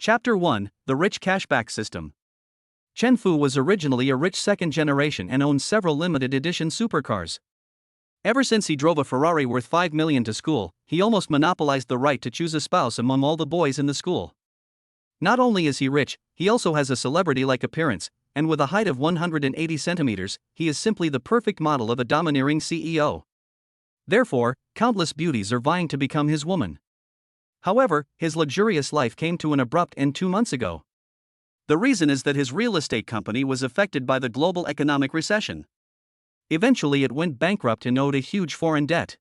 Chapter 1: The Rich Cashback System. Chen Fu was originally a rich second generation and owned several limited edition supercars. Ever since he drove a Ferrari worth $5 million to school, he almost monopolized the right to choose a spouse among all the boys in the school. Not only is he rich, he also has a celebrity-like appearance, and with a height of 180 centimeters, he is simply the perfect model of a domineering CEO. Therefore, countless beauties are vying to become his woman. However, his luxurious life came to an abrupt end 2 months ago. The reason is that his real estate company was affected by the global economic recession. Eventually, it went bankrupt and owed a huge foreign debt.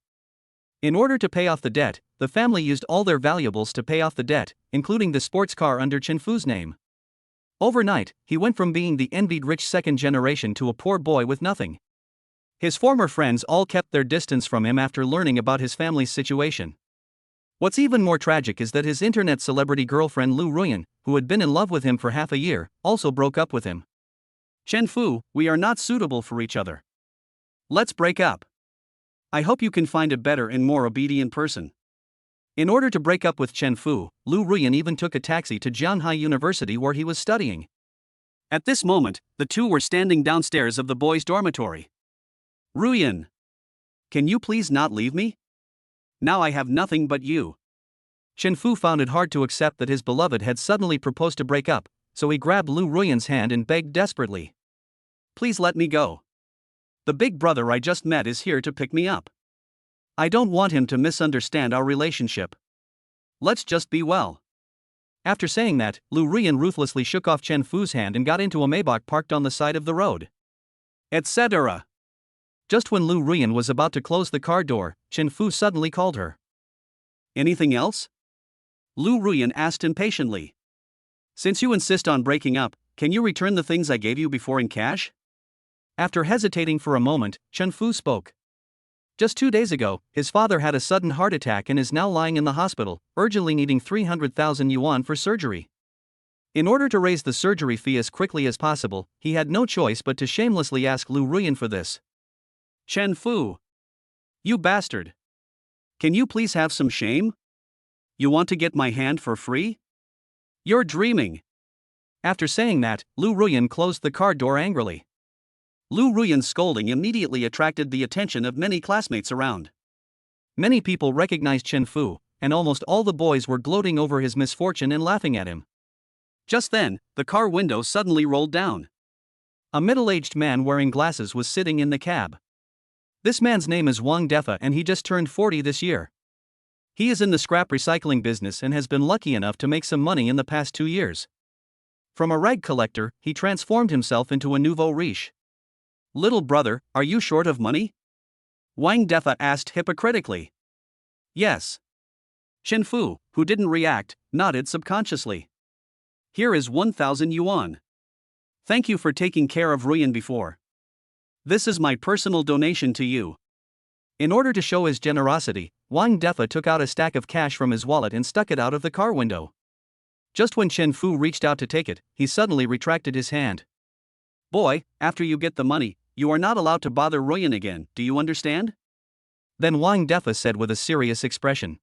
In order to pay off the debt, the family used all their valuables to pay off the debt, including the sports car under Chen Fu's name. Overnight, he went from being the envied rich second generation to a poor boy with nothing. His former friends all kept their distance from him after learning about his family's situation. What's even more tragic is that his internet celebrity girlfriend Lu Ruyan, who had been in love with him for half a year, also broke up with him. "Chen Fu, we are not suitable for each other. Let's break up. I hope you can find a better and more obedient person." In order to break up with Chen Fu, Lu Ruyan even took a taxi to Jianhai University where he was studying. At this moment, the two were standing downstairs of the boys' dormitory. "Ruyan, can you please not leave me? Now I have nothing but you." Chen Fu found it hard to accept that his beloved had suddenly proposed to break up, so he grabbed Lu Ruyan's hand and begged desperately. "Please let me go. The big brother I just met is here to pick me up. I don't want him to misunderstand our relationship. Let's just be well." After saying that, Lu Ruyan ruthlessly shook off Chen Fu's hand and got into a Maybach parked on the side of the road. Etc. Just when Lu Ruyan was about to close the car door, Chen Fu suddenly called her. "Anything else?" Lu Ruyan asked impatiently. "Since you insist on breaking up, can you return the things I gave you before in cash?" After hesitating for a moment, Chen Fu spoke. Just 2 days ago, his father had a sudden heart attack and is now lying in the hospital, urgently needing 300,000 yuan for surgery. In order to raise the surgery fee as quickly as possible, he had no choice but to shamelessly ask Lu Ruyan for this. "Chen Fu, you bastard. Can you please have some shame? You want to get my hand for free? You're dreaming." After saying that, Lu Ruyan closed the car door angrily. Lu Ruyan's scolding immediately attracted the attention of many classmates around. Many people recognized Chen Fu, and almost all the boys were gloating over his misfortune and laughing at him. Just then, the car window suddenly rolled down. A middle-aged man wearing glasses was sitting in the cab. This man's name is Wang Defa and he just turned 40 this year. He is in the scrap recycling business and has been lucky enough to make some money in the past 2 years. From a rag collector, he transformed himself into a nouveau riche. "Little brother, are you short of money?" Wang Defa asked hypocritically. "Yes." Chen Fu, who didn't react, nodded subconsciously. "Here is 1,000 yuan. Thank you for taking care of Ruyan before. This is my personal donation to you." In order to show his generosity, Wang Defa took out a stack of cash from his wallet and stuck it out of the car window. Just when Chen Fu reached out to take it, he suddenly retracted his hand. "Boy, after you get the money, you are not allowed to bother Ruyan again, do you understand?" Then Wang Defa said with a serious expression.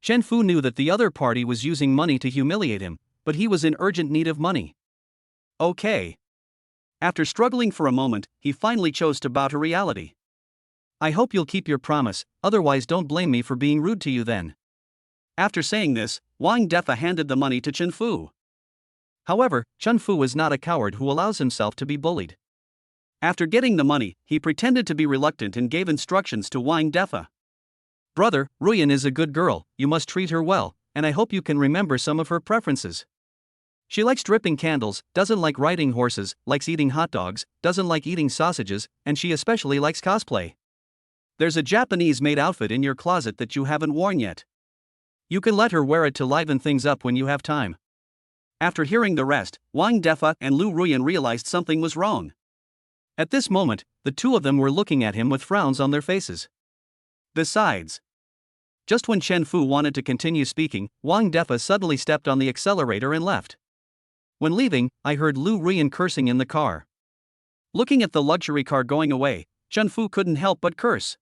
Chen Fu knew that the other party was using money to humiliate him, but he was in urgent need of money. "Okay." After struggling for a moment, he finally chose to bow to reality. "I hope you'll keep your promise, otherwise don't blame me for being rude to you then." After saying this, Wang Defa handed the money to Chen Fu. However, Chen Fu is not a coward who allows himself to be bullied. After getting the money, he pretended to be reluctant and gave instructions to Wang Defa. "Brother, Ruyan is a good girl, you must treat her well, and I hope you can remember some of her preferences. She likes dripping candles, doesn't like riding horses, likes eating hot dogs, doesn't like eating sausages, and she especially likes cosplay. There's a Japanese-made outfit in your closet that you haven't worn yet. You can let her wear it to liven things up when you have time." After hearing the rest, Wang Defa and Lu Ruyan realized something was wrong. At this moment, the two of them were looking at him with frowns on their faces. Besides, just when Chen Fu wanted to continue speaking, Wang Defa suddenly stepped on the accelerator and left. When leaving, I heard Lu Ruyan cursing in the car. Looking at the luxury car going away, Chen Fu couldn't help but curse.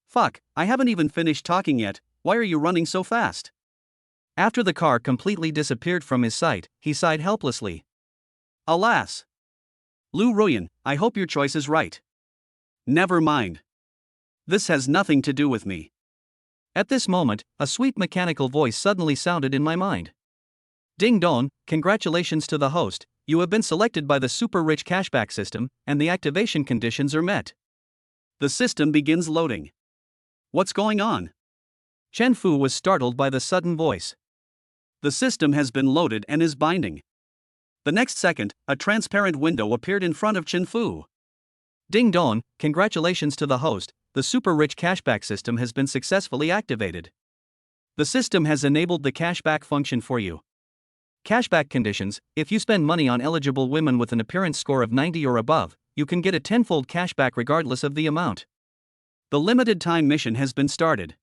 "Fuck, I haven't even finished talking yet, why are you running so fast?" After the car completely disappeared from his sight, he sighed helplessly. Alas! Lu Ruyan, I hope your choice is right. Never mind. This has nothing to do with me. At this moment, a sweet mechanical voice suddenly sounded in my mind. Ding dong, congratulations to the host, you have been selected by the super rich cashback system, and the activation conditions are met. The system begins loading. What's going on? Chen Fu was startled by the sudden voice. The system has been loaded and is binding. The next second, a transparent window appeared in front of Chen Fu. Ding dong, congratulations to the host, the super rich cashback system has been successfully activated. The system has enabled the cashback function for you. Cashback conditions: if you spend money on eligible women with an appearance score of 90 or above, you can get a tenfold cashback regardless of the amount. The limited time mission has been started.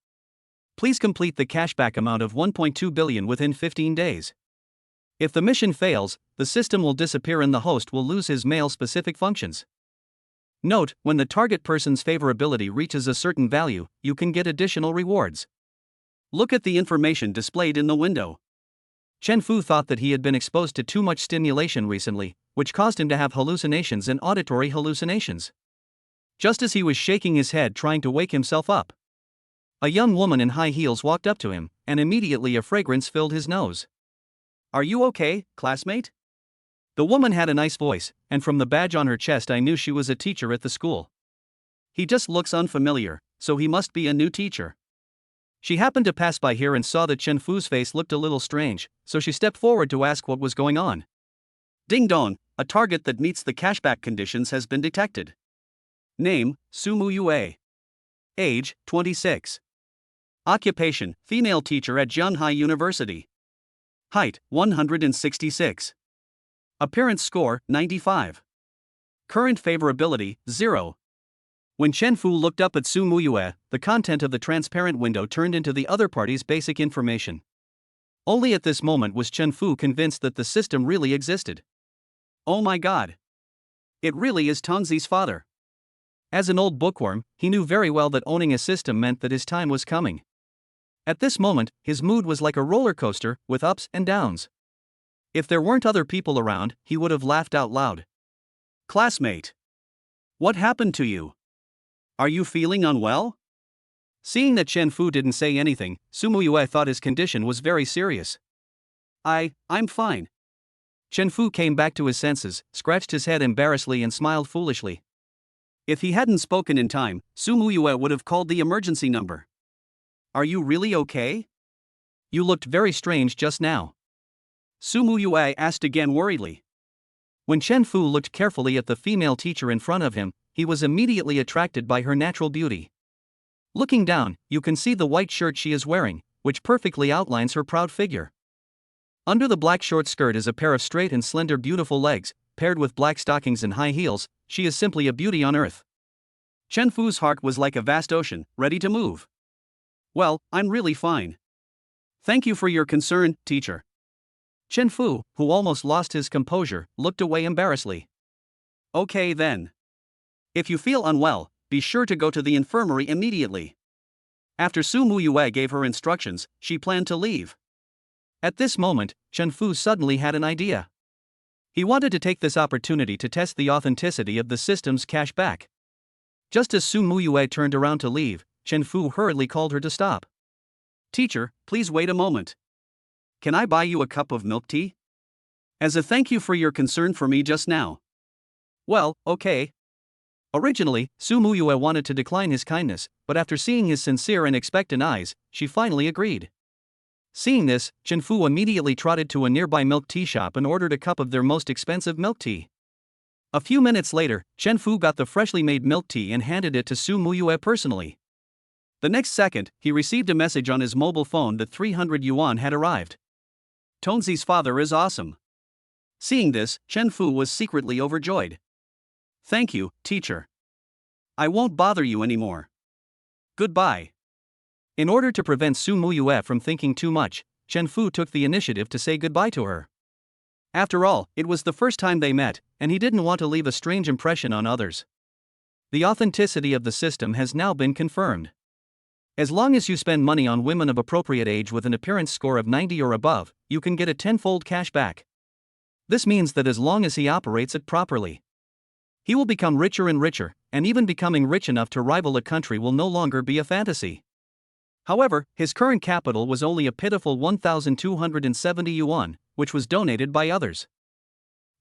Please complete the cashback amount of 1.2 billion within 15 days. If the mission fails, the system will disappear and the host will lose his male-specific functions. Note, when the target person's favorability reaches a certain value, you can get additional rewards. Look at the information displayed in the window. Chen Fu thought that he had been exposed to too much stimulation recently, which caused him to have hallucinations and auditory hallucinations. Just as he was shaking his head trying to wake himself up, a young woman in high heels walked up to him, and immediately a fragrance filled his nose. Are you okay, classmate? The woman had a nice voice, and from the badge on her chest I knew she was a teacher at the school. He just looks unfamiliar, so he must be a new teacher. She happened to pass by here and saw that Chen Fu's face looked a little strange, so she stepped forward to ask what was going on. Ding dong, a target that meets the cashback conditions has been detected. Name, Su Mua. Age, 26. Occupation, female teacher at Zhanghai University. Height, 166. Appearance score, 95. Current favorability, 0. When Chen Fu looked up at Su Mua, the content of the transparent window turned into the other party's basic information. Only at this moment was Chen Fu convinced that the system really existed. Oh my god! It really is Tongzi's father. As an old bookworm, he knew very well that owning a system meant that his time was coming. At this moment, his mood was like a roller coaster, with ups and downs. If there weren't other people around, he would have laughed out loud. Classmate! What happened to you? Are you feeling unwell? Seeing that Chen Fu didn't say anything, Su Mua thought his condition was very serious. I'm fine. Chen Fu came back to his senses, scratched his head embarrassedly and smiled foolishly. If he hadn't spoken in time, Su Mua would have called the emergency number. Are you really okay? You looked very strange just now. Su Mua asked again worriedly. When Chen Fu looked carefully at the female teacher in front of him, he was immediately attracted by her natural beauty. Looking down, you can see the white shirt she is wearing, which perfectly outlines her proud figure. Under the black short skirt is a pair of straight and slender beautiful legs, paired with black stockings and high heels. She is simply a beauty on earth. Chen Fu's heart was like a vast ocean, ready to move. Well, I'm really fine. Thank you for your concern, teacher. Chen Fu, who almost lost his composure, looked away embarrassedly. Okay then. If you feel unwell, be sure to go to the infirmary immediately. After Su Mua gave her instructions, she planned to leave. At this moment, Chen Fu suddenly had an idea. He wanted to take this opportunity to test the authenticity of the system's cashback. Just as Su Mua turned around to leave, Chen Fu hurriedly called her to stop. Teacher, please wait a moment. Can I buy you a cup of milk tea? As a thank you for your concern for me just now. Well, okay. Originally, Su Mua wanted to decline his kindness, but after seeing his sincere and expectant eyes, she finally agreed. Seeing this, Chen Fu immediately trotted to a nearby milk tea shop and ordered a cup of their most expensive milk tea. A few minutes later, Chen Fu got the freshly made milk tea and handed it to Su Mua personally. The next second, he received a message on his mobile phone that 300 yuan had arrived. Tongzi's father is awesome. Seeing this, Chen Fu was secretly overjoyed. Thank you, teacher. I won't bother you anymore. Goodbye. In order to prevent Su Mua from thinking too much, Chen Fu took the initiative to say goodbye to her. After all, it was the first time they met, and he didn't want to leave a strange impression on others. The authenticity of the system has now been confirmed. As long as you spend money on women of appropriate age with an appearance score of 90 or above, you can get a tenfold cash back. This means that as long as he operates it properly, he will become richer and richer, and even becoming rich enough to rival a country will no longer be a fantasy. However, his current capital was only a pitiful 1,270 yuan, which was donated by others.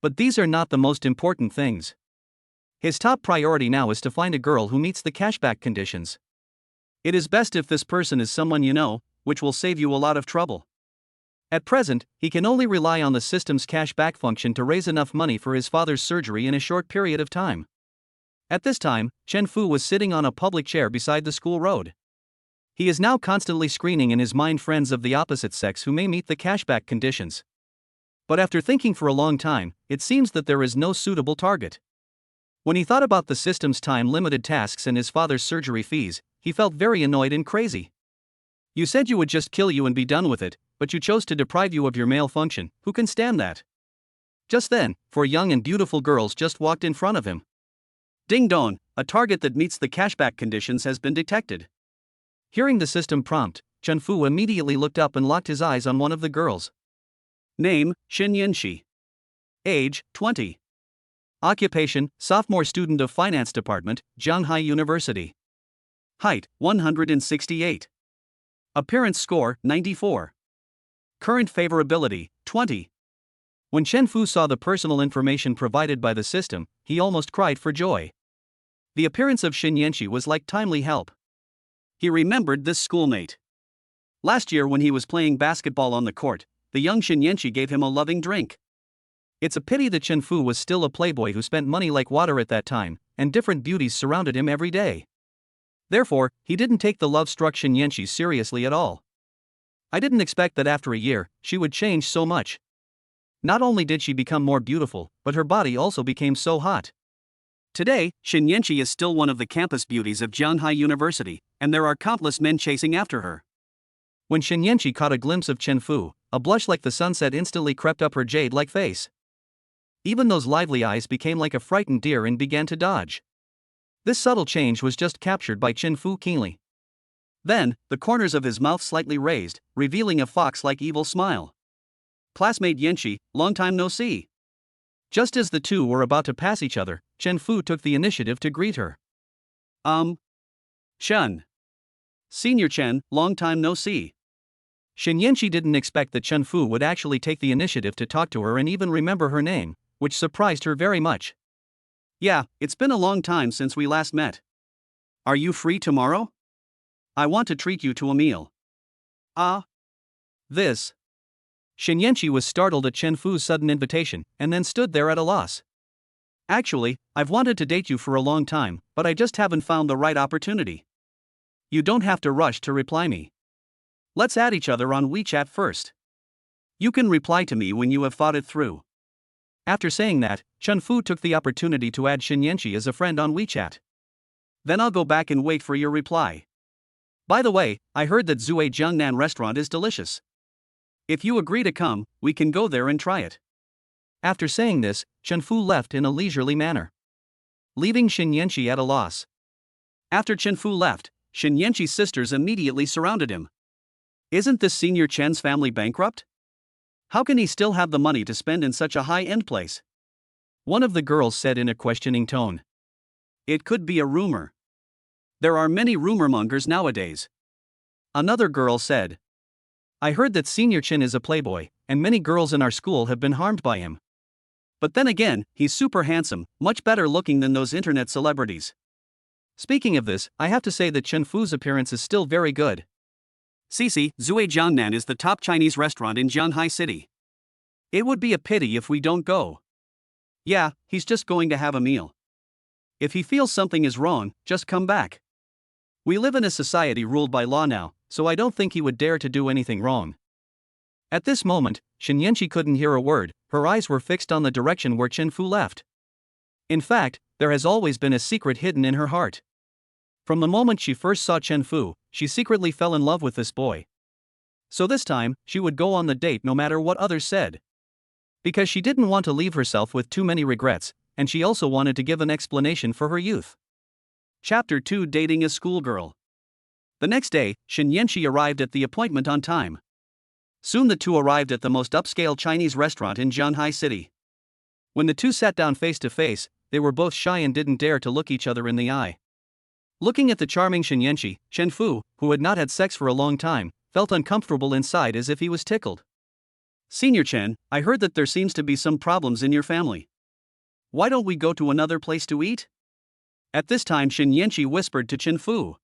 But these are not the most important things. His top priority now is to find a girl who meets the cashback conditions. It is best if this person is someone you know, which will save you a lot of trouble. At present, he can only rely on the system's cashback function to raise enough money for his father's surgery in a short period of time. At this time, Chen Fu was sitting on a public chair beside the school road. He is now constantly screening in his mind friends of the opposite sex who may meet the cashback conditions. But after thinking for a long time, it seems that there is no suitable target. When he thought about the system's time-limited tasks and his father's surgery fees, he felt very annoyed and crazy. You said you would just kill you and be done with it, but you chose to deprive you of your male function. Who can stand that? Just then, four young and beautiful girls just walked in front of him. Ding dong, a target that meets the cashback conditions has been detected. Hearing the system prompt, Chen Fu immediately looked up and locked his eyes on one of the girls. Name, Xin Yanxi. Age, 20. Occupation, sophomore student of Finance Department, Zhanghai University. Height, 168. Appearance score, 94. Current favorability, 20. When Chen Fu saw the personal information provided by the system, he almost cried for joy. The appearance of Xin Yanxi was like timely help. He remembered this schoolmate. Last year when he was playing basketball on the court, the young Xin Yanxi gave him a loving drink. It's a pity that Chen Fu was still a playboy who spent money like water at that time, and different beauties surrounded him every day. Therefore, he didn't take the love-struck Xin Yanxi seriously at all. I didn't expect that after a year, she would change so much. Not only did she become more beautiful, but her body also became so hot. Today, Xin Yanxi is still one of the campus beauties of Zhanghai University, and there are countless men chasing after her. When Xin Yanxi caught a glimpse of Chen Fu, a blush like the sunset instantly crept up her jade-like face. Even those lively eyes became like a frightened deer and began to dodge. This subtle change was just captured by Chen Fu keenly. Then, the corners of his mouth slightly raised, revealing a fox-like evil smile. Classmate Yanxi, long time no see. Just as the two were about to pass each other, Chen Fu took the initiative to greet her. Chen. Senior Chen, long time no see. Xin Yanxi didn't expect that Chen Fu would actually take the initiative to talk to her and even remember her name, which surprised her very much. Yeah, it's been a long time since we last met. Are you free tomorrow? I want to treat you to a meal. This. Xin Yanxi was startled at Chen Fu's sudden invitation, and then stood there at a loss. Actually, I've wanted to date you for a long time, but I just haven't found the right opportunity. You don't have to rush to reply me. Let's add each other on WeChat first. You can reply to me when you have thought it through. After saying that, Chen Fu took the opportunity to add Xin Yanxi as a friend on WeChat. Then I'll go back and wait for your reply. By the way, I heard that Zui Jiangnan restaurant is delicious. If you agree to come, we can go there and try it. After saying this, Chen Fu left in a leisurely manner, leaving Xin Yanxi at a loss. After Chen Fu left, Xin Yanxi's sisters immediately surrounded him. Isn't this Senior Chen's family bankrupt? How can he still have the money to spend in such a high-end place? One of the girls said in a questioning tone. It could be a rumor. There are many rumor-mongers nowadays. Another girl said. I heard that Senior Chen is a playboy, and many girls in our school have been harmed by him. But then again, he's super handsome, much better looking than those internet celebrities. Speaking of this, I have to say that Chen Fu's appearance is still very good. Cici, Zui Jiangnan is the top Chinese restaurant in Zhanghai City. It would be a pity if we don't go. Yeah, he's just going to have a meal. If he feels something is wrong, just come back. We live in a society ruled by law now, so I don't think he would dare to do anything wrong. At this moment, Xin Yanxi couldn't hear a word, her eyes were fixed on the direction where Chen Fu left. In fact, there has always been a secret hidden in her heart. From the moment she first saw Chen Fu, she secretly fell in love with this boy. So this time, she would go on the date no matter what others said. Because she didn't want to leave herself with too many regrets, and she also wanted to give an explanation for her youth. Chapter 2: Dating a Schoolgirl. The next day, Shen Yanqi arrived at the appointment on time. Soon the two arrived at the most upscale Chinese restaurant in Zhanghai City. When the two sat down face to face, they were both shy and didn't dare to look each other in the eye. Looking at the charming Shen Yanqi, Chen Fu, who had not had sex for a long time, felt uncomfortable inside as if he was tickled. "Senior Chen, I heard that there seems to be some problems in your family. Why don't we go to another place to eat?" At this time Shen Yanqi whispered to Chen Fu.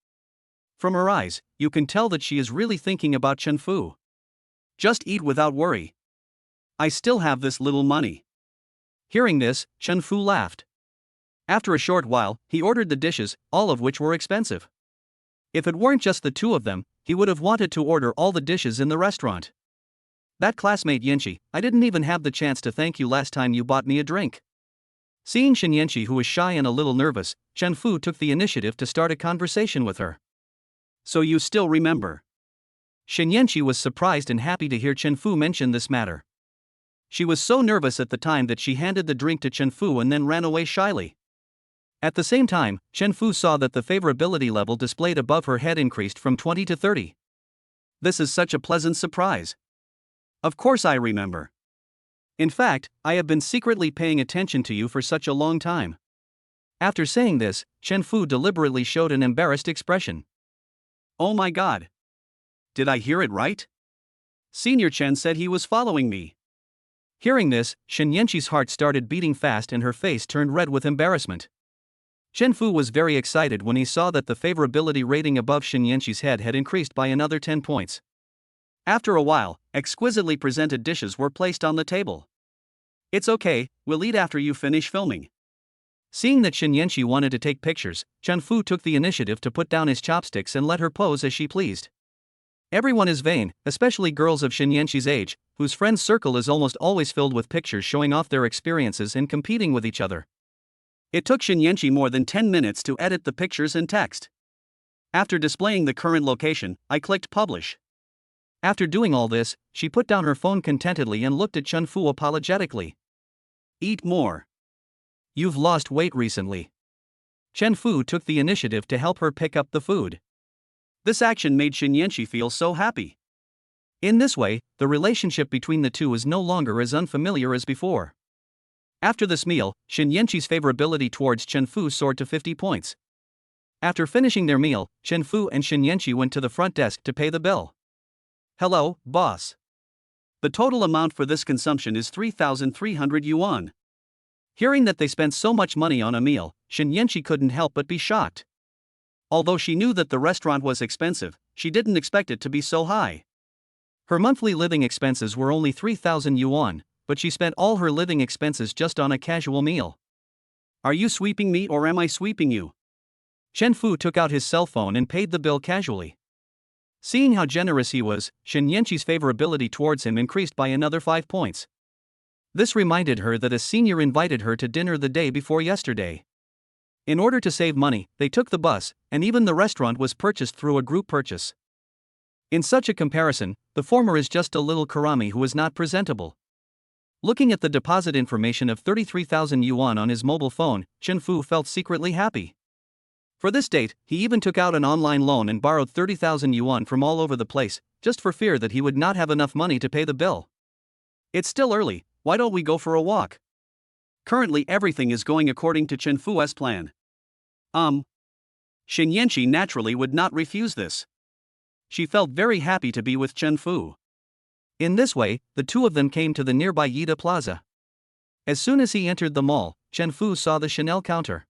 From her eyes, you can tell that she is really thinking about Chen Fu. "Just eat without worry. I still have this little money." Hearing this, Chen Fu laughed. After a short while, he ordered the dishes, all of which were expensive. If it weren't just the two of them, he would have wanted to order all the dishes in the restaurant. "That classmate Yanqi, I didn't even have the chance to thank you last time you bought me a drink." Seeing Shen Yanqi, who was shy and a little nervous, Chen Fu took the initiative to start a conversation with her. "So you still remember?" Shen Yanqi was surprised and happy to hear Chen Fu mention this matter. She was so nervous at the time that she handed the drink to Chen Fu and then ran away shyly. At the same time, Chen Fu saw that the favorability level displayed above her head increased from 20 to 30. "This is such a pleasant surprise. Of course I remember. In fact, I have been secretly paying attention to you for such a long time." After saying this, Chen Fu deliberately showed an embarrassed expression. "Oh my god. Did I hear it right? Senior Chen said he was following me." Hearing this, Shen Yanqi's heart started beating fast and her face turned red with embarrassment. Chen Fu was very excited when he saw that the favorability rating above Shen Yanqi's head had increased by another 10 points. After a while, exquisitely presented dishes were placed on the table. "It's okay, we'll eat after you finish filming." Seeing that Shen Yanqi wanted to take pictures, Chen Fu took the initiative to put down his chopsticks and let her pose as she pleased. Everyone is vain, especially girls of Shen Yanqi's age, whose friends' circle is almost always filled with pictures showing off their experiences and competing with each other. It took Shen Yanqi more than 10 minutes to edit the pictures and text. After displaying the current location, I clicked publish. After doing all this, she put down her phone contentedly and looked at Chen Fu apologetically. "Eat more. You've lost weight recently." Chen Fu took the initiative to help her pick up the food. This action made Shen Yanqi feel so happy. In this way, the relationship between the two is no longer as unfamiliar as before. After this meal, Shen Yanqi's favorability towards Chen Fu soared to 50 points. After finishing their meal, Chen Fu and Shen Yanqi went to the front desk to pay the bill. "Hello, boss. The total amount for this consumption is 3,300 yuan. Hearing that they spent so much money on a meal, Shen Yanqi couldn't help but be shocked. Although she knew that the restaurant was expensive, she didn't expect it to be so high. Her monthly living expenses were only 3,000 yuan, but she spent all her living expenses just on a casual meal. "Are you sweeping me or am I sweeping you?" Chen Fu took out his cell phone and paid the bill casually. Seeing how generous he was, Shen Yanqi's favorability towards him increased by another 5 points. This reminded her that a senior invited her to dinner the day before yesterday. In order to save money, they took the bus, and even the restaurant was purchased through a group purchase. In such a comparison, the former is just a little karami who is not presentable. Looking at the deposit information of 33,000 yuan on his mobile phone, Chen Fu felt secretly happy. For this date, he even took out an online loan and borrowed 30,000 yuan from all over the place, just for fear that he would not have enough money to pay the bill. "It's still early, why don't we go for a walk?" Currently everything is going according to Chen Fu's plan. Shen Yanqi naturally would not refuse this. She felt very happy to be with Chen Fu. In this way, the two of them came to the nearby Yida Plaza. As soon as he entered the mall, Chen Fu saw the Chanel counter.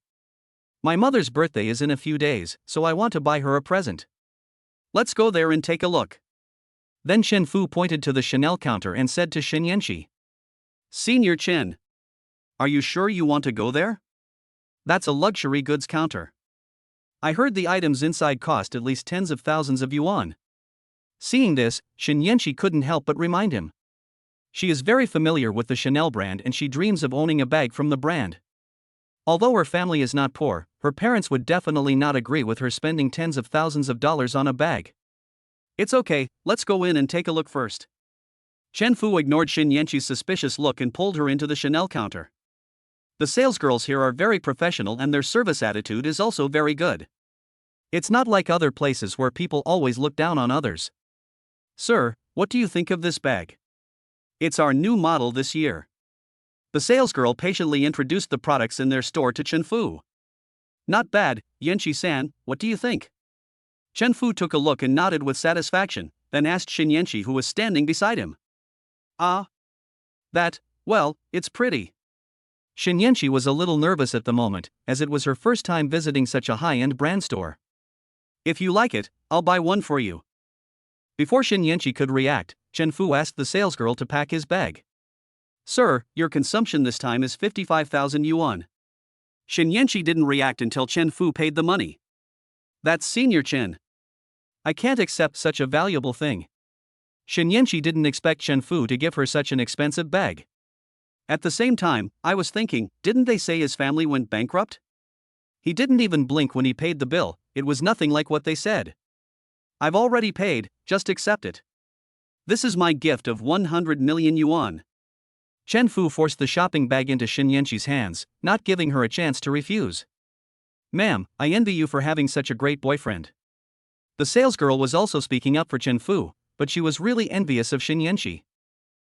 "My mother's birthday is in a few days, so I want to buy her a present. Let's go there and take a look." Then Chen Fu pointed to the Chanel counter and said to Shen Yanqi, "Senior Chen, are you sure you want to go there? That's a luxury goods counter. I heard the items inside cost at least tens of thousands of yuan." Seeing this, Shen Yanqi couldn't help but remind him. She is very familiar with the Chanel brand and she dreams of owning a bag from the brand. Although her family is not poor, her parents would definitely not agree with her spending tens of thousands of dollars on a bag. "It's okay, let's go in and take a look first." Chen Fu ignored Shen Yanqi's suspicious look and pulled her into the Chanel counter. The salesgirls here are very professional and their service attitude is also very good. It's not like other places where people always look down on others. Sir, what do you think of this bag? It's our new model this year. The salesgirl patiently introduced the products in their store to Chen Fu. Not bad, Yanqi-san, what do you think? Chen Fu took a look and nodded with satisfaction, then asked Xin Yanqi, who was standing beside him. Well, it's pretty. Xin Yanqi was a little nervous at the moment, as it was her first time visiting such a high-end brand store. If you like it, I'll buy one for you. Before Xin Yanqi could react, Chen Fu asked the salesgirl to pack his bag. Sir, your consumption this time is 55,000 yuan. Xin Yanqi didn't react until Chen Fu paid the money. That's Senior Chen. I can't accept such a valuable thing. Xin Yanqi didn't expect Chen Fu to give her such an expensive bag. At the same time, I was thinking, didn't they say his family went bankrupt? He didn't even blink when he paid the bill, it was nothing like what they said. I've already paid, just accept it. This is my gift of 100 million yuan. Chen Fu forced the shopping bag into Xin Yanqi's hands, not giving her a chance to refuse. Ma'am, I envy you for having such a great boyfriend. The salesgirl was also speaking up for Chen Fu, but she was really envious of Xin Yanqi.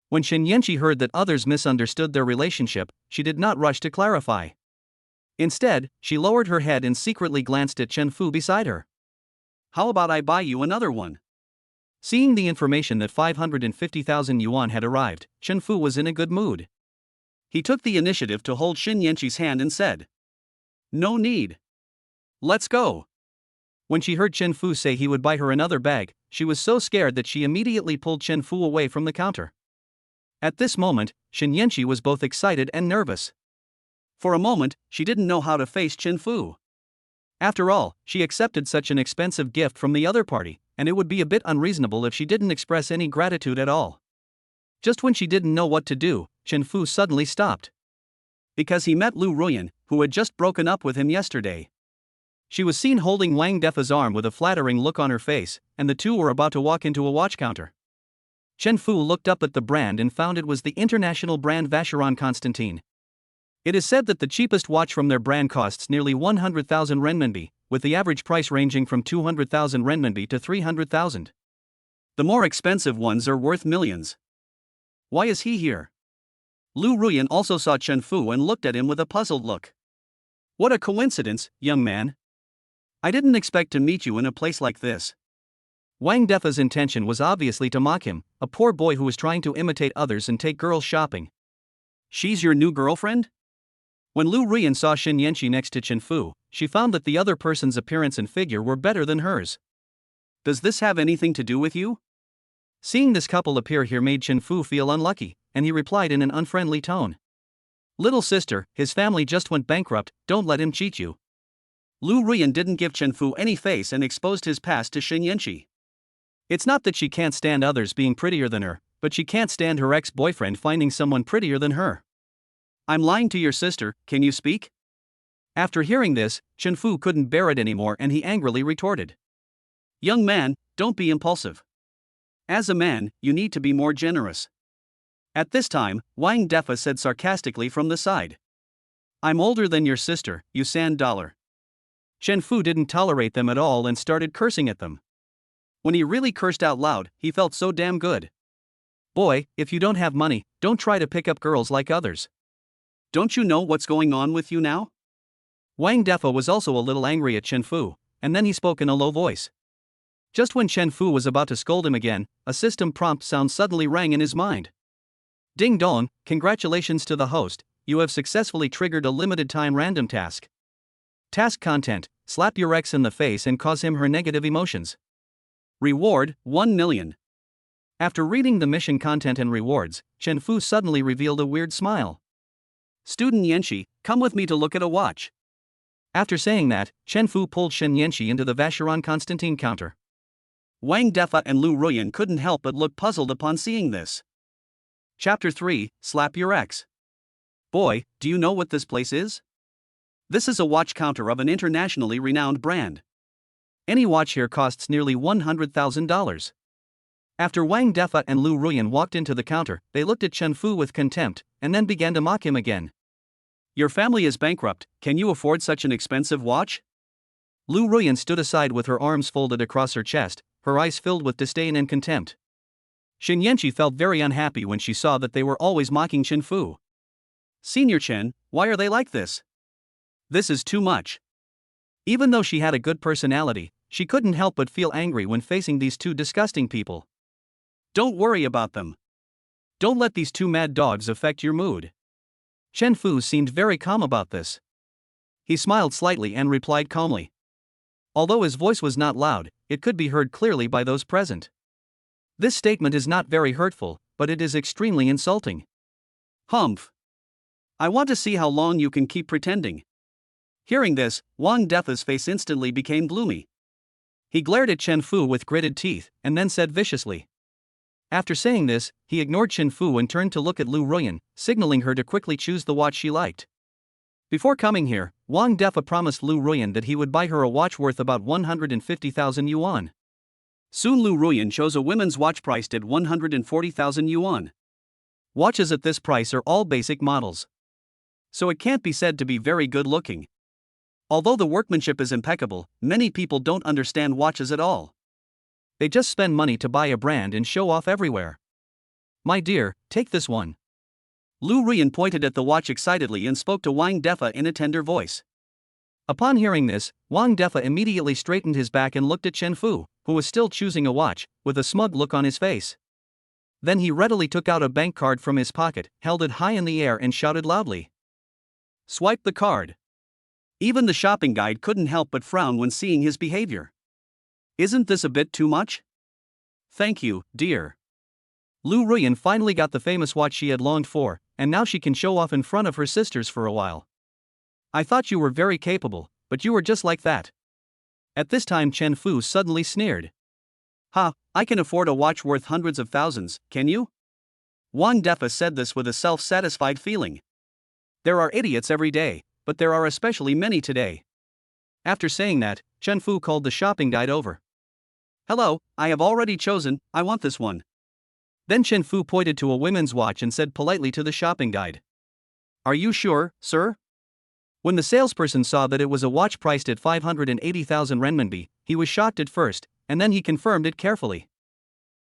When Xin Yanqi heard that others misunderstood their relationship, she did not rush to clarify. Instead, she lowered her head and secretly glanced at Chen Fu beside her. How about I buy you another one? Seeing the information that 550,000 yuan had arrived, Chen Fu was in a good mood. He took the initiative to hold Xin Yanqi's hand and said, No need. Let's go. When she heard Chen Fu say he would buy her another bag, she was so scared that she immediately pulled Chen Fu away from the counter. At this moment, Xin Yanqi was both excited and nervous. For a moment, she didn't know how to face Chen Fu. After all, she accepted such an expensive gift from the other party, and it would be a bit unreasonable if she didn't express any gratitude at all. Just when she didn't know what to do, Chen Fu suddenly stopped. Because he met Lu Ruyan, who had just broken up with him yesterday. She was seen holding Wang Defa's arm with a flattering look on her face, and the two were about to walk into a watch counter. Chen Fu looked up at the brand and found it was the international brand Vacheron Constantin. It is said that the cheapest watch from their brand costs nearly 100,000 renminbi, with the average price ranging from 200,000 renminbi to 300,000. The more expensive ones are worth millions. Why is he here? Lu Ruyan also saw Chen Fu and looked at him with a puzzled look. What a coincidence, young man. I didn't expect to meet you in a place like this. Wang Defa's intention was obviously to mock him, a poor boy who was trying to imitate others and take girls shopping. She's your new girlfriend? When Lu Ruyan saw Xin Yanqi next to Chen Fu, she found that the other person's appearance and figure were better than hers. Does this have anything to do with you? Seeing this couple appear here made Chen Fu feel unlucky, and he replied in an unfriendly tone. Little sister, his family just went bankrupt, don't let him cheat you. Lu Ruyan didn't give Chen Fu any face and exposed his past to Xin Yanqi. It's not that she can't stand others being prettier than her, but she can't stand her ex-boyfriend finding someone prettier than her. I'm lying to your sister, can you speak? After hearing this, Chen Fu couldn't bear it anymore and he angrily retorted. Young man, don't be impulsive. As a man, you need to be more generous. At this time, Wang Defa said sarcastically from the side. I'm older than your sister, you sand dollar. Chen Fu didn't tolerate them at all and started cursing at them. When he really cursed out loud, he felt so damn good. Boy, if you don't have money, don't try to pick up girls like others. Don't you know what's going on with you now? Wang Defa was also a little angry at Chen Fu, and then he spoke in a low voice. Just when Chen Fu was about to scold him again, a system prompt sound suddenly rang in his mind. Ding dong, congratulations to the host, you have successfully triggered a limited time random task. Task content, slap your ex in the face and cause him her negative emotions. Reward, 1 million. After reading the mission content and rewards, Chen Fu suddenly revealed a weird smile. Student Yanqi, come with me to look at a watch. After saying that, Chen Fu pulled Xin Yanqi into the Vacheron Constantin counter. Wang Defa and Lu Ruyan couldn't help but look puzzled upon seeing this. Chapter 3, Slap Your Ex. Boy, do you know what this place is? This is a watch counter of an internationally renowned brand. Any watch here costs nearly $100,000. After Wang Defa and Lu Ruyan walked into the counter, they looked at Chen Fu with contempt, and then began to mock him again. Your family is bankrupt, can you afford such an expensive watch? Lu Ruyan stood aside with her arms folded across her chest, her eyes filled with disdain and contempt. Shin Yanqi felt very unhappy when she saw that they were always mocking Chen Fu. Senior Chen, why are they like this? This is too much. Even though she had a good personality, she couldn't help but feel angry when facing these two disgusting people. Don't worry about them. Don't let these two mad dogs affect your mood. Chen Fu seemed very calm about this. He smiled slightly and replied calmly. Although his voice was not loud, it could be heard clearly by those present. This statement is not very hurtful, but it is extremely insulting. Humph. I want to see how long you can keep pretending. Hearing this, Wang Defa's face instantly became gloomy. He glared at Chen Fu with gritted teeth, and then said viciously. After saying this, he ignored Chen Fu and turned to look at Lu Ruyan, signaling her to quickly choose the watch she liked. Before coming here, Wang Defa promised Lu Ruyan that he would buy her a watch worth about 150,000 yuan. Soon Lu Ruyan chose a women's watch priced at 140,000 yuan. Watches at this price are all basic models, so it can't be said to be very good looking. Although the workmanship is impeccable, many people don't understand watches at all. They just spend money to buy a brand and show off everywhere. My dear, take this one. Lu Ruyan pointed at the watch excitedly and spoke to Wang Defa in a tender voice. Upon hearing this, Wang Defa immediately straightened his back and looked at Chen Fu, who was still choosing a watch, with a smug look on his face. Then he readily took out a bank card from his pocket, held it high in the air and shouted loudly. Swipe the card. Even the shopping guide couldn't help but frown when seeing his behavior. Isn't this a bit too much? Thank you, dear. Lu Ruyan finally got the famous watch she had longed for, and now she can show off in front of her sisters for a while. I thought you were very capable, but you were just like that. At this time Chen Fu suddenly sneered. Ha, I can afford a watch worth hundreds of thousands, can you? Wang Defa said this with a self-satisfied feeling. There are idiots every day, but there are especially many today. After saying that, Chen Fu called the shopping guide over. Hello, I have already chosen, I want this one. Then Chen Fu pointed to a women's watch and said politely to the shopping guide. Are you sure, sir? When the salesperson saw that it was a watch priced at 580,000 renminbi, he was shocked at first, and then he confirmed it carefully.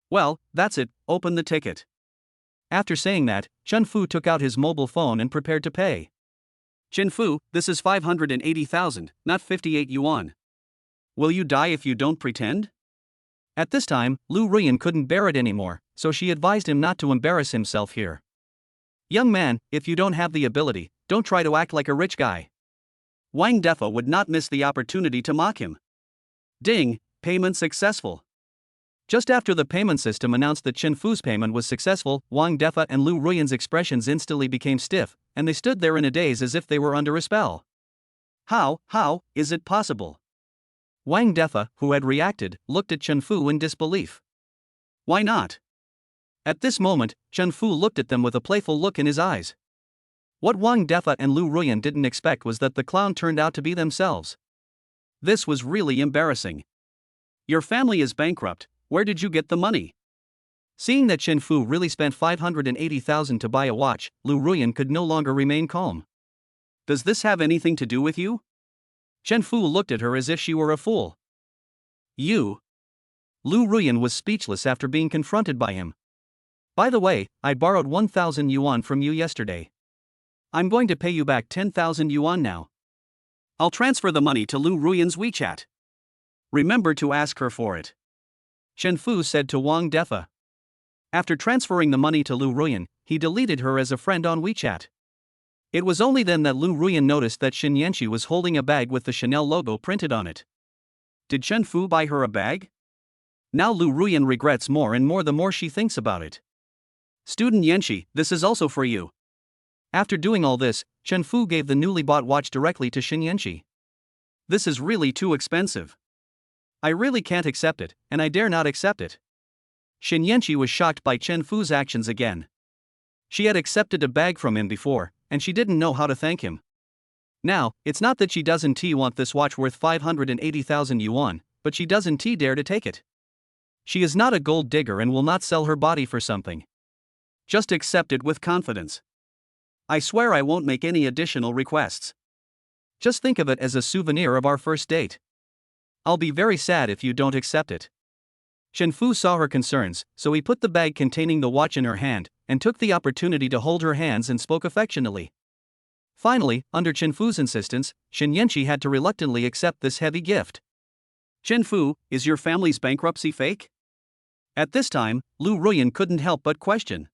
Well, that's it, open the ticket. After saying that, Chen Fu took out his mobile phone and prepared to pay. Chen Fu, this is 580,000, not 58 yuan. Will you die if you don't pretend? At this time, Lu Ruyan couldn't bear it anymore, so she advised him not to embarrass himself here. Young man, if you don't have the ability, don't try to act like a rich guy. Wang Defa would not miss the opportunity to mock him. Ding, payment successful. Just after the payment system announced that Chen Fu's payment was successful, Wang Defa and Lu Ruyan's expressions instantly became stiff, and they stood there in a daze as if they were under a spell. How is it possible? Wang Defa, who had reacted, looked at Chen Fu in disbelief. Why not? At this moment, Chen Fu looked at them with a playful look in his eyes. What Wang Defa and Lu Ruyan didn't expect was that the clown turned out to be themselves. This was really embarrassing. Your family is bankrupt, where did you get the money? Seeing that Chen Fu really spent 580,000 to buy a watch, Lu Ruyan could no longer remain calm. Does this have anything to do with you? Chen Fu looked at her as if she were a fool. You? Lu Ruyan was speechless after being confronted by him. By the way, I borrowed 1,000 yuan from you yesterday. I'm going to pay you back 10,000 yuan now. I'll transfer the money to Lu Ruyan's WeChat. Remember to ask her for it. Chen Fu said to Wang Defa. After transferring the money to Lu Ruyan, he deleted her as a friend on WeChat. It was only then that Lu Ruyan noticed that Shin Yanqi was holding a bag with the Chanel logo printed on it. Did Chen Fu buy her a bag? Now Lu Ruyan regrets more and more the more she thinks about it. Student Yanqi, this is also for you. After doing all this, Chen Fu gave the newly bought watch directly to Shin Yanqi. This is really too expensive. I really can't accept it, and I dare not accept it. Shin Yanqi was shocked by Chen Fu's actions again. She had accepted a bag from him before, and she didn't know how to thank him. Now, it's not that she doesn't want this watch worth 580,000 yuan, but she doesn't dare to take it. She is not a gold digger and will not sell her body for something. Just accept it with confidence. I swear I won't make any additional requests. Just think of it as a souvenir of our first date. I'll be very sad if you don't accept it. Chen Fu saw her concerns, so he put the bag containing the watch in her hand, and took the opportunity to hold her hands and spoke affectionately. Finally, under Chen Fu's insistence, Shen Yanqi had to reluctantly accept this heavy gift. Chen Fu, is your family's bankruptcy fake? At this time, Lu Ruyan couldn't help but question.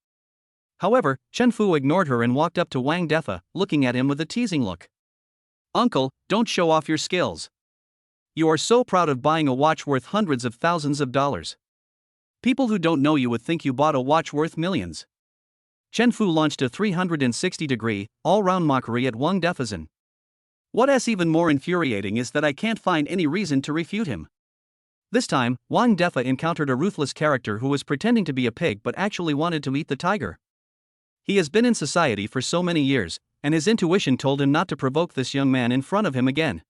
However, Chen Fu ignored her and walked up to Wang Defa, looking at him with a teasing look. Uncle, don't show off your skills. You are so proud of buying a watch worth hundreds of thousands of dollars. People who don't know you would think you bought a watch worth millions. Chen Fu launched a 360-degree, all-round mockery at Wang Defazan. What's even more infuriating is that I can't find any reason to refute him. This time, Wang Defa encountered a ruthless character who was pretending to be a pig but actually wanted to eat the tiger. He has been in society for so many years, and his intuition told him not to provoke this young man in front of him again.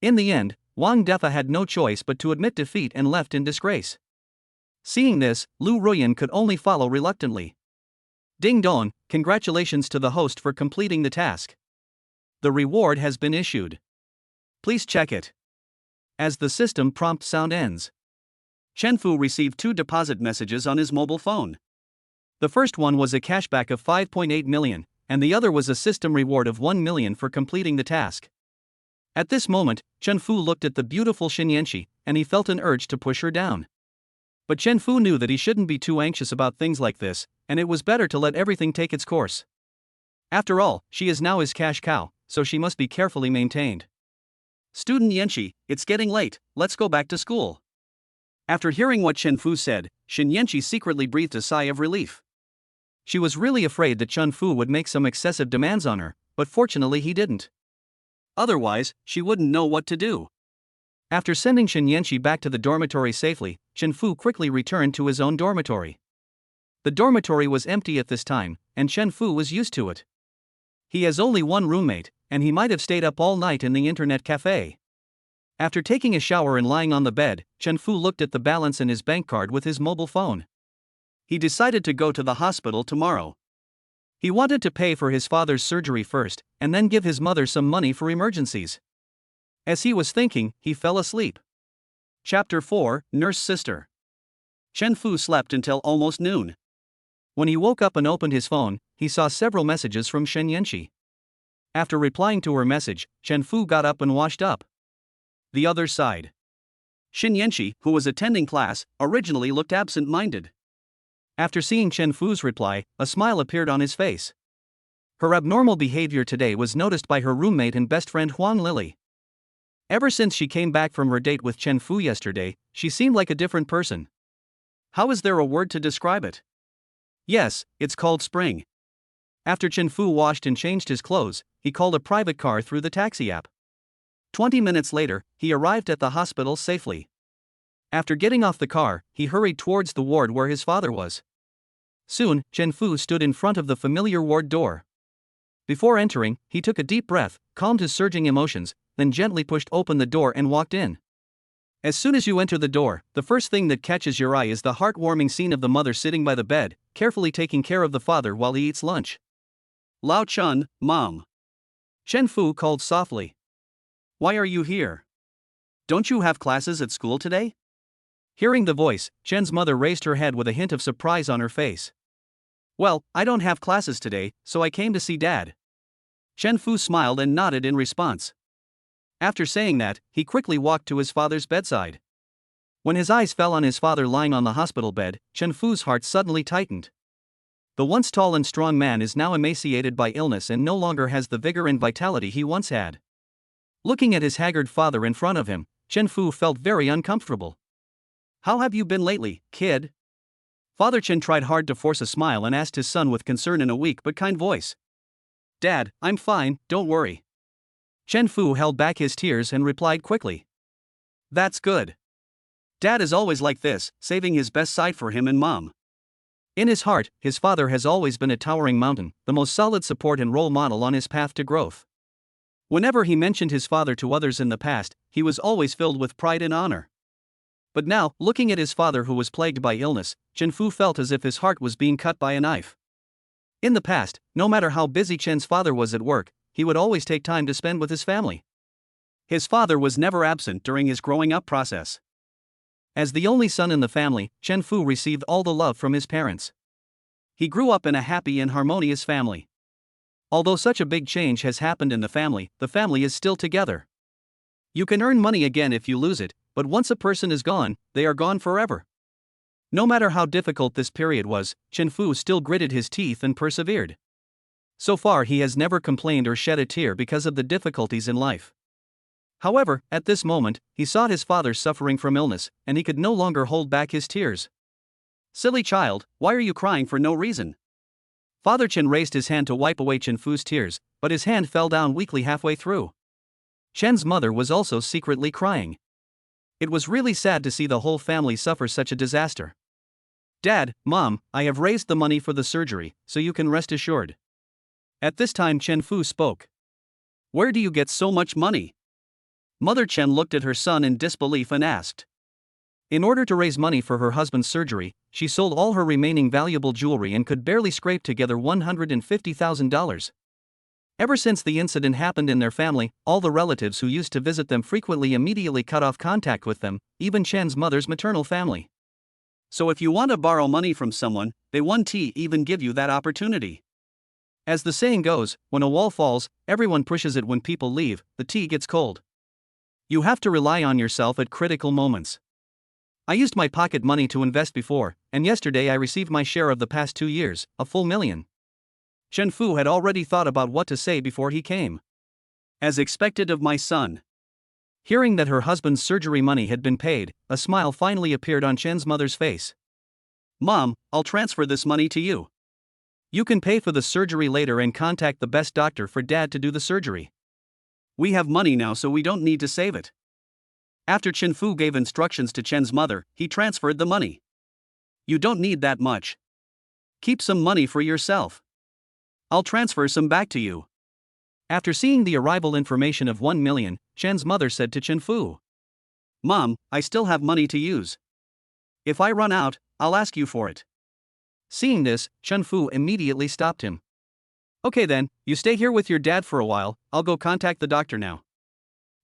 In the end, Wang Defa had no choice but to admit defeat and left in disgrace. Seeing this, Lu Ruyan could only follow reluctantly. Ding dong, congratulations to the host for completing the task. The reward has been issued. Please check it. As the system prompt sound ends, Chen Fu received 2 deposit messages on his mobile phone. The first one was a cashback of 5.8 million, and the other was a system reward of 1 million for completing the task. At this moment, Chen Fu looked at the beautiful Shen Yanqi, and he felt an urge to push her down. But Chen Fu knew that he shouldn't be too anxious about things like this, and it was better to let everything take its course. After all, she is now his cash cow, so she must be carefully maintained. Student Yanqi, it's getting late, let's go back to school. After hearing what Chen Fu said, Shen Yanqi secretly breathed a sigh of relief. She was really afraid that Chen Fu would make some excessive demands on her, but fortunately he didn't. Otherwise, she wouldn't know what to do. After sending Shen Yanqi back to the dormitory safely, Chen Fu quickly returned to his own dormitory. The dormitory was empty at this time, and Chen Fu was used to it. He has only one roommate, and he might have stayed up all night in the internet cafe. After taking a shower and lying on the bed, Chen Fu looked at the balance in his bank card with his mobile phone. He decided to go to the hospital tomorrow. He wanted to pay for his father's surgery first, and then give his mother some money for emergencies. As he was thinking, he fell asleep. Chapter 4, Nurse Sister. Chen Fu slept until almost noon. When he woke up and opened his phone, he saw several messages from Shen Yanqi. After replying to her message, Chen Fu got up and washed up. The other side. Shen Yanqi, who was attending class, originally looked absent-minded. After seeing Chen Fu's reply, a smile appeared on his face. Her abnormal behavior today was noticed by her roommate and best friend Huang Lily. Ever since she came back from her date with Chen Fu yesterday, she seemed like a different person. How is there a word to describe it? Yes, it's called spring. After Chen Fu washed and changed his clothes, he called a private car through the taxi app. 20 minutes later, he arrived at the hospital safely. After getting off the car, he hurried towards the ward where his father was. Soon, Chen Fu stood in front of the familiar ward door. Before entering, he took a deep breath, calmed his surging emotions, then gently pushed open the door and walked in. As soon as you enter the door, the first thing that catches your eye is the heartwarming scene of the mother sitting by the bed, carefully taking care of the father while he eats lunch. Lao Chun, Mom. Chen Fu called softly. Why are you here? Don't you have classes at school today? Hearing the voice, Chen's mother raised her head with a hint of surprise on her face. Well, I don't have classes today, so I came to see Dad. Chen Fu smiled and nodded in response. After saying that, he quickly walked to his father's bedside. When his eyes fell on his father lying on the hospital bed, Chen Fu's heart suddenly tightened. The once tall and strong man is now emaciated by illness and no longer has the vigor and vitality he once had. Looking at his haggard father in front of him, Chen Fu felt very uncomfortable. How have you been lately, kid? Father Chen tried hard to force a smile and asked his son with concern in a weak but kind voice. Dad, I'm fine, don't worry. Chen Fu held back his tears and replied quickly. That's good. Dad is always like this, saving his best side for him and Mom. In his heart, his father has always been a towering mountain, the most solid support and role model on his path to growth. Whenever he mentioned his father to others in the past, he was always filled with pride and honor. But now, looking at his father who was plagued by illness, Chen Fu felt as if his heart was being cut by a knife. In the past, no matter how busy Chen's father was at work, he would always take time to spend with his family. His father was never absent during his growing up process. As the only son in the family, Chen Fu received all the love from his parents. He grew up in a happy and harmonious family. Although such a big change has happened in the family is still together. You can earn money again if you lose it, but once a person is gone, they are gone forever. No matter how difficult this period was, Chen Fu still gritted his teeth and persevered. So far he has never complained or shed a tear because of the difficulties in life. However, at this moment, he saw his father suffering from illness, and he could no longer hold back his tears. "Silly child, why are you crying for no reason?" Father Chen raised his hand to wipe away Chen Fu's tears, but his hand fell down weakly halfway through. Chen's mother was also secretly crying. It was really sad to see the whole family suffer such a disaster. "Dad, Mom, I have raised the money for the surgery, so you can rest assured." At this time Chen Fu spoke. "Where do you get so much money?" Mother Chen looked at her son in disbelief and asked. In order to raise money for her husband's surgery, she sold all her remaining valuable jewelry and could barely scrape together $150,000. Ever since the incident happened in their family, all the relatives who used to visit them frequently immediately cut off contact with them, even Chen's mother's maternal family. So if you want to borrow money from someone, they won't even give you that opportunity. As the saying goes, when a wall falls, everyone pushes it. When people leave, the tea gets cold. You have to rely on yourself at critical moments. I used my pocket money to invest before, and yesterday I received my share of the past 2 years, a full $1,000,000. Chen Fu had already thought about what to say before he came. As expected of my son. Hearing that her husband's surgery money had been paid, a smile finally appeared on Chen's mother's face. "Mom, I'll transfer this money to you. You can pay for the surgery later and contact the best doctor for Dad to do the surgery. We have money now, so we don't need to save it." After Chen Fu gave instructions to Chen's mother, he transferred the money. "You don't need that much. Keep some money for yourself. I'll transfer some back to you." After seeing the arrival information of 1 million, Chen's mother said to Chen Fu, "Mom, I still have money to use. If I run out, I'll ask you for it." Seeing this, Chen Fu immediately stopped him. "Okay then, you stay here with your dad for a while, I'll go contact the doctor now."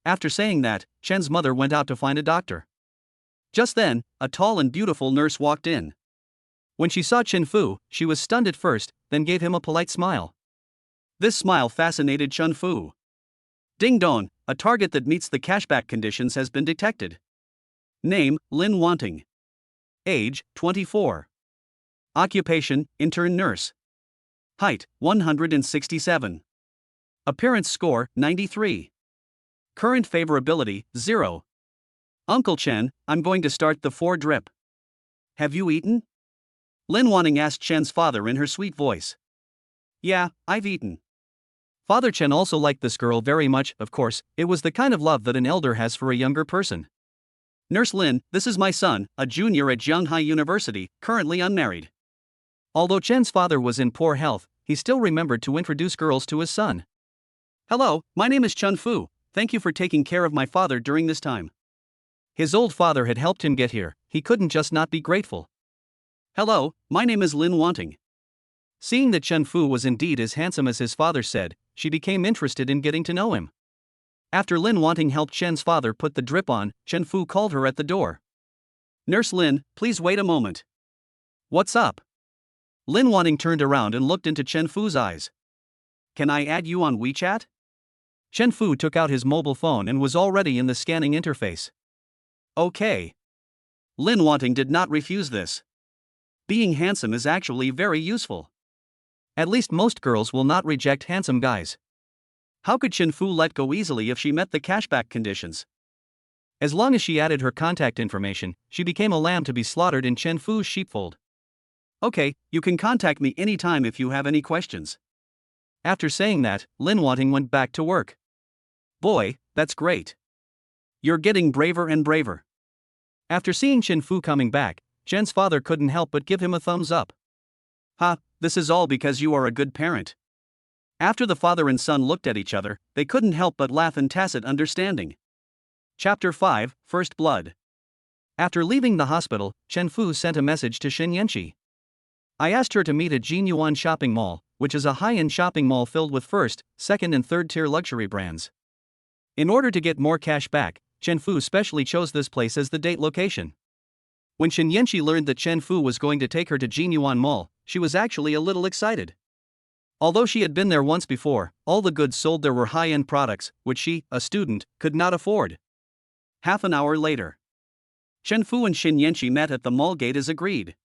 After saying that, Chen's mother went out to find a doctor. Just then, a tall and beautiful nurse walked in. When she saw Chen Fu, she was stunned at first, then gave him a polite smile. This smile fascinated Chen Fu. "Ding dong, a target that meets the cashback conditions has been detected. Name, Lin Wanting. Age, 24. Occupation, intern nurse. Height, 167. Appearance score, 93. Current favorability, 0. Uncle Chen, I'm going to start the 4 drip. Have you eaten?" Lin Wanting asked Chen's father in her sweet voice. "Yeah, I've eaten." Father Chen also liked this girl very much. Of course, it was the kind of love that an elder has for a younger person. "Nurse Lin, this is my son, a junior at Zhanghai University, currently unmarried." Although Chen's father was in poor health, he still remembered to introduce girls to his son. "Hello, my name is Chen Fu. Thank you for taking care of my father during this time." His old father had helped him get here, he couldn't just not be grateful. "Hello, my name is Lin Wanting." Seeing that Chen Fu was indeed as handsome as his father said, she became interested in getting to know him. After Lin Wanting helped Chen's father put the drip on, Chen Fu called her at the door. "Nurse Lin, please wait a moment." "What's up?" Lin Wanting turned around and looked into Chen Fu's eyes. "Can I add you on WeChat?" Chen Fu took out his mobile phone and was already in the scanning interface. "Okay." Lin Wanting did not refuse this. Being handsome is actually very useful. At least most girls will not reject handsome guys. How could Chen Fu let go easily if she met the cashback conditions? As long as she added her contact information, she became a lamb to be slaughtered in Chen Fu's sheepfold. "Okay, you can contact me anytime if you have any questions." After saying that, Lin Wanting went back to work. "Boy, that's great. You're getting braver and braver." After seeing Chen Fu coming back, Chen's father couldn't help but give him a thumbs up. "Ha, this is all because you are a good parent." After the father and son looked at each other, they couldn't help but laugh in tacit understanding. Chapter 5, First Blood. After leaving the hospital, Chen Fu sent a message to Xin Yanqi. I asked her to meet at Jinyuan Shopping Mall, which is a high-end shopping mall filled with first, second and third-tier luxury brands. In order to get more cash back, Chen Fu specially chose this place as the date location. When Shen Yanqi learned that Chen Fu was going to take her to Jinyuan Mall, she was actually a little excited. Although she had been there once before, all the goods sold there were high-end products, which she, a student, could not afford. Half an hour later, Chen Fu and Shen Yanqi met at the mall gate as agreed.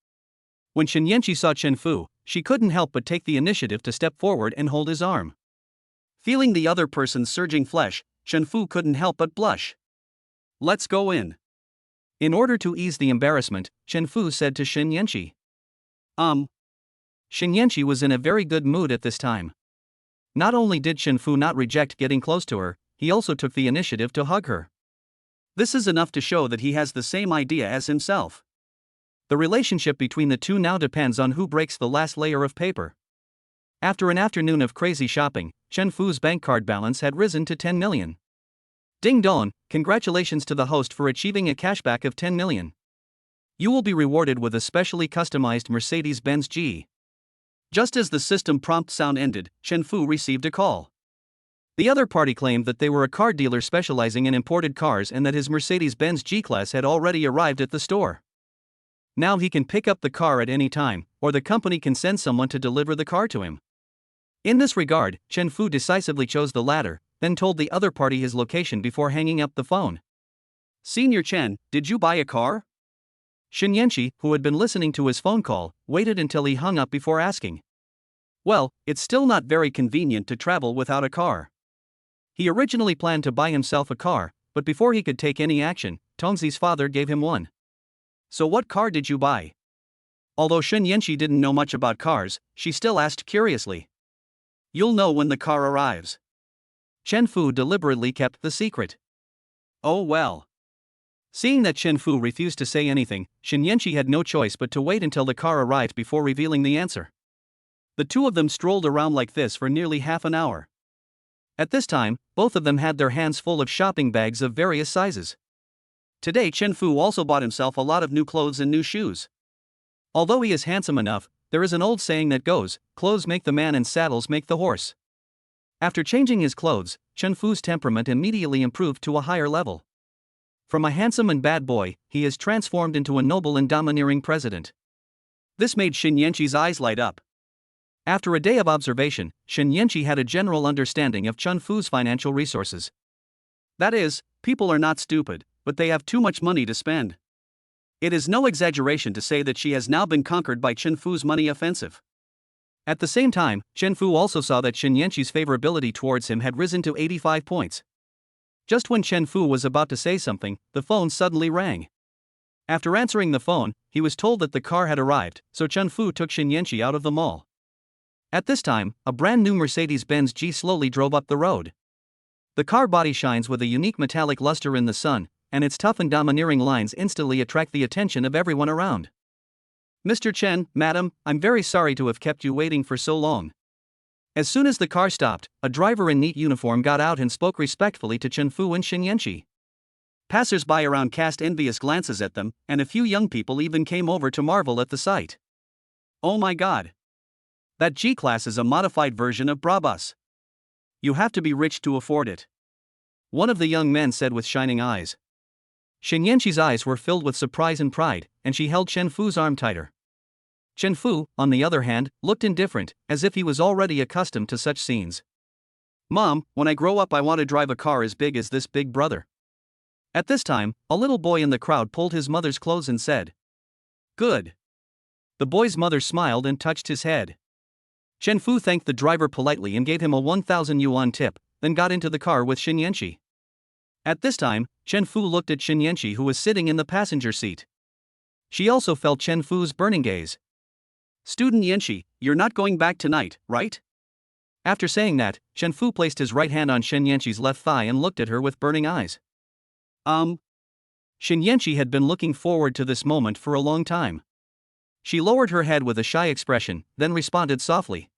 When Shen Yanqi saw Chen Fu, she couldn't help but take the initiative to step forward and hold his arm. Feeling the other person's surging flesh, Chen Fu couldn't help but blush. "Let's go in." In order to ease the embarrassment, Chen Fu said to Shen Yanqi. Shen Yanqi was in a very good mood at this time. Not only did Chen Fu not reject getting close to her, he also took the initiative to hug her. This is enough to show that he has the same idea as himself. The relationship between the two now depends on who breaks the last layer of paper. After an afternoon of crazy shopping, Chen Fu's bank card balance had risen to 10 million. Ding dong, congratulations to the host for achieving a cashback of 10 million. You will be rewarded with a specially customized Mercedes-Benz G. Just as the system prompt sound ended, Chen Fu received a call. The other party claimed that they were a car dealer specializing in imported cars and that his Mercedes-Benz G-Class had already arrived at the store. Now he can pick up the car at any time, or the company can send someone to deliver the car to him. In this regard, Chen Fu decisively chose the latter, then told the other party his location before hanging up the phone. "Senior Chen, did you buy a car?" Shen Yanqi, who had been listening to his phone call, waited until he hung up before asking. "Well, it's still not very convenient to travel without a car." He originally planned to buy himself a car, but before he could take any action, Tongzi's father gave him one. "So what car did you buy?" Although Shen Yanqi didn't know much about cars, she still asked curiously. "You'll know when the car arrives." Chen Fu deliberately kept the secret. "Oh well." Seeing that Chen Fu refused to say anything, Shen Yanqi had no choice but to wait until the car arrived before revealing the answer. The two of them strolled around like this for nearly half an hour. At this time, both of them had their hands full of shopping bags of various sizes. Today Chen Fu also bought himself a lot of new clothes and new shoes. Although he is handsome enough, there is an old saying that goes, "Clothes make the man and saddles make the horse." After changing his clothes, Chen Fu's temperament immediately improved to a higher level. From a handsome and bad boy, he is transformed into a noble and domineering president. This made Shen Yanqi's eyes light up. After a day of observation, Shen Yanqi had a general understanding of Chen Fu's financial resources. That is, people are not stupid, but they have too much money to spend. It is no exaggeration to say that she has now been conquered by Chen Fu's money offensive. At the same time, Chen Fu also saw that Shen Yanqi's favorability towards him had risen to 85 points. Just when Chen Fu was about to say something, the phone suddenly rang. After answering the phone, he was told that the car had arrived, so Chen Fu took Shen Yanqi out of the mall. At this time, a brand new Mercedes-Benz G slowly drove up the road. The car body shines with a unique metallic luster in the sun, and its tough and domineering lines instantly attract the attention of everyone around. "Mr. Chen, madam, I'm very sorry to have kept you waiting for so long." As soon as the car stopped, a driver in neat uniform got out and spoke respectfully to Chen Fu and Shen Yanqi. Passers-by around cast envious glances at them, and a few young people even came over to marvel at the sight. "Oh my god! That G-Class is a modified version of Brabus. You have to be rich to afford it," one of the young men said with shining eyes. Shen Yanqi's eyes were filled with surprise and pride, and she held Chen Fu's arm tighter. Chen Fu, on the other hand, looked indifferent, as if he was already accustomed to such scenes. "Mom, when I grow up I want to drive a car as big as this big brother." At this time, a little boy in the crowd pulled his mother's clothes and said, "Good." The boy's mother smiled and touched his head. Chen Fu thanked the driver politely and gave him a 1,000 yuan tip, then got into the car with Shen Yanqi. At this time, Chen Fu looked at Shen Yanqi, who was sitting in the passenger seat. She also felt Chen Fu's burning gaze. "Student Yanqi, you're not going back tonight, right?" After saying that, Chen Fu placed his right hand on Shen Yanqi's left thigh and looked at her with burning eyes. Shen Yanqi had been looking forward to this moment for a long time. She lowered her head with a shy expression, then responded softly.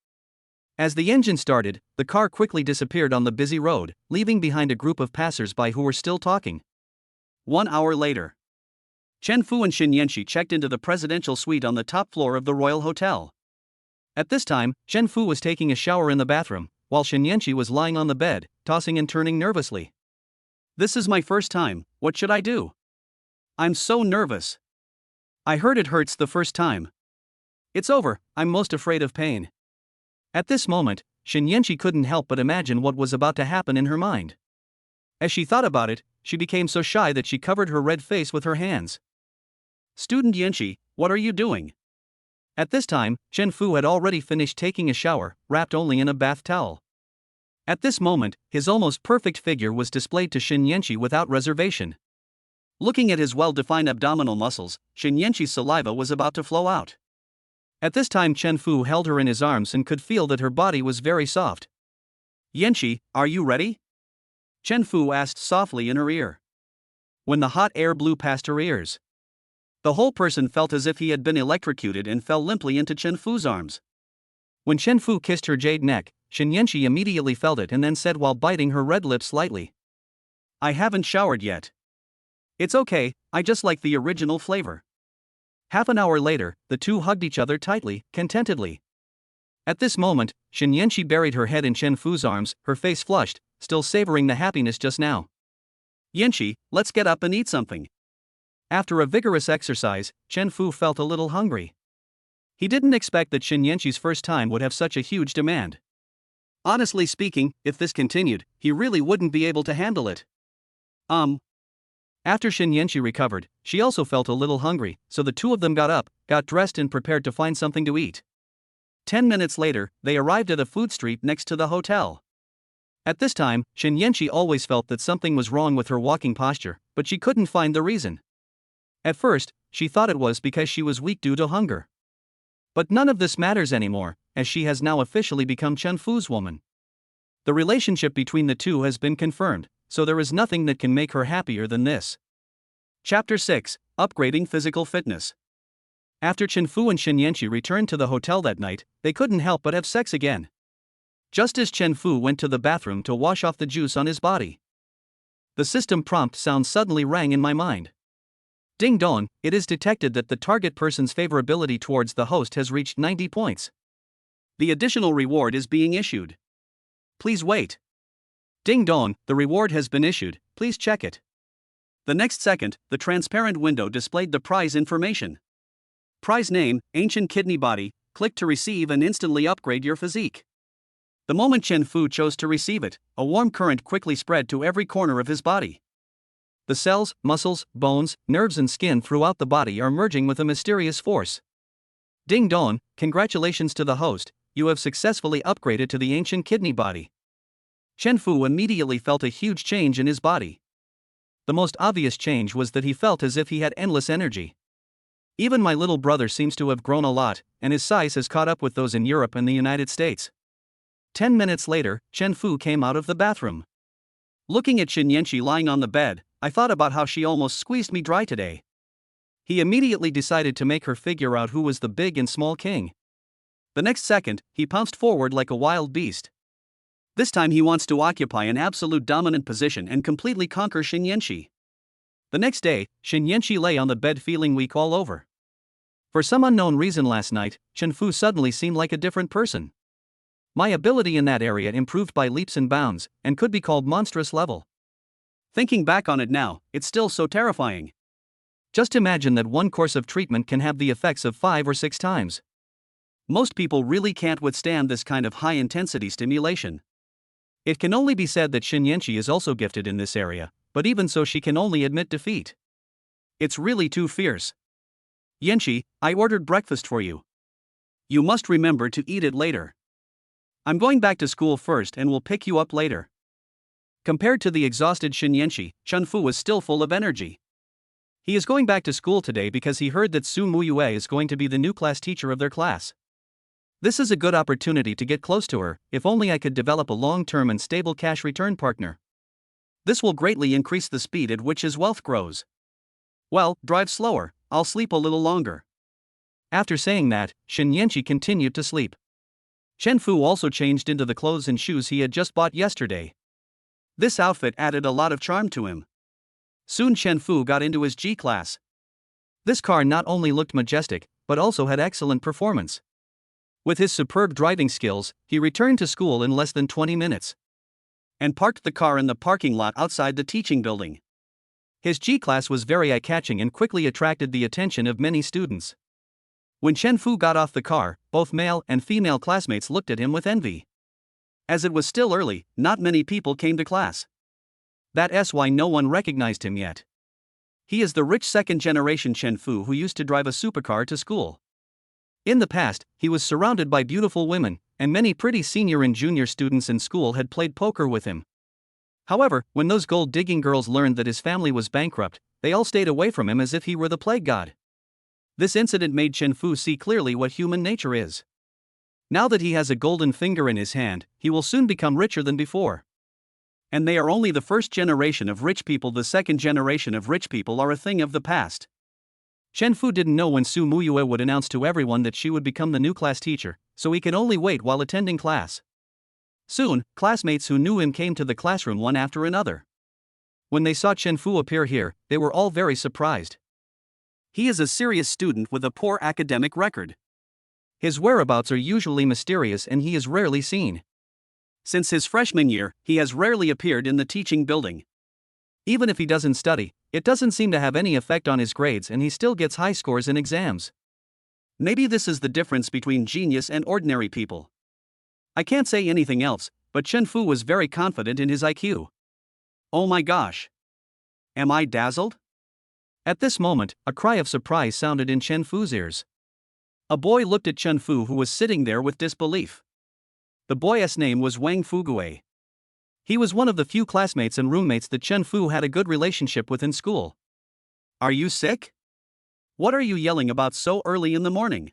As the engine started, the car quickly disappeared on the busy road, leaving behind a group of passers-by who were still talking. 1 hour later, Chen Fu and Shen Yanqi checked into the presidential suite on the top floor of the Royal Hotel. At this time, Chen Fu was taking a shower in the bathroom, while Shen Yanqi was lying on the bed, tossing and turning nervously. This is my first time, what should I do? I'm so nervous. I heard it hurts the first time. It's over, I'm most afraid of pain. At this moment, Shinyenshi couldn't help but imagine what was about to happen in her mind. As she thought about it, she became so shy that she covered her red face with her hands. Student Yenshi, what are you doing? At this time, Chen Fu had already finished taking a shower, wrapped only in a bath towel. At this moment, his almost perfect figure was displayed to Shinyenshi without reservation. Looking at his well-defined abdominal muscles, Shinyenshi's saliva was about to flow out. At this time Chen Fu held her in his arms and could feel that her body was very soft. Yenshi, are you ready? Chen Fu asked softly in her ear. When the hot air blew past her ears, the whole person felt as if he had been electrocuted and fell limply into Chen Fu's arms. When Chen Fu kissed her jade neck, Shinyenshi immediately felt it and then said while biting her red lips slightly. I haven't showered yet. It's okay, I just like the original flavor. Half an hour later, the two hugged each other tightly, contentedly. At this moment, Shinyenshi buried her head in Chen Fu's arms, her face flushed, still savoring the happiness just now. Yenshi, let's get up and eat something. After a vigorous exercise, Chen Fu felt a little hungry. He didn't expect that Shinyenshi's first time would have such a huge demand. Honestly speaking, if this continued, he really wouldn't be able to handle it. After Shinyenshi recovered, she also felt a little hungry, so the two of them got up, got dressed and prepared to find something to eat. 10 minutes later, they arrived at a food street next to the hotel. At this time, Shinyenshi always felt that something was wrong with her walking posture, but she couldn't find the reason. At first, she thought it was because she was weak due to hunger. But none of this matters anymore, as she has now officially become Chen Fu's woman. The relationship between the two has been confirmed, so there is nothing that can make her happier than this. Chapter 6, Upgrading Physical Fitness. After Chen Fu and Shinyenshi returned to the hotel that night, they couldn't help but have sex again. Just as Chen Fu went to the bathroom to wash off the juice on his body, the system prompt sound suddenly rang in my mind. Ding dong, it is detected that the target person's favorability towards the host has reached 90 points. The additional reward is being issued. Please wait. Ding dong, the reward has been issued, please check it. The next second, the transparent window displayed the prize information. Prize name, Ancient Kidney Body, click to receive and instantly upgrade your physique. The moment Chen Fu chose to receive it, a warm current quickly spread to every corner of his body. The cells, muscles, bones, nerves and skin throughout the body are merging with a mysterious force. Ding dong, congratulations to the host, you have successfully upgraded to the Ancient Kidney Body. Chen Fu immediately felt a huge change in his body. The most obvious change was that he felt as if he had endless energy. Even my little brother seems to have grown a lot, and his size has caught up with those in Europe and the United States. 10 minutes later, Chen Fu came out of the bathroom. Looking at Shinyenshi lying on the bed, I thought about how she almost squeezed me dry today. He immediately decided to make her figure out who was the big and small king. The next second, he pounced forward like a wild beast. This time he wants to occupy an absolute dominant position and completely conquer Shinyenshi. The next day, Shinyenshi lay on the bed feeling weak all over. For some unknown reason last night, Chen Fu suddenly seemed like a different person. My ability in that area improved by leaps and bounds, and could be called monstrous level. Thinking back on it now, it's still so terrifying. Just imagine that one course of treatment can have the effects of 5 or 6 times. Most people really can't withstand this kind of high-intensity stimulation. It can only be said that Shinyenshi is also gifted in this area, but even so she can only admit defeat. It's really too fierce. Yenshi, I ordered breakfast for you. You must remember to eat it later. I'm going back to school first and will pick you up later. Compared to the exhausted Shinyenshi, Chen Fu was still full of energy. He is going back to school today because he heard that Su Mua is going to be the new class teacher of their class. This is a good opportunity to get close to her, if only I could develop a long-term and stable cash return partner. This will greatly increase the speed at which his wealth grows. Well, drive slower, I'll sleep a little longer. After saying that, Shinyenshi continued to sleep. Chen Fu also changed into the clothes and shoes he had just bought yesterday. This outfit added a lot of charm to him. Soon Chen Fu got into his G class. This car not only looked majestic, but also had excellent performance. With his superb driving skills, he returned to school in less than 20 minutes. and parked the car in the parking lot outside the teaching building. His G-class was very eye-catching and quickly attracted the attention of many students. When Chen Fu got off the car, both male and female classmates looked at him with envy. As it was still early, not many people came to class. That's why no one recognized him yet. He is the rich second-generation Chen Fu who used to drive a supercar to school. In the past, he was surrounded by beautiful women, and many pretty senior and junior students in school had played poker with him. However, when those gold-digging girls learned that his family was bankrupt, they all stayed away from him as if he were the plague god. This incident made Chen Fu see clearly what human nature is. Now that he has a golden finger in his hand, he will soon become richer than before. And they are only the first generation of rich people. The second generation of rich people are a thing of the past. Chen Fu didn't know when Su Mua would announce to everyone that she would become the new class teacher, so he could only wait while attending class. Soon, classmates who knew him came to the classroom one after another. When they saw Chen Fu appear here, they were all very surprised. He is a serious student with a poor academic record. His whereabouts are usually mysterious and he is rarely seen. Since his freshman year, he has rarely appeared in the teaching building. Even if he doesn't study, it doesn't seem to have any effect on his grades and he still gets high scores in exams. Maybe this is the difference between genius and ordinary people. I can't say anything else, but Chen Fu was very confident in his IQ. Oh my gosh! Am I dazzled? At this moment, a cry of surprise sounded in Chen Fu's ears. A boy looked at Chen Fu who was sitting there with disbelief. The boy's name was Wang Fugue. He was one of the few classmates and roommates that Chen Fu had a good relationship with in school. Are you sick? What are you yelling about so early in the morning?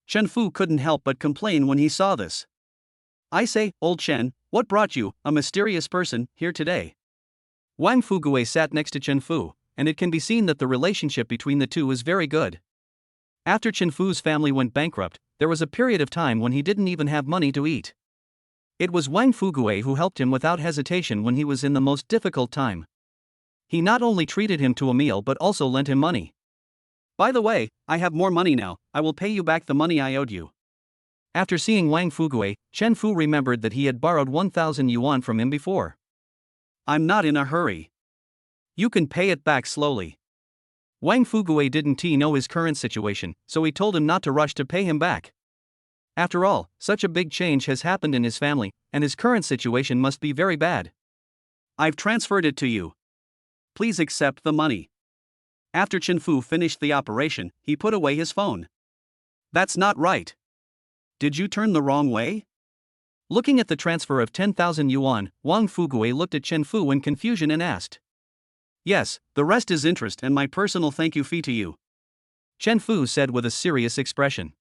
Chen Fu couldn't help but complain when he saw this. I say, old Chen, what brought you, a mysterious person, here today? Wang Fugue sat next to Chen Fu, and it can be seen that the relationship between the two is very good. After Chen Fu's family went bankrupt, there was a period of time when he didn't even have money to eat. It was Wang Fugue who helped him without hesitation when he was in the most difficult time. He not only treated him to a meal but also lent him money. By the way, I have more money now, I will pay you back the money I owed you. After seeing Wang Fugue, Chen Fu remembered that he had borrowed 1,000 yuan from him before. I'm not in a hurry. You can pay it back slowly. Wang Fugue didn't know his current situation, so he told him not to rush to pay him back. After all, such a big change has happened in his family, and his current situation must be very bad. I've transferred it to you. Please accept the money. After Chen Fu finished the operation, he put away his phone. That's not right. Did you turn the wrong way? Looking at the transfer of 10,000 yuan, Wang Fugue looked at Chen Fu in confusion and asked. Yes, the rest is interest and my personal thank you fee to you. Chen Fu said with a serious expression.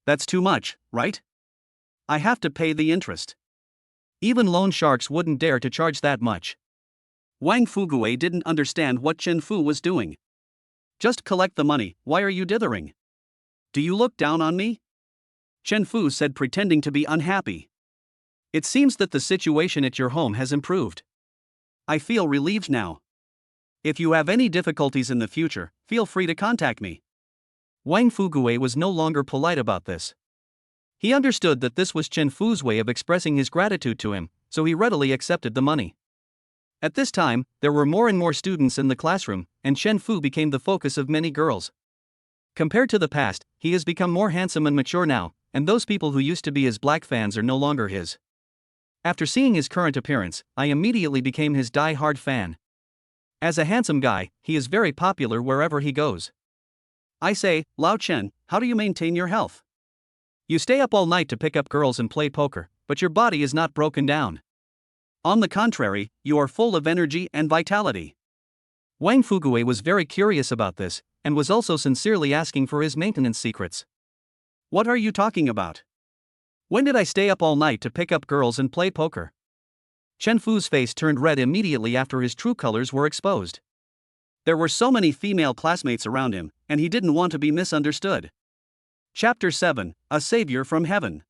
That's too much, right? I have to pay the interest. Even loan sharks wouldn't dare to charge that much. Wang Fugue didn't understand what Chen Fu was doing. Just collect the money, why are you dithering? Do you look down on me? Chen Fu said, pretending to be unhappy. It seems that the situation at your home has improved. I feel relieved now. If you have any difficulties in the future, feel free to contact me. Wang Fugue was no longer polite about this. He understood that this was Chen Fu's way of expressing his gratitude to him, so he readily accepted the money. At this time, there were more and more students in the classroom, and Chen Fu became the focus of many girls. Compared to the past, he has become more handsome and mature now, and those people who used to be his black fans are no longer his. After seeing his current appearance, I immediately became his die-hard fan. As a handsome guy, he is very popular wherever he goes. I say, Lao Chen, how do you maintain your health? You stay up all night to pick up girls and play poker, but your body is not broken down. On the contrary, you are full of energy and vitality. Wang Fugue was very curious about this, and was also sincerely asking for his maintenance secrets. What are you talking about? When did I stay up all night to pick up girls and play poker? Chen Fu's face turned red immediately after his true colors were exposed. There were so many female classmates around him, and he didn't want to be misunderstood. Chapter 7, A Savior from Heaven.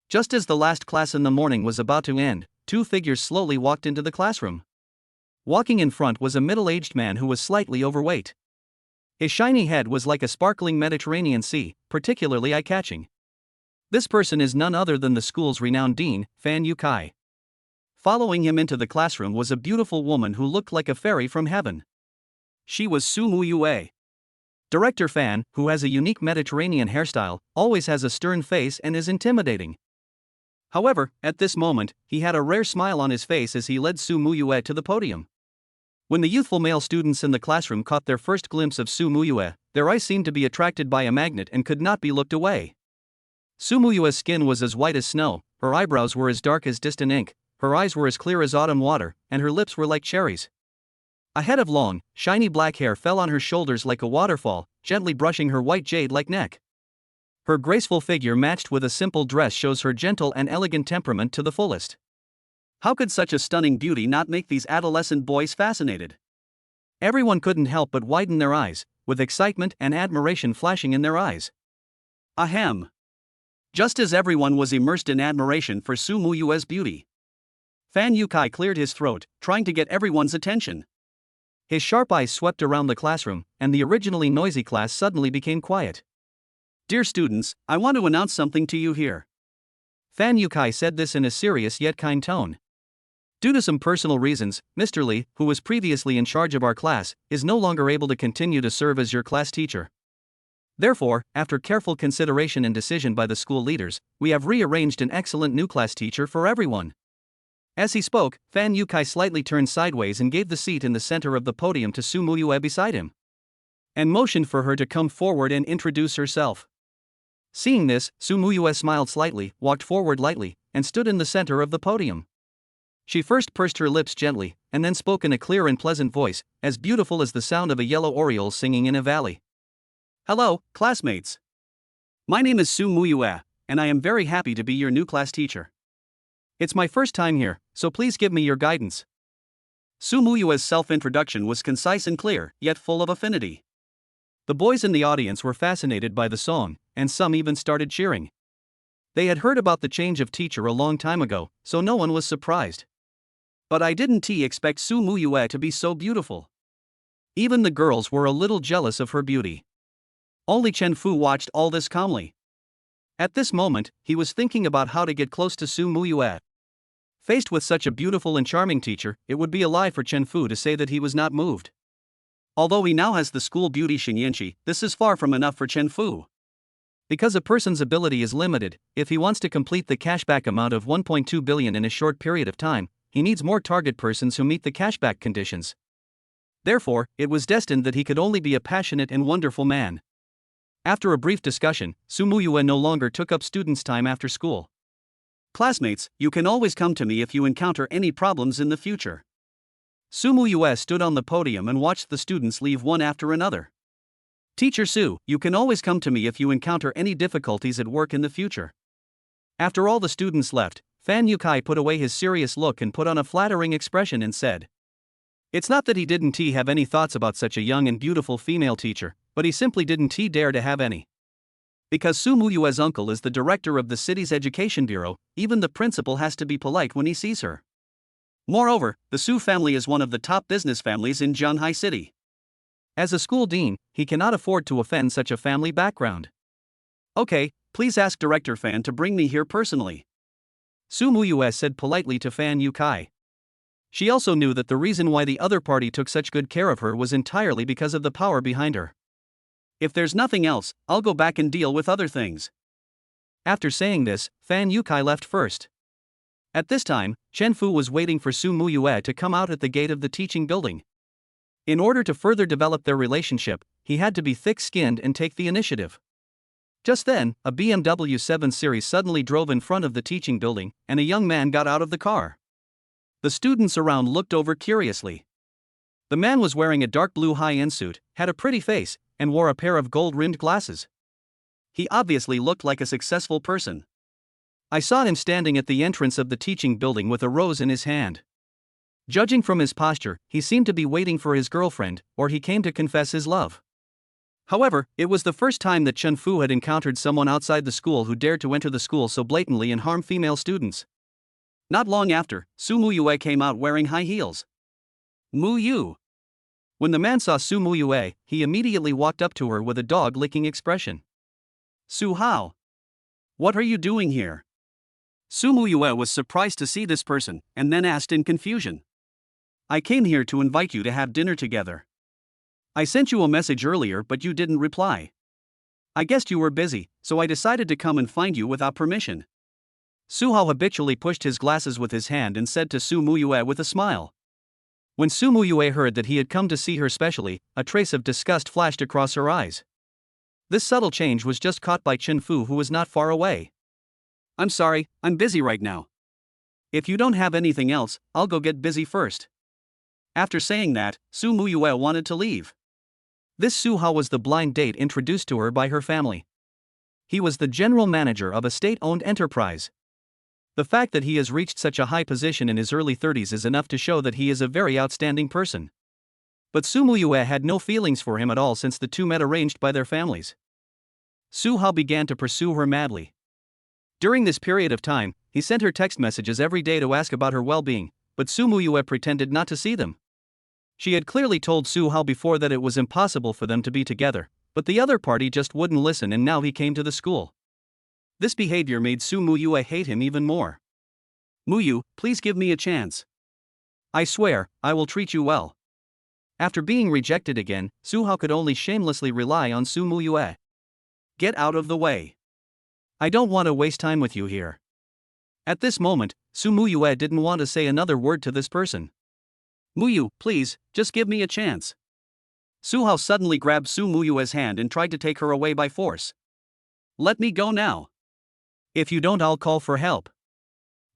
Just as the last class in the morning was about to end, two figures slowly walked into the classroom. Walking in front was a middle-aged man who was slightly overweight. His shiny head was like a sparkling Mediterranean sea, particularly eye-catching. This person is none other than the school's renowned dean, Fan Yukai. Following him into the classroom was a beautiful woman who looked like a fairy from heaven. She was Su Mua. Director Fan, who has a unique Mediterranean hairstyle, always has a stern face and is intimidating. However, at this moment, he had a rare smile on his face as he led Su Mua to the podium. When the youthful male students in the classroom caught their first glimpse of Su Mua, their eyes seemed to be attracted by a magnet and could not be looked away. Su Mua's skin was as white as snow, her eyebrows were as dark as distant ink, her eyes were as clear as autumn water, and her lips were like cherries. A head of long, shiny black hair fell on her shoulders like a waterfall, gently brushing her white jade-like neck. Her graceful figure matched with a simple dress shows her gentle and elegant temperament to the fullest. How could such a stunning beauty not make these adolescent boys fascinated? Everyone couldn't help but widen their eyes, with excitement and admiration flashing in their eyes. Ahem. Just as everyone was immersed in admiration for Su Mua's beauty, Fan Yukai cleared his throat, trying to get everyone's attention. His sharp eyes swept around the classroom, and the originally noisy class suddenly became quiet. Dear students, I want to announce something to you here. Fan Yukai said this in a serious yet kind tone. Due to some personal reasons, Mr. Lee, who was previously in charge of our class, is no longer able to continue to serve as your class teacher. Therefore, after careful consideration and decision by the school leaders, we have rearranged an excellent new class teacher for everyone. As he spoke, Fan Yukai slightly turned sideways and gave the seat in the center of the podium to Su Mua beside him, and motioned for her to come forward and introduce herself. Seeing this, Su Mua smiled slightly, walked forward lightly, and stood in the center of the podium. She first pursed her lips gently, and then spoke in a clear and pleasant voice, as beautiful as the sound of a yellow oriole singing in a valley. Hello, classmates. My name is Su Mua, and I am very happy to be your new class teacher. It's my first time here, so please give me your guidance. Su Mua's self-introduction was concise and clear, yet full of affinity. The boys in the audience were fascinated by the song, and some even started cheering. They had heard about the change of teacher a long time ago, so no one was surprised. But I didn't expect Su Mua to be so beautiful. Even the girls were a little jealous of her beauty. Only Chen Fu watched all this calmly. At this moment, he was thinking about how to get close to Su Mua. Faced with such a beautiful and charming teacher, it would be a lie for Chen Fu to say that he was not moved. Although he now has the school beauty Xingyanqi, this is far from enough for Chen Fu. Because a person's ability is limited, if he wants to complete the cashback amount of 1.2 billion in a short period of time, he needs more target persons who meet the cashback conditions. Therefore, it was destined that he could only be a passionate and wonderful man. After a brief discussion, Su Mua no longer took up students' time after school. Classmates, you can always come to me if you encounter any problems in the future. Su Mua stood on the podium and watched the students leave one after another. Teacher Su, you can always come to me if you encounter any difficulties at work in the future. After all the students left, Fan Yukai put away his serious look and put on a flattering expression and said, It's not that he didn't have any thoughts about such a young and beautiful female teacher, but he simply didn't dare to have any. Because Su Mua's uncle is the director of the city's education bureau, even the principal has to be polite when he sees her. Moreover, the Su family is one of the top business families in Zhanghai City. As a school dean, he cannot afford to offend such a family background. Okay, please ask Director Fan to bring me here personally. Su Mua said politely to Fan Yukai. She also knew that the reason why the other party took such good care of her was entirely because of the power behind her. If there's nothing else, I'll go back and deal with other things. After saying this, Fan Yukai left first. At this time, Chen Fu was waiting for Su Mua to come out at the gate of the teaching building. In order to further develop their relationship, he had to be thick-skinned and take the initiative. Just then, a BMW 7 Series suddenly drove in front of the teaching building, and a young man got out of the car. The students around looked over curiously. The man was wearing a dark blue high-end suit, had a pretty face, and wore a pair of gold-rimmed glasses. He obviously looked like a successful person. I saw him standing at the entrance of the teaching building with a rose in his hand. Judging from his posture, he seemed to be waiting for his girlfriend, or he came to confess his love. However, it was the first time that Chen Fu had encountered someone outside the school who dared to enter the school so blatantly and harm female students. Not long after, Su Mua came out wearing high heels. Mu Yu. When the man saw Su Mua, he immediately walked up to her with a dog-licking expression. Su Hao. What are you doing here? Su Mua was surprised to see this person, and then asked in confusion. I came here to invite you to have dinner together. I sent you a message earlier but you didn't reply. I guessed you were busy, so I decided to come and find you without permission. Su Hao habitually pushed his glasses with his hand and said to Su Mua with a smile. When Su Mua heard that he had come to see her specially, a trace of disgust flashed across her eyes. This subtle change was just caught by Chen Fu, who was not far away. I'm sorry, I'm busy right now. If you don't have anything else, I'll go get busy first. After saying that, Su Mua wanted to leave. This Su Hao was the blind date introduced to her by her family. He was the general manager of a state-owned enterprise. The fact that he has reached such a high position in his early 30s is enough to show that he is a very outstanding person. But Su Mua had no feelings for him at all since the two met arranged by their families. Su Hao began to pursue her madly. During this period of time, he sent her text messages every day to ask about her well-being, but Su Mua pretended not to see them. She had clearly told Su Hao before that it was impossible for them to be together, but the other party just wouldn't listen, and now he came to the school. This behavior made Su Mua hate him even more. Muyu, please give me a chance. I swear, I will treat you well. After being rejected again, Su Hao could only shamelessly rely on Su Mua. Get out of the way. I don't want to waste time with you here. At this moment, Su Mua didn't want to say another word to this person. Muyu, please, just give me a chance. Su Hao suddenly grabbed Su Mua's hand and tried to take her away by force. Let me go now. If you don't, I'll call for help.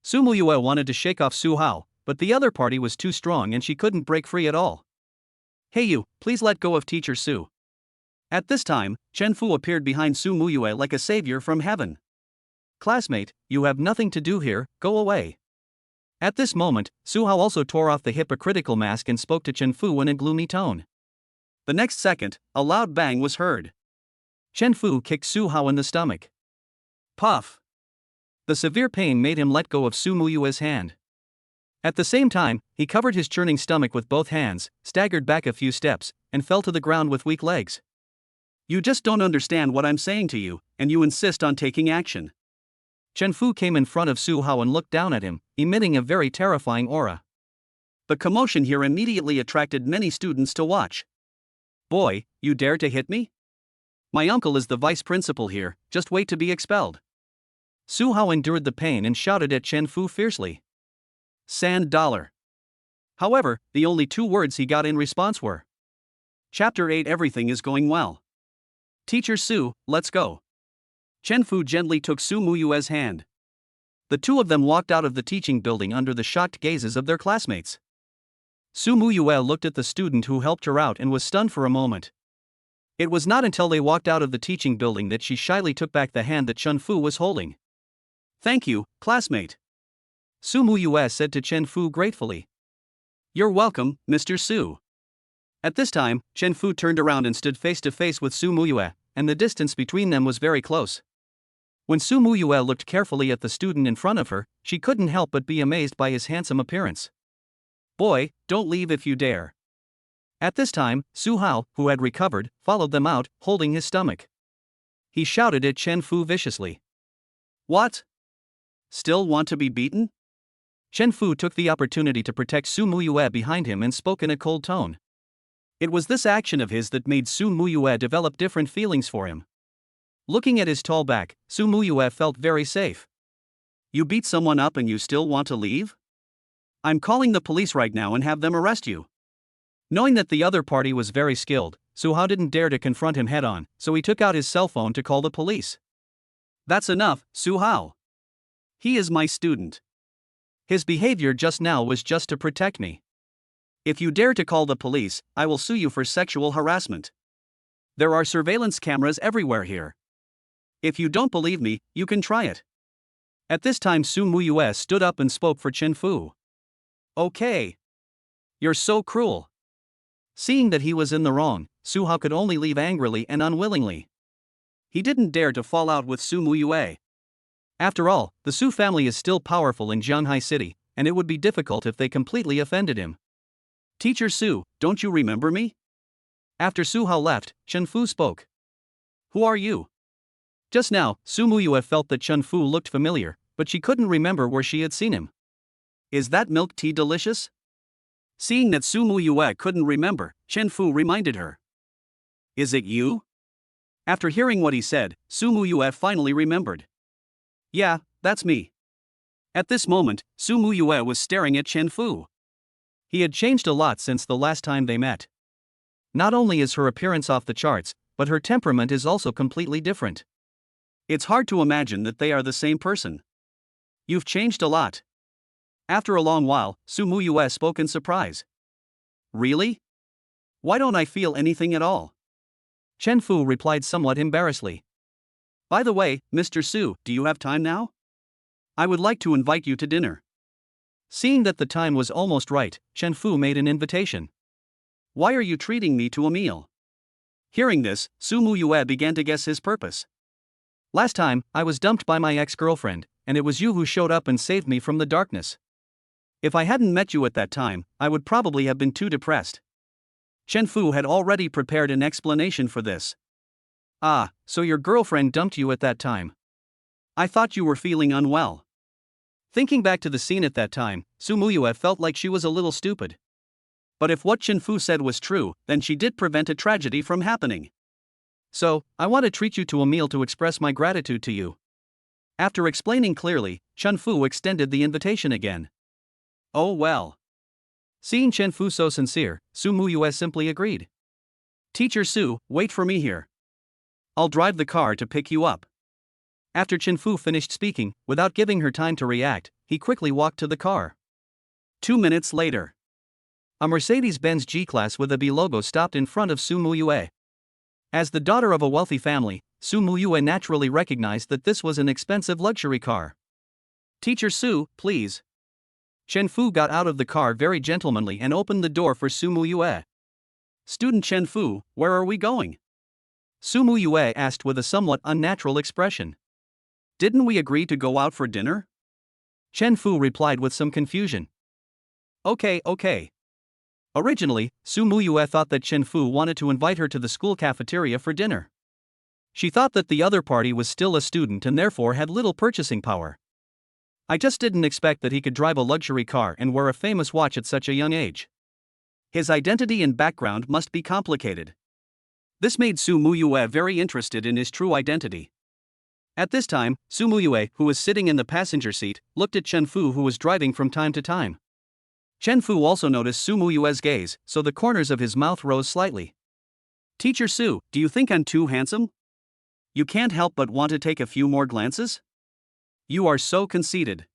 Su Mua wanted to shake off Su Hao, but the other party was too strong and she couldn't break free at all. Hey you, please let go of Teacher Su. At this time, Chen Fu appeared behind Su Mua like a savior from heaven. Classmate, you have nothing to do here, go away. At this moment, Su Hao also tore off the hypocritical mask and spoke to Chen Fu in a gloomy tone. The next second, a loud bang was heard. Chen Fu kicked Su Hao in the stomach. Puff! The severe pain made him let go of Su Mua's hand. At the same time, he covered his churning stomach with both hands, staggered back a few steps, and fell to the ground with weak legs. You just don't understand what I'm saying to you, and you insist on taking action. Chen Fu came in front of Su Hao and looked down at him, emitting a very terrifying aura. The commotion here immediately attracted many students to watch. Boy, you dare to hit me? My uncle is the vice principal here, just wait to be expelled. Su Hao endured the pain and shouted at Chen Fu fiercely. Sand dollar. However, the only two words he got in response were. Chapter 8. Everything is going well. Teacher Su, let's go. Chen Fu gently took Su Mua's hand. The two of them walked out of the teaching building under the shocked gazes of their classmates. Su Mua looked at the student who helped her out and was stunned for a moment. It was not until they walked out of the teaching building that she shyly took back the hand that Chen Fu was holding. Thank you, classmate. Su Mua said to Chen Fu gratefully. You're welcome, Mr. Su. At this time, Chen Fu turned around and stood face to face with Su Mua, and the distance between them was very close. When Su Mua looked carefully at the student in front of her, she couldn't help but be amazed by his handsome appearance. Boy, don't leave if you dare. At this time, Su Hao, who had recovered, followed them out, holding his stomach. He shouted at Chen Fu viciously. What? Still want to be beaten? Chen Fu took the opportunity to protect Su Mua behind him and spoke in a cold tone. It was this action of his that made Su Mua develop different feelings for him. Looking at his tall back, Su Mua felt very safe. You beat someone up and you still want to leave? I'm calling the police right now and have them arrest you. Knowing that the other party was very skilled, Su Hao didn't dare to confront him head-on, so he took out his cell phone to call the police. That's enough, Su Hao. He is my student. His behavior just now was just to protect me. If you dare to call the police, I will sue you for sexual harassment. There are surveillance cameras everywhere here. If you don't believe me, you can try it. At this time Su Mua stood up and spoke for Chen Fu. Okay. You're so cruel. Seeing that he was in the wrong, Su Hao could only leave angrily and unwillingly. He didn't dare to fall out with Su Mua. After all, the Su family is still powerful in Zhanghai City, and it would be difficult if they completely offended him. Teacher Su, don't you remember me? After Su Hao left, Chen Fu spoke. Who are you? Just now, Su Mua felt that Chen Fu looked familiar, but she couldn't remember where she had seen him. Is that milk tea delicious? Seeing that Su Mua couldn't remember, Chen Fu reminded her. Is it you? After hearing what he said, Su Mua finally remembered. Yeah, that's me. At this moment, Su Mua was staring at Chen Fu. He had changed a lot since the last time they met. Not only is her appearance off the charts, but her temperament is also completely different. It's hard to imagine that they are the same person. You've changed a lot. After a long while, Su Mua spoke in surprise. Really? Why don't I feel anything at all? Chen Fu replied somewhat embarrassedly. By the way, Mr. Su, do you have time now? I would like to invite you to dinner. Seeing that the time was almost right, Chen Fu made an invitation. Why are you treating me to a meal? Hearing this, Su Mua began to guess his purpose. Last time, I was dumped by my ex-girlfriend, and it was you who showed up and saved me from the darkness. If I hadn't met you at that time, I would probably have been too depressed. Chen Fu had already prepared an explanation for this. Ah, so your girlfriend dumped you at that time. I thought you were feeling unwell. Thinking back to the scene at that time, Su Mua felt like she was a little stupid. But if what Chen Fu said was true, then she did prevent a tragedy from happening. So, I want to treat you to a meal to express my gratitude to you. After explaining clearly, Chen Fu extended the invitation again. Oh well. Seeing Chen Fu so sincere, Su Mua simply agreed. Teacher Su, wait for me here. I'll drive the car to pick you up. After Chen Fu finished speaking, without giving her time to react, he quickly walked to the car. 2 minutes later. A Mercedes-Benz G-Class with a B logo stopped in front of Su Mua. As the daughter of a wealthy family, Su Mua naturally recognized that this was an expensive luxury car. Teacher Su, please. Chen Fu got out of the car very gentlemanly and opened the door for Su Mua. Student Chen Fu, where are we going? Su Mua asked with a somewhat unnatural expression. Didn't we agree to go out for dinner? Chen Fu replied with some confusion. Okay. Originally, Su Mua thought that Chen Fu wanted to invite her to the school cafeteria for dinner. She thought that the other party was still a student and therefore had little purchasing power. I just didn't expect that he could drive a luxury car and wear a famous watch at such a young age. His identity and background must be complicated. This made Su Mua very interested in his true identity. At this time, Su Mua, who was sitting in the passenger seat, looked at Chen Fu, who was driving from time to time. Chen Fu also noticed Su Mua's gaze, so the corners of his mouth rose slightly. Teacher Su, do you think I'm too handsome? You can't help but want to take a few more glances? You are so conceited.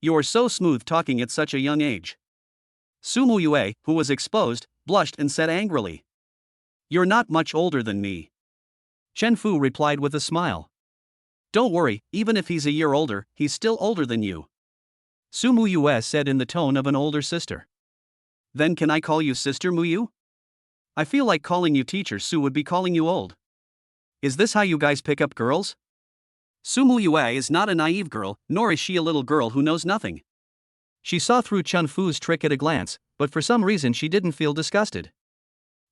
You are so smooth talking at such a young age. Su Mua, who was exposed, blushed and said angrily. You're not much older than me. Chen Fu replied with a smile. Don't worry, even if he's a year older, he's still older than you. Su Mua said in the tone of an older sister. Then can I call you Sister Muyu? I feel like calling you Teacher Su would be calling you old. Is this how you guys pick up girls? Su Mua is not a naive girl, nor is she a little girl who knows nothing. She saw through Chen Fu's trick at a glance, but for some reason she didn't feel disgusted.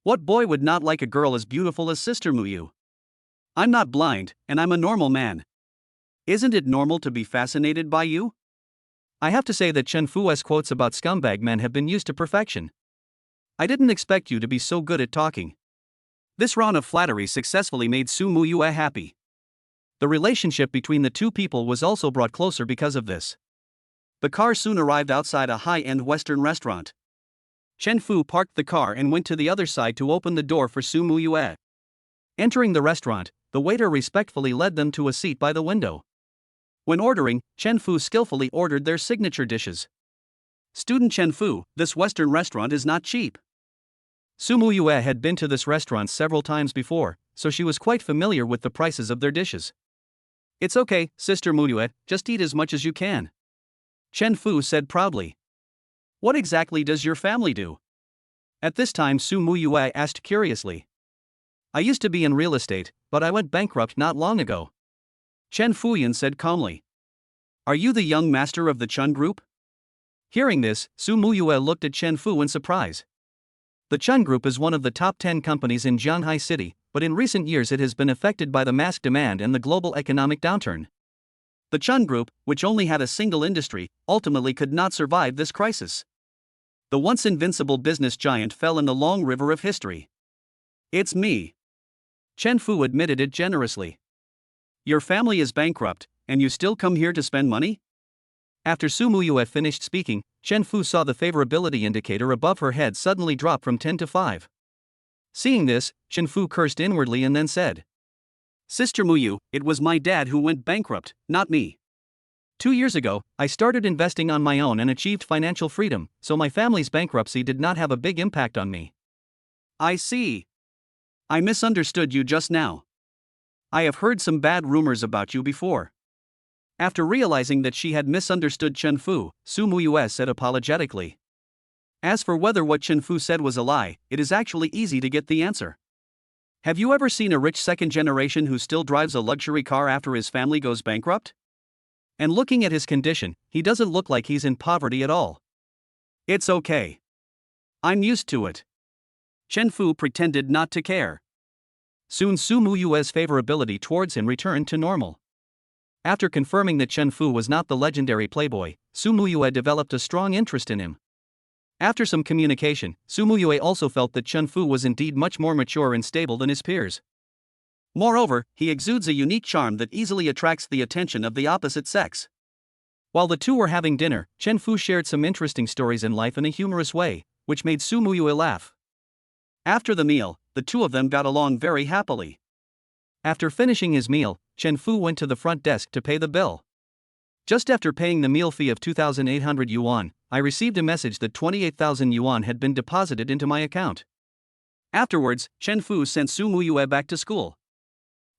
What boy would not like a girl as beautiful as Sister Muyu? I'm not blind, and I'm a normal man. Isn't it normal to be fascinated by you? I have to say that Chen Fu's quotes about scumbag men have been used to perfection. I didn't expect you to be so good at talking. This round of flattery successfully made Su Mua happy. The relationship between the two people was also brought closer because of this. The car soon arrived outside a high-end Western restaurant. Chen Fu parked the car and went to the other side to open the door for Su Mua. Entering the restaurant, the waiter respectfully led them to a seat by the window. When ordering, Chen Fu skillfully ordered their signature dishes. Student Chen Fu, this Western restaurant is not cheap. Su Mua had been to this restaurant several times before, so she was quite familiar with the prices of their dishes. It's okay, Sister Mua, just eat as much as you can. Chen Fu said proudly. What exactly does your family do? At this time Su Mua asked curiously. I used to be in real estate, but I went bankrupt not long ago. Chen Fuyan said calmly. Are you the young master of the Chun Group? Hearing this, Su Mua looked at Chen Fu in surprise. The Chun Group is one of the top 10 companies in Shanghai City, but in recent years it has been affected by the mask demand and the global economic downturn. The Chun Group, which only had a single industry, ultimately could not survive this crisis. The once invincible business giant fell in the long river of history. It's me. Chen Fu admitted it generously. Your family is bankrupt, and you still come here to spend money? After Su Mua had finished speaking, Chen Fu saw the favorability indicator above her head suddenly drop from 10 to 5. Seeing this, Chen Fu cursed inwardly and then said, Sister Muyu, it was my dad who went bankrupt, not me. 2 years ago, I started investing on my own and achieved financial freedom, so my family's bankruptcy did not have a big impact on me. I see. I misunderstood you just now. I have heard some bad rumors about you before. After realizing that she had misunderstood Chen Fu, Su Mua said apologetically. As for whether what Chen Fu said was a lie, it is actually easy to get the answer. Have you ever seen a rich second generation who still drives a luxury car after his family goes bankrupt? And looking at his condition, he doesn't look like he's in poverty at all. It's okay. I'm used to it. Chen Fu pretended not to care. Soon Su Mua's favorability towards him returned to normal. After confirming that Chen Fu was not the legendary playboy, Su Mua developed a strong interest in him. After some communication, Su Mua also felt that Chen Fu was indeed much more mature and stable than his peers. Moreover, he exudes a unique charm that easily attracts the attention of the opposite sex. While the two were having dinner, Chen Fu shared some interesting stories in life in a humorous way, which made Su Mua laugh. After the meal, the two of them got along very happily. After finishing his meal, Chen Fu went to the front desk to pay the bill. Just after paying the meal fee of 2,800 yuan, I received a message that 28,000 yuan had been deposited into my account. Afterwards, Chen Fu sent Su Mua back to school.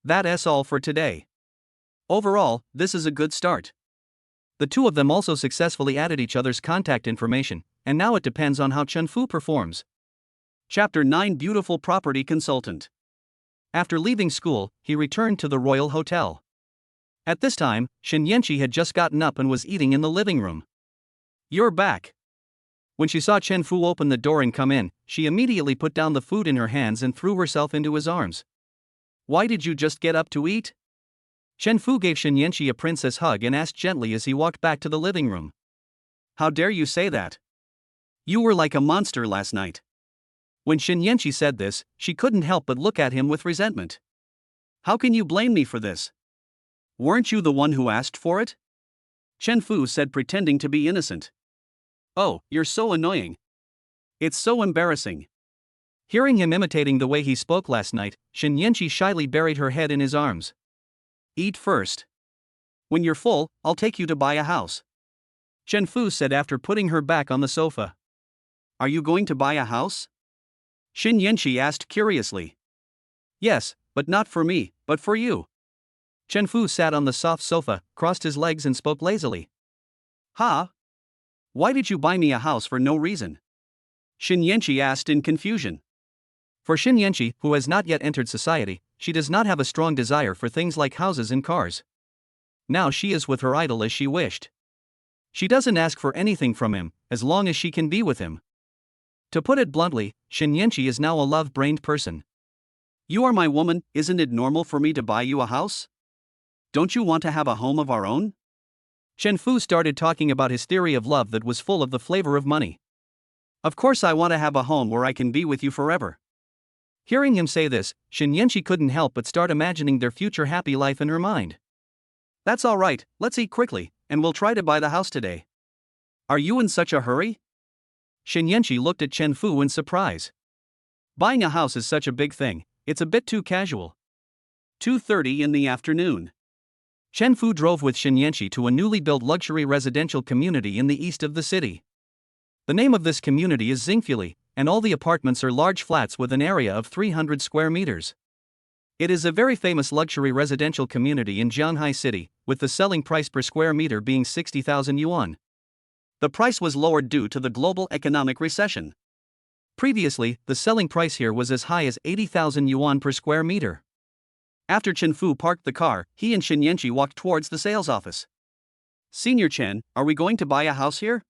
That's all for today. Overall, this is a good start. The two of them also successfully added each other's contact information, and now it depends on how Chen Fu performs. Chapter 9 Beautiful Property Consultant. After leaving school, he returned to the Royal Hotel. At this time, Shen Yanqi had just gotten up and was eating in the living room. You're back. When she saw Chen Fu open the door and come in, she immediately put down the food in her hands and threw herself into his arms. Why did you just get up to eat? Chen Fu gave Shen Yanqi a princess hug and asked gently as he walked back to the living room. How dare you say that? You were like a monster last night. When Shen Yanqi said this, she couldn't help but look at him with resentment. How can you blame me for this? Weren't you the one who asked for it? Chen Fu said, pretending to be innocent. Oh, you're so annoying. It's so embarrassing. Hearing him imitating the way he spoke last night, Shen Yanqi shyly buried her head in his arms. Eat first. When you're full, I'll take you to buy a house. Chen Fu said after putting her back on the sofa. Are you going to buy a house? Shen Yanqi asked curiously. Yes, but not for me, but for you. Chen Fu sat on the soft sofa, crossed his legs and spoke lazily. Huh? Why did you buy me a house for no reason? Shen Yanqi asked in confusion. For Shen Yanqi, who has not yet entered society, she does not have a strong desire for things like houses and cars. Now she is with her idol as she wished. She doesn't ask for anything from him, as long as she can be with him. To put it bluntly, Shen Yanqi is now a love-brained person. You are my woman, isn't it normal for me to buy you a house? Don't you want to have a home of our own? Chen Fu started talking about his theory of love that was full of the flavor of money. Of course I want to have a home where I can be with you forever. Hearing him say this, Shen Yanqi couldn't help but start imagining their future happy life in her mind. That's all right, let's eat quickly, and we'll try to buy the house today. Are you in such a hurry? Shen Yanqi looked at Chen Fu in surprise. Buying a house is such a big thing, it's a bit too casual. 2:30 in the afternoon. Chen Fu drove with Shen Yanqi to a newly built luxury residential community in the east of the city. The name of this community is Xingfuli, and all the apartments are large flats with an area of 300 square meters. It is a very famous luxury residential community in Jianghai City, with the selling price per square meter being 60,000 yuan. The price was lowered due to the global economic recession. Previously, the selling price here was as high as 80,000 yuan per square meter. After Chen Fu parked the car, he and Shen Yanqi walked towards the sales office. Senior Chen, are we going to buy a house here?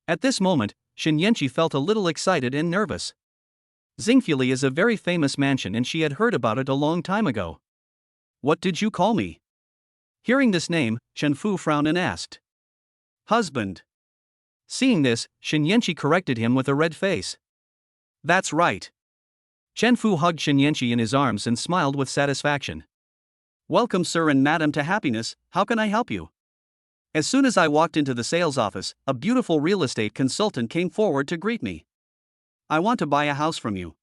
At this moment, Shen Yanqi felt a little excited and nervous. Xingfuli is a very famous mansion and she had heard about it a long time ago. What did you call me? Hearing this name, Chen Fu frowned and asked. Husband. Seeing this, Shen Yanqi corrected him with a red face. That's right. Chen Fu hugged Shen Yanqi in his arms and smiled with satisfaction. Welcome, sir and madam, to happiness. How can I help you? As soon as I walked into the sales office, a beautiful real estate consultant came forward to greet me. I want to buy a house from you.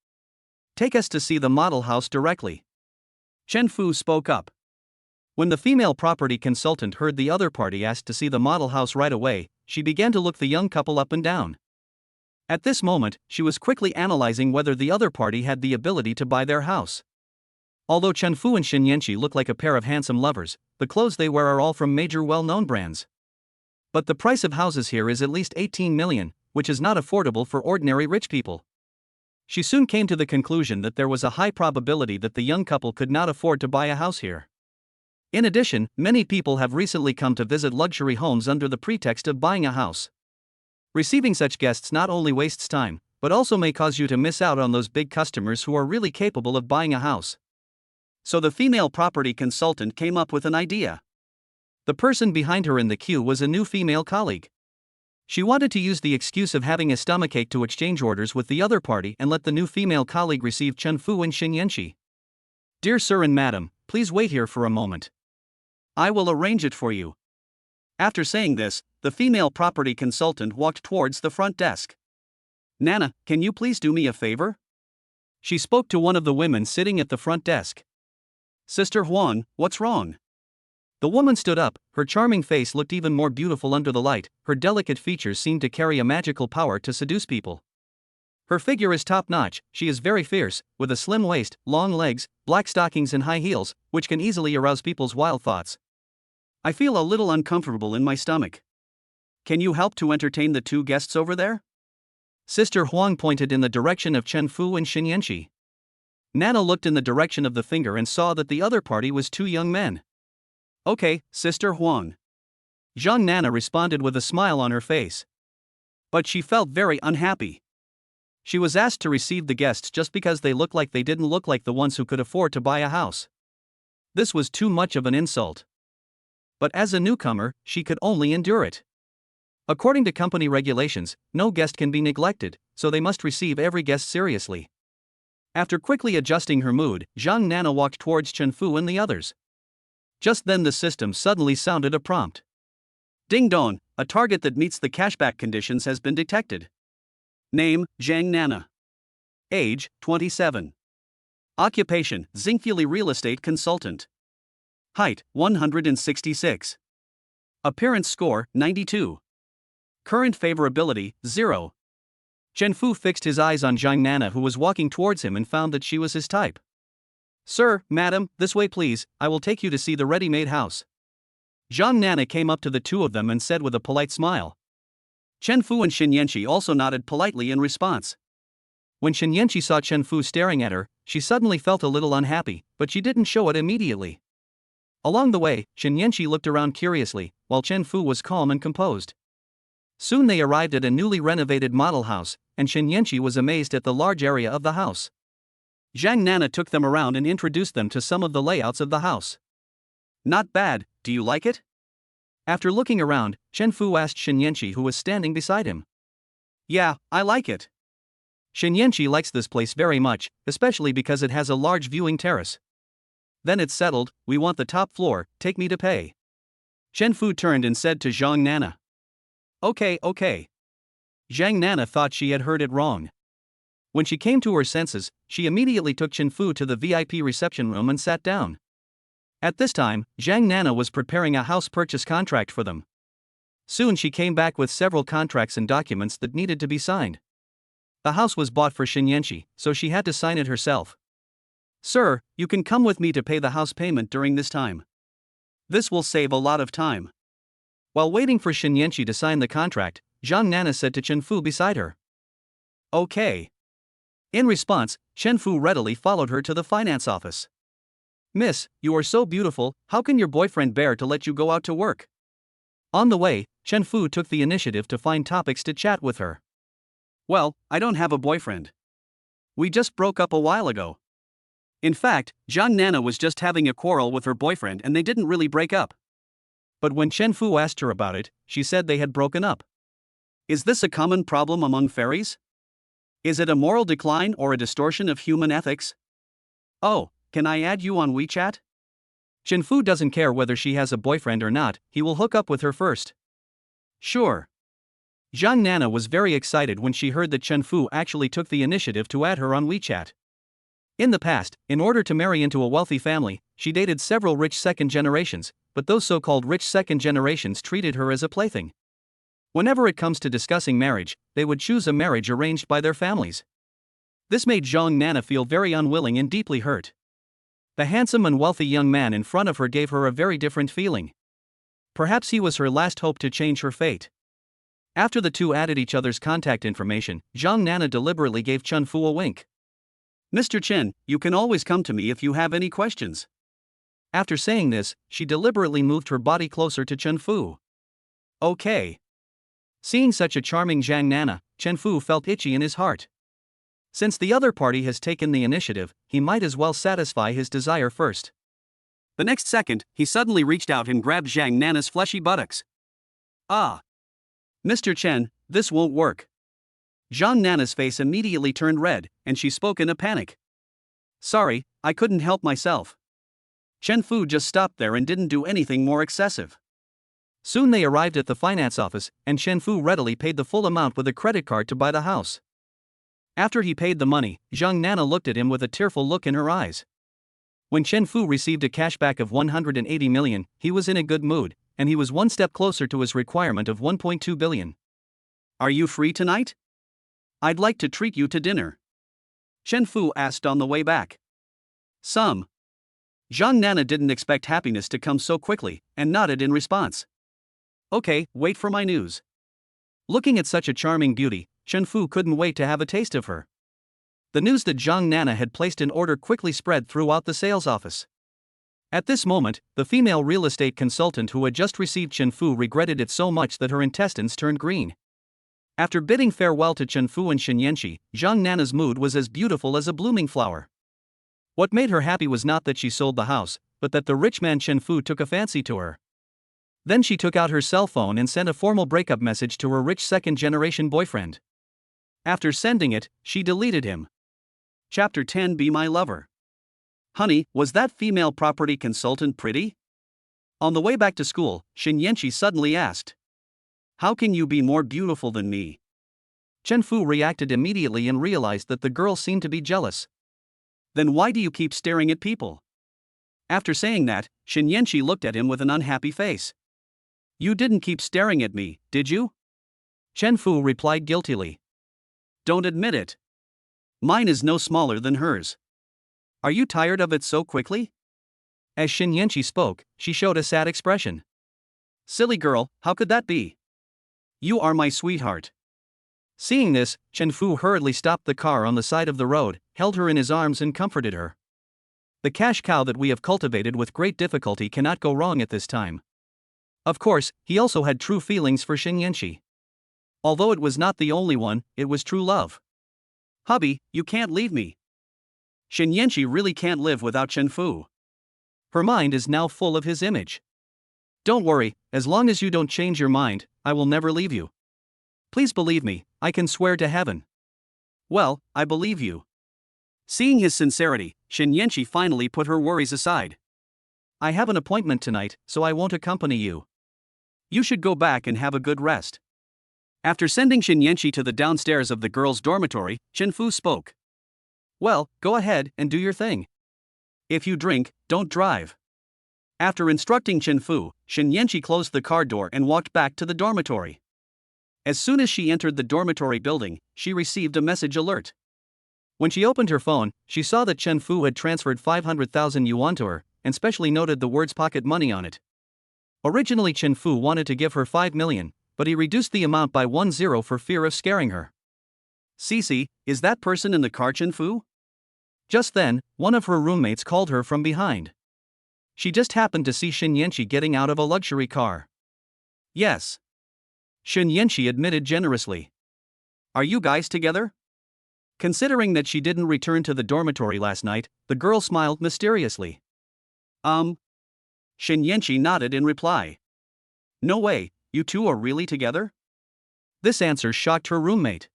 Take us to see the model house directly. Chen Fu spoke up. When the female property consultant heard the other party asked to see the model house right away, she began to look the young couple up and down. At this moment, she was quickly analyzing whether the other party had the ability to buy their house. Although Chen Fu and Shen Yanqi look like a pair of handsome lovers, the clothes they wear are all from major well-known brands. But the price of houses here is at least 18 million, which is not affordable for ordinary rich people. She soon came to the conclusion that there was a high probability that the young couple could not afford to buy a house here. In addition, many people have recently come to visit luxury homes under the pretext of buying a house. Receiving such guests not only wastes time, but also may cause you to miss out on those big customers who are really capable of buying a house. So the female property consultant came up with an idea. The person behind her in the queue was a new female colleague. She wanted to use the excuse of having a stomachache to exchange orders with the other party and let the new female colleague receive Chen Fu and Shen Yanqi. Dear sir and madam, please wait here for a moment. I will arrange it for you. After saying this, the female property consultant walked towards the front desk. Nana, can you please do me a favor? She spoke to one of the women sitting at the front desk. Sister Huang, what's wrong? The woman stood up, her charming face looked even more beautiful under the light, her delicate features seemed to carry a magical power to seduce people. Her figure is top-notch, she is very fierce, with a slim waist, long legs, black stockings and high heels, which can easily arouse people's wild thoughts. I feel a little uncomfortable in my stomach. Can you help to entertain the two guests over there? Sister Huang pointed in the direction of Chen Fu and Shen Yanqi. Nana looked in the direction of the finger and saw that the other party was two young men. Okay, Sister Huang. Zhang Nana responded with a smile on her face. But she felt very unhappy. She was asked to receive the guests just because they looked like they didn't look like the ones who could afford to buy a house. This was too much of an insult. But as a newcomer, she could only endure it. According to company regulations, no guest can be neglected, so they must receive every guest seriously. After quickly adjusting her mood, Zhang Nana walked towards Chen Fu and the others. Just then the system suddenly sounded a prompt. Ding dong, a target that meets the cashback conditions has been detected. Name, Zhang Nana. Age, 27. Occupation, Xingfuli Real Estate Consultant. Height, 166. Appearance score, 92. Current favorability, 0. Chen Fu fixed his eyes on Zhang Nana, who was walking towards him, and found that she was his type. Sir, madam, this way please, I will take you to see the ready-made house. Zhang Nana came up to the two of them and said with a polite smile. Chen Fu and Shen Yanqi also nodded politely in response. When Shen Yanqi saw Chen Fu staring at her, she suddenly felt a little unhappy, but she didn't show it immediately. Along the way, Shen Yanqi looked around curiously, while Chen Fu was calm and composed. Soon they arrived at a newly renovated model house, and Shen Yanqi was amazed at the large area of the house. Zhang Nana took them around and introduced them to some of the layouts of the house. Not bad, do you like it? After looking around, Chen Fu asked Shen Yanqi, who was standing beside him. Yeah, I like it. Shen Yanqi likes this place very much, especially because it has a large viewing terrace. Then it's settled, we want the top floor, take me to pay. Chen Fu turned and said to Zhang Nana. Okay. Zhang Nana thought she had heard it wrong. When she came to her senses, she immediately took Chen Fu to the VIP reception room and sat down. At this time, Zhang Nana was preparing a house purchase contract for them. Soon she came back with several contracts and documents that needed to be signed. The house was bought for Shen Yanqi, so she had to sign it herself. Sir, you can come with me to pay the house payment during this time. This will save a lot of time. While waiting for Shen Yanqi to sign the contract, Zhang Nana said to Chen Fu beside her. Okay. In response, Chen Fu readily followed her to the finance office. Miss, you are so beautiful, how can your boyfriend bear to let you go out to work? On the way, Chen Fu took the initiative to find topics to chat with her. Well, I don't have a boyfriend. We just broke up a while ago. In fact, Zhang Nana was just having a quarrel with her boyfriend and they didn't really break up. But when Chen Fu asked her about it, she said they had broken up. Is this a common problem among fairies? Is it a moral decline or a distortion of human ethics? Oh, can I add you on WeChat? Chen Fu doesn't care whether she has a boyfriend or not, he will hook up with her first. Sure. Zhang Nana was very excited when she heard that Chen Fu actually took the initiative to add her on WeChat. In the past, in order to marry into a wealthy family, she dated several rich second generations, but those so-called rich second generations treated her as a plaything. Whenever it comes to discussing marriage, they would choose a marriage arranged by their families. This made Zhang Nana feel very unwilling and deeply hurt. The handsome and wealthy young man in front of her gave her a very different feeling. Perhaps he was her last hope to change her fate. After the two added each other's contact information, Zhang Nana deliberately gave Chen Fu a wink. Mr. Chen, you can always come to me if you have any questions. After saying this, she deliberately moved her body closer to Chen Fu. Okay. Seeing such a charming Zhang Nana, Chen Fu felt itchy in his heart. Since the other party has taken the initiative, he might as well satisfy his desire first. The next second, he suddenly reached out and grabbed Zhang Nana's fleshy buttocks. Ah! Mr. Chen, this won't work. Zhang Nana's face immediately turned red, and she spoke in a panic. Sorry, I couldn't help myself. Chen Fu just stopped there and didn't do anything more excessive. Soon they arrived at the finance office, and Chen Fu readily paid the full amount with a credit card to buy the house. After he paid the money, Zhang Nana looked at him with a tearful look in her eyes. When Chen Fu received a cashback of 180 million, he was in a good mood, and he was one step closer to his requirement of 1.2 billion. Are you free tonight? I'd like to treat you to dinner. Chen Fu asked on the way back. Some. Zhang Nana didn't expect happiness to come so quickly, and nodded in response. Okay, wait for my news. Looking at such a charming beauty, Chen Fu couldn't wait to have a taste of her. The news that Zhang Nana had placed an order quickly spread throughout the sales office. At this moment, the female real estate consultant who had just received Chen Fu regretted it so much that her intestines turned green. After bidding farewell to Chen Fu and Shen Yanxi, Zhang Nana's mood was as beautiful as a blooming flower. What made her happy was not that she sold the house, but that the rich man Chen Fu took a fancy to her. Then she took out her cell phone and sent a formal breakup message to her rich second-generation boyfriend. After sending it, she deleted him. Chapter 10 Be My Lover. Honey, was that female property consultant pretty? On the way back to school, Shen Yanxi suddenly asked. How can you be more beautiful than me? Chen Fu reacted immediately and realized that the girl seemed to be jealous. Then why do you keep staring at people? After saying that, Shen Yanxi looked at him with an unhappy face. You didn't keep staring at me, did you? Chen Fu replied guiltily. Don't admit it. Mine is no smaller than hers. Are you tired of it so quickly? As Shen Yanxi spoke, she showed a sad expression. Silly girl, how could that be? You are my sweetheart. Seeing this, Chen Fu hurriedly stopped the car on the side of the road, held her in his arms and comforted her. The cash cow that we have cultivated with great difficulty cannot go wrong at this time. Of course, he also had true feelings for Shen Yanxi. Although it was not the only one, it was true love. Hubby, you can't leave me. Shen Yanxi really can't live without Chen Fu. Her mind is now full of his image. Don't worry, as long as you don't change your mind, I will never leave you. Please believe me, I can swear to heaven. Well, I believe you. Seeing his sincerity, Shen Yanxi finally put her worries aside. I have an appointment tonight, so I won't accompany you. You should go back and have a good rest. After sending Shen Yanxi to the downstairs of the girls' dormitory, Chen Fu spoke. Well, go ahead and do your thing. If you drink, don't drive. After instructing Chen Fu, Shen Yanxi closed the car door and walked back to the dormitory. As soon as she entered the dormitory building, she received a message alert. When she opened her phone, she saw that Chen Fu had transferred 500,000 yuan to her, and specially noted the words pocket money on it. Originally Chen Fu wanted to give her 5 million, but he reduced the amount by 10 for fear of scaring her. Cici, is that person in the car Chen Fu? Just then, one of her roommates called her from behind. She just happened to see Shen Yanxi getting out of a luxury car. Yes. Shen Yanxi admitted generously. Are you guys together? Considering that she didn't return to the dormitory last night, the girl smiled mysteriously. Shen Yanxi nodded in reply. No way, you two are really together? This answer shocked her roommate.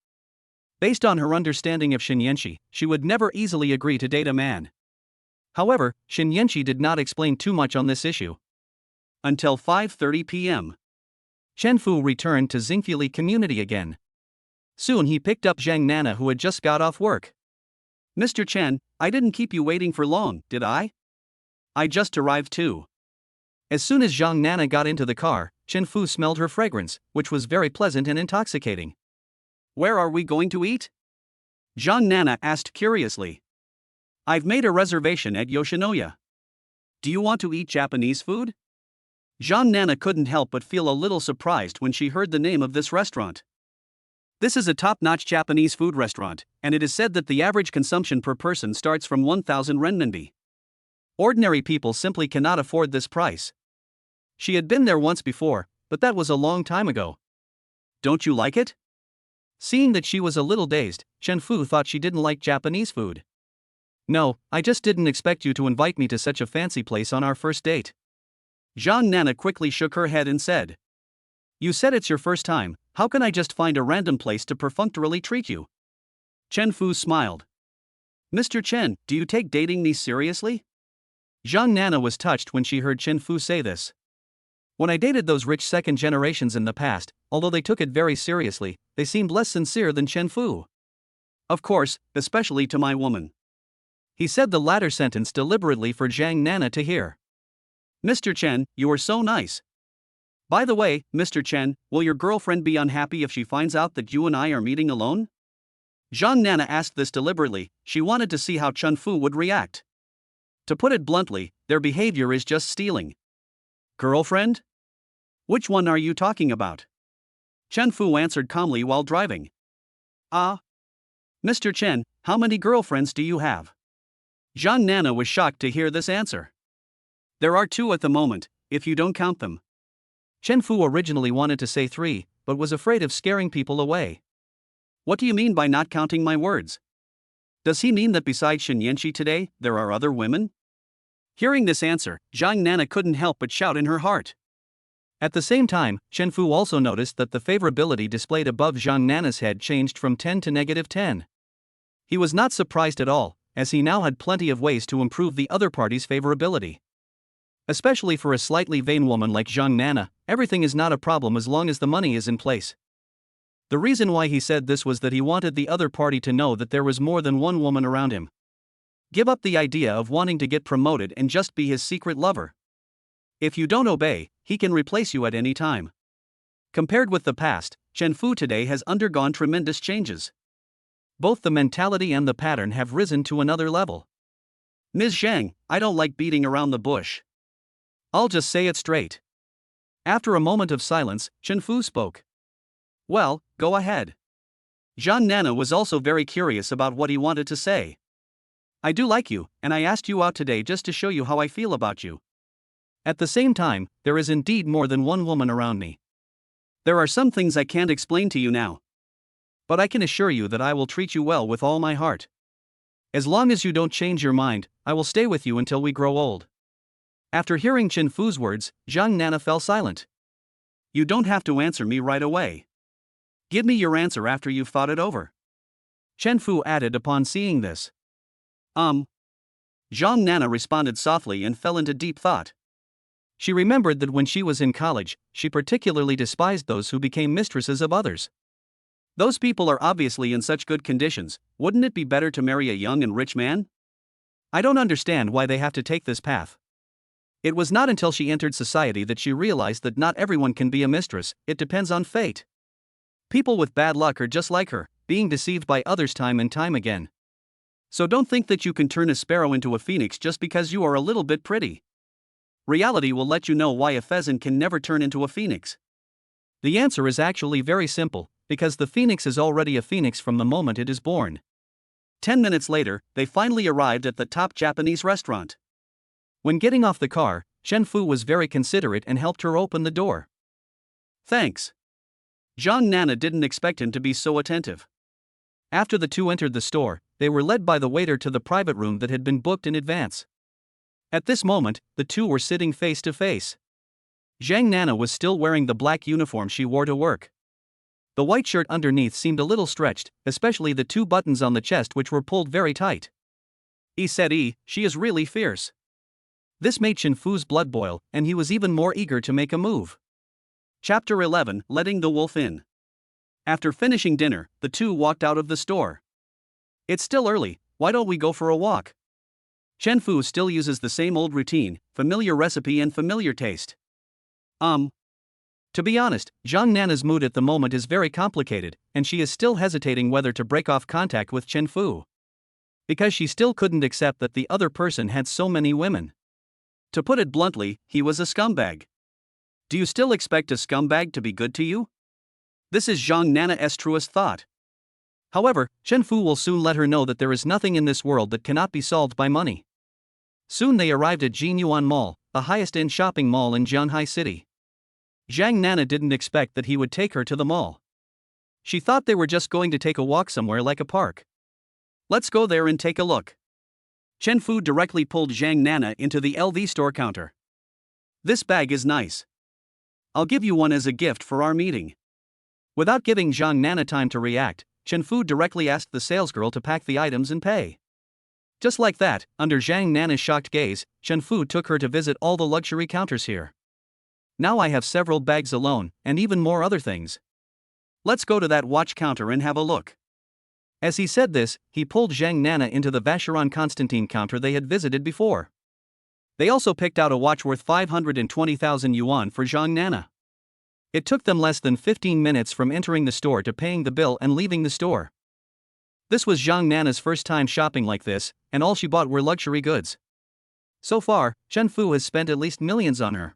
Based on her understanding of Shinyenshi, she would never easily agree to date a man. However, Shinyenshi did not explain too much on this issue. Until 5:30 p.m. Chen Fu returned to Xingfuli community again. Soon he picked up Zhang Nana, who had just got off work. Mr. Chen, I didn't keep you waiting for long, did I? I just arrived too. As soon as Zhang Nana got into the car, Chen Fu smelled her fragrance, which was very pleasant and intoxicating. Where are we going to eat? Zhang Nana asked curiously. I've made a reservation at Yoshinoya. Do you want to eat Japanese food? Zhang Nana couldn't help but feel a little surprised when she heard the name of this restaurant. This is a top-notch Japanese food restaurant, and it is said that the average consumption per person starts from 1,000 renminbi. Ordinary people simply cannot afford this price. She had been there once before, but that was a long time ago. Don't you like it? Seeing that she was a little dazed, Chen Fu thought she didn't like Japanese food. No, I just didn't expect you to invite me to such a fancy place on our first date. Zhang Nana quickly shook her head and said. You said it's your first time, how can I just find a random place to perfunctorily treat you? Chen Fu smiled. Mr. Chen, do you take dating me seriously? Zhang Nana was touched when she heard Chen Fu say this. When I dated those rich second generations in the past, although they took it very seriously, they seemed less sincere than Chen Fu. Of course, especially to my woman. He said the latter sentence deliberately for Zhang Nana to hear. Mr. Chen, you are so nice. By the way, Mr. Chen, will your girlfriend be unhappy if she finds out that you and I are meeting alone? Zhang Nana asked this deliberately, she wanted to see how Chen Fu would react. To put it bluntly, their behavior is just stealing. Girlfriend? Which one are you talking about? Chen Fu answered calmly while driving. Mr. Chen, how many girlfriends do you have? Zhang Nana was shocked to hear this answer. There are 2 at the moment, if you don't count them. Chen Fu originally wanted to say 3, but was afraid of scaring people away. What do you mean by not counting my words? Does he mean that besides Shinyenshi today, there are other women? Hearing this answer, Zhang Nana couldn't help but shout in her heart. At the same time, Chen Fu also noticed that the favorability displayed above Zhang Nana's head changed from 10 to -10. He was not surprised at all, as he now had plenty of ways to improve the other party's favorability. Especially for a slightly vain woman like Zhang Nana, everything is not a problem as long as the money is in place. The reason why he said this was that he wanted the other party to know that there was more than one woman around him. Give up the idea of wanting to get promoted and just be his secret lover. If you don't obey, he can replace you at any time. Compared with the past, Chen Fu today has undergone tremendous changes. Both the mentality and the pattern have risen to another level. Ms. Zhang, I don't like beating around the bush. I'll just say it straight. After a moment of silence, Chen Fu spoke. Well, go ahead. Zhang Nana was also very curious about what he wanted to say. I do like you, and I asked you out today just to show you how I feel about you. At the same time, there is indeed more than one woman around me. There are some things I can't explain to you now. But I can assure you that I will treat you well with all my heart. As long as you don't change your mind, I will stay with you until we grow old. After hearing Chen Fu's words, Zhang Nana fell silent. You don't have to answer me right away. Give me your answer after you've thought it over. Chen Fu added upon seeing this. Zhang Nana responded softly and fell into deep thought. She remembered that when she was in college, she particularly despised those who became mistresses of others. Those people are obviously in such good conditions, wouldn't it be better to marry a young and rich man? I don't understand why they have to take this path. It was not until she entered society that she realized that not everyone can be a mistress, it depends on fate. People with bad luck are just like her, being deceived by others time and time again. So don't think that you can turn a sparrow into a phoenix just because you are a little bit pretty. Reality will let you know why a pheasant can never turn into a phoenix. The answer is actually very simple, because the phoenix is already a phoenix from the moment it is born. 10 minutes later, they finally arrived at the top Japanese restaurant. When getting off the car, Chen Fu was very considerate and helped her open the door. Thanks. Zhang Nana didn't expect him to be so attentive. After the two entered the store, they were led by the waiter to the private room that had been booked in advance. At this moment, the two were sitting face to face. Zhang Nana was still wearing the black uniform she wore to work. The white shirt underneath seemed a little stretched, especially the two buttons on the chest which were pulled very tight. She is really fierce. This made Chen Fu's blood boil, and he was even more eager to make a move. Chapter 11, Letting the Wolf In. After finishing dinner, the two walked out of the store. It's still early, why don't we go for a walk? Chen Fu still uses the same old routine, familiar recipe and familiar taste. To be honest, Zhang Nana's mood at the moment is very complicated, and she is still hesitating whether to break off contact with Chen Fu. Because she still couldn't accept that the other person had so many women. To put it bluntly, he was a scumbag. Do you still expect a scumbag to be good to you? This is Zhang Nana's truest thought. However, Chen Fu will soon let her know that there is nothing in this world that cannot be solved by money. Soon they arrived at Jinyuan Mall, the highest-end shopping mall in Zhanghai City. Zhang Nana didn't expect that he would take her to the mall. She thought they were just going to take a walk somewhere like a park. Let's go there and take a look. Chen Fu directly pulled Zhang Nana into the LV store counter. This bag is nice. I'll give you one as a gift for our meeting. Without giving Zhang Nana time to react, Chen Fu directly asked the salesgirl to pack the items and pay. Just like that, under Zhang Nana's shocked gaze, Chen Fu took her to visit all the luxury counters here. Now I have several bags alone, and even more other things. Let's go to that watch counter and have a look. As he said this, he pulled Zhang Nana into the Vacheron Constantine counter they had visited before. They also picked out a watch worth 520,000 yuan for Zhang Nana. It took them less than 15 minutes from entering the store to paying the bill and leaving the store. This was Zhang Nana's first time shopping like this, and all she bought were luxury goods. So far, Chen Fu has spent at least millions on her.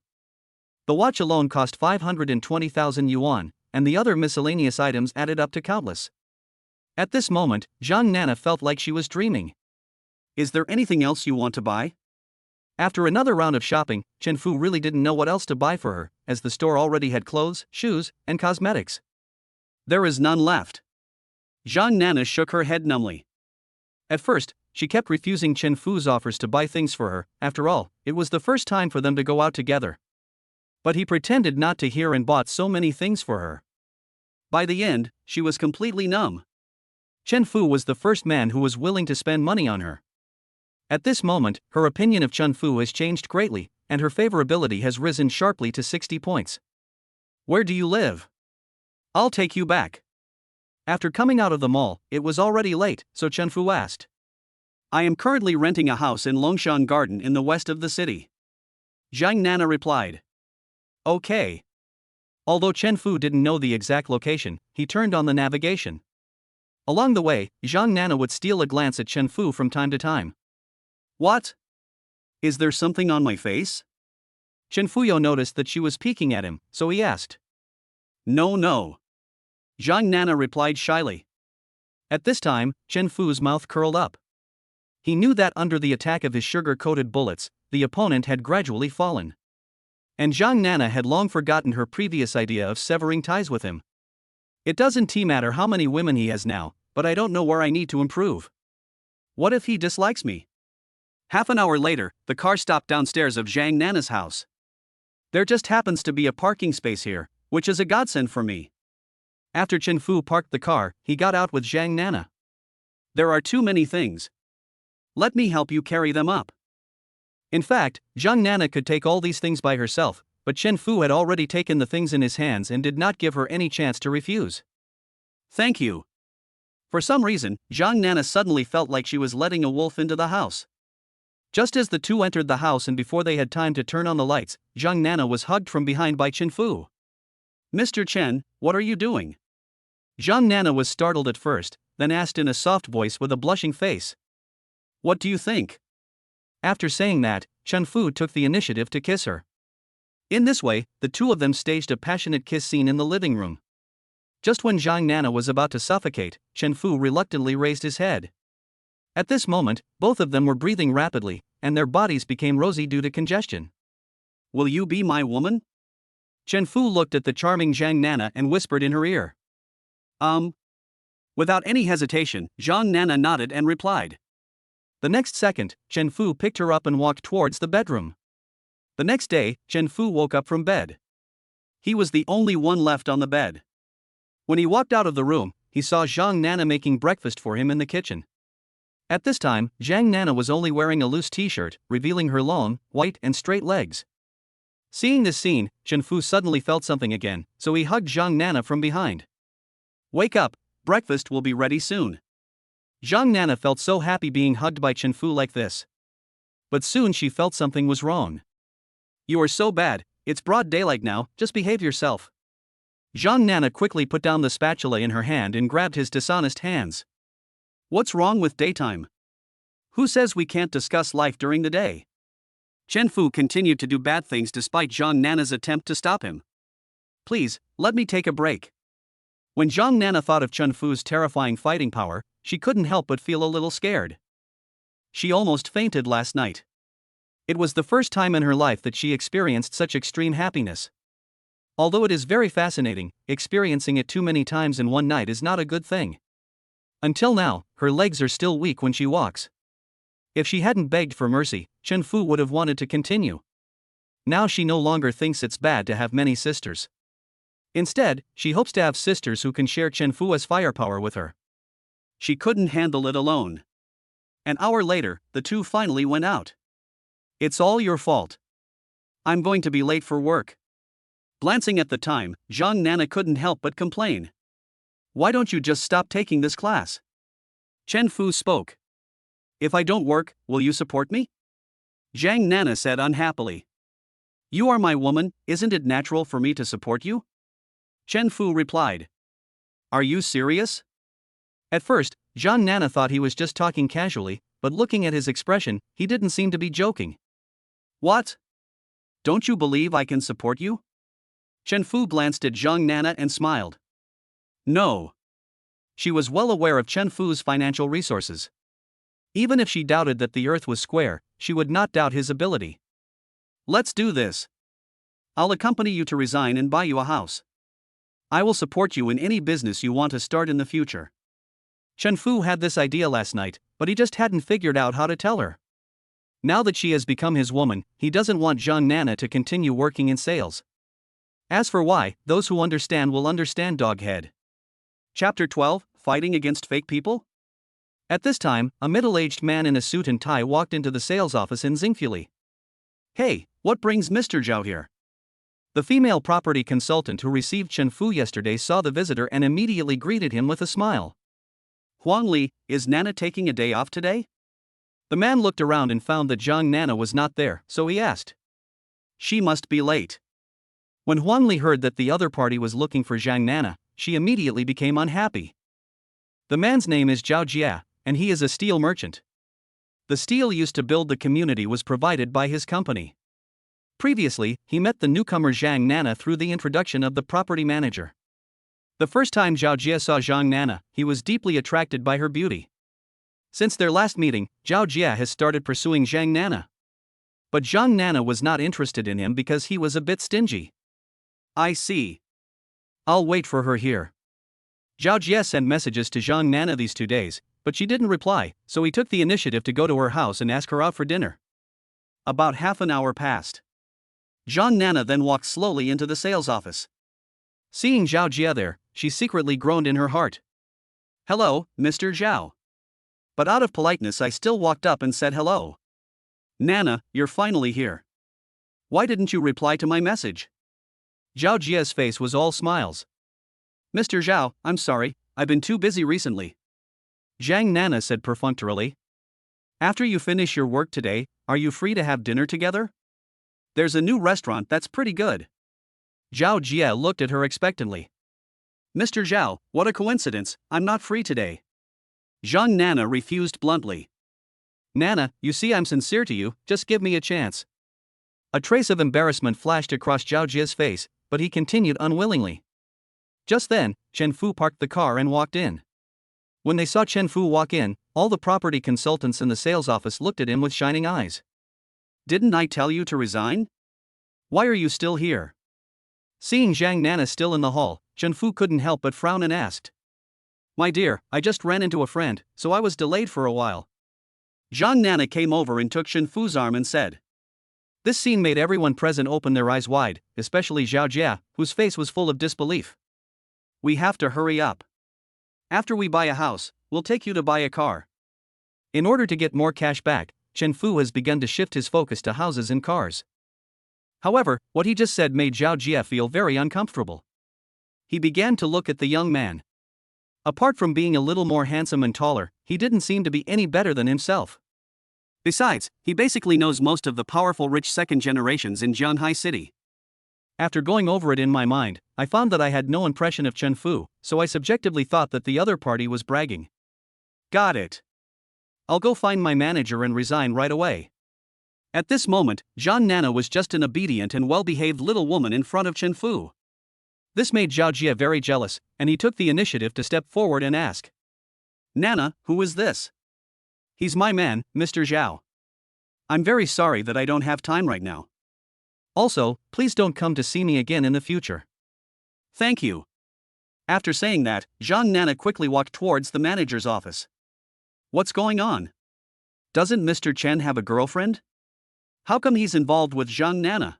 The watch alone cost 520,000 yuan, and the other miscellaneous items added up to countless. At this moment, Zhang Nana felt like she was dreaming. Is there anything else you want to buy? After another round of shopping, Chen Fu really didn't know what else to buy for her, as the store already had clothes, shoes, and cosmetics. There is none left. Zhang Nana shook her head numbly. At first, she kept refusing Chen Fu's offers to buy things for her. After all, it was the first time for them to go out together. But he pretended not to hear and bought so many things for her. By the end, she was completely numb. Chen Fu was the first man who was willing to spend money on her. At this moment, her opinion of Chen Fu has changed greatly, and her favorability has risen sharply to 60 points. Where do you live? I'll take you back. After coming out of the mall, it was already late, so Chen Fu asked. I am currently renting a house in Longshan Garden in the west of the city. Zhang Nana replied. Okay. Although Chen Fu didn't know the exact location, he turned on the navigation. Along the way, Zhang Nana would steal a glance at Chen Fu from time to time. What? Is there something on my face? Chen Fuyo noticed that she was peeking at him, so he asked. No. Zhang Nana replied shyly. At this time, Chen Fu's mouth curled up. He knew that under the attack of his sugar-coated bullets, the opponent had gradually fallen. And Zhang Nana had long forgotten her previous idea of severing ties with him. It doesn't matter how many women he has now, but I don't know where I need to improve. What if he dislikes me? Half an hour later, the car stopped downstairs of Zhang Nana's house. There just happens to be a parking space here, which is a godsend for me. After Chen Fu parked the car, he got out with Zhang Nana. There are too many things. Let me help you carry them up. In fact, Zhang Nana could take all these things by herself, but Chen Fu had already taken the things in his hands and did not give her any chance to refuse. Thank you. For some reason, Zhang Nana suddenly felt like she was letting a wolf into the house. Just as the two entered the house and before they had time to turn on the lights, Zhang Nana was hugged from behind by Chen Fu. Mr. Chen, what are you doing? Zhang Nana was startled at first, then asked in a soft voice with a blushing face. What do you think? After saying that, Chen Fu took the initiative to kiss her. In this way, the two of them staged a passionate kiss scene in the living room. Just when Zhang Nana was about to suffocate, Chen Fu reluctantly raised his head. At this moment, both of them were breathing rapidly, and their bodies became rosy due to congestion. Will you be my woman? Chen Fu looked at the charming Zhang Nana and whispered in her ear. Without any hesitation, Zhang Nana nodded and replied. The next second, Chen Fu picked her up and walked towards the bedroom. The next day, Chen Fu woke up from bed. He was the only one left on the bed. When he walked out of the room, he saw Zhang Nana making breakfast for him in the kitchen. At this time, Zhang Nana was only wearing a loose t-shirt, revealing her long, white and straight legs. Seeing this scene, Chen Fu suddenly felt something again, so he hugged Zhang Nana from behind. "Wake up, breakfast will be ready soon." Zhang Nana felt so happy being hugged by Chen Fu like this. But soon she felt something was wrong. "You are so bad, it's broad daylight now, just behave yourself." Zhang Nana quickly put down the spatula in her hand and grabbed his dishonest hands. "What's wrong with daytime? Who says we can't discuss life during the day?" Chen Fu continued to do bad things despite Zhang Nana's attempt to stop him. "Please, let me take a break." When Zhang Nana thought of Chen Fu's terrifying fighting power, she couldn't help but feel a little scared. She almost fainted last night. It was the first time in her life that she experienced such extreme happiness. Although it is very fascinating, experiencing it too many times in one night is not a good thing. Until now, her legs are still weak when she walks. If she hadn't begged for mercy, Chen Fu would have wanted to continue. Now she no longer thinks it's bad to have many sisters. Instead, she hopes to have sisters who can share Chen Fu's firepower with her. She couldn't handle it alone. An hour later, the two finally went out. "It's all your fault. I'm going to be late for work." Glancing at the time, Zhang Nana couldn't help but complain. "Why don't you just stop taking this class?" Chen Fu spoke. "If I don't work, will you support me?" Zhang Nana said unhappily. "You are my woman, isn't it natural for me to support you?" Chen Fu replied. "Are you serious?" At first, Zhang Nana thought he was just talking casually, but looking at his expression, he didn't seem to be joking. "What? Don't you believe I can support you?" Chen Fu glanced at Zhang Nana and smiled. No. She was well aware of Chen Fu's financial resources. Even if she doubted that the earth was square, she would not doubt his ability. "Let's do this. I'll accompany you to resign and buy you a house. I will support you in any business you want to start in the future." Chen Fu had this idea last night, but he just hadn't figured out how to tell her. Now that she has become his woman, he doesn't want Zhang Nana to continue working in sales. As for why, those who understand will understand, doghead. Chapter 12, Fighting Against Fake People? At this time, a middle-aged man in a suit and tie walked into the sales office in Xingfuli. "Hey, what brings Mr. Zhao here?" The female property consultant who received Chen Fu yesterday saw the visitor and immediately greeted him with a smile. "Huang Li, is Nana taking a day off today?" The man looked around and found that Zhang Nana was not there, so he asked. "She must be late." When Huang Li heard that the other party was looking for Zhang Nana, she immediately became unhappy. The man's name is Zhao Jia, and he is a steel merchant. The steel used to build the community was provided by his company. Previously, he met the newcomer Zhang Nana through the introduction of the property manager. The first time Zhao Jia saw Zhang Nana, he was deeply attracted by her beauty. Since their last meeting, Zhao Jia has started pursuing Zhang Nana. But Zhang Nana was not interested in him because he was a bit stingy. "I see. I'll wait for her here." Zhao Jia sent messages to Zhang Nana these 2 days, but she didn't reply, so he took the initiative to go to her house and ask her out for dinner. About half an hour passed. Zhang Nana then walked slowly into the sales office. Seeing Zhao Jia there, she secretly groaned in her heart. "Hello, Mr. Zhao." But out of politeness I still walked up and said hello. "Nana, you're finally here. Why didn't you reply to my message?" Zhao Jia's face was all smiles. "Mr. Zhao, I'm sorry, I've been too busy recently." Zhang Nana said perfunctorily. "After you finish your work today, are you free to have dinner together? There's a new restaurant that's pretty good." Zhao Jia looked at her expectantly. "Mr. Zhao, what a coincidence, I'm not free today." Zhang Nana refused bluntly. "Nana, you see I'm sincere to you, just give me a chance." A trace of embarrassment flashed across Zhao Jia's face, but he continued unwillingly. Just then, Chen Fu parked the car and walked in. When they saw Chen Fu walk in, all the property consultants in the sales office looked at him with shining eyes. "Didn't I tell you to resign? Why are you still here?" Seeing Zhang Nana still in the hall, Chen Fu couldn't help but frown and asked. "My dear, I just ran into a friend, so I was delayed for a while." Zhang Nana came over and took Chen Fu's arm and said. This scene made everyone present open their eyes wide, especially Zhao Jia, whose face was full of disbelief. We have to hurry up. After we buy a house, we'll take you to buy a car. In order to get more cash back, Chen Fu has begun to shift his focus to houses and cars. However, what he just said made Zhao Jia feel very uncomfortable. He began to look at the young man. Apart from being a little more handsome and taller, he didn't seem to be any better than himself. Besides, he basically knows most of the powerful rich second generations in Jianghai City. After going over it in my mind, I found that I had no impression of Chen Fu, so I subjectively thought that the other party was bragging. Got it. I'll go find my manager and resign right away. At this moment, Zhang Nana was just an obedient and well-behaved little woman in front of Chen Fu. This made Zhao Jia very jealous, and he took the initiative to step forward and ask. Nana, who is this? He's my man, Mr. Zhao. I'm very sorry that I don't have time right now. Also, please don't come to see me again in the future. Thank you. After saying that, Zhang Nana quickly walked towards the manager's office. What's going on? Doesn't Mr. Chen have a girlfriend? How come he's involved with Zhang Nana?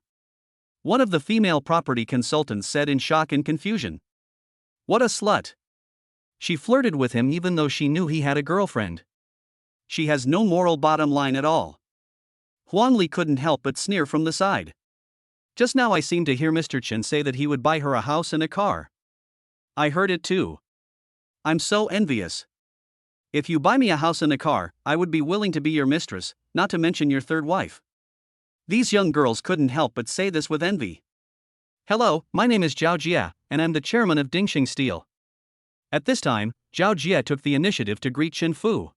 One of the female property consultants said in shock and confusion. What a slut. She flirted with him even though she knew he had a girlfriend. She has no moral bottom line at all. Huang Li couldn't help but sneer from the side. Just now I seemed to hear Mr. Chen say that he would buy her a house and a car. I heard it too. I'm so envious. If you buy me a house and a car, I would be willing to be your mistress, not to mention your third wife. These young girls couldn't help but say this with envy. Hello, my name is Zhao Jia, and I'm the chairman of Dingxing Steel. At this time, Zhao Jia took the initiative to greet Chen Fu.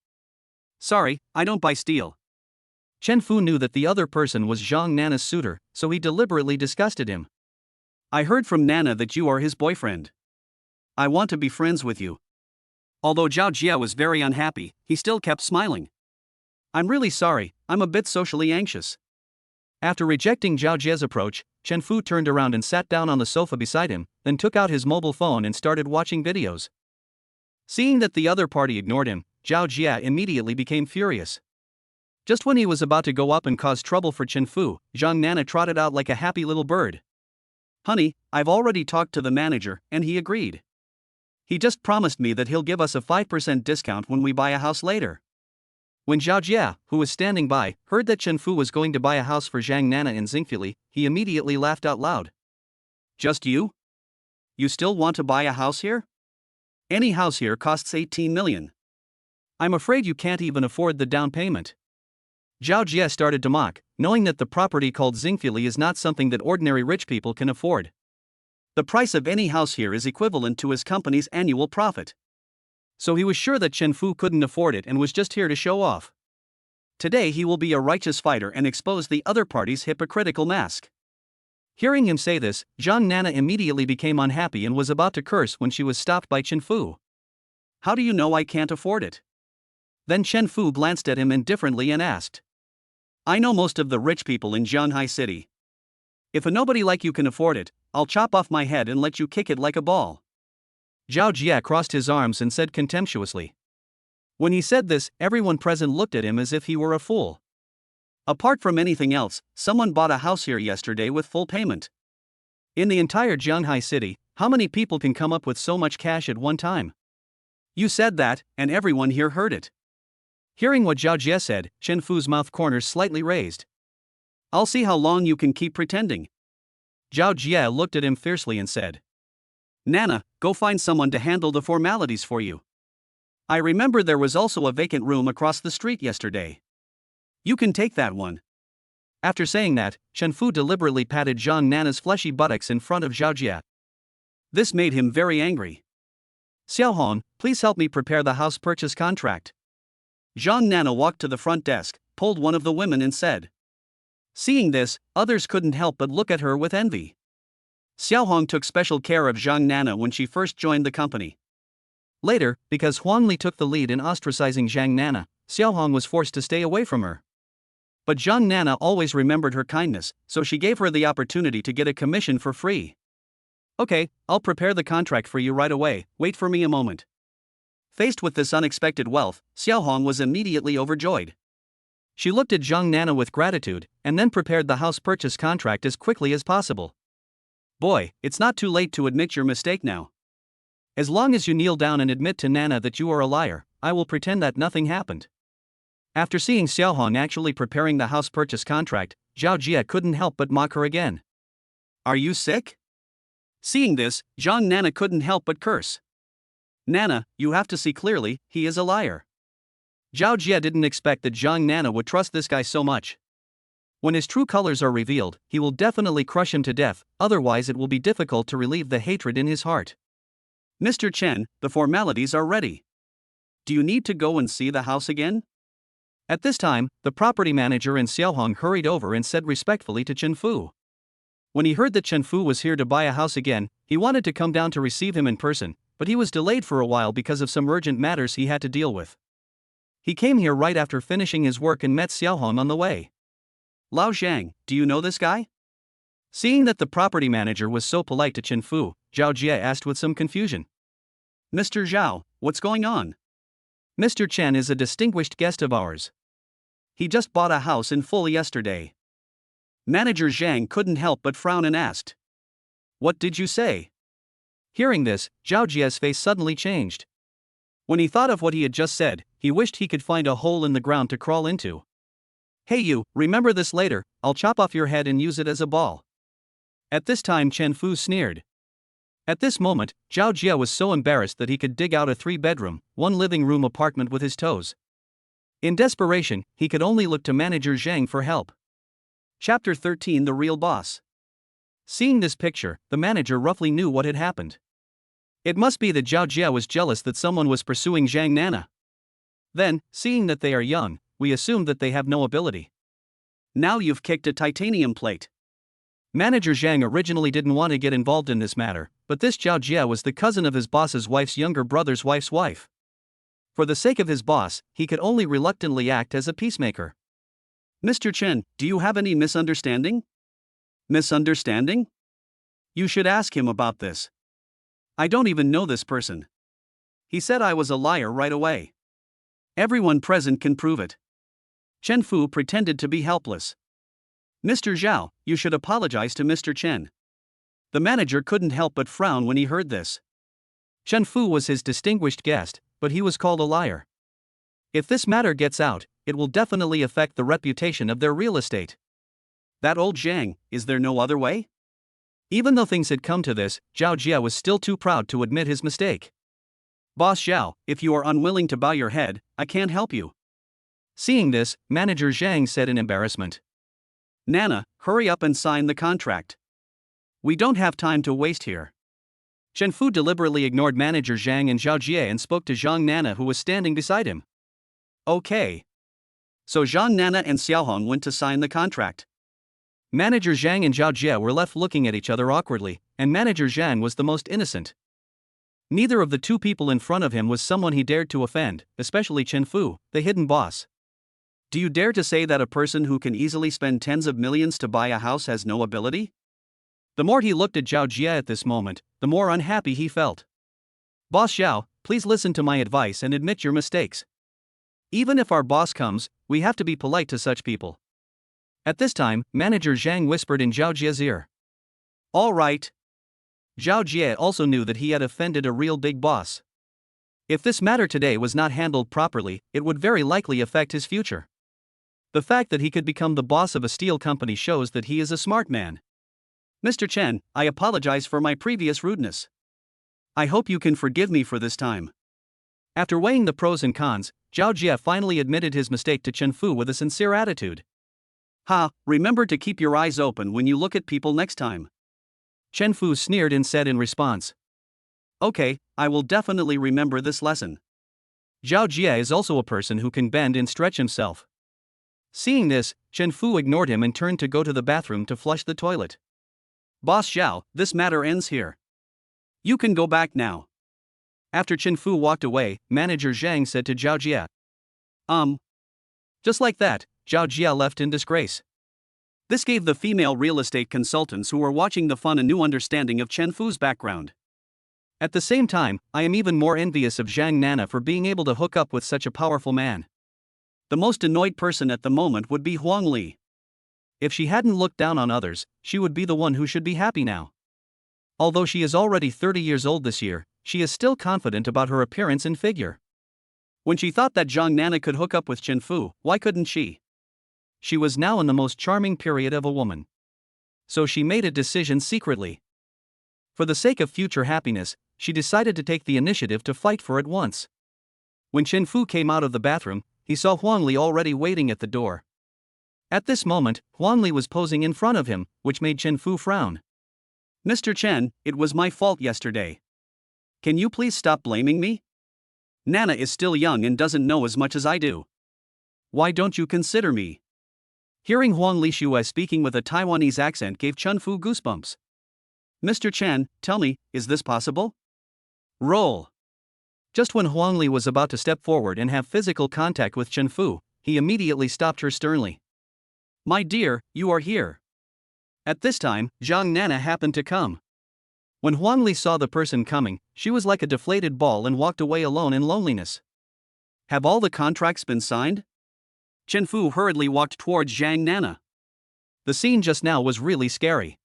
Sorry, I don't buy steel. Chen Fu knew that the other person was Zhang Nana's suitor, so he deliberately disgusted him. I heard from Nana that you are his boyfriend. I want to be friends with you. Although Zhao Jia was very unhappy, he still kept smiling. I'm really sorry, I'm a bit socially anxious. After rejecting Zhao Jia's approach, Chen Fu turned around and sat down on the sofa beside him, then took out his mobile phone and started watching videos. Seeing that the other party ignored him, Zhao Jia immediately became furious. Just when he was about to go up and cause trouble for Chen Fu, Zhang Nana trotted out like a happy little bird. Honey, I've already talked to the manager, and he agreed. He just promised me that he'll give us a 5% discount when we buy a house later. When Zhao Jia, who was standing by, heard that Chen Fu was going to buy a house for Zhang Nana in Xingfuli, he immediately laughed out loud. Just you? You still want to buy a house here? Any house here costs 18 million. I'm afraid you can't even afford the down payment. Zhao Jia started to mock, knowing that the property called Xingfuli is not something that ordinary rich people can afford. The price of any house here is equivalent to his company's annual profit. So he was sure that Chen Fu couldn't afford it and was just here to show off. Today he will be a righteous fighter and expose the other party's hypocritical mask. Hearing him say this, Zhang Nana immediately became unhappy and was about to curse when she was stopped by Chen Fu. How do you know I can't afford it? Then Chen Fu glanced at him indifferently and asked. I know most of the rich people in Jianghai City. If a nobody like you can afford it, I'll chop off my head and let you kick it like a ball. Zhao Jia crossed his arms and said contemptuously. When he said this, everyone present looked at him as if he were a fool. Apart from anything else, someone bought a house here yesterday with full payment. In the entire Jianghai City, how many people can come up with so much cash at one time? You said that, and everyone here heard it. Hearing what Zhao Jia said, Chen Fu's mouth corners slightly raised. I'll see how long you can keep pretending. Zhao Jia looked at him fiercely and said. Nana, go find someone to handle the formalities for you. I remember there was also a vacant room across the street yesterday. You can take that one. After saying that, Chen Fu deliberately patted Zhang Nana's fleshy buttocks in front of Zhao Jia. This made him very angry. Xiaohong, please help me prepare the house purchase contract. Zhang Nana walked to the front desk, pulled one of the women and said. Seeing this, others couldn't help but look at her with envy. Xiaohong took special care of Zhang Nana when she first joined the company. Later, because Huang Li took the lead in ostracizing Zhang Nana, Xiaohong was forced to stay away from her. But Zhang Nana always remembered her kindness, so she gave her the opportunity to get a commission for free. Okay, I'll prepare the contract for you right away, wait for me a moment. Faced with this unexpected wealth, Xiaohong was immediately overjoyed. She looked at Zhang Nana with gratitude, and then prepared the house purchase contract as quickly as possible. Boy, it's not too late to admit your mistake now. As long as you kneel down and admit to Nana that you are a liar, I will pretend that nothing happened. After seeing Xiaohong actually preparing the house purchase contract, Zhao Jia couldn't help but mock her again. Are you sick? Seeing this, Zhang Nana couldn't help but curse. Nana, you have to see clearly, he is a liar. Zhao Jia didn't expect that Zhang Nana would trust this guy so much. When his true colors are revealed, he will definitely crush him to death, otherwise it will be difficult to relieve the hatred in his heart. Mr. Chen, the formalities are ready. Do you need to go and see the house again? At this time, the property manager and Xiaohong hurried over and said respectfully to Chen Fu. When he heard that Chen Fu was here to buy a house again, he wanted to come down to receive him in person, but he was delayed for a while because of some urgent matters he had to deal with. He came here right after finishing his work and met Xiaohong on the way. Lao Zhang, do you know this guy? Seeing that the property manager was so polite to Chen Fu, Zhao Jia asked with some confusion. Mr. Zhao, what's going on? Mr. Chen is a distinguished guest of ours. He just bought a house in full yesterday. Manager Zhang couldn't help but frown and asked. What did you say? Hearing this, Zhao Jia's face suddenly changed. When he thought of what he had just said, he wished he could find a hole in the ground to crawl into. Hey you, remember this later, I'll chop off your head and use it as a ball. At this time Chen Fu sneered. At this moment, Zhao Jia was so embarrassed that he could dig out a 3-bedroom, 1-living-room apartment with his toes. In desperation, he could only look to Manager Zhang for help. Chapter 13 The Real Boss. Seeing this picture, the manager roughly knew what had happened. It must be that Zhao Jia was jealous that someone was pursuing Zhang Nana. Then, seeing that they are young, we assumed that they have no ability. Now you've kicked a titanium plate. Manager Zhang originally didn't want to get involved in this matter, but this Zhao Jia was the cousin of his boss's wife's younger brother's wife's wife. For the sake of his boss, he could only reluctantly act as a peacemaker. Mr. Chen, do you have any misunderstanding? Misunderstanding? You should ask him about this. I don't even know this person. He said I was a liar right away. Everyone present can prove it. Chen Fu pretended to be helpless. Mr. Zhao, you should apologize to Mr. Chen. The manager couldn't help but frown when he heard this. Chen Fu was his distinguished guest, but he was called a liar. If this matter gets out, it will definitely affect the reputation of their real estate. That old Zhang, is there no other way? Even though things had come to this, Zhao Jia was still too proud to admit his mistake. Boss Zhao, if you are unwilling to bow your head, I can't help you. Seeing this, Manager Zhang said in embarrassment. Nana, hurry up and sign the contract. We don't have time to waste here. Chen Fu deliberately ignored Manager Zhang and Zhao Jia and spoke to Zhang Nana who was standing beside him. Okay. So Zhang Nana and Xiaohong went to sign the contract. Manager Zhang and Zhao Jia were left looking at each other awkwardly, and Manager Zhang was the most innocent. Neither of the two people in front of him was someone he dared to offend, especially Chen Fu, the hidden boss. Do you dare to say that a person who can easily spend tens of millions to buy a house has no ability? The more he looked at Zhao Jia at this moment, the more unhappy he felt. Boss Zhao, please listen to my advice and admit your mistakes. Even if our boss comes, we have to be polite to such people. At this time, Manager Zhang whispered in Zhao Jia's ear. All right. Zhao Jia also knew that he had offended a real big boss. If this matter today was not handled properly, it would very likely affect his future. The fact that he could become the boss of a steel company shows that he is a smart man. Mr. Chen, I apologize for my previous rudeness. I hope you can forgive me for this time. After weighing the pros and cons, Zhao Jia finally admitted his mistake to Chen Fu with a sincere attitude. Remember to keep your eyes open when you look at people next time. Chen Fu sneered and said in response. Okay, I will definitely remember this lesson. Zhao Jia is also a person who can bend and stretch himself. Seeing this, Chen Fu ignored him and turned to go to the bathroom to flush the toilet. Boss Zhao, this matter ends here. You can go back now. After Chen Fu walked away, Manager Zhang said to Zhao Jia. Just like that, Zhao Jia left in disgrace. This gave the female real estate consultants who were watching the fun a new understanding of Chen Fu's background. At the same time, I am even more envious of Zhang Nana for being able to hook up with such a powerful man. The most annoyed person at the moment would be Huang Li. If she hadn't looked down on others, she would be the one who should be happy now. Although she is already 30 years old this year, she is still confident about her appearance and figure. When she thought that Zhang Nana could hook up with Chen Fu, why couldn't she? She was now in the most charming period of a woman. So she made a decision secretly. For the sake of future happiness, she decided to take the initiative to fight for it once. When Chen Fu came out of the bathroom, he saw Huang Li already waiting at the door. At this moment, Huang Li was posing in front of him, which made Chen Fu frown. "Mr. Chen, it was my fault yesterday. Can you please stop blaming me? Nana is still young and doesn't know as much as I do. Why don't you consider me?" Hearing Huang Li Shuai speaking with a Taiwanese accent gave Chen Fu goosebumps. "Mr. Chen, tell me, is this possible?" Roll. Just when Huang Li was about to step forward and have physical contact with Chen Fu, he immediately stopped her sternly. "My dear, you are here." At this time, Zhang Nana happened to come. When Huang Li saw the person coming, she was like a deflated ball and walked away alone in loneliness. "Have all the contracts been signed?" Chen Fu hurriedly walked towards Zhang Nana. The scene just now was really scary.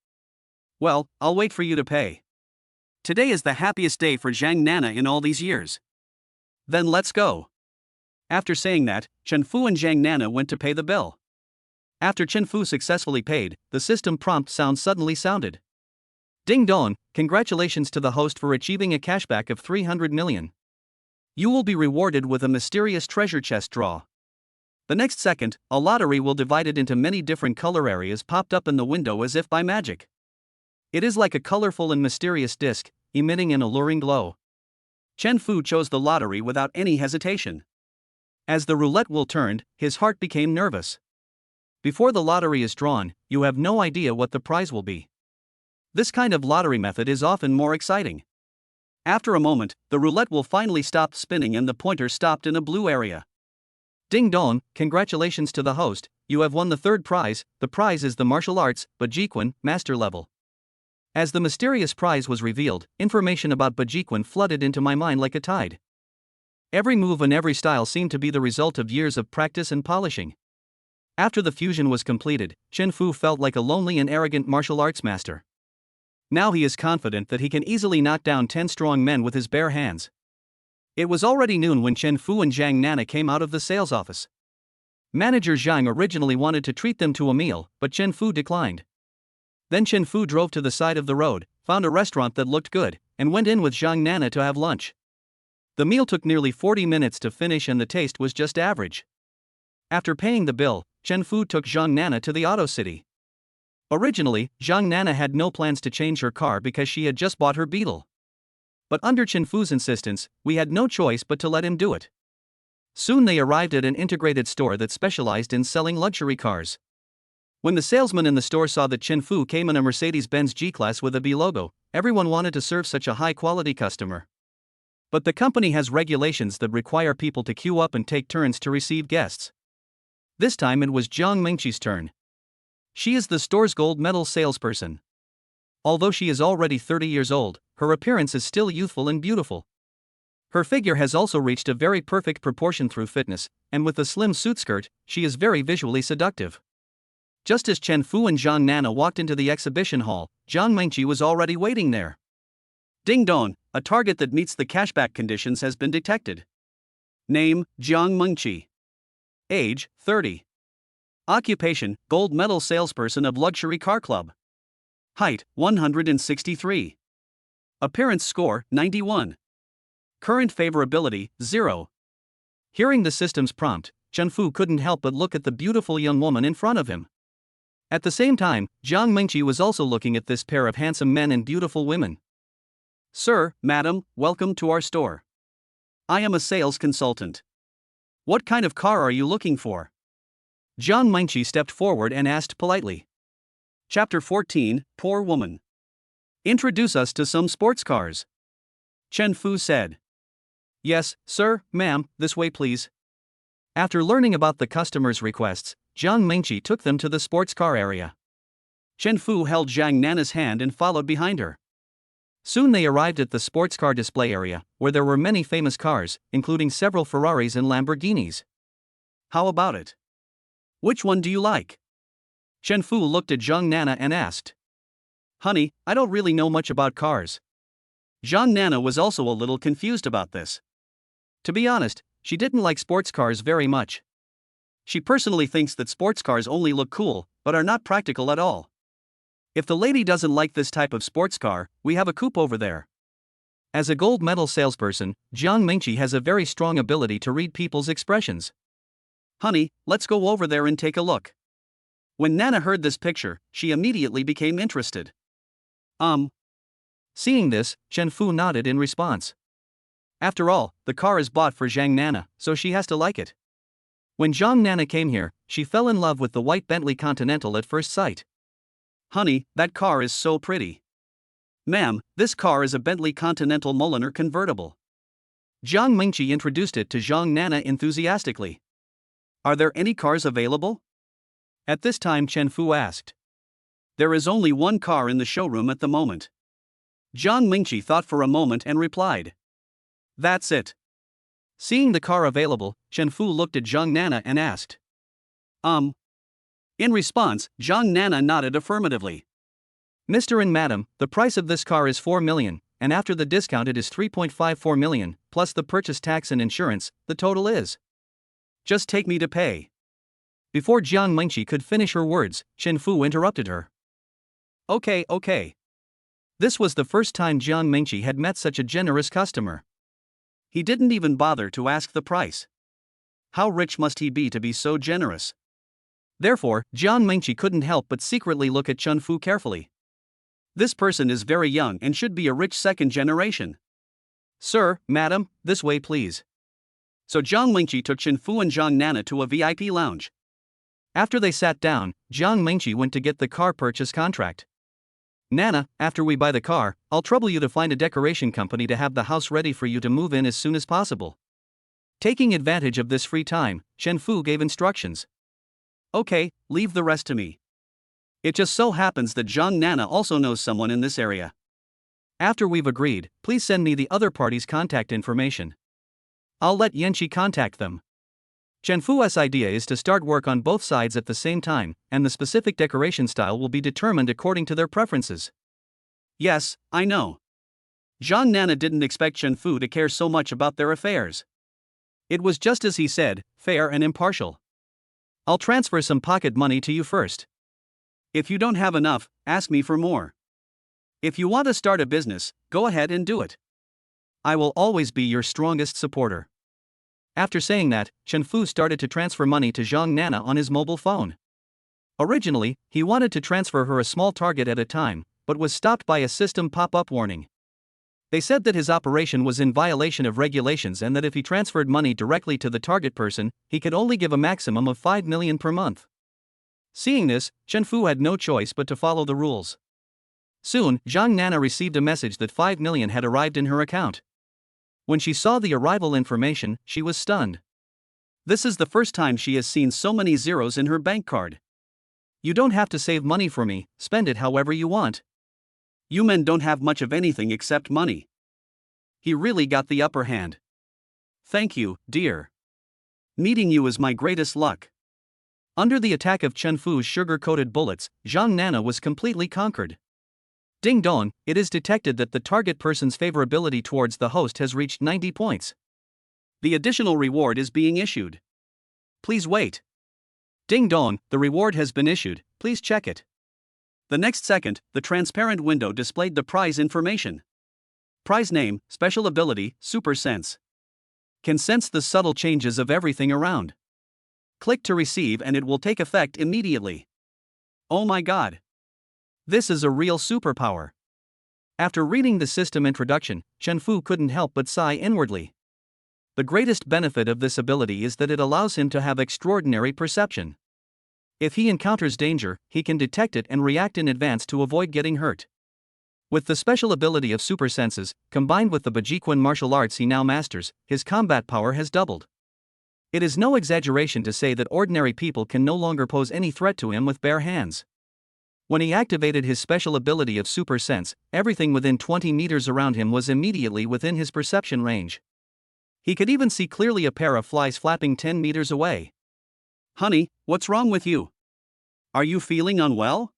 "Well, I'll wait for you to pay. Today is the happiest day for Zhang Nana in all these years. Then let's go." After saying that, Chen Fu and Zhang Nana went to pay the bill. After Chen Fu successfully paid, the system prompt sound suddenly sounded. "Ding dong, congratulations to the host for achieving a cashback of 300 million. You will be rewarded with a mysterious treasure chest draw." The next second, a lottery will divide it into many different color areas popped up in the window as if by magic. It is like a colorful and mysterious disc, emitting an alluring glow. Chen Fu chose the lottery without any hesitation. As the roulette wheel turned, his heart became nervous. Before the lottery is drawn, you have no idea what the prize will be. This kind of lottery method is often more exciting. After a moment, the roulette will finally stop spinning and the pointer stopped in a blue area. "Ding dong, congratulations to the host, you have won the third prize. The prize is the martial arts, Bajiquan, master level." As the mysterious prize was revealed, information about Bajiquan flooded into my mind like a tide. Every move and every style seemed to be the result of years of practice and polishing. After the fusion was completed, Chen Fu felt like a lonely and arrogant martial arts master. Now he is confident that he can easily knock down 10 strong men with his bare hands. It was already noon when Chen Fu and Zhang Nana came out of the sales office. Manager Zhang originally wanted to treat them to a meal, but Chen Fu declined. Then Chen Fu drove to the side of the road, found a restaurant that looked good, and went in with Zhang Nana to have lunch. The meal took nearly 40 minutes to finish and the taste was just average. After paying the bill, Chen Fu took Zhang Nana to the auto city. Originally, Zhang Nana had no plans to change her car because she had just bought her Beetle. But under Chen Fu's insistence, we had no choice but to let him do it. Soon they arrived at an integrated store that specialized in selling luxury cars. When the salesman in the store saw that Chen Fu came in a Mercedes-Benz G-Class with a B logo, everyone wanted to serve such a high-quality customer. But the company has regulations that require people to queue up and take turns to receive guests. This time it was Jiang Mingqi's turn. She is the store's gold medal salesperson. Although she is already 30 years old, her appearance is still youthful and beautiful. Her figure has also reached a very perfect proportion through fitness, and with a slim suit skirt, she is very visually seductive. Just as Chen Fu and Zhang Nana walked into the exhibition hall, Jiang Mingqi was already waiting there. "Ding dong, a target that meets the cashback conditions has been detected. Name, Jiang Mingqi. Age, 30. Occupation, gold medal salesperson of luxury car club. Height, 163. Appearance score, 91. Current favorability, 0. Hearing the system's prompt, Chen Fu couldn't help but look at the beautiful young woman in front of him. At the same time, Jiang Mingqi was also looking at this pair of handsome men and beautiful women. "Sir, madam, welcome to our store. I am a sales consultant. What kind of car are you looking for?" Jiang Mingqi stepped forward and asked politely. Chapter 14, Poor Woman. "Introduce us to some sports cars." Chen Fu said. "Yes, sir, ma'am, this way please." After learning about the customer's requests, Jiang Mingqi took them to the sports car area. Chen Fu held Zhang Nana's hand and followed behind her. Soon they arrived at the sports car display area, where there were many famous cars, including several Ferraris and Lamborghinis. How about it? Which one do you like? Chen Fu looked at Zhang Nana and asked. Honey, I don't really know much about cars. Zhang Nana was also a little confused about this. To be honest, she didn't like sports cars very much. She personally thinks that sports cars only look cool, but are not practical at all. If the lady doesn't like this type of sports car, we have a coupe over there. As a gold medal salesperson, Jiang Mingqi has a very strong ability to read people's expressions. Honey, let's go over there and take a look. When Nana heard this picture, she immediately became interested. Seeing this, Chen Fu nodded in response. After all, the car is bought for Zhang Nana, so she has to like it. When Zhang Nana came here, she fell in love with the white Bentley Continental at first sight. Honey, that car is so pretty. Ma'am, this car is a Bentley Continental Mulliner convertible. Jiang Mingqi introduced it to Zhang Nana enthusiastically. Are there any cars available? At this time Chen Fu asked. There is only one car in the showroom at the moment. Jiang Mingqi thought for a moment and replied. That's it. Seeing the car available, Chen Fu looked at Zhang Nana and asked. In response, Zhang Nana nodded affirmatively. Mr. and Madam, the price of this car is 4 million, and after the discount it is 3.54 million, plus the purchase tax and insurance, the total is. Just take me to pay. Before Jiang Mingqi could finish her words, Chen Fu interrupted her. Okay. This was the first time Jiang Mingqi had met such a generous customer. He didn't even bother to ask the price. How rich must he be to be so generous? Therefore, Jiang Mingqi couldn't help but secretly look at Chen Fu carefully. This person is very young and should be a rich second generation. Sir, madam, this way please. So Jiang Mingqi took Chen Fu and Zhang Nana to a VIP lounge. After they sat down, Jiang Mingqi went to get the car purchase contract. Nana, after we buy the car, I'll trouble you to find a decoration company to have the house ready for you to move in as soon as possible. Taking advantage of this free time, Chen Fu gave instructions. Okay, leave the rest to me. It just so happens that Zhang Nana also knows someone in this area. After we've agreed, please send me the other party's contact information. I'll let Yanqi contact them. Chen Fu's idea is to start work on both sides at the same time, and the specific decoration style will be determined according to their preferences. Yes, I know. Zhang Nana didn't expect Chen Fu to care so much about their affairs. It was just as he said, fair and impartial. I'll transfer some pocket money to you first. If you don't have enough, ask me for more. If you want to start a business, go ahead and do it. I will always be your strongest supporter. After saying that, Chen Fu started to transfer money to Zhang Nana on his mobile phone. Originally, he wanted to transfer her a small target at a time, but was stopped by a system pop-up warning. They said that his operation was in violation of regulations and that if he transferred money directly to the target person, he could only give a maximum of 5 million per month. Seeing this, Chen Fu had no choice but to follow the rules. Soon, Zhang Nana received a message that 5 million had arrived in her account. When she saw the arrival information, she was stunned. This is the first time she has seen so many zeros in her bank card. You don't have to save money for me, spend it however you want. You men don't have much of anything except money. He really got the upper hand. Thank you, dear. Meeting you is my greatest luck. Under the attack of Chen Fu's sugar-coated bullets, Zhang Nana was completely conquered. Ding dong, it is detected that the target person's favorability towards the host has reached 90 points. The additional reward is being issued. Please wait. Ding dong, the reward has been issued, please check it. The next second, the transparent window displayed the prize information. Prize name, special ability, Super Sense. Can sense the subtle changes of everything around. Click to receive and it will take effect immediately. Oh my god. This is a real superpower. After reading the system introduction, Chen Fu couldn't help but sigh inwardly. The greatest benefit of this ability is that it allows him to have extraordinary perception. If he encounters danger, he can detect it and react in advance to avoid getting hurt. With the special ability of super senses, combined with the Bajiquan martial arts he now masters, his combat power has doubled. It is no exaggeration to say that ordinary people can no longer pose any threat to him with bare hands. When he activated his special ability of super sense, everything within 20 meters around him was immediately within his perception range. He could even see clearly a pair of flies flapping 10 meters away. Honey, what's wrong with you? Are you feeling unwell?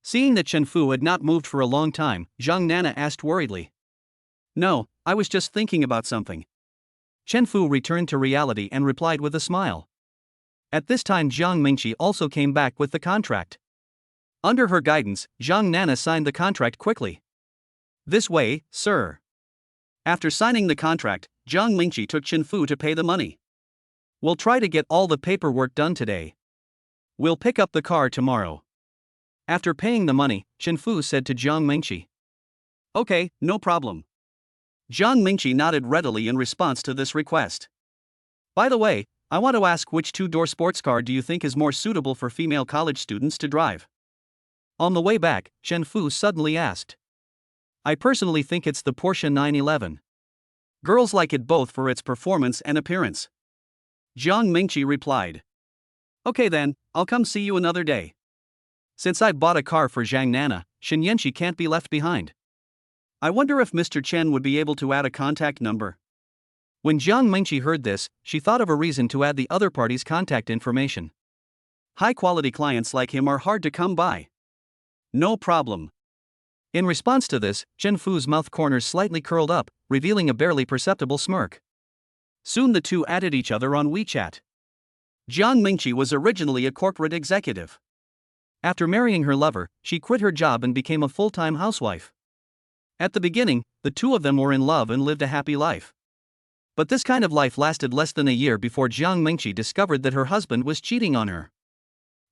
Seeing that Chen Fu had not moved for a long time, Zhang Nana asked worriedly. No, I was just thinking about something. Chen Fu returned to reality and replied with a smile. At this time Jiang Mingqi also came back with the contract. Under her guidance, Zhang Nana signed the contract quickly. This way, sir. After signing the contract, Jiang Mingqi took Chen Fu to pay the money. We'll try to get all the paperwork done today. We'll pick up the car tomorrow. After paying the money, Chen Fu said to Jiang Mingqi. Okay, no problem. Jiang Mingqi nodded readily in response to this request. By the way, I want to ask which two-door sports car do you think is more suitable for female college students to drive? On the way back, Chen Fu suddenly asked. I personally think it's the Porsche 911. Girls like it both for its performance and appearance. Jiang Mingqi replied. Okay then, I'll come see you another day. Since I bought a car for Zhang Nana, Shen Yanqi can't be left behind. I wonder if Mr. Chen would be able to add a contact number. When Jiang Mingqi heard this, she thought of a reason to add the other party's contact information. High-quality clients like him are hard to come by. No problem. In response to this, Chen Fu's mouth corners slightly curled up, revealing a barely perceptible smirk. Soon the two added each other on WeChat. Jiang Mingqi was originally a corporate executive. After marrying her lover, she quit her job and became a full-time housewife. At the beginning, the two of them were in love and lived a happy life. But this kind of life lasted less than a year before Jiang Mingqi discovered that her husband was cheating on her.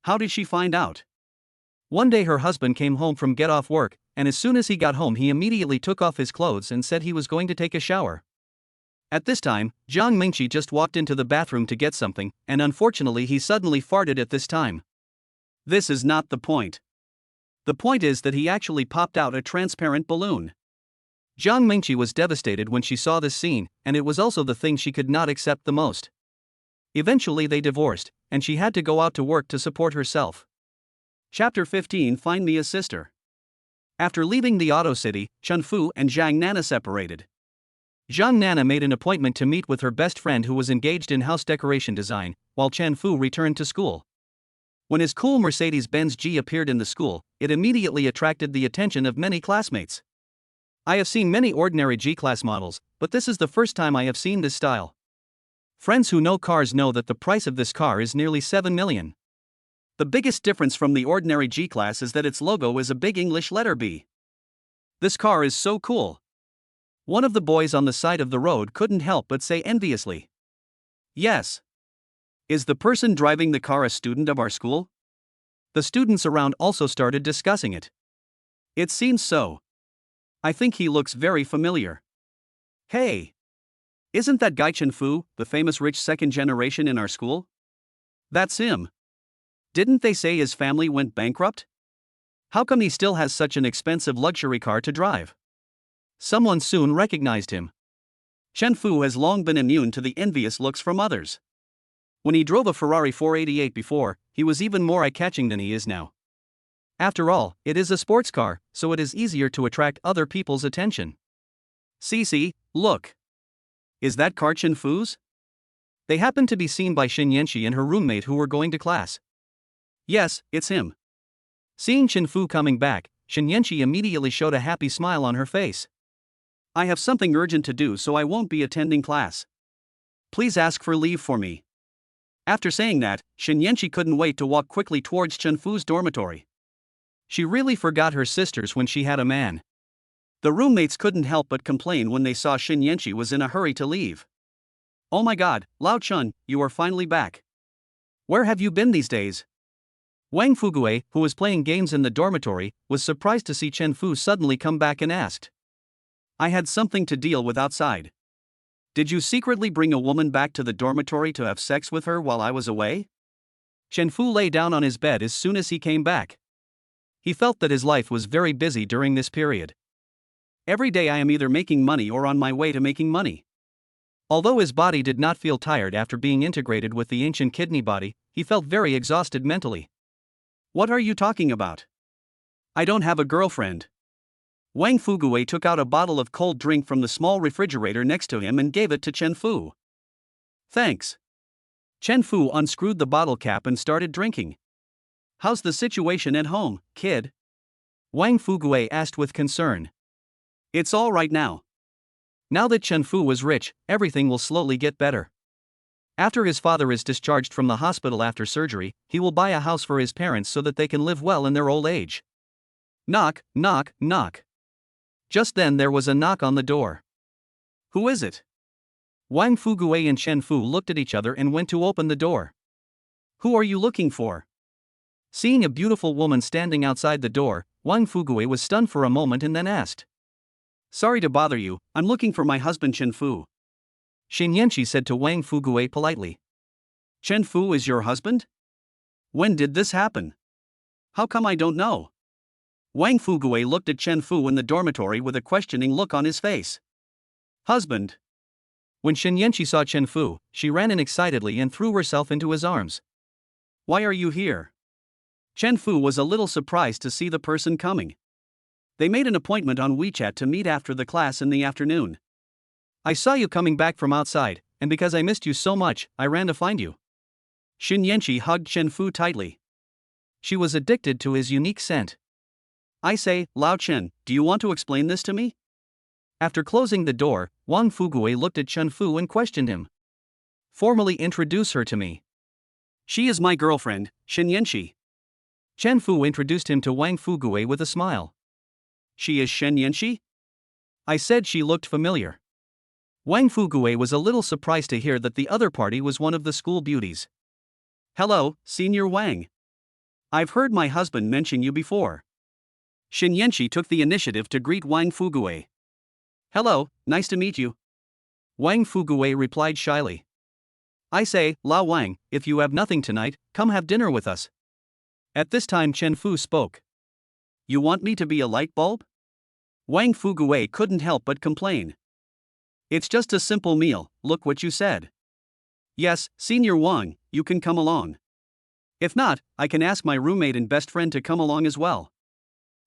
How did she find out? One day her husband came home from get off work, and as soon as he got home he immediately took off his clothes and said he was going to take a shower. At this time, Jiang Mingqi just walked into the bathroom to get something, and unfortunately he suddenly farted at this time. This is not the point. The point is that he actually popped out a transparent balloon. Jiang Mingqi was devastated when she saw this scene, and it was also the thing she could not accept the most. Eventually they divorced, and she had to go out to work to support herself. Chapter 15 Find Me a Sister. After leaving the Auto City, Chen Fu and Zhang Nana separated. Zhang Nana made an appointment to meet with her best friend who was engaged in house decoration design, while Chen Fu returned to school. When his cool Mercedes-Benz G appeared in the school, it immediately attracted the attention of many classmates. I have seen many ordinary G-Class models, but this is the first time I have seen this style. Friends who know cars know that the price of this car is nearly 7 million. The biggest difference from the ordinary G-Class is that its logo is a big English letter B. This car is so cool. One of the boys on the side of the road couldn't help but say enviously. Yes. Is the person driving the car a student of our school? The students around also started discussing it. It seems so. I think he looks very familiar. Hey! Isn't that guy Chen Fu, the famous rich second generation in our school? That's him. Didn't they say his family went bankrupt? How come he still has such an expensive luxury car to drive? Someone soon recognized him. Chen Fu has long been immune to the envious looks from others. When he drove a Ferrari 488 before, he was even more eye-catching than he is now. After all, it is a sports car, so it is easier to attract other people's attention. See, look. Is that car Chen Fu's? They happened to be seen by Shen Yanqi and her roommate who were going to class. Yes, it's him. Seeing Chen Fu coming back, Shen Yanqi immediately showed a happy smile on her face. I have something urgent to do, so I won't be attending class. Please ask for leave for me. After saying that, Shen Yanqi couldn't wait to walk quickly towards Chen Fu's dormitory. She really forgot her sisters when she had a man. The roommates couldn't help but complain when they saw Shen Yanqi was in a hurry to leave. Oh my god, Lao Chun, you are finally back. Where have you been these days? Wang Fugue, who was playing games in the dormitory, was surprised to see Chen Fu suddenly come back and asked. I had something to deal with outside. Did you secretly bring a woman back to the dormitory to have sex with her while I was away? Chen Fu lay down on his bed as soon as he came back. He felt that his life was very busy during this period. Every day I am either making money or on my way to making money. Although his body did not feel tired after being integrated with the ancient kidney body, he felt very exhausted mentally. What are you talking about? I don't have a girlfriend. Wang Fugue took out a bottle of cold drink from the small refrigerator next to him and gave it to Chen Fu. Thanks. Chen Fu unscrewed the bottle cap and started drinking. How's the situation at home, kid? Wang Fugue asked with concern. It's all right now. Now that Chen Fu was rich, everything will slowly get better. After his father is discharged from the hospital after surgery, he will buy a house for his parents so that they can live well in their old age. Knock, knock, knock. Just then there was a knock on the door. Who is it? Wang Fugue and Chen Fu looked at each other and went to open the door. Who are you looking for? Seeing a beautiful woman standing outside the door, Wang Fugue was stunned for a moment and then asked. Sorry to bother you, I'm looking for my husband Chen Fu. Xin Yanqi said to Wang Fugue politely. Chen Fu is your husband? When did this happen? How come I don't know? Wang Fugue looked at Chen Fu in the dormitory with a questioning look on his face. Husband. When Xin Yanqi saw Chen Fu, she ran in excitedly and threw herself into his arms. Why are you here? Chen Fu was a little surprised to see the person coming. They made an appointment on WeChat to meet after the class in the afternoon. I saw you coming back from outside, and because I missed you so much, I ran to find you. Xin Yanqi hugged Chen Fu tightly. She was addicted to his unique scent. I say, Lao Chen, do you want to explain this to me? After closing the door, Wang Fugue looked at Chen Fu and questioned him. Formally introduce her to me. She is my girlfriend, Xin Yanqi. Chen Fu introduced him to Wang Fugue with a smile. She is Xin Yanqi? I said she looked familiar. Wang Fugue was a little surprised to hear that the other party was one of the school beauties. Hello, Senior Wang. I've heard my husband mention you before. Xin Yanqi took the initiative to greet Wang Fugue. Hello, nice to meet you. Wang Fugue replied shyly. I say, Lao Wang, if you have nothing tonight, come have dinner with us. At this time Chen Fu spoke. You want me to be a light bulb? Wang Fugue couldn't help but complain. It's just a simple meal, look what you said. Yes, Senior Wang, you can come along. If not, I can ask my roommate and best friend to come along as well.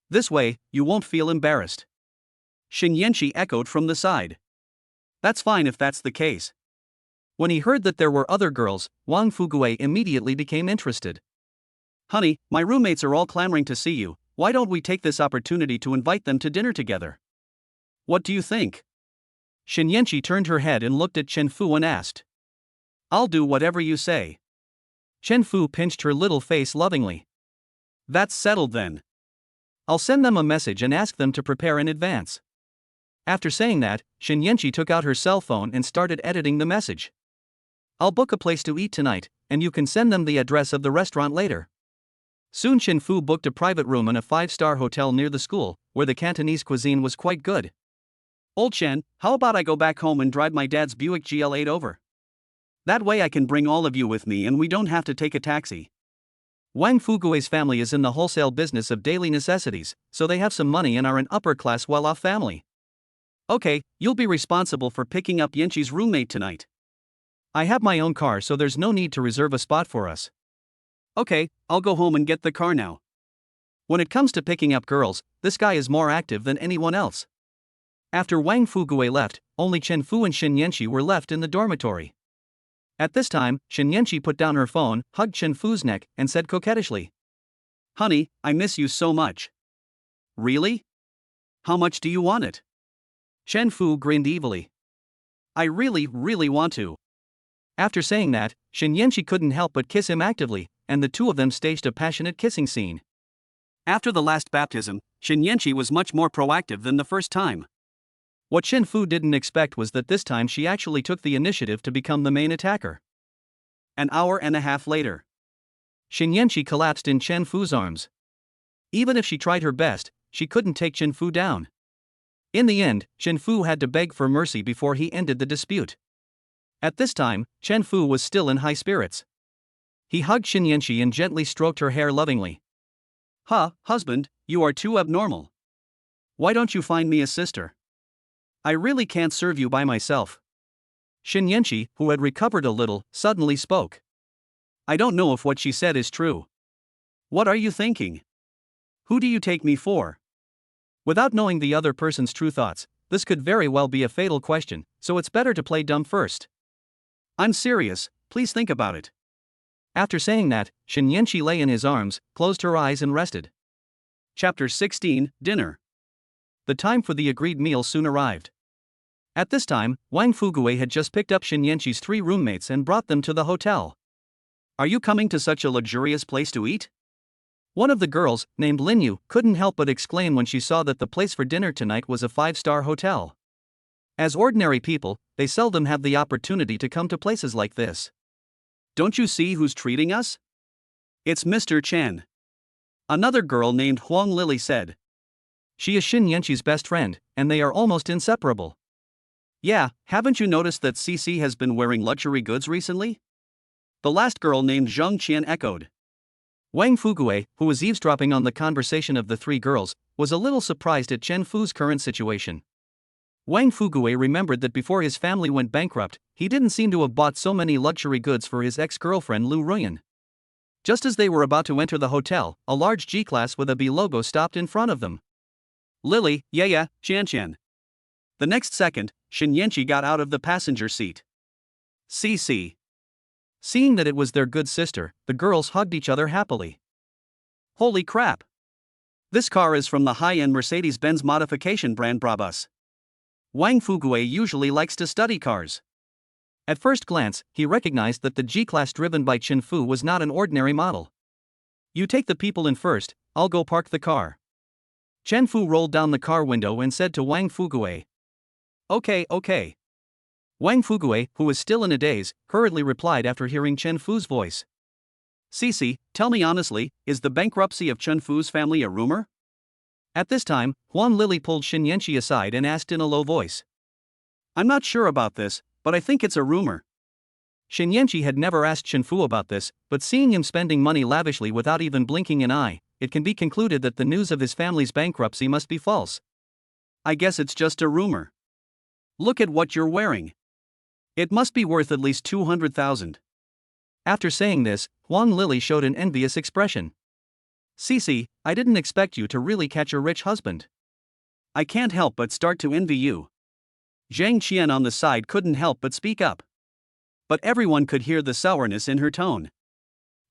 This way, you won't feel embarrassed. Xin Yanqi echoed from the side. That's fine if that's the case. When he heard that there were other girls, Wang Fugue immediately became interested. Honey, my roommates are all clamoring to see you. Why don't we take this opportunity to invite them to dinner together? What do you think? Xin Yanqi turned her head and looked at Chen Fu and asked. I'll do whatever you say. Chen Fu pinched her little face lovingly. That's settled then. I'll send them a message and ask them to prepare in advance. After saying that, Xin Yanqi took out her cell phone and started editing the message. I'll book a place to eat tonight, and you can send them the address of the restaurant later. Soon Chen Fu booked a private room in a 5-star hotel near the school, where the Cantonese cuisine was quite good. Old Chen, how about I go back home and drive my dad's Buick GL8 over? That way I can bring all of you with me and we don't have to take a taxi. Wang Fugue's family is in the wholesale business of daily necessities, so they have some money and are an upper-class well-off family. Okay, you'll be responsible for picking up Yanqi's roommate tonight. I have my own car so there's no need to reserve a spot for us. Okay, I'll go home and get the car now. When it comes to picking up girls, this guy is more active than anyone else. After Wang Fugue left, only Chen Fu and Xin Yanqi were left in the dormitory. At this time, Xin Yanqi put down her phone, hugged Chen Fu's neck, and said coquettishly, Honey, I miss you so much. Really? How much do you want it? Chen Fu grinned evilly. I really want to. After saying that, Xin Yanqi couldn't help but kiss him actively, and the two of them staged a passionate kissing scene. After the last baptism, Xin Yanqi was much more proactive than the first time. What Chen Fu didn't expect was that this time she actually took the initiative to become the main attacker. An hour and a half later, Xin Yanqi collapsed in Chen Fu's arms. Even if she tried her best, she couldn't take Chen Fu down. In the end, Chen Fu had to beg for mercy before he ended the dispute. At this time, Chen Fu was still in high spirits. He hugged Xin Yanqi and gently stroked her hair lovingly. Husband, you are too abnormal. Why don't you find me a sister? I really can't serve you by myself. Xin Yanqi, who had recovered a little, suddenly spoke. I don't know if what she said is true. What are you thinking? Who do you take me for? Without knowing the other person's true thoughts, this could very well be a fatal question, so it's better to play dumb first. I'm serious, please think about it. After saying that, Shen Yanqi lay in his arms, closed her eyes and rested. Chapter 16, Dinner. The time for the agreed meal soon arrived. At this time, Wang Fugue had just picked up Shen Yanqi's 3 roommates and brought them to the hotel. Are you coming to such a luxurious place to eat? One of the girls, named Lin Yu, couldn't help but exclaim when she saw that the place for dinner tonight was a 5-star hotel. As ordinary people, they seldom have the opportunity to come to places like this. Don't you see who's treating us? It's Mr. Chen. Another girl named Huang Lily said. She is Shen Yanqi's best friend, and they are almost inseparable. Yeah, haven't you noticed that Cici has been wearing luxury goods recently? The last girl named Zheng Qian echoed. Wang Fugue, who was eavesdropping on the conversation of the 3 girls, was a little surprised at Chen Fu's current situation. Wang Fugue remembered that before his family went bankrupt, he didn't seem to have bought so many luxury goods for his ex-girlfriend Lu Ruyan. Just as they were about to enter the hotel, a large G-Class with a B logo stopped in front of them. Lily, yeah, Qian. The next second, Shen Yanqi got out of the passenger seat. Cici. Seeing that it was their good sister, the girls hugged each other happily. Holy crap! This car is from the high-end Mercedes-Benz modification brand Brabus. Wang Fugue usually likes to study cars. At first glance, he recognized that the G-Class driven by Chen Fu was not an ordinary model. You take the people in first, I'll go park the car. Chen Fu rolled down the car window and said to Wang Fugue. Okay. Wang Fugue, who was still in a daze, hurriedly replied after hearing Chen Fu's voice. Cici, tell me honestly, is the bankruptcy of Chen Fu's family a rumor? At this time, Huang Lily pulled Shen Yanqi aside and asked in a low voice. I'm not sure about this, but I think it's a rumor. Shen Yanqi had never asked Chen Fu about this, but seeing him spending money lavishly without even blinking an eye, it can be concluded that the news of his family's bankruptcy must be false. I guess it's just a rumor. Look at what you're wearing. It must be worth at least 200,000. After saying this, Huang Lily showed an envious expression. Cici, I didn't expect you to really catch a rich husband. I can't help but start to envy you. Zhang Qian on the side couldn't help but speak up. But everyone could hear the sourness in her tone.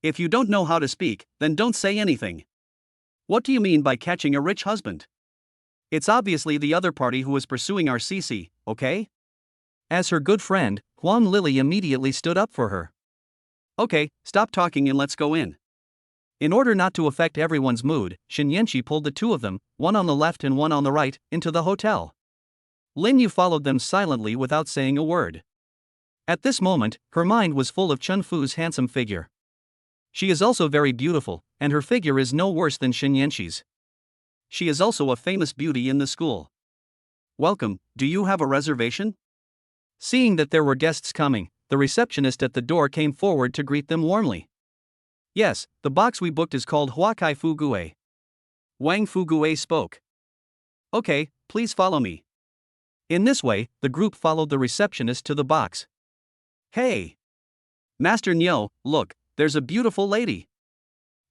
If you don't know how to speak, then don't say anything. What do you mean by catching a rich husband? It's obviously the other party who is pursuing our Cici, okay? As her good friend, Huang Lily immediately stood up for her. Okay, stop talking and let's go in. In order not to affect everyone's mood, Shen Yanqi pulled the 2 of them, one on the left and one on the right, into the hotel. Lin Yu followed them silently without saying a word. At this moment, her mind was full of Chen Fu's handsome figure. She is also very beautiful, and her figure is no worse than Shen Yanqi's. She is also a famous beauty in the school. Welcome, do you have a reservation? Seeing that there were guests coming, the receptionist at the door came forward to greet them warmly. Yes, the box we booked is called Huakai Fugue. Wang Fugue spoke. Okay, please follow me. In this way, the group followed the receptionist to the box. Hey! Master Niu, look, there's a beautiful lady.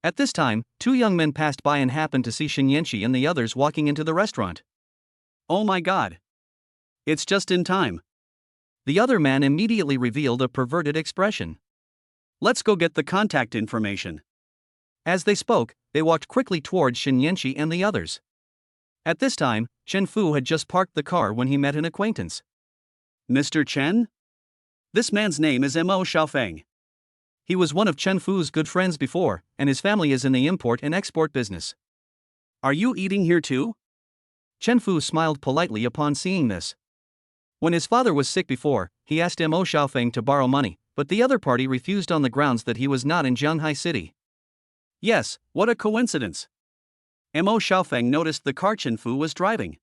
At this time, 2 young men passed by and happened to see Shen Yanqi and the others walking into the restaurant. Oh my god! It's just in time. The other man immediately revealed a perverted expression. Let's go get the contact information. As they spoke, they walked quickly towards Shen Yanqi and the others. At this time, Chen Fu had just parked the car when he met an acquaintance. Mr. Chen? This man's name is Mo Xiaofeng. He was one of Chen Fu's good friends before, and his family is in the import and export business. Are you eating here too? Chen Fu smiled politely upon seeing this. When his father was sick before, he asked Mo Xiaofeng to borrow money, but the other party refused on the grounds that he was not in Zhanghai City. Yes, what a coincidence. Mo Xiaofeng noticed the car Chen Fu was driving.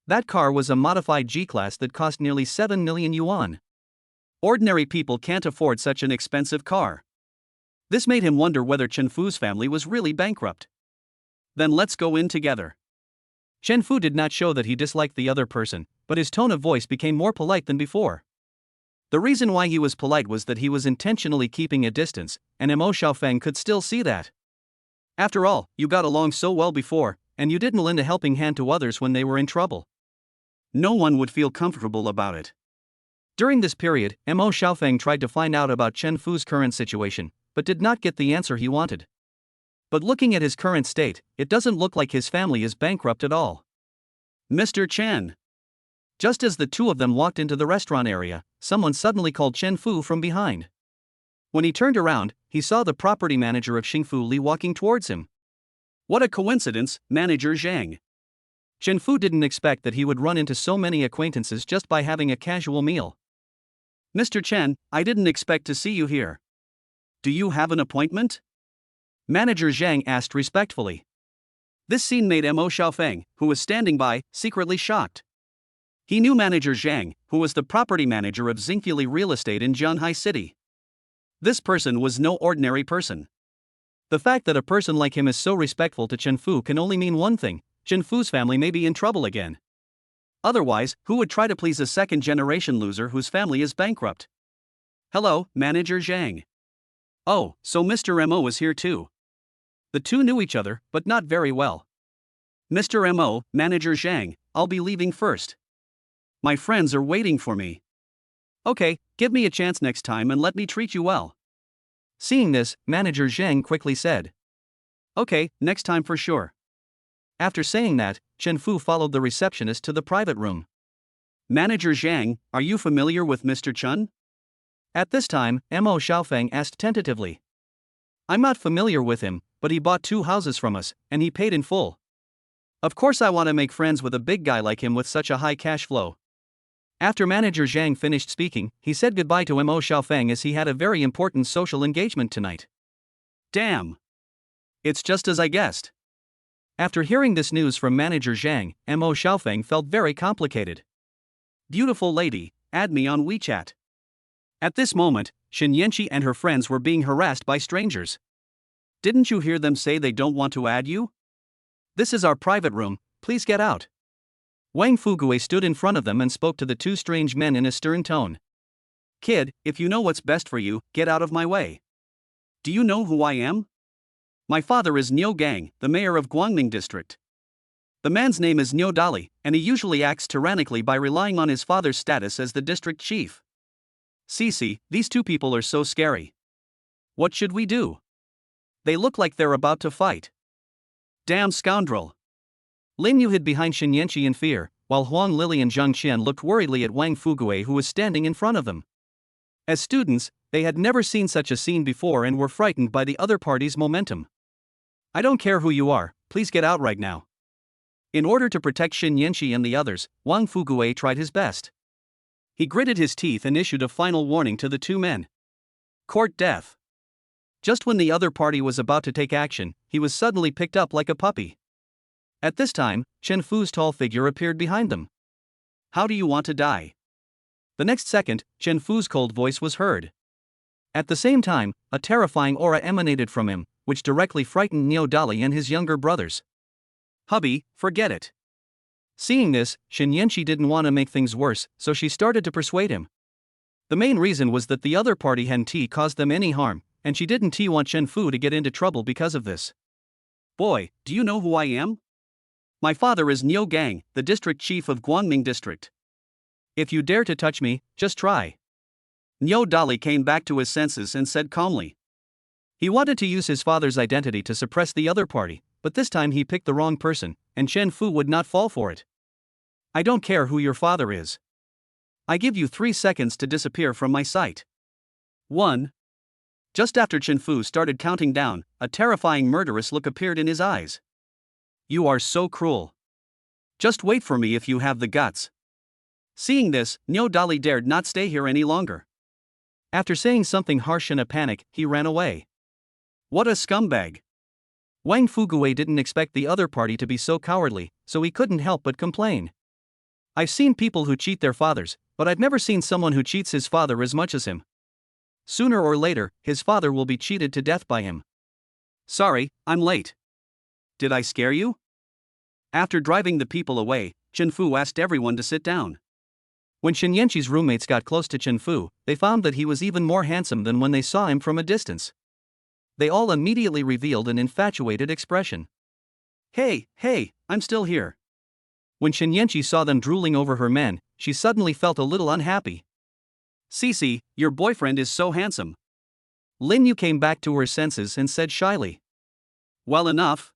That car was a modified G-Class that cost nearly 7 million yuan. Ordinary people can't afford such an expensive car. This made him wonder whether Chen Fu's family was really bankrupt. Then let's go in together. Chen Fu did not show that he disliked the other person, but his tone of voice became more polite than before. The reason why he was polite was that he was intentionally keeping a distance, and Mo Xiaofeng could still see that. After all, you got along so well before, and you didn't lend a helping hand to others when they were in trouble. No one would feel comfortable about it. During this period, Mo Xiaofeng tried to find out about Chen Fu's current situation, but did not get the answer he wanted. But looking at his current state, it doesn't look like his family is bankrupt at all. Mr. Chen. Just as the two of them walked into the restaurant area, someone suddenly called Chen Fu from behind. When he turned around, he saw the property manager of Xingfu Li walking towards him. What a coincidence, Manager Zhang. Chen Fu didn't expect that he would run into so many acquaintances just by having a casual meal. Mr. Chen, I didn't expect to see you here. Do you have an appointment? Manager Zhang asked respectfully. This scene made Mo Xiaofeng, who was standing by, secretly shocked. He knew Manager Zhang, who was the property manager of Xingfu Real Estate in Zhanghai City. This person was no ordinary person. The fact that a person like him is so respectful to Chen Fu can only mean one thing: Chen Fu's family may be in trouble again. Otherwise, who would try to please a second-generation loser whose family is bankrupt? Hello, Manager Zhang. Oh, so Mr. Mo is here too. The two knew each other, but not very well. Mr. Mo, Manager Zhang, I'll be leaving first. My friends are waiting for me. Okay, give me a chance next time and let me treat you well. Seeing this, Manager Zhang quickly said. Okay, next time for sure. After saying that, Chen Fu followed the receptionist to the private room. Manager Zhang, are you familiar with Mr. Chen? At this time, Mo Xiaofeng asked tentatively. I'm not familiar with him, but he bought 2 houses from us, and he paid in full. Of course I want to make friends with a big guy like him with such a high cash flow. After Manager Zhang finished speaking, he said goodbye to Mo Xiaofeng as he had a very important social engagement tonight. Damn. It's just as I guessed. After hearing this news from Manager Zhang, Mo Xiaofeng felt very complicated. Beautiful lady, add me on WeChat. At this moment, Shen Yanqi and her friends were being harassed by strangers. Didn't you hear them say they don't want to add you? This is our private room, please get out. Wang Fugui stood in front of them and spoke to the 2 strange men in a stern tone. Kid, if you know what's best for you, get out of my way. Do you know who I am? My father is Niu Gang, the mayor of Guangming district. The man's name is Niu Dali, and he usually acts tyrannically by relying on his father's status as the district chief. Cici, these 2 people are so scary. What should we do? They look like they're about to fight. Damn scoundrel. Lin Yu hid behind Shen Yanqi in fear, while Huang Lili and Zhang Qian looked worriedly at Wang Fugui who was standing in front of them. As students, they had never seen such a scene before and were frightened by the other party's momentum. I don't care who you are, please get out right now. In order to protect Shen Yanqi and the others, Wang Fugui tried his best. He gritted his teeth and issued a final warning to the 2 men. Court death. Just when the other party was about to take action, he was suddenly picked up like a puppy. At this time, Chen Fu's tall figure appeared behind them. How do you want to die? The next second, Chen Fu's cold voice was heard. At the same time, a terrifying aura emanated from him, which directly frightened Niu Dali and his younger brothers. Hubby, forget it. Seeing this, Shen Yanqi didn't want to make things worse, so she started to persuade him. The main reason was that the other party hadn't caused them any harm, and she didn't want Chen Fu to get into trouble because of this. Boy, do you know who I am? My father is Niu Gang, the district chief of Guangming district. If you dare to touch me, just try. Niu Dali came back to his senses and said calmly. He wanted to use his father's identity to suppress the other party, but this time he picked the wrong person, and Chen Fu would not fall for it. I don't care who your father is. I give you 3 seconds to disappear from my sight. 1. Just after Chen Fu started counting down, a terrifying murderous look appeared in his eyes. You are so cruel. Just wait for me if you have the guts. Seeing this, Niu Dali dared not stay here any longer. After saying something harsh in a panic, he ran away. What a scumbag. Wang Fugui didn't expect the other party to be so cowardly, so he couldn't help but complain. I've seen people who cheat their fathers, but I've never seen someone who cheats his father as much as him. Sooner or later, his father will be cheated to death by him. Sorry, I'm late. Did I scare you? After driving the people away, Chen Fu asked everyone to sit down. When Shen Yanqi's roommates got close to Chen Fu, they found that he was even more handsome than when they saw him from a distance. They all immediately revealed an infatuated expression. Hey, I'm still here. When Shen Yanqi saw them drooling over her men, she suddenly felt a little unhappy. Cece, your boyfriend is so handsome. Lin Yu came back to her senses and said shyly. Well enough.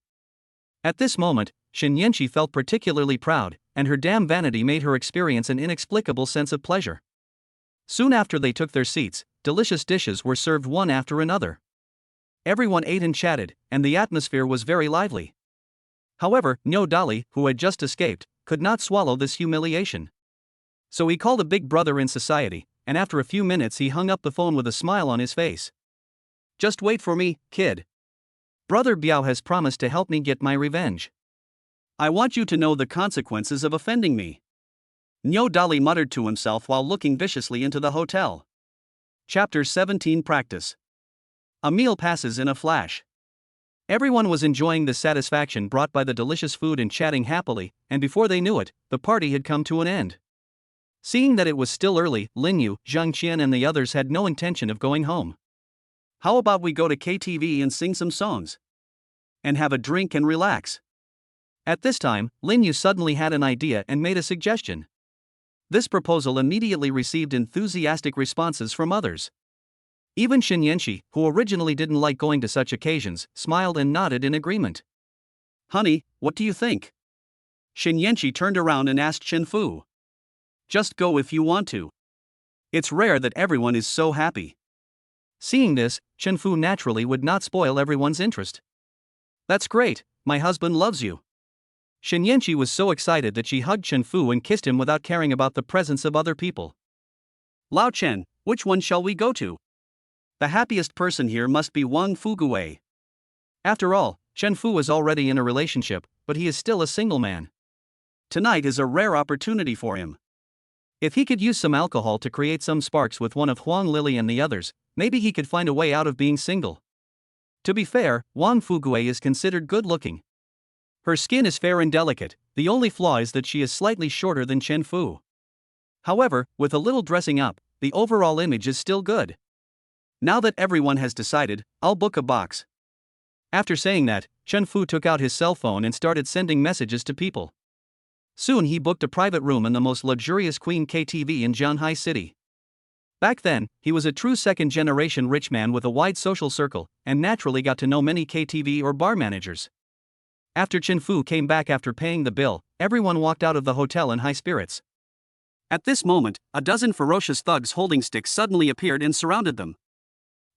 At this moment, Shen Yanqi felt particularly proud, and her damn vanity made her experience an inexplicable sense of pleasure. Soon after they took their seats, delicious dishes were served one after another. Everyone ate and chatted, and the atmosphere was very lively. However, Niu Dali, who had just escaped, could not swallow this humiliation. So he called a big brother in society, and after a few minutes he hung up the phone with a smile on his face. Just wait for me, kid. Brother Biao has promised to help me get my revenge. I want you to know the consequences of offending me. Niu Dali muttered to himself while looking viciously into the hotel. Chapter 17 Practice. A meal passes in a flash. Everyone was enjoying the satisfaction brought by the delicious food and chatting happily, and before they knew it, the party had come to an end. Seeing that it was still early, Lin Yu, Zhang Qian and the others had no intention of going home. How about we go to KTV and sing some songs? And have a drink and relax? At this time, Lin Yu suddenly had an idea and made a suggestion. This proposal immediately received enthusiastic responses from others. Even Shen Yanqi, who originally didn't like going to such occasions, smiled and nodded in agreement. Honey, what do you think? Shen Yanqi turned around and asked Chen Fu. Just go if you want to. It's rare that everyone is so happy. Seeing this, Chen Fu naturally would not spoil everyone's interest. That's great, my husband loves you. Shen Yanqi was so excited that she hugged Chen Fu and kissed him without caring about the presence of other people. Lao Chen, which one shall we go to? The happiest person here must be Wang Fugui. After all, Chen Fu is already in a relationship, but he is still a single man. Tonight is a rare opportunity for him. If he could use some alcohol to create some sparks with one of Huang Lily and the others, maybe he could find a way out of being single. To be fair, Wang Fugui is considered good-looking. Her skin is fair and delicate, the only flaw is that she is slightly shorter than Chen Fu. However, with a little dressing up, the overall image is still good. Now that everyone has decided, I'll book a box. After saying that, Chen Fu took out his cell phone and started sending messages to people. Soon he booked a private room in the most luxurious Queen KTV in Zhanghai City. Back then, he was a true second-generation rich man with a wide social circle, and naturally got to know many KTV or bar managers. After Chen Fu came back after paying the bill, everyone walked out of the hotel in high spirits. At this moment, a dozen ferocious thugs holding sticks suddenly appeared and surrounded them.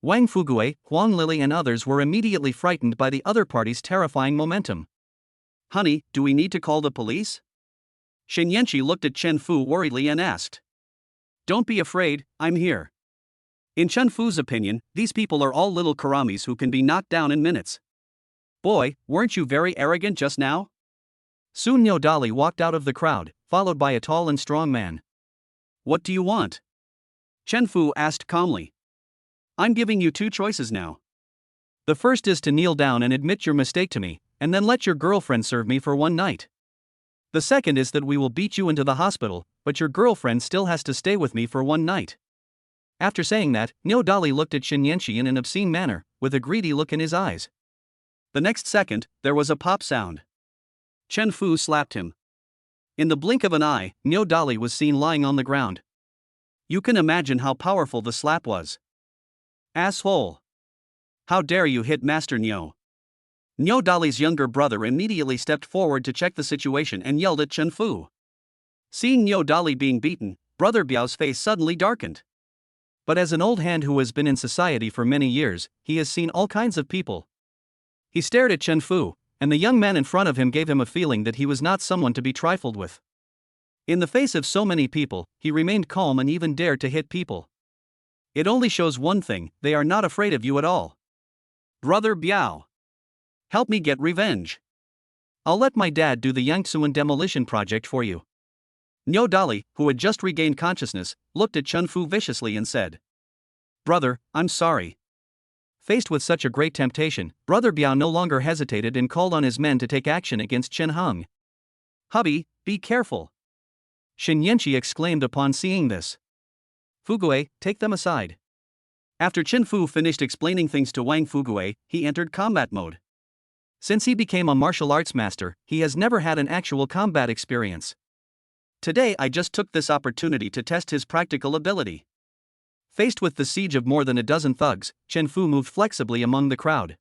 Wang Fugui, Huang Lily and others were immediately frightened by the other party's terrifying momentum. Honey, do we need to call the police? Shen Yanqi looked at Chen Fu worriedly and asked. Don't be afraid, I'm here. In Chen Fu's opinion, these people are all little karamis who can be knocked down in minutes. Boy, weren't you very arrogant just now? Soon Niu Dali walked out of the crowd, followed by a tall and strong man. What do you want? Chen Fu asked calmly. I'm giving you two choices now. The first is to kneel down and admit your mistake to me, and then let your girlfriend serve me for one night. The second is that we will beat you into the hospital, but your girlfriend still has to stay with me for one night. After saying that, Niu Dali looked at Shen Yanqi in an obscene manner, with a greedy look in his eyes. The next second, there was a pop sound. Chen Fu slapped him. In the blink of an eye, Niu Dali was seen lying on the ground. You can imagine how powerful the slap was. Asshole! How dare you hit Master Niu? Niu Dali's younger brother immediately stepped forward to check the situation and yelled at Chen Fu. Seeing Niu Dali being beaten, Brother Biao's face suddenly darkened. But as an old hand who has been in society for many years, he has seen all kinds of people. He stared at Chen Fu, and the young man in front of him gave him a feeling that he was not someone to be trifled with. In the face of so many people, he remained calm and even dared to hit people. It only shows one thing, they are not afraid of you at all. Brother Biao, help me get revenge. I'll let my dad do the Yangtzuan demolition project for you. Niu Dali, who had just regained consciousness, looked at Chen Fu viciously and said, Brother, I'm sorry. Faced with such a great temptation, Brother Biao no longer hesitated and called on his men to take action against Chen Heng. Hubby, be careful. Shen Yanqi exclaimed upon seeing this. Fugui, take them aside. After Chen Fu finished explaining things to Wang Fugui, he entered combat mode. Since he became a martial arts master, he has never had an actual combat experience. Today I just took this opportunity to test his practical ability. Faced with the siege of more than a dozen thugs, Chen Fu moved flexibly among the crowd.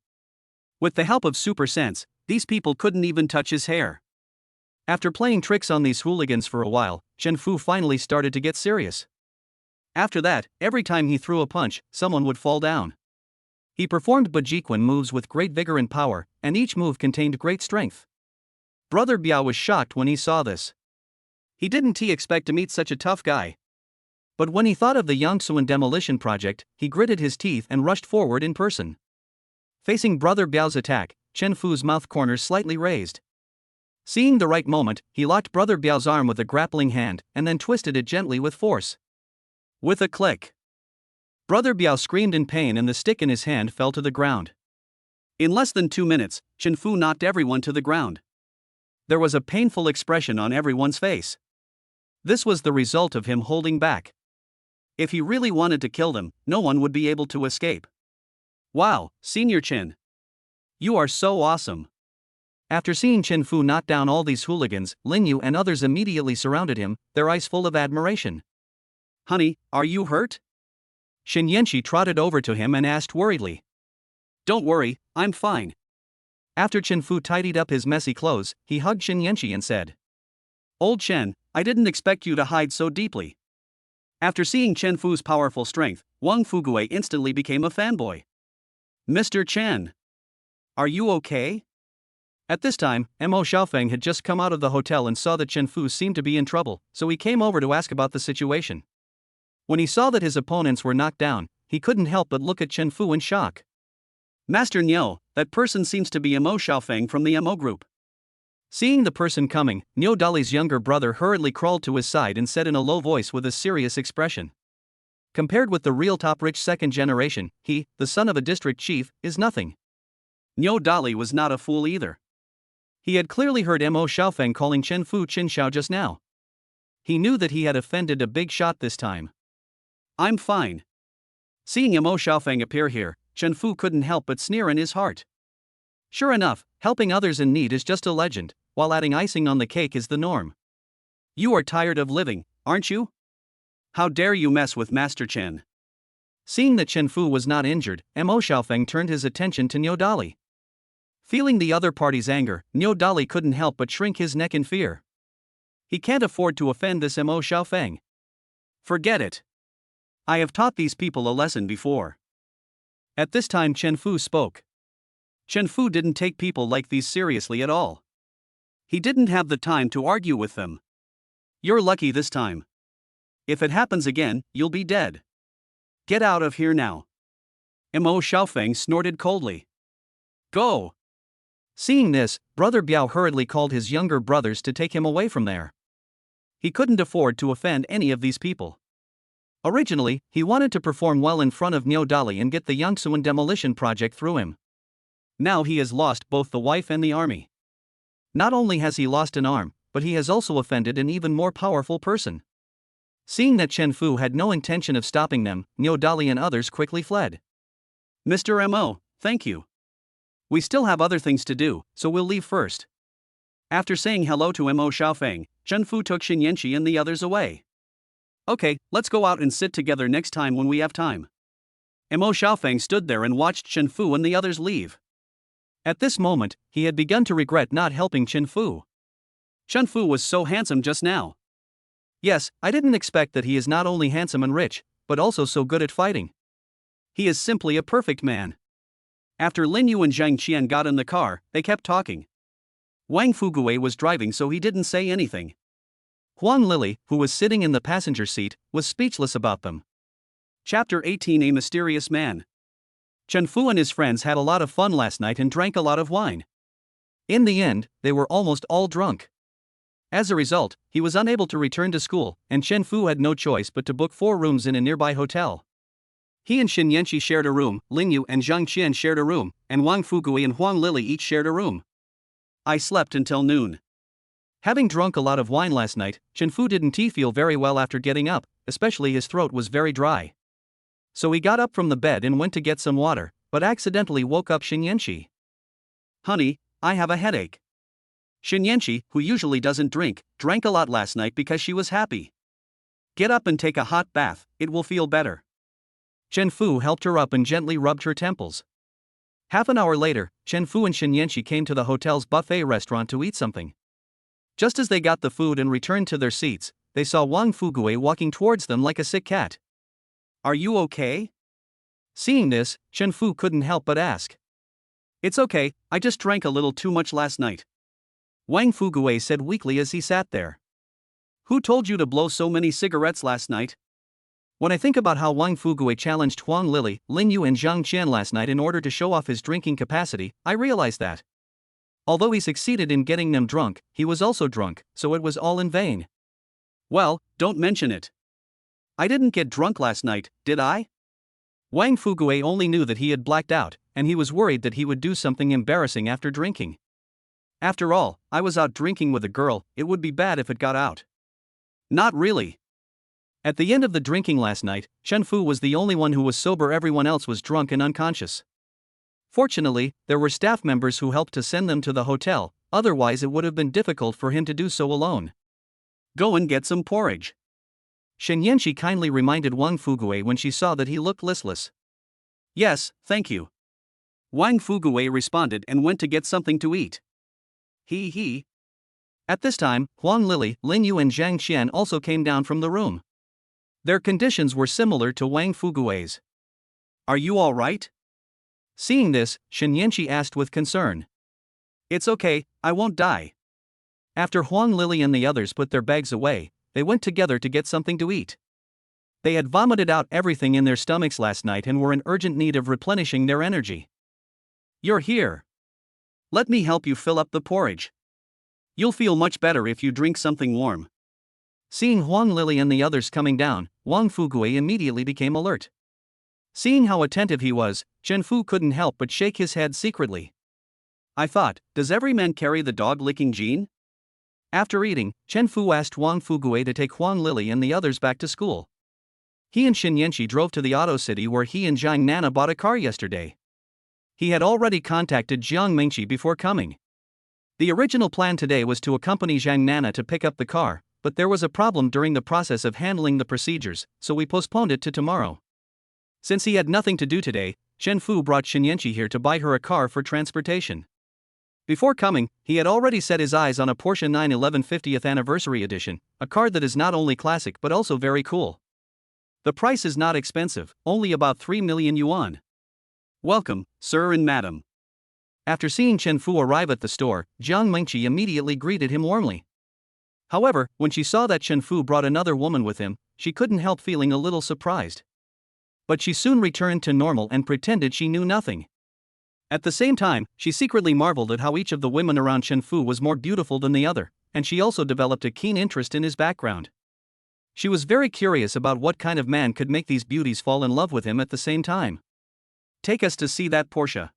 With the help of super sense, these people couldn't even touch his hair. After playing tricks on these hooligans for a while, Chen Fu finally started to get serious. After that, every time he threw a punch, someone would fall down. He performed Bajiquan moves with great vigor and power, and each move contained great strength. Brother Biao was shocked when he saw this. He didn't expect to meet such a tough guy. But when he thought of the Yangtzuan demolition project, he gritted his teeth and rushed forward in person. Facing Brother Biao's attack, Chen Fu's mouth corners slightly raised. Seeing the right moment, he locked Brother Biao's arm with a grappling hand and then twisted it gently with force. With a click, Brother Biao screamed in pain and the stick in his hand fell to the ground. In less than 2 minutes, Chen Fu knocked everyone to the ground. There was a painful expression on everyone's face. This was the result of him holding back. If he really wanted to kill them, no one would be able to escape. Wow, Senior Chen. You are so awesome. After seeing Chen Fu knock down all these hooligans, Lin Yu and others immediately surrounded him, their eyes full of admiration. Honey, are you hurt? Xin Yanqi trotted over to him and asked worriedly. Don't worry, I'm fine. After Chen Fu tidied up his messy clothes, he hugged Xin Yanqi and said, Old Chen, I didn't expect you to hide so deeply. After seeing Chen Fu's powerful strength, Wang Fugue instantly became a fanboy. Mr. Chen, are you okay? At this time, Mo Xiaofeng had just come out of the hotel and saw that Chen Fu seemed to be in trouble, so he came over to ask about the situation. When he saw that his opponents were knocked down, he couldn't help but look at Chen Fu in shock. Master Niu, that person seems to be Mo Xiaofeng from the Mo group. Seeing the person coming, Niu Dali's younger brother hurriedly crawled to his side and said in a low voice with a serious expression. Compared with the real top-rich second generation, he, the son of a district chief, is nothing. Niu Dali was not a fool either. He had clearly heard Mo Xiaofeng calling Chen Fu Qin Xiao just now. He knew that he had offended a big shot this time. I'm fine. Seeing Mo Xiaofeng appear here, Chen Fu couldn't help but sneer in his heart. Sure enough, helping others in need is just a legend, while adding icing on the cake is the norm. You are tired of living, aren't you? How dare you mess with Master Chen? Seeing that Chen Fu was not injured, Mo Xiaofeng turned his attention to Niu Dali. Feeling the other party's anger, Niu Dali couldn't help but shrink his neck in fear. He can't afford to offend this Mo Xiaofeng. Forget it. I have taught these people a lesson before. At this time Chen Fu spoke. Chen Fu didn't take people like these seriously at all. He didn't have the time to argue with them. You're lucky this time. If it happens again, you'll be dead. Get out of here now. Mo Xiaofeng snorted coldly. Go! Seeing this, Brother Biao hurriedly called his younger brothers to take him away from there. He couldn't afford to offend any of these people. Originally, he wanted to perform well in front of Niu Dali and get the Yangtzuan demolition project through him. Now he has lost both the wife and the army. Not only has he lost an arm, but he has also offended an even more powerful person. Seeing that Chen Fu had no intention of stopping them, Niu Dali and others quickly fled. Mr. Mo, thank you. We still have other things to do, so we'll leave first. After saying hello to Mo Xiaofeng, Chen Fu took Xin Yanqi and the others away. Okay, let's go out and sit together next time when we have time. Mo Xiaofeng stood there and watched Chen Fu and the others leave. At this moment, he had begun to regret not helping Chen Fu. Chen Fu was so handsome just now. Yes, I didn't expect that he is not only handsome and rich, but also so good at fighting. He is simply a perfect man. After Lin Yu and Zhang Qian got in the car, they kept talking. Wang Fugue was driving so he didn't say anything. Huang Lili, who was sitting in the passenger seat, was speechless about them. Chapter 18: A Mysterious Man. Chen Fu and his friends had a lot of fun last night and drank a lot of wine. In the end, they were almost all drunk. As a result, he was unable to return to school, and Chen Fu had no choice but to book 4 rooms in a nearby hotel. He and Xin Yanqi shared a room, Lin Yu and Zhang Qian shared a room, and Wang Fugue and Huang Lili each shared a room. I slept until noon. Having drunk a lot of wine last night, Chen Fu didn't feel very well after getting up, especially his throat was very dry. So he got up from the bed and went to get some water, but accidentally woke up Xin Yanqi. Honey, I have a headache. Xin Yanqi, who usually doesn't drink, drank a lot last night because she was happy. Get up and take a hot bath, it will feel better. Chen Fu helped her up and gently rubbed her temples. Half an hour later, Chen Fu and Shen Yanqi came to the hotel's buffet restaurant to eat something. Just as they got the food and returned to their seats, they saw Wang Fugui walking towards them like a sick cat. Are you okay? Seeing this, Chen Fu couldn't help but ask. It's okay, I just drank a little too much last night. Wang Fugui said weakly as he sat there. Who told you to blow so many cigarettes last night? When I think about how Wang Fugui challenged Huang Lili, Lin Yu and Zhang Qian last night in order to show off his drinking capacity, I realize that. Although he succeeded in getting them drunk, he was also drunk, so it was all in vain. Well, don't mention it. I didn't get drunk last night, did I? Wang Fugui only knew that he had blacked out, and he was worried that he would do something embarrassing after drinking. After all, I was out drinking with a girl, it would be bad if it got out. Not really. At the end of the drinking last night, Chen Fu was the only one who was sober, everyone else was drunk and unconscious. Fortunately, there were staff members who helped to send them to the hotel, otherwise it would have been difficult for him to do so alone. Go and get some porridge. Shen Yanqi kindly reminded Wang Fugui when she saw that he looked listless. Yes, thank you. Wang Fugui responded and went to get something to eat. He. At this time, Huang Lili, Lin Yu and Zhang Qian also came down from the room. Their conditions were similar to Wang Fugui's. Are you all right? Seeing this, Shen Yanqi asked with concern. It's okay, I won't die. After Huang Lili and the others put their bags away, they went together to get something to eat. They had vomited out everything in their stomachs last night and were in urgent need of replenishing their energy. You're here. Let me help you fill up the porridge. You'll feel much better if you drink something warm. Seeing Huang Lili and the others coming down, Wang Fugui immediately became alert. Seeing how attentive he was, Chen Fu couldn't help but shake his head secretly. I thought, does every man carry the dog-licking gene? After eating, Chen Fu asked Wang Fugui to take Huang Lili and the others back to school. He and Shen Yanqi drove to the Auto City where he and Zhang Nana bought a car yesterday. He had already contacted Jiang Mingqi before coming. The original plan today was to accompany Zhang Nana to pick up the car, but there was a problem during the process of handling the procedures, so we postponed it to tomorrow. Since he had nothing to do today, Chen Fu brought Shen Yanqi here to buy her a car for transportation. Before coming, he had already set his eyes on a Porsche 911 50th Anniversary Edition, a car that is not only classic but also very cool. The price is not expensive, only about 3 million yuan. Welcome, sir and madam. After seeing Chen Fu arrive at the store, Jiang Mingqi immediately greeted him warmly. However, when she saw that Chen Fu brought another woman with him, she couldn't help feeling a little surprised. But she soon returned to normal and pretended she knew nothing. At the same time, she secretly marveled at how each of the women around Chen Fu was more beautiful than the other, and she also developed a keen interest in his background. She was very curious about what kind of man could make these beauties fall in love with him at the same time. Take us to see that Porsche.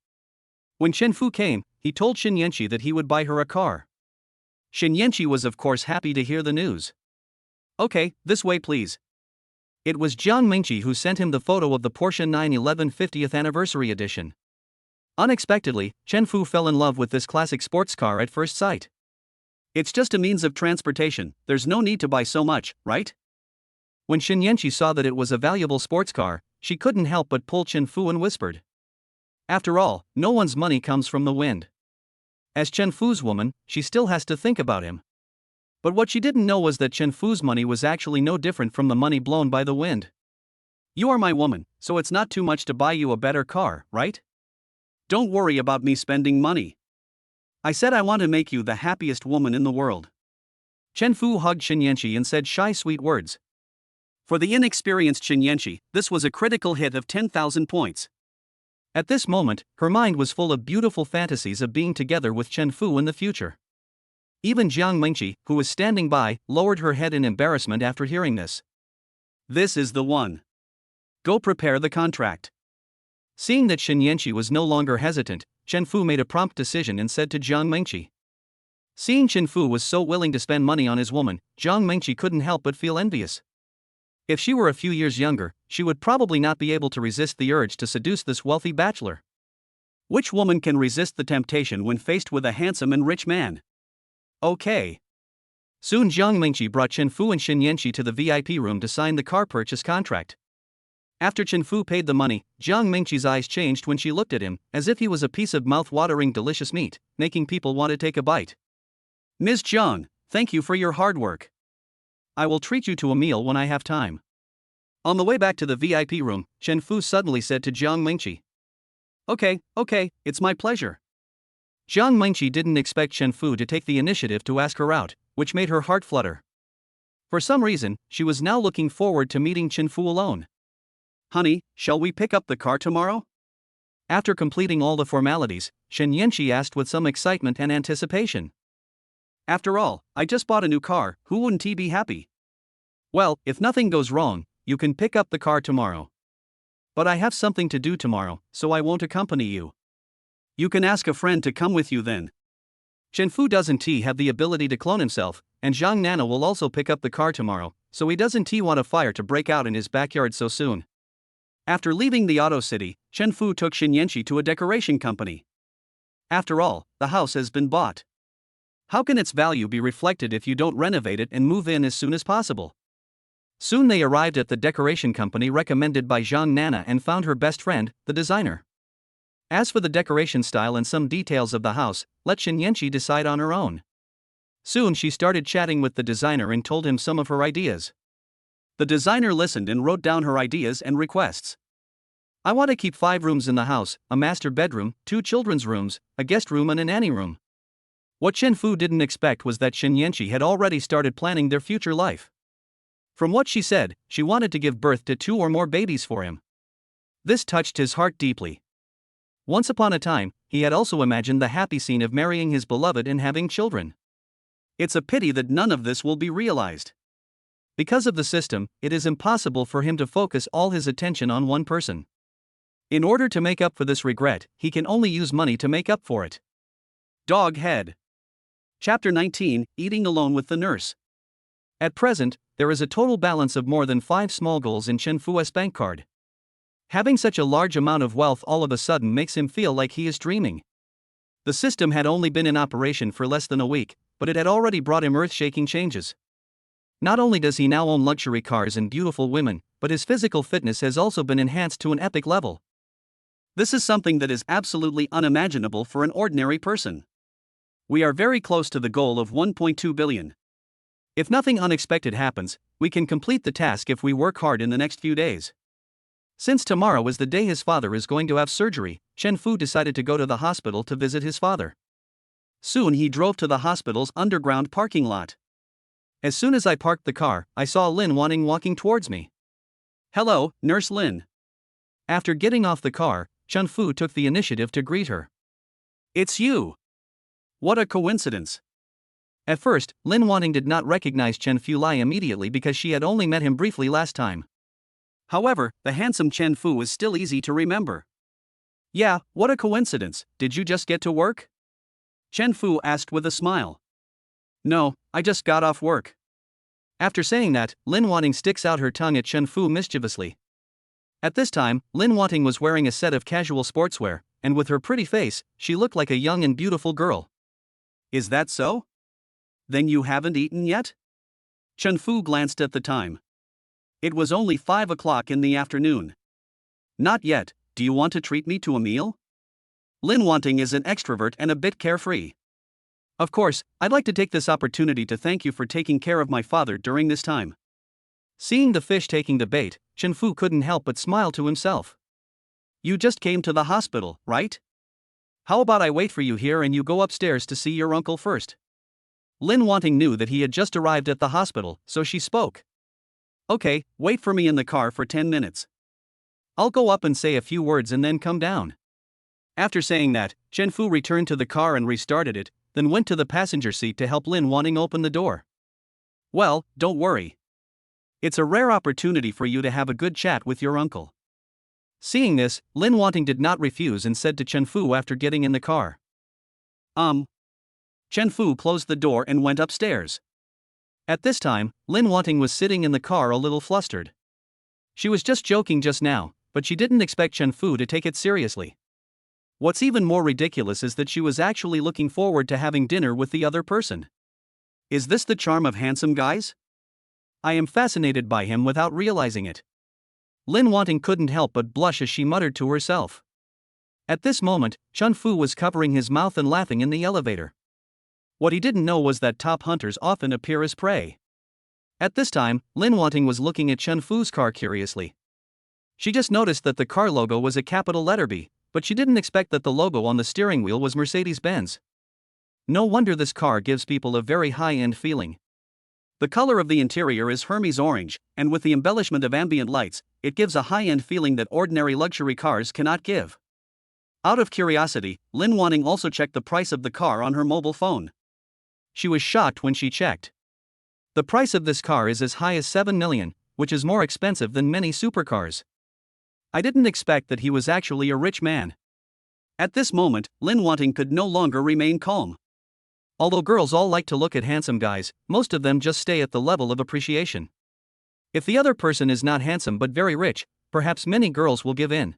When Chen Fu came, he told Shen Yanqi that he would buy her a car. Shen Yanqi was of course happy to hear the news. Okay, this way please. It was Jiang Mingqi who sent him the photo of the Porsche 911 50th Anniversary Edition. Unexpectedly, Chen Fu fell in love with this classic sports car at first sight. It's just a means of transportation, there's no need to buy so much, right? When Shen Yanqi saw that it was a valuable sports car, she couldn't help but pull Chen Fu and whispered. After all, no one's money comes from the wind. As Chen Fu's woman, she still has to think about him. But what she didn't know was that Chen Fu's money was actually no different from the money blown by the wind. You are my woman, so it's not too much to buy you a better car, right? Don't worry about me spending money. I said I want to make you the happiest woman in the world. Chen Fu hugged Shen Yanqi and said shy sweet words. For the inexperienced Shen Yanqi, this was a critical hit of 10,000 points. At this moment, her mind was full of beautiful fantasies of being together with Chen Fu in the future. Even Jiang Mingqi, who was standing by, lowered her head in embarrassment after hearing this. This is the one. Go prepare the contract. Seeing that Shen Yanqi was no longer hesitant, Chen Fu made a prompt decision and said to Jiang Mingqi. Seeing Chen Fu was so willing to spend money on his woman, Jiang Mingqi couldn't help but feel envious. If she were a few years younger, she would probably not be able to resist the urge to seduce this wealthy bachelor. Which woman can resist the temptation when faced with a handsome and rich man? Okay. Soon Jiang Mingqi brought Chen Fu and Shen Yanqi to the VIP room to sign the car purchase contract. After Chen Fu paid the money, Jiang Mingqi's eyes changed when she looked at him, as if he was a piece of mouth-watering delicious meat, making people want to take a bite. Ms. Jiang, thank you for your hard work. I will treat you to a meal when I have time. On the way back to the VIP room, Chen Fu suddenly said to Jiang Mingqi. Okay, it's my pleasure. Jiang Mingqi didn't expect Chen Fu to take the initiative to ask her out, which made her heart flutter. For some reason, she was now looking forward to meeting Chen Fu alone. Honey, shall we pick up the car tomorrow? After completing all the formalities, Shen Yanqi asked with some excitement and anticipation. After all, I just bought a new car, who wouldn't he be happy? Well, if nothing goes wrong, you can pick up the car tomorrow. But I have something to do tomorrow, so I won't accompany you. You can ask a friend to come with you then. Chen Fu doesn't have the ability to clone himself, and Zhang Nana will also pick up the car tomorrow, so he doesn't want a fire to break out in his backyard so soon. After leaving the Auto City, Chen Fu took Shen Yanqi to a decoration company. After all, the house has been bought. How can its value be reflected if you don't renovate it and move in as soon as possible? Soon they arrived at the decoration company recommended by Zhang Nana and found her best friend, the designer. As for the decoration style and some details of the house, let Shen Yanqi decide on her own. Soon she started chatting with the designer and told him some of her ideas. The designer listened and wrote down her ideas and requests. I want to keep 5 rooms in the house, a master bedroom, 2 children's rooms, a guest room and a nanny room. What Chen Fu didn't expect was that Shen Yanqi had already started planning their future life. From what she said, she wanted to give birth to 2 or more babies for him. This touched his heart deeply. Once upon a time, he had also imagined the happy scene of marrying his beloved and having children. It's a pity that none of this will be realized. Because of the system, it is impossible for him to focus all his attention on one person. In order to make up for this regret, he can only use money to make up for it. Dog Head. Chapter 19, Eating Alone with the Nurse. At present, there is a total balance of more than 5 small goals in Chen Fu's bank card. Having such a large amount of wealth all of a sudden makes him feel like he is dreaming. The system had only been in operation for less than a week, but it had already brought him earth-shaking changes. Not only does he now own luxury cars and beautiful women, but his physical fitness has also been enhanced to an epic level. This is something that is absolutely unimaginable for an ordinary person. We are very close to the goal of 1.2 billion. If nothing unexpected happens, we can complete the task if we work hard in the next few days. Since tomorrow is the day his father is going to have surgery, Chen Fu decided to go to the hospital to visit his father. Soon he drove to the hospital's underground parking lot. As soon as I parked the car, I saw Lin Wanting walking towards me. Hello, Nurse Lin. After getting off the car, Chen Fu took the initiative to greet her. It's you. What a coincidence. At first, Lin Wanting did not recognize Chen Fu Lai immediately because she had only met him briefly last time. However, the handsome Chen Fu is still easy to remember. Yeah, what a coincidence, did you just get to work? Chen Fu asked with a smile. No, I just got off work. After saying that, Lin Wanting sticks out her tongue at Chen Fu mischievously. At this time, Lin Wanting was wearing a set of casual sportswear, and with her pretty face, she looked like a young and beautiful girl. Is that so? Then you haven't eaten yet? Chen Fu glanced at the time. It was only 5 o'clock in the afternoon. Not yet, do you want to treat me to a meal? Lin Wanting is an extrovert and a bit carefree. Of course, I'd like to take this opportunity to thank you for taking care of my father during this time. Seeing the fish taking the bait, Chen Fu couldn't help but smile to himself. You just came to the hospital, right? How about I wait for you here and you go upstairs to see your uncle first? Lin Wanting knew that he had just arrived at the hospital, so she spoke. Okay, wait for me in the car for 10 minutes. I'll go up and say a few words and then come down. After saying that, Chen Fu returned to the car and restarted it, then went to the passenger seat to help Lin Wanting open the door. Well, don't worry. It's a rare opportunity for you to have a good chat with your uncle. Seeing this, Lin Wanting did not refuse and said to Chen Fu after getting in the car. Chen Fu closed the door and went upstairs. At this time, Lin Wanting was sitting in the car a little flustered. She was just joking just now, but she didn't expect Chen Fu to take it seriously. What's even more ridiculous is that she was actually looking forward to having dinner with the other person. Is this the charm of handsome guys? I am fascinated by him without realizing it. Lin Wanting couldn't help but blush as she muttered to herself. At this moment, Chun Fu was covering his mouth and laughing in the elevator. What he didn't know was that top hunters often appear as prey. At this time, Lin Wanting was looking at Chun Fu's car curiously. She just noticed that the car logo was a capital letter B, but she didn't expect that the logo on the steering wheel was Mercedes-Benz. No wonder this car gives people a very high-end feeling. The color of the interior is Hermes orange, and with the embellishment of ambient lights, it gives a high-end feeling that ordinary luxury cars cannot give. Out of curiosity, Lin Wanting also checked the price of the car on her mobile phone. She was shocked when she checked. The price of this car is as high as 7 million, which is more expensive than many supercars. I didn't expect that he was actually a rich man. At this moment, Lin Wanting could no longer remain calm. Although girls all like to look at handsome guys, most of them just stay at the level of appreciation. If the other person is not handsome but very rich, perhaps many girls will give in.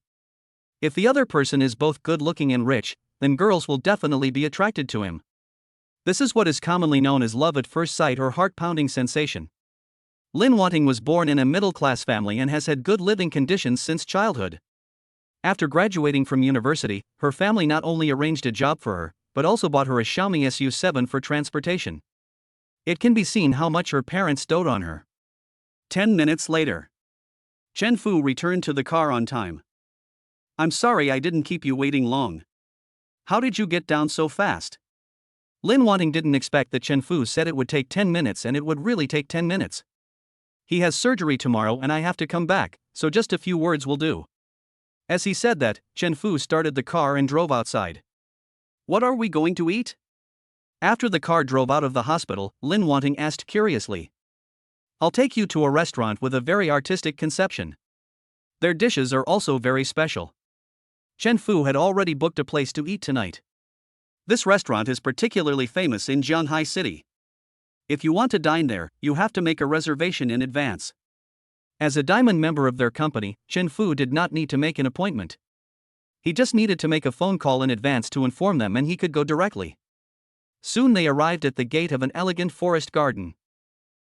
If the other person is both good-looking and rich, then girls will definitely be attracted to him. This is what is commonly known as love at first sight or heart-pounding sensation. Lin Wanting was born in a middle-class family and has had good living conditions since childhood. After graduating from university, her family not only arranged a job for her, but also bought her a Xiaomi SU7 for transportation. It can be seen how much her parents dote on her. 10 minutes later. Chen Fu returned to the car on time. I'm sorry I didn't keep you waiting long. How did you get down so fast? Lin Wanting didn't expect that Chen Fu said it would take 10 minutes, and it would really take 10 minutes. He has surgery tomorrow and I have to come back, so just a few words will do. As he said that, Chen Fu started the car and drove outside. What are we going to eat? After the car drove out of the hospital, Lin Wanting asked curiously. I'll take you to a restaurant with a very artistic conception. Their dishes are also very special. Chen Fu had already booked a place to eat tonight. This restaurant is particularly famous in Zhanghai City. If you want to dine there, you have to make a reservation in advance. As a diamond member of their company, Chen Fu did not need to make an appointment. He just needed to make a phone call in advance to inform them and he could go directly. Soon they arrived at the gate of an elegant forest garden.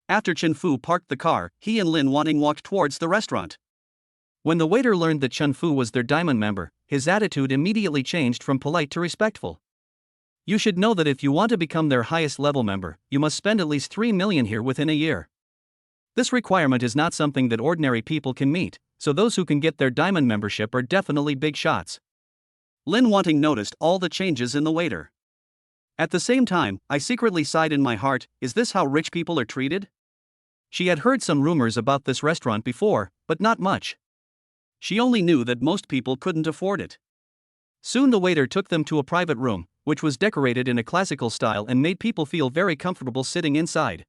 After Chen Fu parked the car, he and Lin Wanting walked towards the restaurant. When the waiter learned that Chen Fu was their diamond member, his attitude immediately changed from polite to respectful. You should know that if you want to become their highest level member, you must spend at least 3 million here within a year. This requirement is not something that ordinary people can meet, so those who can get their diamond membership are definitely big shots. Lin Wanting noticed all the changes in the waiter. At the same time, I secretly sighed in my heart, is this how rich people are treated? She had heard some rumors about this restaurant before, but not much. She only knew that most people couldn't afford it. Soon the waiter took them to a private room, which was decorated in a classical style and made people feel very comfortable sitting inside.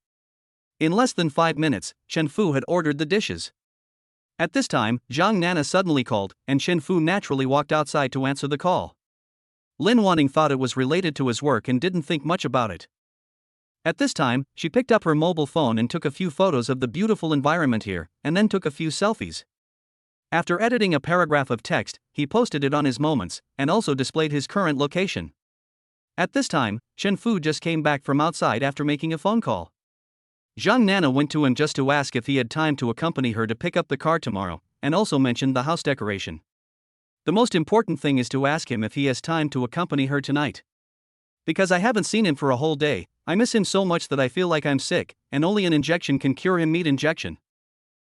In less than 5 minutes, Chen Fu had ordered the dishes. At this time, Zhang Nana suddenly called, and Chen Fu naturally walked outside to answer the call. Lin Wanting thought it was related to his work and didn't think much about it. At this time, she picked up her mobile phone and took a few photos of the beautiful environment here, and then took a few selfies. After editing a paragraph of text, he posted it on his Moments, and also displayed his current location. At this time, Chen Fu just came back from outside after making a phone call. Zhang Nana went to him just to ask if he had time to accompany her to pick up the car tomorrow, and also mentioned the house decoration. The most important thing is to ask him if he has time to accompany her tonight. Because I haven't seen him for a whole day, I miss him so much that I feel like I'm sick, and only an injection can cure him. Meat injection.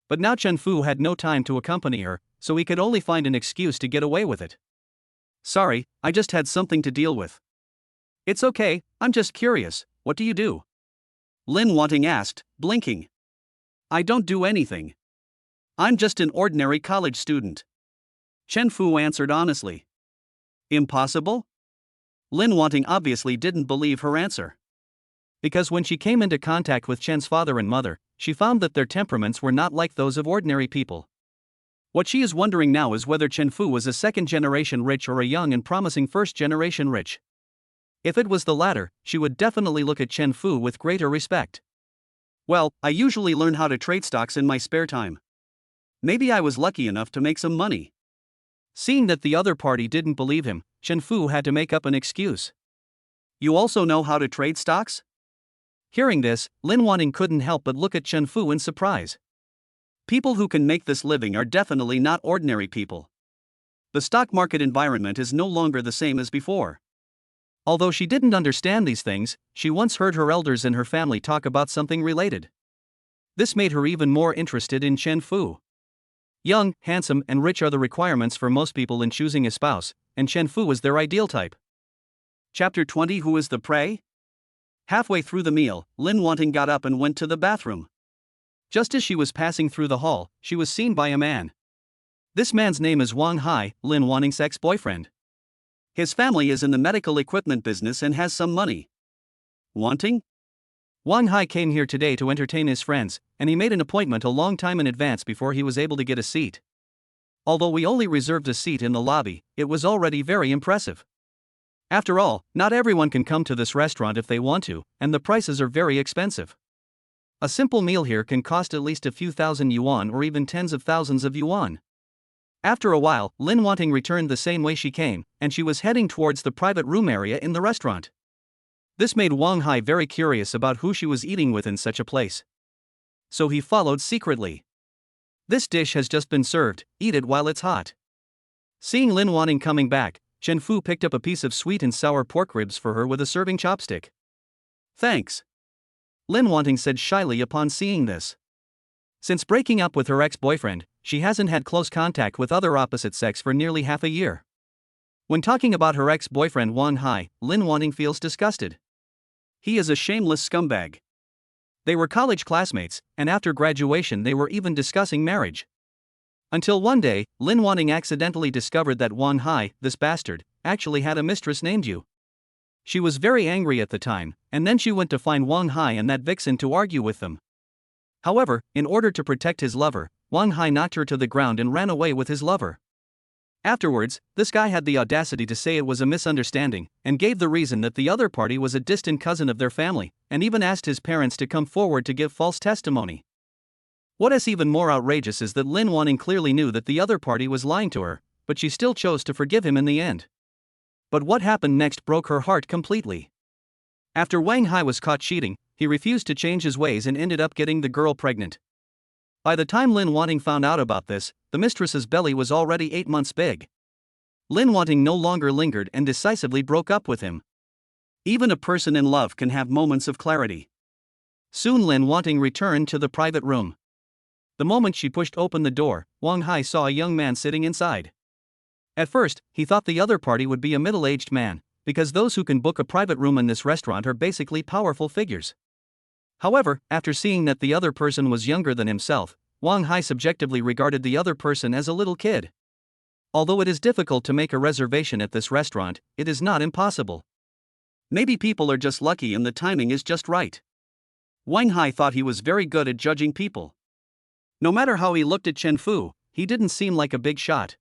But now Chen Fu had no time to accompany her, so he could only find an excuse to get away with it. Sorry, I just had something to deal with. It's okay, I'm just curious, what do you do? Lin Wanting asked, blinking. I don't do anything. I'm just an ordinary college student. Chen Fu answered honestly. Impossible? Lin Wanting obviously didn't believe her answer. Because when she came into contact with Chen's father and mother, she found that their temperaments were not like those of ordinary people. What she is wondering now is whether Chen Fu was a second-generation rich or a young and promising first-generation rich. If it was the latter, she would definitely look at Chen Fu with greater respect. Well, I usually learn how to trade stocks in my spare time. Maybe I was lucky enough to make some money. Seeing that the other party didn't believe him, Chen Fu had to make up an excuse. You also know how to trade stocks? Hearing this, Lin Wanting couldn't help but look at Chen Fu in surprise. People who can make this living are definitely not ordinary people. The stock market environment is no longer the same as before. Although she didn't understand these things, she once heard her elders in her family talk about something related. This made her even more interested in Chen Fu. Young, handsome, and rich are the requirements for most people in choosing a spouse, and Chen Fu was their ideal type. Chapter 20. Who is the prey? Halfway through the meal, Lin Wanting got up and went to the bathroom. Just as she was passing through the hall, she was seen by a man. This man's name is Wang Hai, Lin Wanting's ex-boyfriend. His family is in the medical equipment business and has some money. Wanting? Wang Hai came here today to entertain his friends, and he made an appointment a long time in advance before he was able to get a seat. Although we only reserved a seat in the lobby, it was already very impressive. After all, not everyone can come to this restaurant if they want to, and the prices are very expensive. A simple meal here can cost at least a few thousand yuan or even tens of thousands of yuan. After a while, Lin Wanting returned the same way she came, and she was heading towards the private room area in the restaurant. This made Wang Hai very curious about who she was eating with in such a place. So he followed secretly. This dish has just been served, eat it while it's hot. Seeing Lin Wanting coming back, Chen Fu picked up a piece of sweet and sour pork ribs for her with a serving chopstick. Thanks, Lin Wanting said shyly upon seeing this. Since breaking up with her ex-boyfriend, she hasn't had close contact with other opposite sex for nearly half a year. When talking about her ex-boyfriend Wang Hai, Lin Wanting feels disgusted. He is a shameless scumbag. They were college classmates, and after graduation they were even discussing marriage. Until one day, Lin Wanting accidentally discovered that Wang Hai, this bastard, actually had a mistress named Yu. She was very angry at the time, and then she went to find Wang Hai and that vixen to argue with them. However, in order to protect his lover, Wang Hai knocked her to the ground and ran away with his lover. Afterwards, this guy had the audacity to say it was a misunderstanding, and gave the reason that the other party was a distant cousin of their family, and even asked his parents to come forward to give false testimony. What is even more outrageous is that Lin Wanting clearly knew that the other party was lying to her, but she still chose to forgive him in the end. But what happened next broke her heart completely. After Wang Hai was caught cheating, he refused to change his ways and ended up getting the girl pregnant. By the time Lin Wanting found out about this, the mistress's belly was already 8 months big. Lin Wanting no longer lingered and decisively broke up with him. Even a person in love can have moments of clarity. Soon Lin Wanting returned to the private room. The moment she pushed open the door, Wang Hai saw a young man sitting inside. At first, he thought the other party would be a middle-aged man, because those who can book a private room in this restaurant are basically powerful figures. However, after seeing that the other person was younger than himself, Wang Hai subjectively regarded the other person as a little kid. Although it is difficult to make a reservation at this restaurant, it is not impossible. Maybe people are just lucky and the timing is just right. Wang Hai thought he was very good at judging people. No matter how he looked at Chen Fu, he didn't seem like a big shot.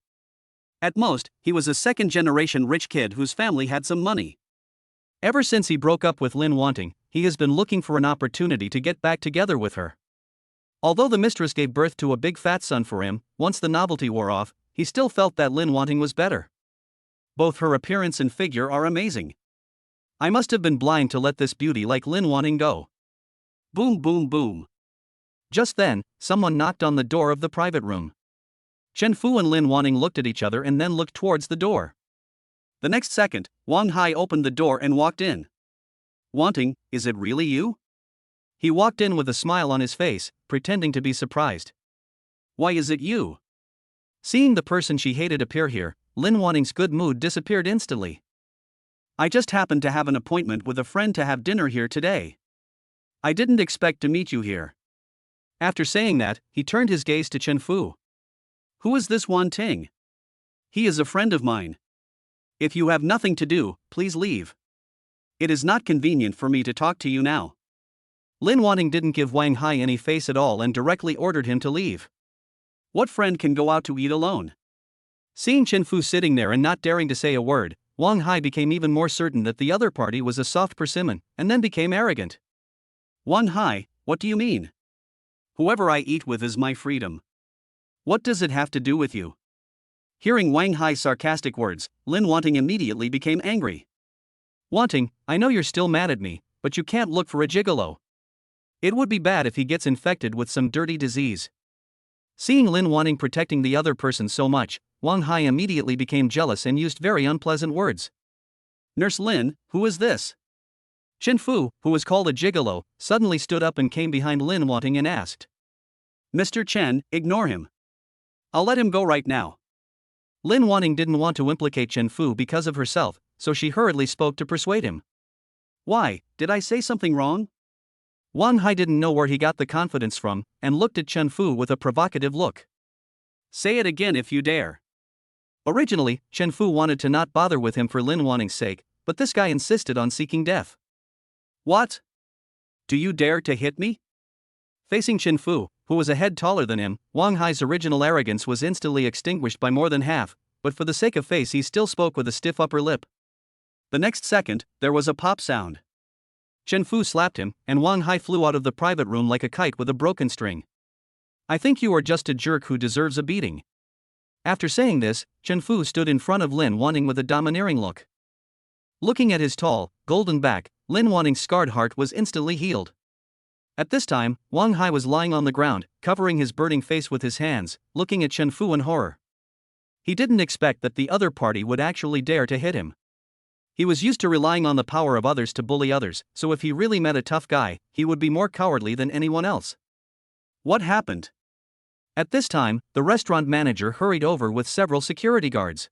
At most, he was a second-generation rich kid whose family had some money. Ever since he broke up with Lin Wanting, he has been looking for an opportunity to get back together with her. Although the mistress gave birth to a big fat son for him, once the novelty wore off, he still felt that Lin Wanting was better. Both her appearance and figure are amazing. I must have been blind to let this beauty like Lin Wanting go. Boom boom boom. Just then, someone knocked on the door of the private room. Chen Fu and Lin Wanting looked at each other and then looked towards the door. The next second, Wang Hai opened the door and walked in. Wanting, is it really you? He walked in with a smile on his face, pretending to be surprised. Why is it you? Seeing the person she hated appear here, Lin Wanting's good mood disappeared instantly. I just happened to have an appointment with a friend to have dinner here today. I didn't expect to meet you here. After saying that, he turned his gaze to Chen Fu. Who is this Wanting? He is a friend of mine. If you have nothing to do, please leave. It is not convenient for me to talk to you now. Lin Wanting didn't give Wang Hai any face at all and directly ordered him to leave. What friend can go out to eat alone? Seeing Chen Fu sitting there and not daring to say a word, Wang Hai became even more certain that the other party was a soft persimmon, and then became arrogant. Wang Hai, what do you mean? Whoever I eat with is my freedom. What does it have to do with you? Hearing Wang Hai's sarcastic words, Lin Wanting immediately became angry. Wanting, I know you're still mad at me, but you can't look for a gigolo. It would be bad if he gets infected with some dirty disease. Seeing Lin Wanting protecting the other person so much, Wang Hai immediately became jealous and used very unpleasant words. Nurse Lin, who is this? Chen Fu, who was called a gigolo, suddenly stood up and came behind Lin Wanting and asked. Mr. Chen, ignore him. I'll let him go right now. Lin Wanting didn't want to implicate Chen Fu because of herself, so she hurriedly spoke to persuade him. Why, did I say something wrong? Wang Hai didn't know where he got the confidence from, and looked at Chen Fu with a provocative look. Say it again if you dare. Originally, Chen Fu wanted to not bother with him for Lin Wanting's sake, but this guy insisted on seeking death. What? Do you dare to hit me? Facing Chen Fu, who was a head taller than him, Wang Hai's original arrogance was instantly extinguished by more than half, but for the sake of face he still spoke with a stiff upper lip. The next second, there was a pop sound. Chen Fu slapped him, and Wang Hai flew out of the private room like a kite with a broken string. I think you are just a jerk who deserves a beating. After saying this, Chen Fu stood in front of Lin Wanting with a domineering look. Looking at his tall, golden back, Lin Wanting's scarred heart was instantly healed. At this time, Wang Hai was lying on the ground, covering his burning face with his hands, looking at Chen Fu in horror. He didn't expect that the other party would actually dare to hit him. He was used to relying on the power of others to bully others, so if he really met a tough guy, he would be more cowardly than anyone else. What happened? At this time, the restaurant manager hurried over with several security guards.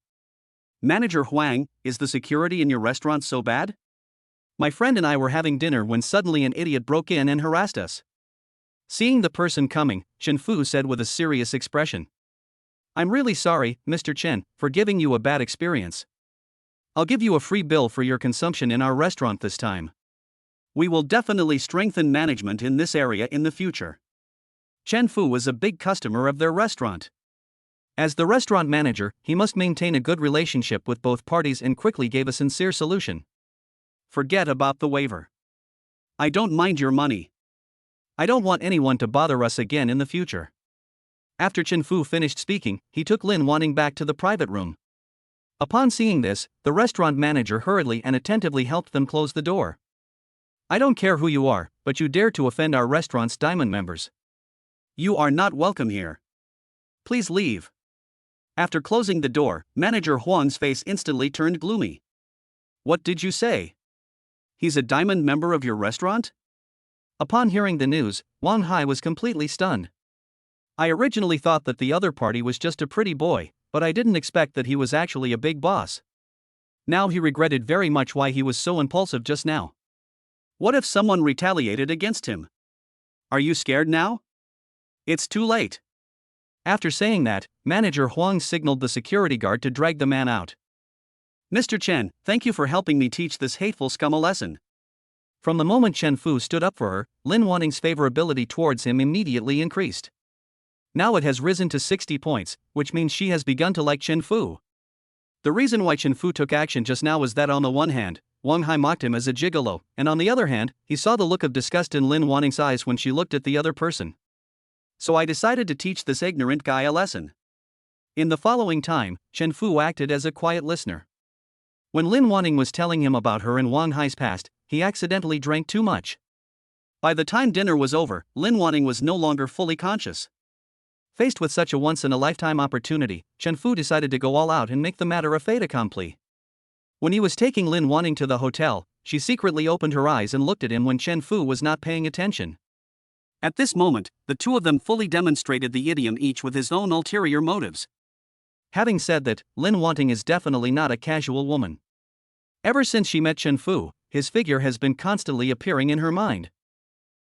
Manager Huang, is the security in your restaurant so bad? My friend and I were having dinner when suddenly an idiot broke in and harassed us. Seeing the person coming, Chen Fu said with a serious expression. I'm really sorry, Mr. Chen, for giving you a bad experience. I'll give you a free bill for your consumption in our restaurant this time. We will definitely strengthen management in this area in the future. Chen Fu was a big customer of their restaurant. As the restaurant manager, he must maintain a good relationship with both parties and quickly gave a sincere solution. Forget about the waiver. I don't mind your money. I don't want anyone to bother us again in the future. After Chen Fu finished speaking, he took Lin Wanting back to the private room. Upon seeing this, the restaurant manager hurriedly and attentively helped them close the door. I don't care who you are, but you dare to offend our restaurant's diamond members. You are not welcome here. Please leave. After closing the door, Manager Huang's face instantly turned gloomy. What did you say? He's a diamond member of your restaurant? Upon hearing the news, Wang Hai was completely stunned. I originally thought that the other party was just a pretty boy, but I didn't expect that he was actually a big boss. Now he regretted very much why he was so impulsive just now. What if someone retaliated against him? Are you scared now? It's too late. After saying that, Manager Huang signaled the security guard to drag the man out. Mr. Chen, thank you for helping me teach this hateful scum a lesson. From the moment Chen Fu stood up for her, Lin Wanting's favorability towards him immediately increased. Now it has risen to 60 points, which means she has begun to like Chen Fu. The reason why Chen Fu took action just now was that on the one hand, Wang Hai mocked him as a gigolo, and on the other hand, he saw the look of disgust in Lin Wanting's eyes when she looked at the other person. So I decided to teach this ignorant guy a lesson. In the following time, Chen Fu acted as a quiet listener. When Lin Wanting was telling him about her and Wang Hai's past, he accidentally drank too much. By the time dinner was over, Lin Wanting was no longer fully conscious. Faced with such a once-in-a-lifetime opportunity, Chen Fu decided to go all out and make the matter a fait accompli. When he was taking Lin Wanting to the hotel, she secretly opened her eyes and looked at him when Chen Fu was not paying attention. At this moment, the two of them fully demonstrated the idiom each with his own ulterior motives. Having said that, Lin Wanting is definitely not a casual woman. Ever since she met Chen Fu, his figure has been constantly appearing in her mind.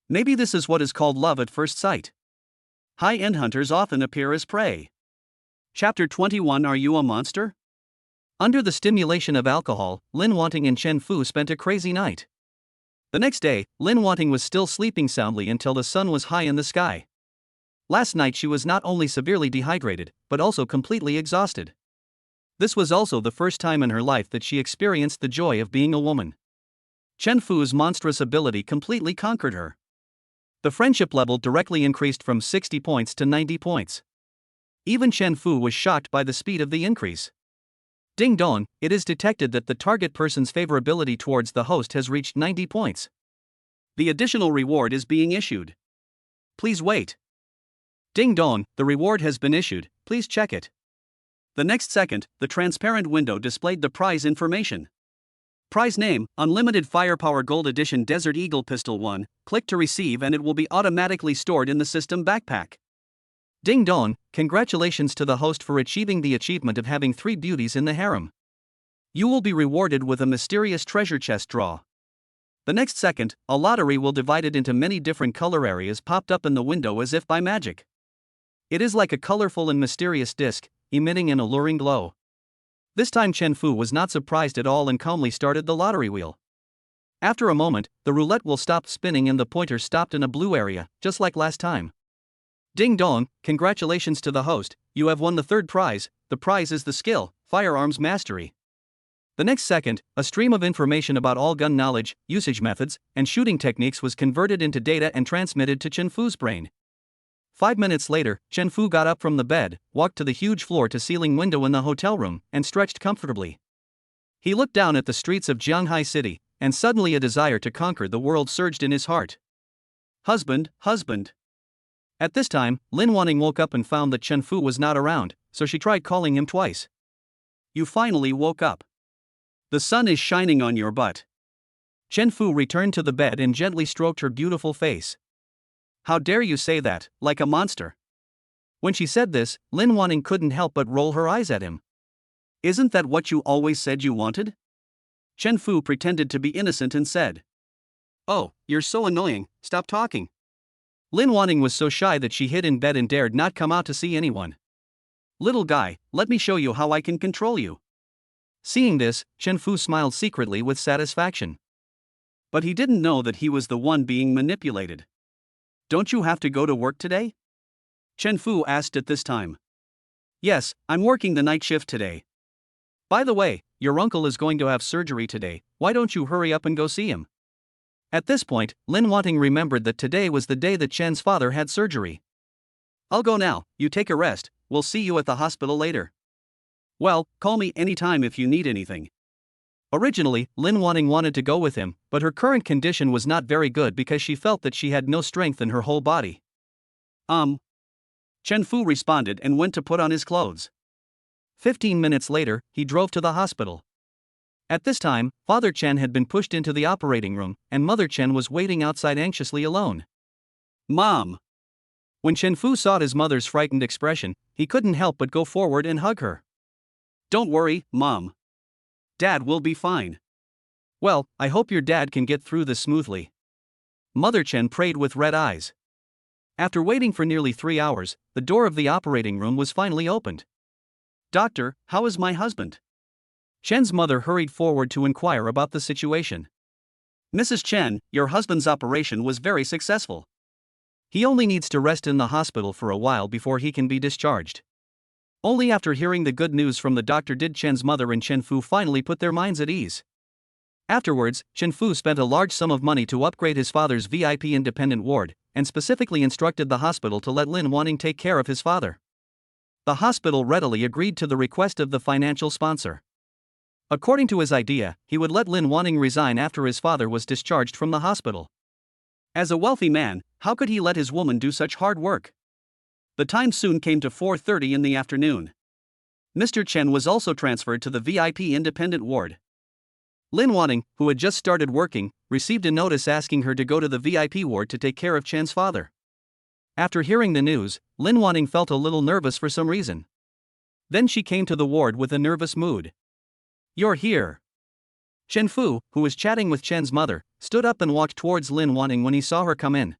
Maybe this is what is called love at first sight. High-end hunters often appear as prey. Chapter 21. Are you a monster? Under the stimulation of alcohol, Lin Wanting and Chen Fu spent a crazy night. The next day, Lin Wanting was still sleeping soundly until the sun was high in the sky. Last night she was not only severely dehydrated, but also completely exhausted. This was also the first time in her life that she experienced the joy of being a woman. Chen Fu's monstrous ability completely conquered her. The friendship level directly increased from 60 points to 90 points. Even Chen Fu was shocked by the speed of the increase. Ding dong, it is detected that the target person's favorability towards the host has reached 90 points. The additional reward is being issued. Please wait. Ding dong, the reward has been issued, please check it. The next second, the transparent window displayed the prize information. Prize name, Unlimited Firepower Gold Edition Desert Eagle Pistol 1, click to receive and it will be automatically stored in the system backpack. Ding dong, congratulations to the host for achieving the achievement of having 3 beauties in the harem. You will be rewarded with a mysterious treasure chest draw. The next second, a lottery will divide it into many different color areas popped up in the window as if by magic. It is like a colorful and mysterious disc, emitting an alluring glow. This time Chen Fu was not surprised at all and calmly started the lottery wheel. After a moment, the roulette will stop spinning and the pointer stopped in a blue area, just like last time. Ding dong, congratulations to the host, you have won the 3rd prize. The prize is the skill, Firearms Mastery. The next second, a stream of information about all gun knowledge, usage methods, and shooting techniques was converted into data and transmitted to Chen Fu's brain. 5 minutes later, Chen Fu got up from the bed, walked to the huge floor-to-ceiling window in the hotel room, and stretched comfortably. He looked down at the streets of Jianghai City, and suddenly a desire to conquer the world surged in his heart. Husband, husband. At this time, Lin Wanning woke up and found that Chen Fu was not around, so she tried calling him twice. You finally woke up. The sun is shining on your butt. Chen Fu returned to the bed and gently stroked her beautiful face. How dare you say that, like a monster? When she said this, Lin Wanning couldn't help but roll her eyes at him. Isn't that what you always said you wanted? Chen Fu pretended to be innocent and said. Oh, you're so annoying, stop talking. Lin Wanning was so shy that she hid in bed and dared not come out to see anyone. Little guy, let me show you how I can control you. Seeing this, Chen Fu smiled secretly with satisfaction. But he didn't know that he was the one being manipulated. Don't you have to go to work today? Chen Fu asked at this time. Yes, I'm working the night shift today. By the way, your uncle is going to have surgery today, why don't you hurry up and go see him? At this point, Lin Wanting remembered that today was the day that Chen's father had surgery. I'll go now, you take a rest, we'll see you at the hospital later. Well, call me anytime if you need anything. Originally, Lin Wanting wanted to go with him, but her current condition was not very good because she felt that she had no strength in her whole body. Chen Fu responded and went to put on his clothes. 15 minutes later, he drove to the hospital. At this time, Father Chen had been pushed into the operating room, and Mother Chen was waiting outside anxiously alone. Mom! When Chen Fu saw his mother's frightened expression, he couldn't help but go forward and hug her. Don't worry, Mom. Dad will be fine. Well, I hope your dad can get through this smoothly. Mother Chen prayed with red eyes. After waiting for nearly 3 hours, the door of the operating room was finally opened. Doctor, how is my husband? Chen's mother hurried forward to inquire about the situation. Mrs. Chen, your husband's operation was very successful. He only needs to rest in the hospital for a while before he can be discharged. Only after hearing the good news from the doctor did Chen's mother and Chen Fu finally put their minds at ease. Afterwards, Chen Fu spent a large sum of money to upgrade his father's VIP independent ward, and specifically instructed the hospital to let Lin Wanting take care of his father. The hospital readily agreed to the request of the financial sponsor. According to his idea, he would let Lin Wanting resign after his father was discharged from the hospital. As a wealthy man, how could he let his woman do such hard work? The time soon came to 4:30 in the afternoon. Mr. Chen was also transferred to the VIP independent ward. Lin Wanting, who had just started working, received a notice asking her to go to the VIP ward to take care of Chen's father. After hearing the news, Lin Wanting felt a little nervous for some reason. Then she came to the ward with a nervous mood. You're here. Chen Fu, who was chatting with Chen's mother, stood up and walked towards Lin Wanting when he saw her come in.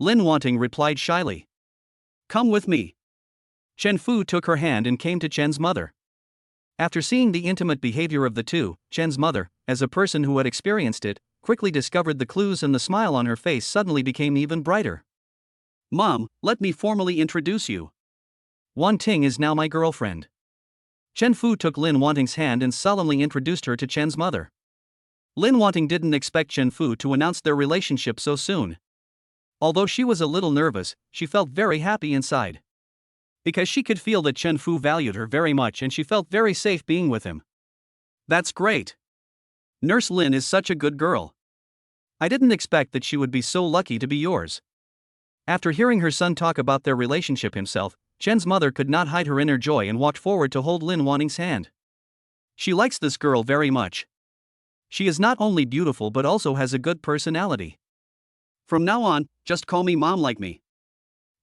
Lin Wanting replied shyly. Come with me. Chen Fu took her hand and came to Chen's mother. After seeing the intimate behavior of the two, Chen's mother, as a person who had experienced it, quickly discovered the clues and the smile on her face suddenly became even brighter. Mom, let me formally introduce you. Wan Ting is now my girlfriend. Chen Fu took Lin Wanting's hand and solemnly introduced her to Chen's mother. Lin Wanting didn't expect Chen Fu to announce their relationship so soon. Although she was a little nervous, she felt very happy inside. Because she could feel that Chen Fu valued her very much and she felt very safe being with him. That's great. Nurse Lin is such a good girl. I didn't expect that she would be so lucky to be yours. After hearing her son talk about their relationship himself, Chen's mother could not hide her inner joy and walked forward to hold Lin Wanting's hand. She likes this girl very much. She is not only beautiful but also has a good personality. From now on, just call me mom like me.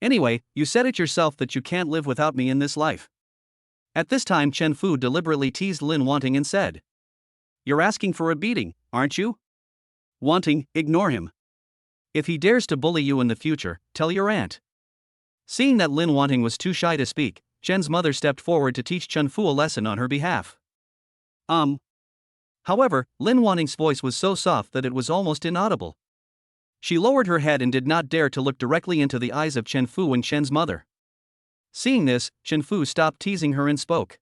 Anyway, you said it yourself that you can't live without me in this life. At this time, Chen Fu deliberately teased Lin Wanting and said, You're asking for a beating, aren't you? Wanting, ignore him. If he dares to bully you in the future, tell your aunt. Seeing that Lin Wanting was too shy to speak, Chen's mother stepped forward to teach Chen Fu a lesson on her behalf. However, Lin Wanting's voice was so soft that it was almost inaudible. She lowered her head and did not dare to look directly into the eyes of Chen Fu and Chen's mother. Seeing this, Chen Fu stopped teasing her and spoke.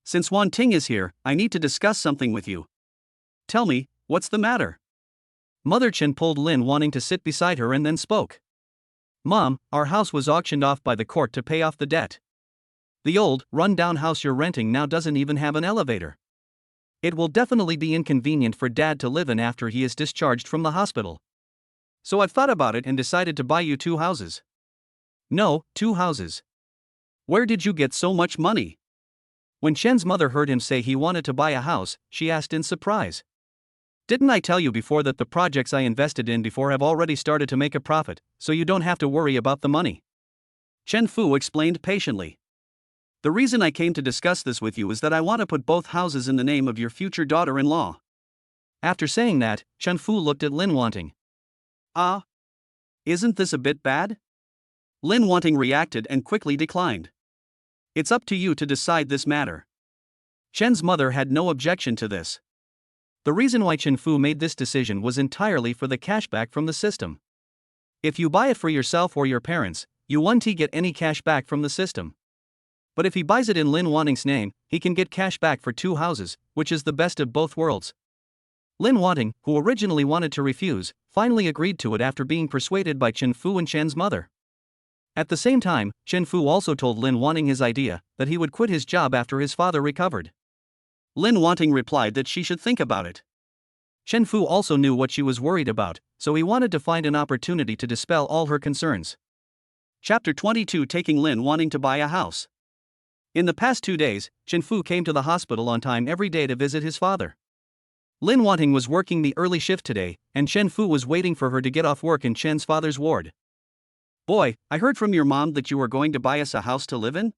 Since Wan Ting is here, I need to discuss something with you. Tell me, what's the matter? Mother Chen pulled Lin Wanting to sit beside her and then spoke. Mom, our house was auctioned off by the court to pay off the debt. The old, run-down house you're renting now doesn't even have an elevator. It will definitely be inconvenient for Dad to live in after he is discharged from the hospital. So I've thought about it and decided to buy you 2 houses. No, 2 houses. Where did you get so much money? When Chen's mother heard him say he wanted to buy a house, she asked in surprise. Didn't I tell you before that the projects I invested in before have already started to make a profit, so you don't have to worry about the money? Chen Fu explained patiently. The reason I came to discuss this with you is that I want to put both houses in the name of your future daughter-in-law. After saying that, Chen Fu looked at Lin Wanting. Isn't this a bit bad? Lin Wanting reacted and quickly declined. It's up to you to decide this matter. Chen's mother had no objection to this. The reason why Chen Fu made this decision was entirely for the cashback from the system. If you buy it for yourself or your parents, you won't get any cash back from the system. But if he buys it in Lin Wanting's name, he can get cash back for 2 houses, which is the best of both worlds. Lin Wanting, who originally wanted to refuse, finally agreed to it after being persuaded by Chen Fu and Chen's mother. At the same time, Chen Fu also told Lin Wanting his idea, that he would quit his job after his father recovered. Lin Wanting replied that she should think about it. Chen Fu also knew what she was worried about, so he wanted to find an opportunity to dispel all her concerns. Chapter 22 Taking Lin Wanting to Buy a House. In the past 2 days, Chen Fu came to the hospital on time every day to visit his father. Lin Wanting was working the early shift today, and Chen Fu was waiting for her to get off work in Chen's father's ward. Boy, I heard from your mom that you were going to buy us a house to live in?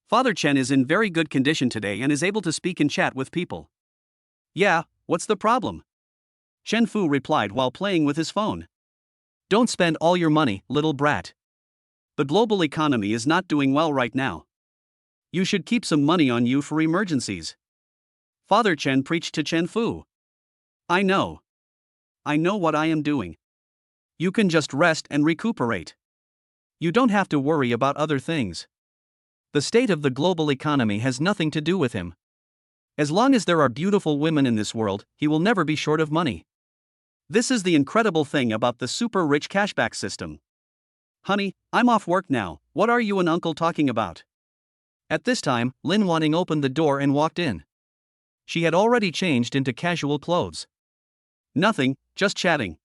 Father Chen is in very good condition today and is able to speak and chat with people. Yeah, what's the problem? Chen Fu replied while playing with his phone. Don't spend all your money, little brat. The global economy is not doing well right now. You should keep some money on you for emergencies. Father Chen preached to Chen Fu. I know what I am doing. You can just rest and recuperate. You don't have to worry about other things. The state of the global economy has nothing to do with him. As long as there are beautiful women in this world, he will never be short of money. This is the incredible thing about the super rich cashback system. Honey, I'm off work now, what are you and uncle talking about? At this time, Lin Wanting opened the door and walked in. She had already changed into casual clothes. Nothing, just chatting.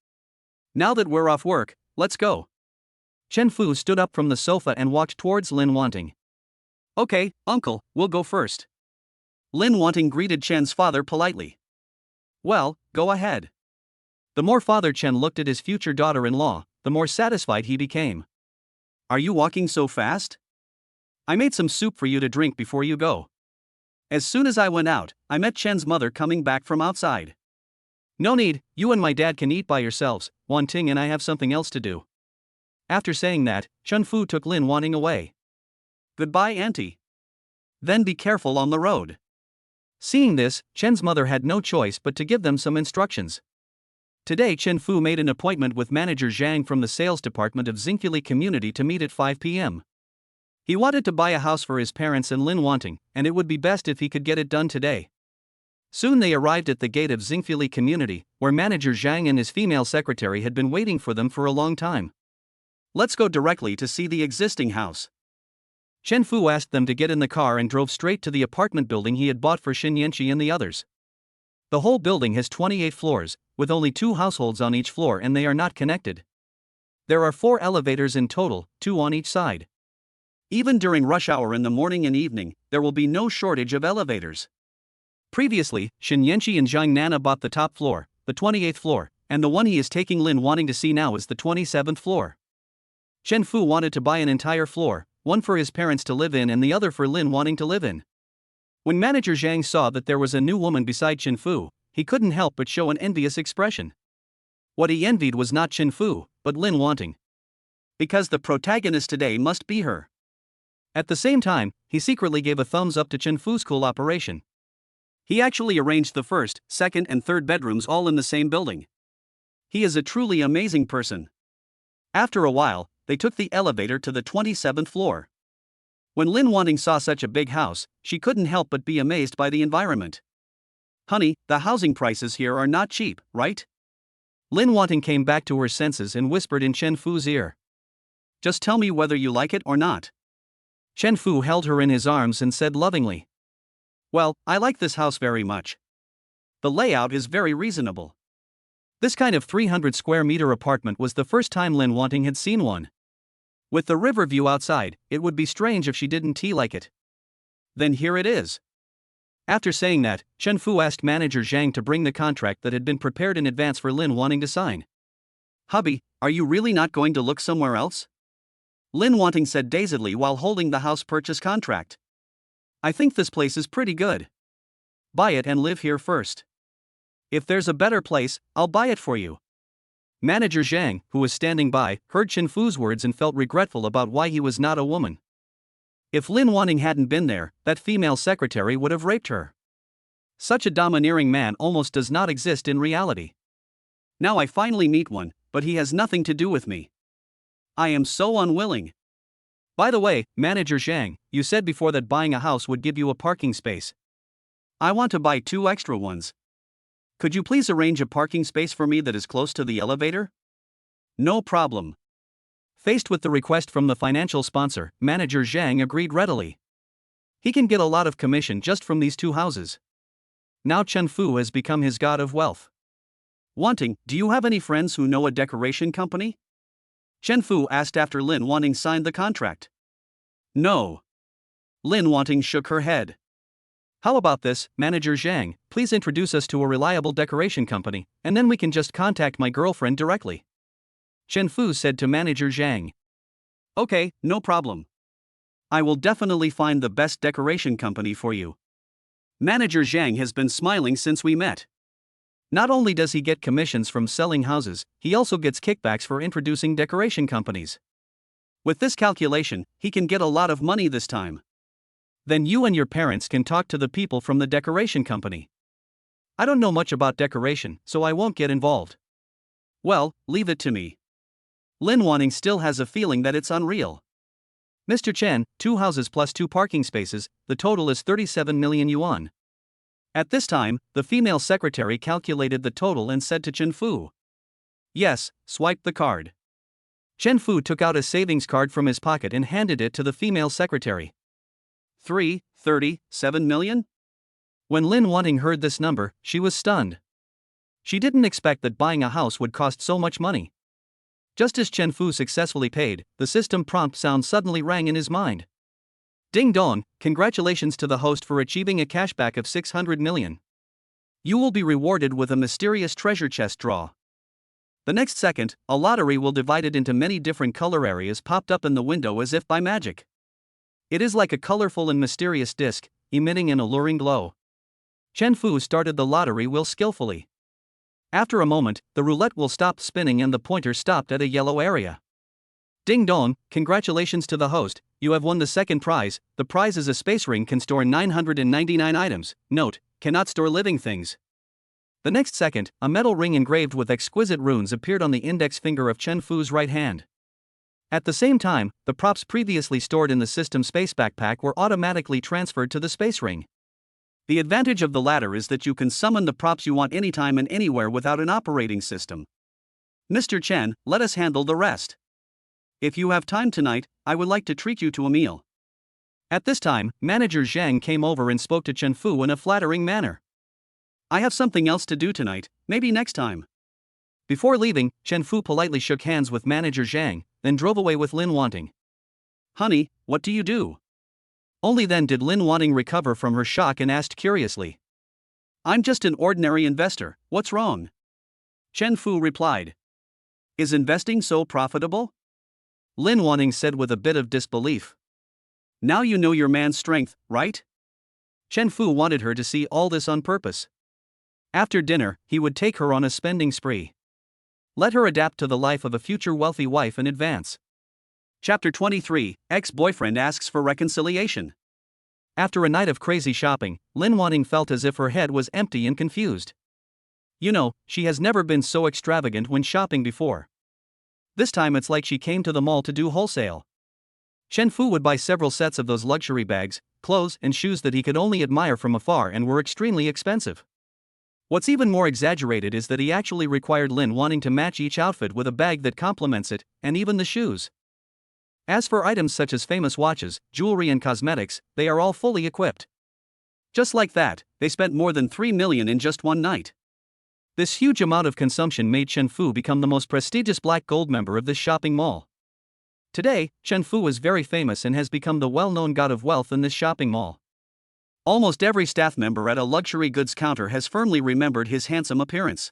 Now that we're off work, let's go. Chen Fu stood up from the sofa and walked towards Lin Wanting. Okay, uncle, we'll go first. Lin Wanting greeted Chen's father politely. Well, go ahead. The more Father Chen looked at his future daughter-in-law, the more satisfied he became. Are you walking so fast? I made some soup for you to drink before you go. As soon as I went out, I met Chen's mother coming back from outside. No need, you and my dad can eat by yourselves, Wan Ting and I have something else to do. After saying that, Chen Fu took Lin Wanting away. Goodbye, auntie. Then be careful on the road. Seeing this, Chen's mother had no choice but to give them some instructions. Today Chen Fu made an appointment with manager Zhang from the sales department of Xingfuli community to meet at 5 p.m. He wanted to buy a house for his parents and Lin Wanting, and it would be best if he could get it done today. Soon they arrived at the gate of Xingfuli community, where manager Zhang and his female secretary had been waiting for them for a long time. Let's go directly to see the existing house. Chen Fu asked them to get in the car and drove straight to the apartment building he had bought for Xin Yanqi and the others. The whole building has 28 floors, with only 2 households on each floor and they are not connected. There are 4 elevators in total, 2 on each side. Even during rush hour in the morning and evening, there will be no shortage of elevators. Previously, Shin Yenchi and Zhang Nana bought the top floor, the 28th floor, and the one he is taking Lin wanting to see now is the 27th floor. Chen Fu wanted to buy an entire floor, one for his parents to live in and the other for Lin wanting to live in. When manager Zhang saw that there was a new woman beside Chen Fu, he couldn't help but show an envious expression. What he envied was not Chen Fu, but Lin wanting. Because the protagonist today must be her. At the same time, he secretly gave a thumbs up to Chen Fu's cool operation. He actually arranged the first, second, and third bedrooms all in the same building. He is a truly amazing person. After a while, they took the elevator to the 27th floor. When Lin Wanting saw such a big house, she couldn't help but be amazed by the environment. Honey, the housing prices here are not cheap, right? Lin Wanting came back to her senses and whispered in Chen Fu's ear. Just tell me whether you like it or not. Chen Fu held her in his arms and said lovingly. Well, I like this house very much. The layout is very reasonable. This kind of 300 square meter apartment was the first time Lin Wanting had seen one. With the river view outside, it would be strange if she didn't like it. Then here it is. After saying that, Chen Fu asked manager Zhang to bring the contract that had been prepared in advance for Lin Wanting to sign. Hubby, are you really not going to look somewhere else? Lin Wanting said dazedly while holding the house purchase contract. I think this place is pretty good. Buy it and live here first. If there's a better place, I'll buy it for you. Manager Zhang, who was standing by, heard Chen Fu's words and felt regretful about why he was not a woman. If Lin Wanting hadn't been there, that female secretary would have raped her. Such a domineering man almost does not exist in reality. Now I finally meet one, but he has nothing to do with me. I am so unwilling. By the way, Manager Zhang, you said before that buying a house would give you a parking space. I want to buy 2 extra ones. Could you please arrange a parking space for me that is close to the elevator? No problem. Faced with the request from the financial sponsor, Manager Zhang agreed readily. He can get a lot of commission just from these 2 houses. Now Chen Fu has become his god of wealth. Wanting, do you have any friends who know a decoration company? Chen Fu asked after Lin Wanting signed the contract. No. Lin Wanting shook her head. How about this, Manager Zhang, please introduce us to a reliable decoration company, and then we can just contact my girlfriend directly. Chen Fu said to Manager Zhang. Okay, no problem. I will definitely find the best decoration company for you. Manager Zhang has been smiling since we met. Not only does he get commissions from selling houses, he also gets kickbacks for introducing decoration companies. With this calculation, he can get a lot of money this time. Then you and your parents can talk to the people from the decoration company. I don't know much about decoration, so I won't get involved. Well, leave it to me. Lin Wanting still has a feeling that it's unreal. Mr. Chen, 2 houses plus 2 parking spaces, the total is 37 million yuan. At this time, the female secretary calculated the total and said to Chen Fu. Yes, swipe the card. Chen Fu took out a savings card from his pocket and handed it to the female secretary. 37 million? When Lin Wanting heard this number, she was stunned. She didn't expect that buying a house would cost so much money. Just as Chen Fu successfully paid, the system prompt sound suddenly rang in his mind. Ding dong, congratulations to the host for achieving a cashback of 600 million. You will be rewarded with a mysterious treasure chest draw. The next second, a lottery will divide it into many different color areas popped up in the window as if by magic. It is like a colorful and mysterious disc, emitting an alluring glow. Chen Fu started the lottery wheel skillfully. After a moment, the roulette wheel stopped spinning and the pointer stopped at a yellow area. Ding dong, congratulations to the host, you have won the second prize. The prize is a space ring can store 999 items. Note, cannot store living things. The next second, a metal ring engraved with exquisite runes appeared on the index finger of Chen Fu's right hand. At the same time, the props previously stored in the system space backpack were automatically transferred to the space ring. The advantage of the latter is that you can summon the props you want anytime and anywhere without an operating system. Mr. Chen, let us handle the rest. If you have time tonight, I would like to treat you to a meal. At this time, Manager Zhang came over and spoke to Chen Fu in a flattering manner. I have something else to do tonight, maybe next time. Before leaving, Chen Fu politely shook hands with manager Zhang, then drove away with Lin Wanting. Honey, what do you do? Only then did Lin Wanting recover from her shock and asked curiously. I'm just an ordinary investor, what's wrong? Chen Fu replied. Is investing so profitable? Lin Wanting said with a bit of disbelief. Now you know your man's strength, right? Chen Fu wanted her to see all this on purpose. After dinner, he would take her on a spending spree. Let her adapt to the life of a future wealthy wife in advance. Chapter 23, Ex-Boyfriend Asks for Reconciliation. After a night of crazy shopping, Lin Wanting felt as if her head was empty and confused. You know, she has never been so extravagant when shopping before. This time it's like she came to the mall to do wholesale. Chen Fu would buy several sets of those luxury bags, clothes and shoes that he could only admire from afar and were extremely expensive. What's even more exaggerated is that he actually required Lin Wanting to match each outfit with a bag that complements it, and even the shoes. As for items such as famous watches, jewelry and cosmetics, they are all fully equipped. Just like that, they spent more than 3 million in just one night. This huge amount of consumption made Chen Fu become the most prestigious black gold member of this shopping mall. Today, Chen Fu is very famous and has become the well-known god of wealth in this shopping mall. Almost every staff member at a luxury goods counter has firmly remembered his handsome appearance.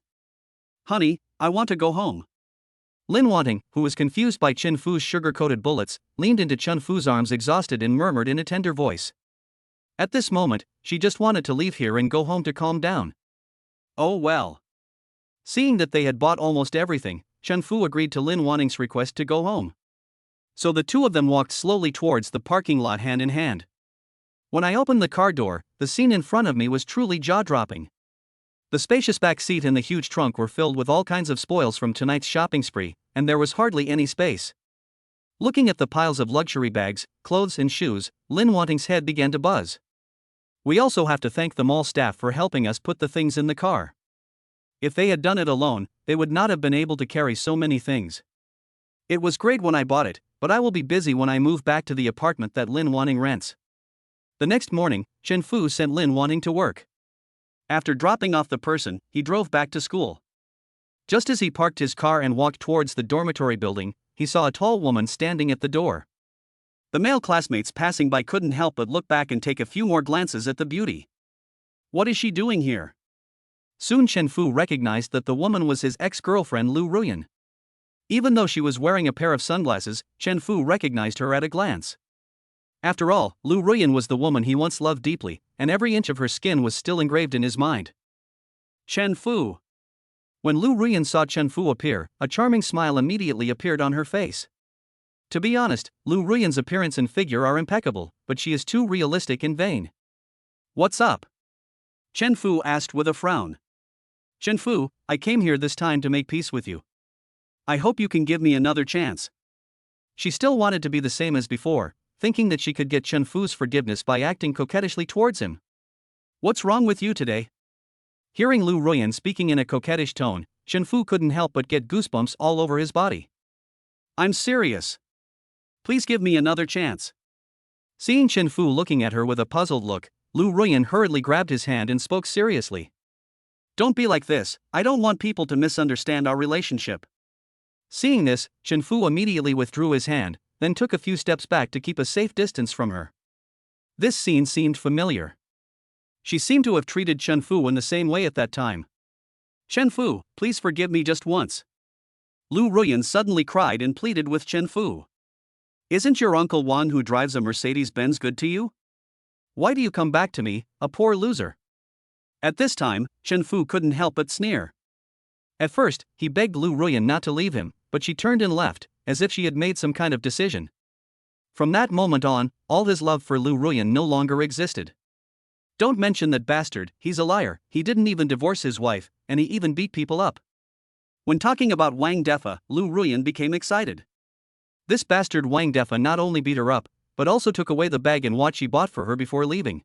Honey, I want to go home. Lin Wanting, who was confused by Chen Fu's sugar-coated bullets, leaned into Chen Fu's arms exhausted and murmured in a tender voice. At this moment, she just wanted to leave here and go home to calm down. Oh well. Seeing that they had bought almost everything, Chen Fu agreed to Lin Wanting's request to go home. So the two of them walked slowly towards the parking lot hand in hand. When I opened the car door, the scene in front of me was truly jaw-dropping. The spacious back seat and the huge trunk were filled with all kinds of spoils from tonight's shopping spree, and there was hardly any space. Looking at the piles of luxury bags, clothes and shoes, Lin Wanting's head began to buzz. We also have to thank the mall staff for helping us put the things in the car. If they had done it alone, they would not have been able to carry so many things. It was great when I bought it, but I will be busy when I move back to the apartment that Lin Wanting rents. The next morning, Chen Fu sent Lin Wanting to work. After dropping off the person, he drove back to school. Just as he parked his car and walked towards the dormitory building, he saw a tall woman standing at the door. The male classmates passing by couldn't help but look back and take a few more glances at the beauty. What is she doing here? Soon Chen Fu recognized that the woman was his ex-girlfriend Lu Ruyan. Even though she was wearing a pair of sunglasses, Chen Fu recognized her at a glance. After all, Lu Ruyan was the woman he once loved deeply, and every inch of her skin was still engraved in his mind. Chen Fu. When Lu Ruyan saw Chen Fu appear, a charming smile immediately appeared on her face. To be honest, Lu Ruyan's appearance and figure are impeccable, but she is too realistic and vain. What's up? Chen Fu asked with a frown. Chen Fu, I came here this time to make peace with you. I hope you can give me another chance. She still wanted to be the same as before, thinking that she could get Chen Fu's forgiveness by acting coquettishly towards him. What's wrong with you today? Hearing Lu Ruyan speaking in a coquettish tone, Chen Fu couldn't help but get goosebumps all over his body. I'm serious. Please give me another chance. Seeing Chen Fu looking at her with a puzzled look, Lu Ruyan hurriedly grabbed his hand and spoke seriously. Don't be like this, I don't want people to misunderstand our relationship. Seeing this, Chen Fu immediately withdrew his hand, then took a few steps back to keep a safe distance from her. This scene seemed familiar. She seemed to have treated Chen Fu in the same way at that time. Chen Fu, please forgive me just once. Lu Ruyan suddenly cried and pleaded with Chen Fu. Isn't your Uncle Wan who drives a Mercedes-Benz good to you? Why do you come back to me, a poor loser? At this time, Chen Fu couldn't help but sneer. At first, he begged Lu Ruyan not to leave him, but she turned and left, as if she had made some kind of decision. From that moment on, all his love for Lu Ruyan no longer existed. Don't mention that bastard, he's a liar, he didn't even divorce his wife, and he even beat people up. When talking about Wang Defa, Lu Ruyan became excited. This bastard Wang Defa not only beat her up, but also took away the bag and watch she bought for her before leaving.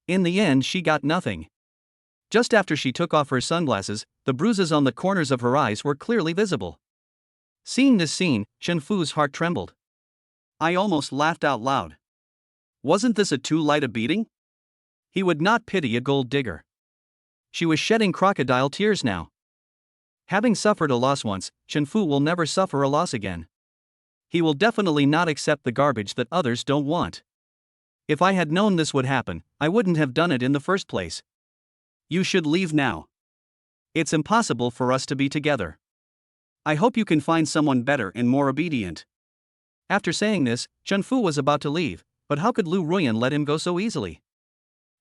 In the end, she got nothing. Just after she took off her sunglasses, the bruises on the corners of her eyes were clearly visible. Seeing this scene, Chen Fu's heart trembled. I almost laughed out loud. Wasn't this a too light a beating? He would not pity a gold digger. She was shedding crocodile tears now. Having suffered a loss once, Chen Fu will never suffer a loss again. He will definitely not accept the garbage that others don't want. If I had known this would happen, I wouldn't have done it in the first place. You should leave now. It's impossible for us to be together. I hope you can find someone better and more obedient. After saying this, Chen Fu was about to leave, but how could Lu Ruyan let him go so easily?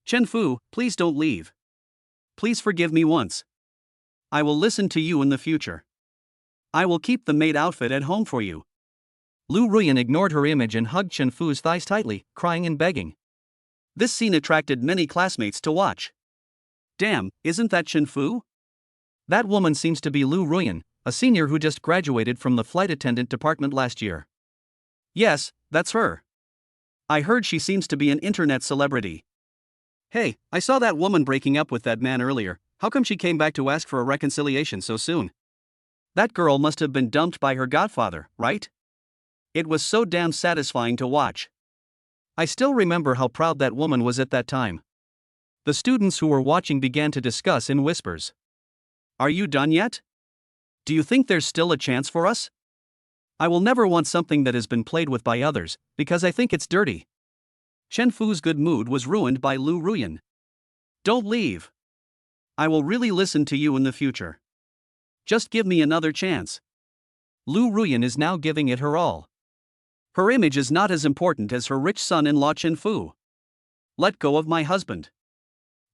Chen Fu, please don't leave. Please forgive me once. I will listen to you in the future. I will keep the maid outfit at home for you. Lu Ruyan ignored her image and hugged Chen Fu's thighs tightly, crying and begging. This scene attracted many classmates to watch. Damn, isn't that Chen Fu? That woman seems to be Lu Ruyan, a senior who just graduated from the flight attendant department last year. Yes, that's her. I heard she seems to be an internet celebrity. Hey, I saw that woman breaking up with that man earlier. How come she came back to ask for a reconciliation so soon? That girl must have been dumped by her godfather, right? It was so damn satisfying to watch. I still remember how proud that woman was at that time. The students who were watching began to discuss in whispers. Are you done yet? Do you think there's still a chance for us? I will never want something that has been played with by others, because I think it's dirty. Chen Fu's good mood was ruined by Lu Ruyan. Don't leave. I will really listen to you in the future. Just give me another chance. Lu Ruyan is now giving it her all. Her image is not as important as her rich son-in-law Chen Fu. Let go of my husband.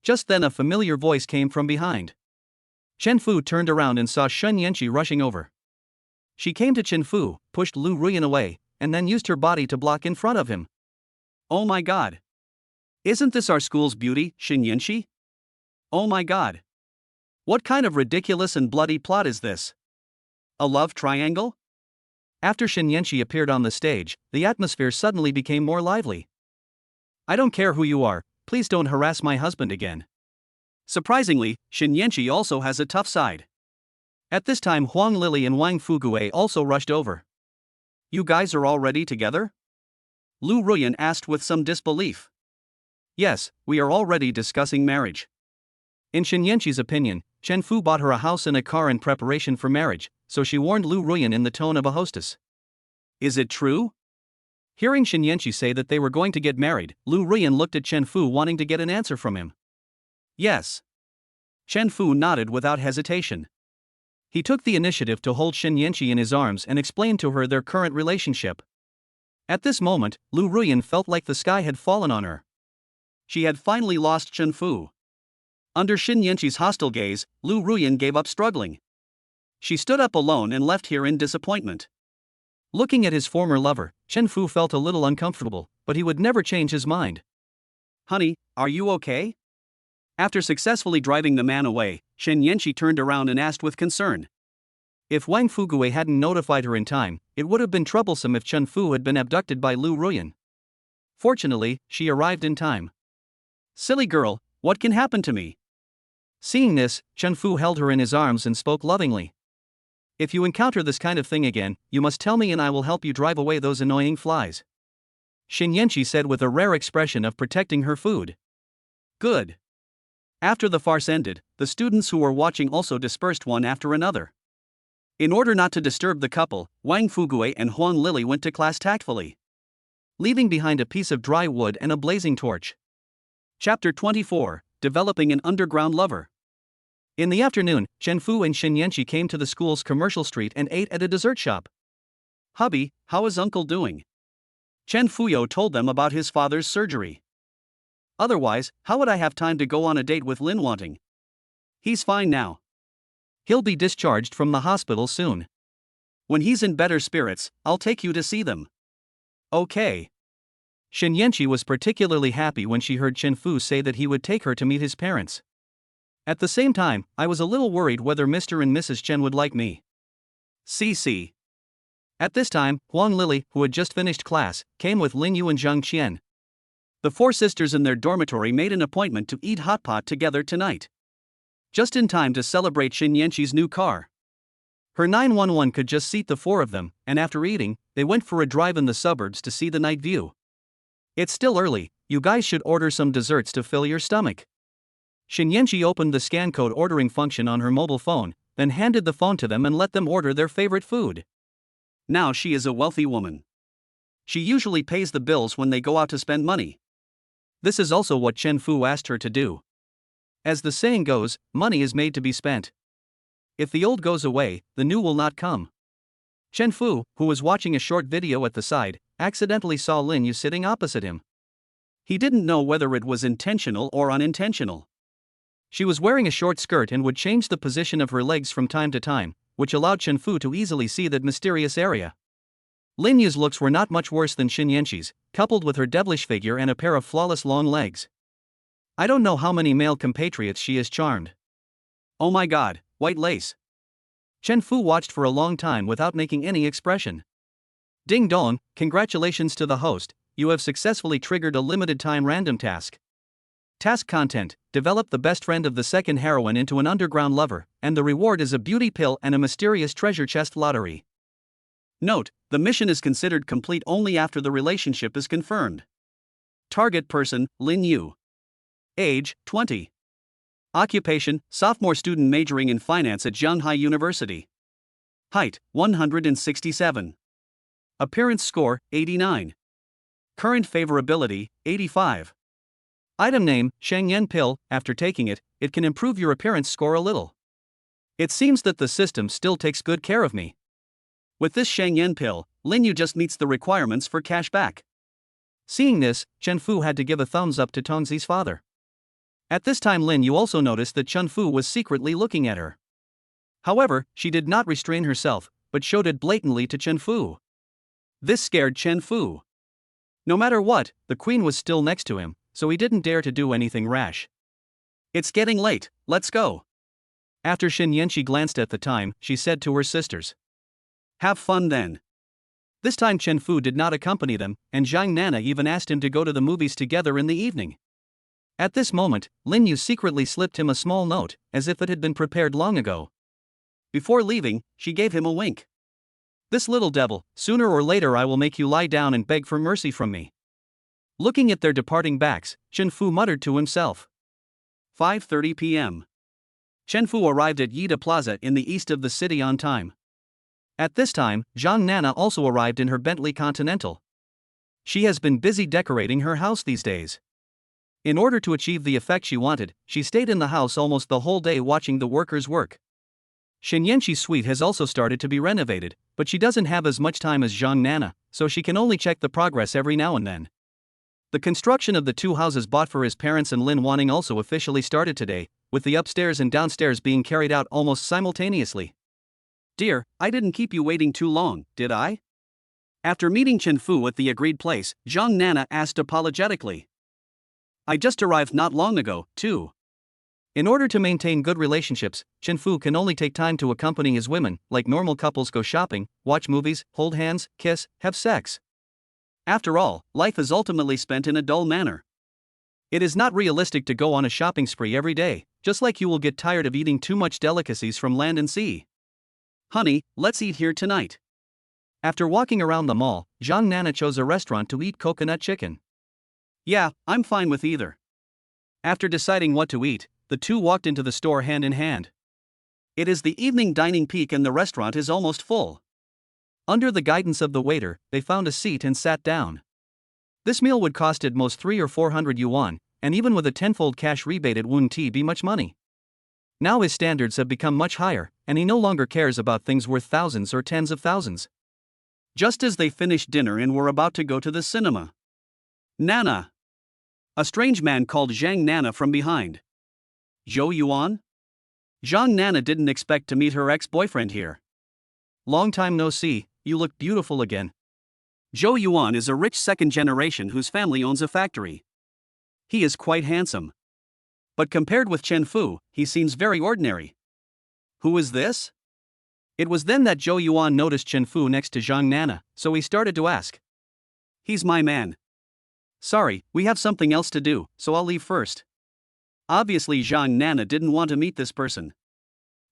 Just then a familiar voice came from behind. Chen Fu turned around and saw Shen Yanqi rushing over. She came to Chen Fu, pushed Lu Ruyan away, and then used her body to block in front of him. Oh my god. Isn't this our school's beauty, Shen Yanqi? Oh my god. What kind of ridiculous and bloody plot is this? A love triangle? After Shen Yanqi appeared on the stage, the atmosphere suddenly became more lively. I don't care who you are, please don't harass my husband again. Surprisingly, Shen Yanqi also has a tough side. At this time Huang Lili and Wang Fugue also rushed over. You guys are already together? Lu Ruyan asked with some disbelief. Yes, we are already discussing marriage. In Shen Yanqi's opinion, Chen Fu bought her a house and a car in preparation for marriage, so she warned Lu Ruyan in the tone of a hostess. Is it true? Hearing Shen Yanqi say that they were going to get married, Lu Ruyan looked at Chen Fu wanting to get an answer from him. Yes. Chen Fu nodded without hesitation. He took the initiative to hold Shen Yanqi in his arms and explain to her their current relationship. At this moment, Lu Ruyan felt like the sky had fallen on her. She had finally lost Chen Fu. Under Shen Yanqi's hostile gaze, Lu Ruyan gave up struggling. She stood up alone and left here in disappointment. Looking at his former lover, Chen Fu felt a little uncomfortable, but he would never change his mind. Honey, are you okay? After successfully driving the man away, Shen Yanqi turned around and asked with concern. If Wang Fugue hadn't notified her in time, it would have been troublesome if Chen Fu had been abducted by Lu Ruyan. Fortunately, she arrived in time. Silly girl, what can happen to me? Seeing this, Chen Fu held her in his arms and spoke lovingly. If you encounter this kind of thing again, you must tell me and I will help you drive away those annoying flies. Shen Yanqi said with a rare expression of protecting her food. Good. After the farce ended, the students who were watching also dispersed one after another. In order not to disturb the couple, Wang Fugue and Huang Lili went to class tactfully, leaving behind a piece of dry wood and a blazing torch. Chapter 24, Developing an Underground Lover. In the afternoon, Chen Fu and Shen Yanqi came to the school's commercial street and ate at a dessert shop. Hubby, how is uncle doing? Chen Fuyo told them about his father's surgery. Otherwise, how would I have time to go on a date with Lin Wanting? He's fine now. He'll be discharged from the hospital soon. When he's in better spirits, I'll take you to see them. Okay. Shen Yanqi was particularly happy when she heard Chen Fu say that he would take her to meet his parents. At the same time, I was a little worried whether Mr. and Mrs. Chen would like me. CC. At this time, Huang Lili, who had just finished class, came with Lin Yu and Zhang Qian. The four sisters in their dormitory made an appointment to eat hot pot together tonight. Just in time to celebrate Shen Yanqi's new car. Her 911 could just seat the four of them, and after eating, they went for a drive in the suburbs to see the night view. It's still early, you guys should order some desserts to fill your stomach. Shen Yanqi opened the scan code ordering function on her mobile phone, then handed the phone to them and let them order their favorite food. Now she is a wealthy woman. She usually pays the bills when they go out to spend money. This is also what Chen Fu asked her to do. As the saying goes, money is made to be spent. If the old goes away, the new will not come. Chen Fu, who was watching a short video at the side, accidentally saw Lin Yu sitting opposite him. He didn't know whether it was intentional or unintentional. She was wearing a short skirt and would change the position of her legs from time to time, which allowed Chen Fu to easily see that mysterious area. Lin Yu's looks were not much worse than Xin Yanqi's, coupled with her devilish figure and a pair of flawless long legs. I don't know how many male compatriots she has charmed. Oh my god, white lace. Chen Fu watched for a long time without making any expression. Ding dong, congratulations to the host, you have successfully triggered a limited-time random task. Task content: develop the best friend of the second heroine into an underground lover, and the reward is a beauty pill and a mysterious treasure chest lottery. Note, the mission is considered complete only after the relationship is confirmed. Target person, Lin Yu. Age, 20. Occupation, sophomore student majoring in finance at Shanghai University. Height, 167. Appearance score, 89. Current favorability, 85. Item name, Shengyan pill. After taking it, it can improve your appearance score a little. It seems that the system still takes good care of me. With this Shengyan pill, Lin Yu just meets the requirements for cash back. Seeing this, Chen Fu had to give a thumbs up to Tongzi's father. At this time Lin Yu also noticed that Chen Fu was secretly looking at her. However, she did not restrain herself, but showed it blatantly to Chen Fu. This scared Chen Fu. No matter what, the queen was still next to him, so he didn't dare to do anything rash. It's getting late, let's go. After Xin Yanqi glanced at the time, she said to her sisters. Have fun then. This time Chen Fu did not accompany them, and Zhang Nana even asked him to go to the movies together in the evening. At this moment, Lin Yu secretly slipped him a small note, as if it had been prepared long ago. Before leaving, she gave him a wink. This little devil, sooner or later I will make you lie down and beg for mercy from me. Looking at their departing backs, Chen Fu muttered to himself. 5:30 p.m. Chen Fu arrived at Yida Plaza in the east of the city on time. At this time, Zhang Nana also arrived in her Bentley Continental. She has been busy decorating her house these days. In order to achieve the effect she wanted, she stayed in the house almost the whole day watching the workers work. Xin Yanqi's suite has also started to be renovated, but she doesn't have as much time as Zhang Nana, so she can only check the progress every now and then. The construction of the two houses bought for his parents and Lin Wanning also officially started today, with the upstairs and downstairs being carried out almost simultaneously. Dear, I didn't keep you waiting too long, did I? After meeting Chen Fu at the agreed place, Zhang Nana asked apologetically. I just arrived not long ago, too. In order to maintain good relationships, Chen Fu can only take time to accompany his women, like normal couples go shopping, watch movies, hold hands, kiss, have sex. After all, life is ultimately spent in a dull manner. It is not realistic to go on a shopping spree every day, just like you will get tired of eating too much delicacies from land and sea. Honey, let's eat here tonight. After walking around the mall, Zhang Nana chose a restaurant to eat coconut chicken. Yeah, I'm fine with either. After deciding what to eat, the two walked into the store hand in hand. It is the evening dining peak and the restaurant is almost full. Under the guidance of the waiter, they found a seat and sat down. This meal would cost at most 300 or 400 yuan, and even with a tenfold cash rebate it wouldn't be much money. Now his standards have become much higher, and he no longer cares about things worth thousands or tens of thousands. Just as they finished dinner and were about to go to the cinema. Nana. A strange man called Zhang Nana from behind. Zhou Yuan? Zhang Nana didn't expect to meet her ex-boyfriend here. Long time no see, you look beautiful again. Zhou Yuan is a rich second generation whose family owns a factory. He is quite handsome. But compared with Chen Fu, he seems very ordinary. Who is this? It was then that Zhou Yuan noticed Chen Fu next to Zhang Nana, so he started to ask. He's my man. Sorry, we have something else to do, so I'll leave first. Obviously Zhang Nana didn't want to meet this person.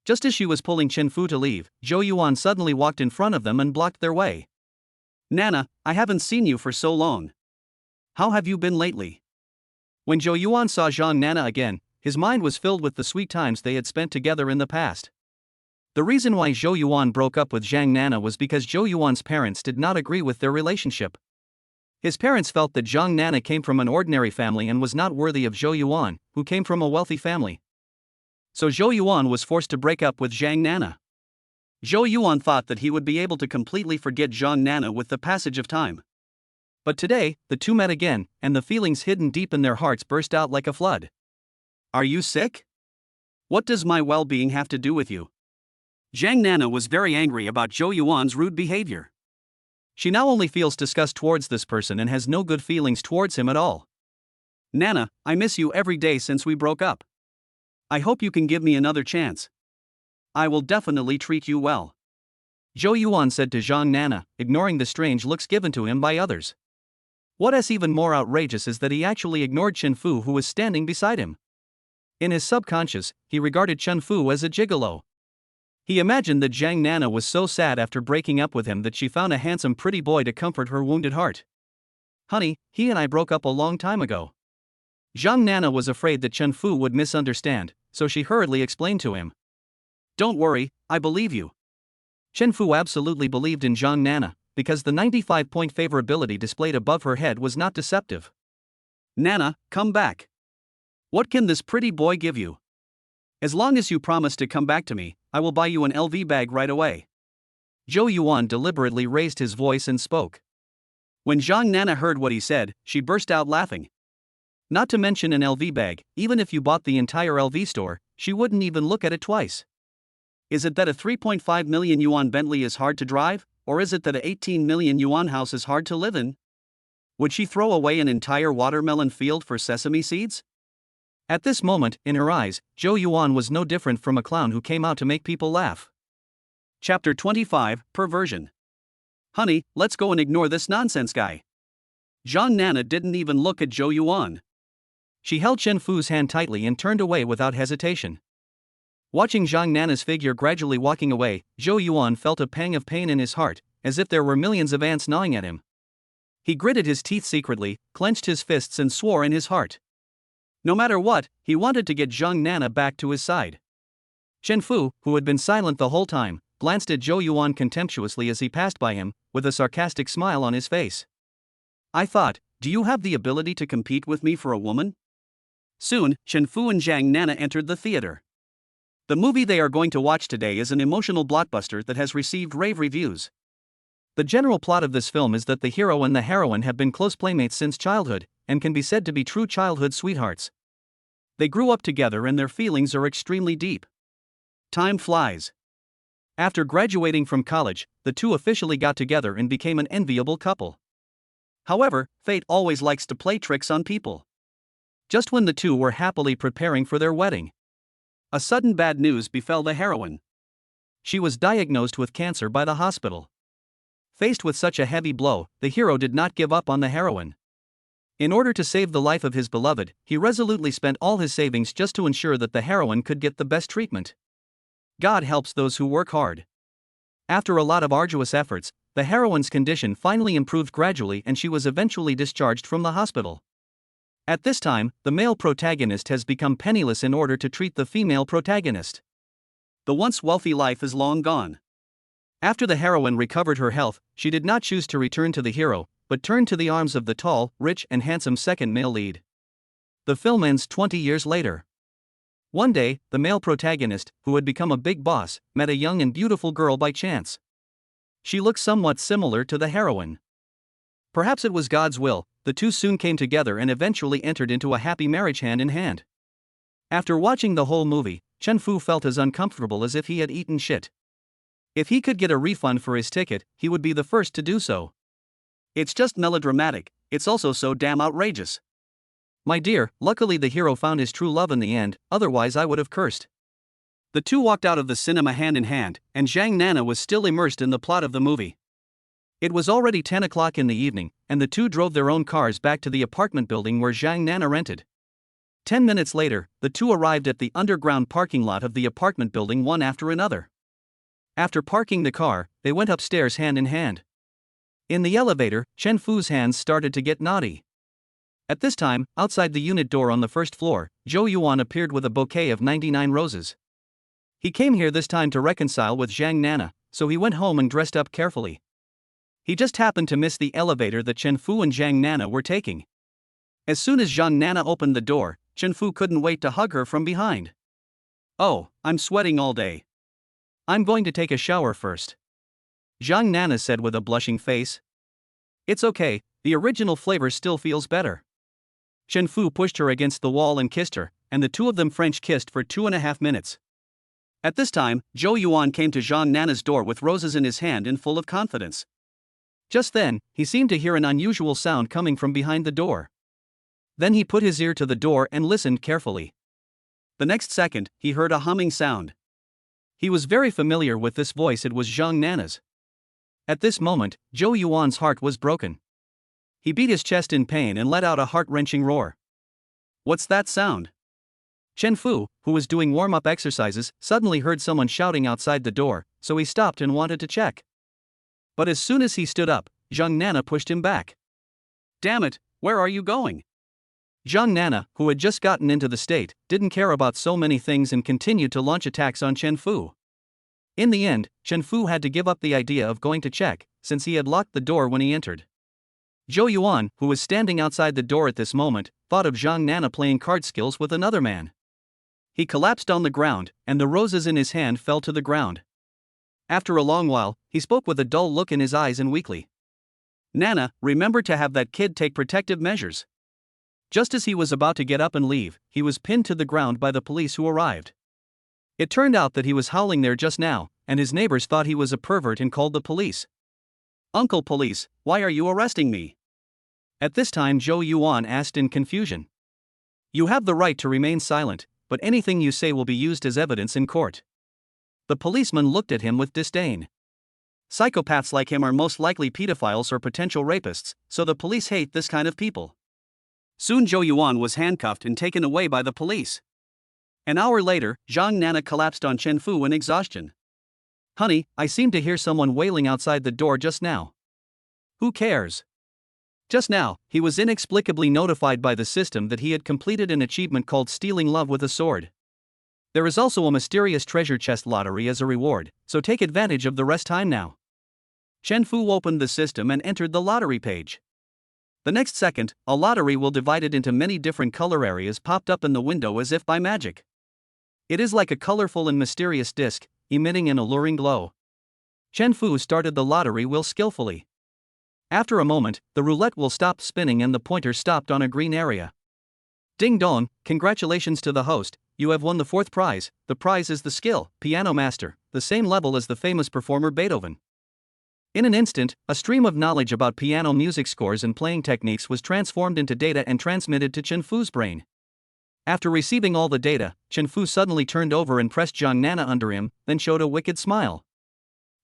Just as she was pulling Chen Fu to leave, Zhou Yuan suddenly walked in front of them and blocked their way. Nana, I haven't seen you for so long. How have you been lately? When Zhou Yuan saw Zhang Nana again, his mind was filled with the sweet times they had spent together in the past. The reason why Zhou Yuan broke up with Zhang Nana was because Zhou Yuan's parents did not agree with their relationship. His parents felt that Zhang Nana came from an ordinary family and was not worthy of Zhou Yuan, who came from a wealthy family. So Zhou Yuan was forced to break up with Zhang Nana. Zhou Yuan thought that he would be able to completely forget Zhang Nana with the passage of time. But today, the two met again, and the feelings hidden deep in their hearts burst out like a flood. Are you sick? What does my well-being have to do with you? Zhang Nana was very angry about Zhou Yuan's rude behavior. She now only feels disgust towards this person and has no good feelings towards him at all. Nana, I miss you every day since we broke up. I hope you can give me another chance. I will definitely treat you well. Zhou Yuan said to Zhang Nana, ignoring the strange looks given to him by others. What is even more outrageous is that he actually ignored Chen Fu, who was standing beside him. In his subconscious, he regarded Chen Fu as a gigolo. He imagined that Zhang Nana was so sad after breaking up with him that she found a handsome pretty boy to comfort her wounded heart. Honey, he and I broke up a long time ago. Zhang Nana was afraid that Chen Fu would misunderstand, so she hurriedly explained to him. Don't worry, I believe you. Chen Fu absolutely believed in Zhang Nana, because the 95-point favorability displayed above her head was not deceptive. Nana, come back. What can this pretty boy give you? As long as you promise to come back to me, I will buy you an LV bag right away. Zhou Yuan deliberately raised his voice and spoke. When Zhang Nana heard what he said, she burst out laughing. Not to mention an LV bag, even if you bought the entire LV store, she wouldn't even look at it twice. Is it that a 3.5 million yuan Bentley is hard to drive, or is it that a 18 million yuan house is hard to live in? Would she throw away an entire watermelon field for sesame seeds? At this moment, in her eyes, Zhou Yuan was no different from a clown who came out to make people laugh. Chapter 25, Perversion. Honey, let's go and ignore this nonsense guy. Zhang Nana didn't even look at Zhou Yuan. She held Chen Fu's hand tightly and turned away without hesitation. Watching Zhang Nana's figure gradually walking away, Zhou Yuan felt a pang of pain in his heart, as if there were millions of ants gnawing at him. He gritted his teeth secretly, clenched his fists and swore in his heart. No matter what, he wanted to get Zhang Nana back to his side. Chen Fu, who had been silent the whole time, glanced at Zhou Yuan contemptuously as he passed by him, with a sarcastic smile on his face. I thought, do you have the ability to compete with me for a woman? Soon, Chen Fu and Zhang Nana entered the theater. The movie they are going to watch today is an emotional blockbuster that has received rave reviews. The general plot of this film is that the hero and the heroine have been close playmates since childhood, and can be said to be true childhood sweethearts. They grew up together and their feelings are extremely deep. Time flies. After graduating from college, the two officially got together and became an enviable couple. However, fate always likes to play tricks on people. Just when the two were happily preparing for their wedding, a sudden bad news befell the heroine. She was diagnosed with cancer by the hospital. Faced with such a heavy blow, the hero did not give up on the heroine. In order to save the life of his beloved, he resolutely spent all his savings just to ensure that the heroine could get the best treatment. God helps those who work hard. After a lot of arduous efforts, the heroine's condition finally improved gradually and she was eventually discharged from the hospital. At this time, the male protagonist has become penniless in order to treat the female protagonist. The once wealthy life is long gone. After the heroine recovered her health, she did not choose to return to the hero, but turned to the arms of the tall, rich, and handsome second male lead. The film ends 20 years later. One day, the male protagonist, who had become a big boss, met a young and beautiful girl by chance. She looked somewhat similar to the heroine. Perhaps it was God's will, the two soon came together and eventually entered into a happy marriage hand in hand. After watching the whole movie, Chen Fu felt as uncomfortable as if he had eaten shit. If he could get a refund for his ticket, he would be the first to do so. It's just melodramatic, it's also so damn outrageous. My dear, luckily the hero found his true love in the end, otherwise I would have cursed. The two walked out of the cinema hand in hand, and Zhang Nana was still immersed in the plot of the movie. It was already 10 o'clock in the evening, and the two drove their own cars back to the apartment building where Zhang Nana rented. 10 minutes later, the two arrived at the underground parking lot of the apartment building one after another. After parking the car, they went upstairs hand in hand. In the elevator, Chen Fu's hands started to get naughty. At this time, outside the unit door on the first floor, Zhou Yuan appeared with a bouquet of 99 roses. He came here this time to reconcile with Zhang Nana, so he went home and dressed up carefully. He just happened to miss the elevator that Chen Fu and Zhang Nana were taking. As soon as Zhang Nana opened the door, Chen Fu couldn't wait to hug her from behind. "Oh, I'm sweating all day. I'm going to take a shower first," Zhang Nana said with a blushing face. "It's okay, the original flavor still feels better." Chen Fu pushed her against the wall and kissed her, and the two of them French kissed for 2.5 minutes. At this time, Zhou Yuan came to Zhang Nana's door with roses in his hand and full of confidence. Just then, he seemed to hear an unusual sound coming from behind the door. Then he put his ear to the door and listened carefully. The next second, he heard a humming sound. He was very familiar with this voice, it was Zhang Nana's. At this moment, Zhou Yuan's heart was broken. He beat his chest in pain and let out a heart-wrenching roar. "What's that sound?" Chen Fu, who was doing warm-up exercises, suddenly heard someone shouting outside the door, so he stopped and wanted to check. But as soon as he stood up, Zhang Nana pushed him back. "Damn it, where are you going?" Zhang Nana, who had just gotten into the state, didn't care about so many things and continued to launch attacks on Chen Fu. In the end, Chen Fu had to give up the idea of going to check, since he had locked the door when he entered. Zhou Yuan, who was standing outside the door at this moment, thought of Zhang Nana playing card skills with another man. He collapsed on the ground, and the roses in his hand fell to the ground. After a long while, he spoke with a dull look in his eyes and weakly. "Nana, remember to have that kid take protective measures." Just as he was about to get up and leave, he was pinned to the ground by the police who arrived. It turned out that he was howling there just now, and his neighbors thought he was a pervert and called the police. "Uncle Police, why are you arresting me?" At this time Zhou Yuan asked in confusion. "You have the right to remain silent, but anything you say will be used as evidence in court." The policeman looked at him with disdain. Psychopaths like him are most likely pedophiles or potential rapists, so the police hate this kind of people. Soon Zhou Yuan was handcuffed and taken away by the police. An hour later, Zhang Nana collapsed on Chen Fu in exhaustion. "Honey, I seem to hear someone wailing outside the door just now." "Who cares?" Just now, he was inexplicably notified by the system that he had completed an achievement called Stealing Love with a Sword. There is also a mysterious treasure chest lottery as a reward, so take advantage of the rest time now. Chen Fu opened the system and entered the lottery page. The next second, a lottery will divide it into many different color areas popped up in the window as if by magic. It is like a colorful and mysterious disc, emitting an alluring glow. Chen Fu started the lottery wheel skillfully. After a moment, the roulette will stop spinning and the pointer stopped on a green area. Ding dong, congratulations to the host, you have won the fourth prize. The prize is the skill, Piano Master, the same level as the famous performer Beethoven. In an instant, a stream of knowledge about piano music scores and playing techniques was transformed into data and transmitted to Chen Fu's brain. After receiving all the data, Chen Fu suddenly turned over and pressed Zhang Nana under him, then showed a wicked smile.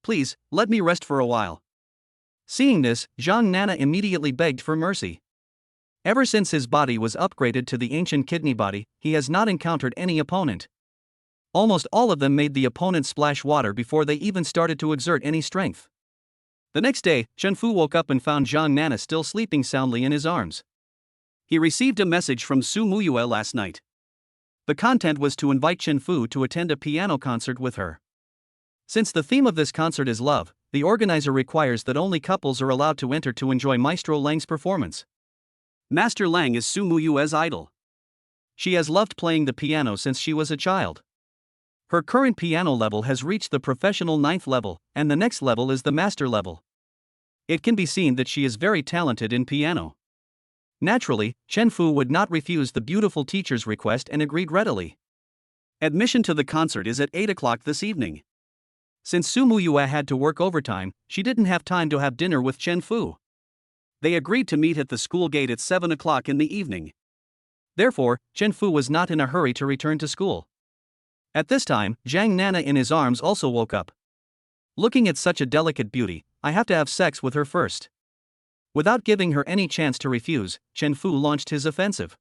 "Please, let me rest for a while." Seeing this, Zhang Nana immediately begged for mercy. Ever since his body was upgraded to the ancient kidney body, he has not encountered any opponent. Almost all of them made the opponent splash water before they even started to exert any strength. The next day, Chen Fu woke up and found Zhang Nana still sleeping soundly in his arms. He received a message from Su Mua last night. The content was to invite Chen Fu to attend a piano concert with her. Since the theme of this concert is love, the organizer requires that only couples are allowed to enter to enjoy Maestro Lang's performance. Master Lang is Su Mua's idol. She has loved playing the piano since she was a child. Her current piano level has reached the professional 9th level, and the next level is the master level. It can be seen that she is very talented in piano. Naturally, Chen Fu would not refuse the beautiful teacher's request and agreed readily. Admission to the concert is at 8 o'clock this evening. Since Su Mua had to work overtime, she didn't have time to have dinner with Chen Fu. They agreed to meet at the school gate at 7 o'clock in the evening. Therefore, Chen Fu was not in a hurry to return to school. At this time, Zhang Nana in his arms also woke up. Looking at such a delicate beauty, I have to have sex with her first. Without giving her any chance to refuse, Chen Fu launched his offensive.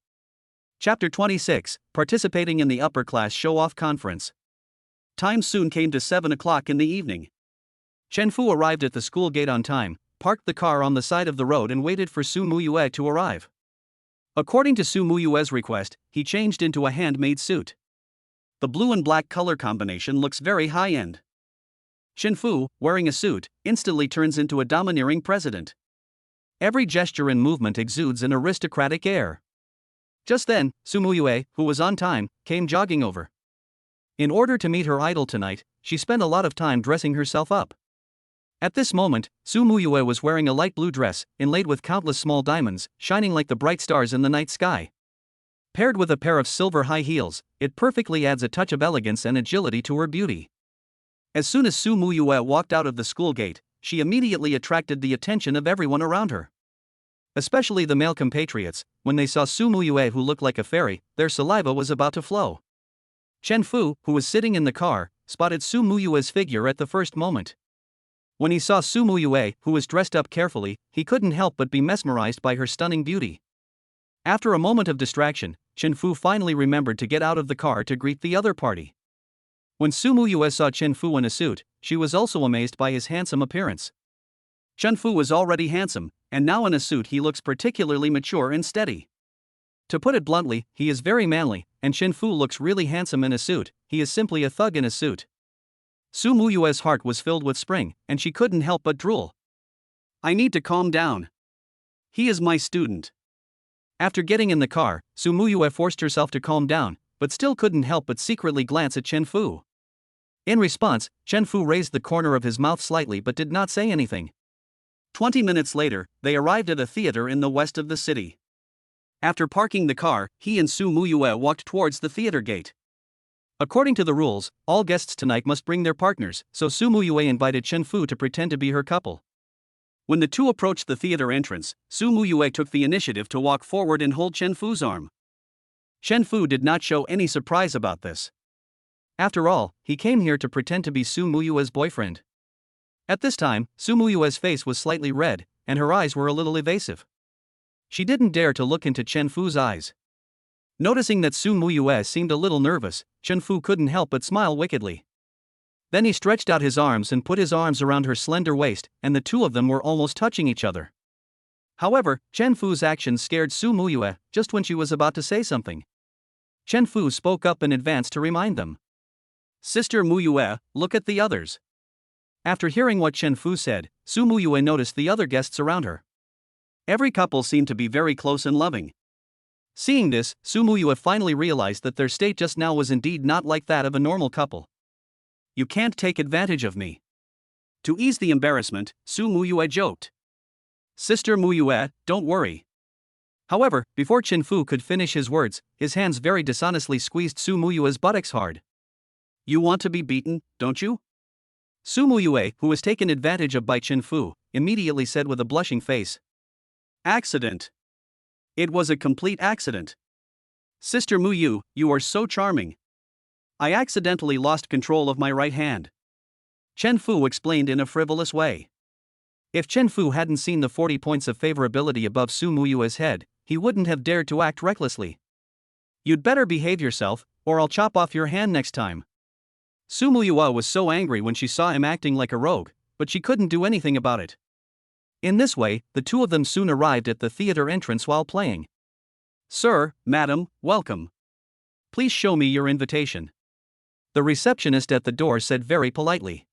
Chapter 26, Participating in the Upper Class Show-Off Conference. Time soon came to 7 o'clock in the evening. Chen Fu arrived at the school gate on time, parked the car on the side of the road and waited for Su Mua to arrive. According to Su Mua's request, he changed into a handmade suit. The blue and black color combination looks very high-end. Chen Fu, wearing a suit, instantly turns into a domineering president. Every gesture and movement exudes an aristocratic air. Just then, Su Mua, who was on time, came jogging over. In order to meet her idol tonight, she spent a lot of time dressing herself up. At this moment, Su Mua was wearing a light blue dress, inlaid with countless small diamonds, shining like the bright stars in the night sky. Paired with a pair of silver high heels, it perfectly adds a touch of elegance and agility to her beauty. As soon as Su Mua walked out of the school gate, she immediately attracted the attention of everyone around her. Especially the male compatriots, when they saw Su Mua, who looked like a fairy, their saliva was about to flow. Chen Fu, who was sitting in the car, spotted Su Mua's figure at the first moment. When he saw Su Mua, who was dressed up carefully, he couldn't help but be mesmerized by her stunning beauty. After a moment of distraction, Chen Fu finally remembered to get out of the car to greet the other party. When Su Mua saw Chen Fu in a suit, she was also amazed by his handsome appearance. Chen Fu was already handsome, and now in a suit he looks particularly mature and steady. To put it bluntly, he is very manly, and Chen Fu looks really handsome in a suit. He is simply a thug in a suit. Su Mua's heart was filled with spring, and she couldn't help but drool. I need to calm down. He is my student. After getting in the car, Su Mua forced herself to calm down, but still couldn't help but secretly glance at Chen Fu. In response, Chen Fu raised the corner of his mouth slightly but did not say anything. 20 minutes later, they arrived at a theater in the west of the city. After parking the car, he and Su Mua walked towards the theater gate. According to the rules, all guests tonight must bring their partners, so Su Mua invited Chen Fu to pretend to be her couple. When the two approached the theater entrance, Su Mua took the initiative to walk forward and hold Chen Fu's arm. Chen Fu did not show any surprise about this. After all, he came here to pretend to be Su Mua's boyfriend. At this time, Su Mua's face was slightly red, and her eyes were a little evasive. She didn't dare to look into Chen Fu's eyes. Noticing that Su Mua seemed a little nervous, Chen Fu couldn't help but smile wickedly. Then he stretched out his arms and put his arms around her slender waist, and the two of them were almost touching each other. However, Chen Fu's actions scared Su Mua just when she was about to say something. Chen Fu spoke up in advance to remind them. Sister Mua, look at the others. After hearing what Chen Fu said, Su Mua noticed the other guests around her. Every couple seemed to be very close and loving. Seeing this, Su Mua finally realized that their state just now was indeed not like that of a normal couple. You can't take advantage of me. To ease the embarrassment, Su Mua joked. Sister Mua, don't worry. However, before Chen Fu could finish his words, his hands very dishonestly squeezed Su Mua's buttocks hard. You want to be beaten, don't you? Su Mua, who was taken advantage of by Chen Fu, immediately said with a blushing face. Accident. It was a complete accident. Sister Mu, you are so charming. I accidentally lost control of my right hand. Chen Fu explained in a frivolous way. If Chen Fu hadn't seen the 40 points of favorability above Su Mua's head, he wouldn't have dared to act recklessly. You'd better behave yourself, or I'll chop off your hand next time. Su Mua was so angry when she saw him acting like a rogue, but she couldn't do anything about it. In this way, the two of them soon arrived at the theater entrance while playing. Sir, madam, welcome. Please show me your invitation. The receptionist at the door said very politely.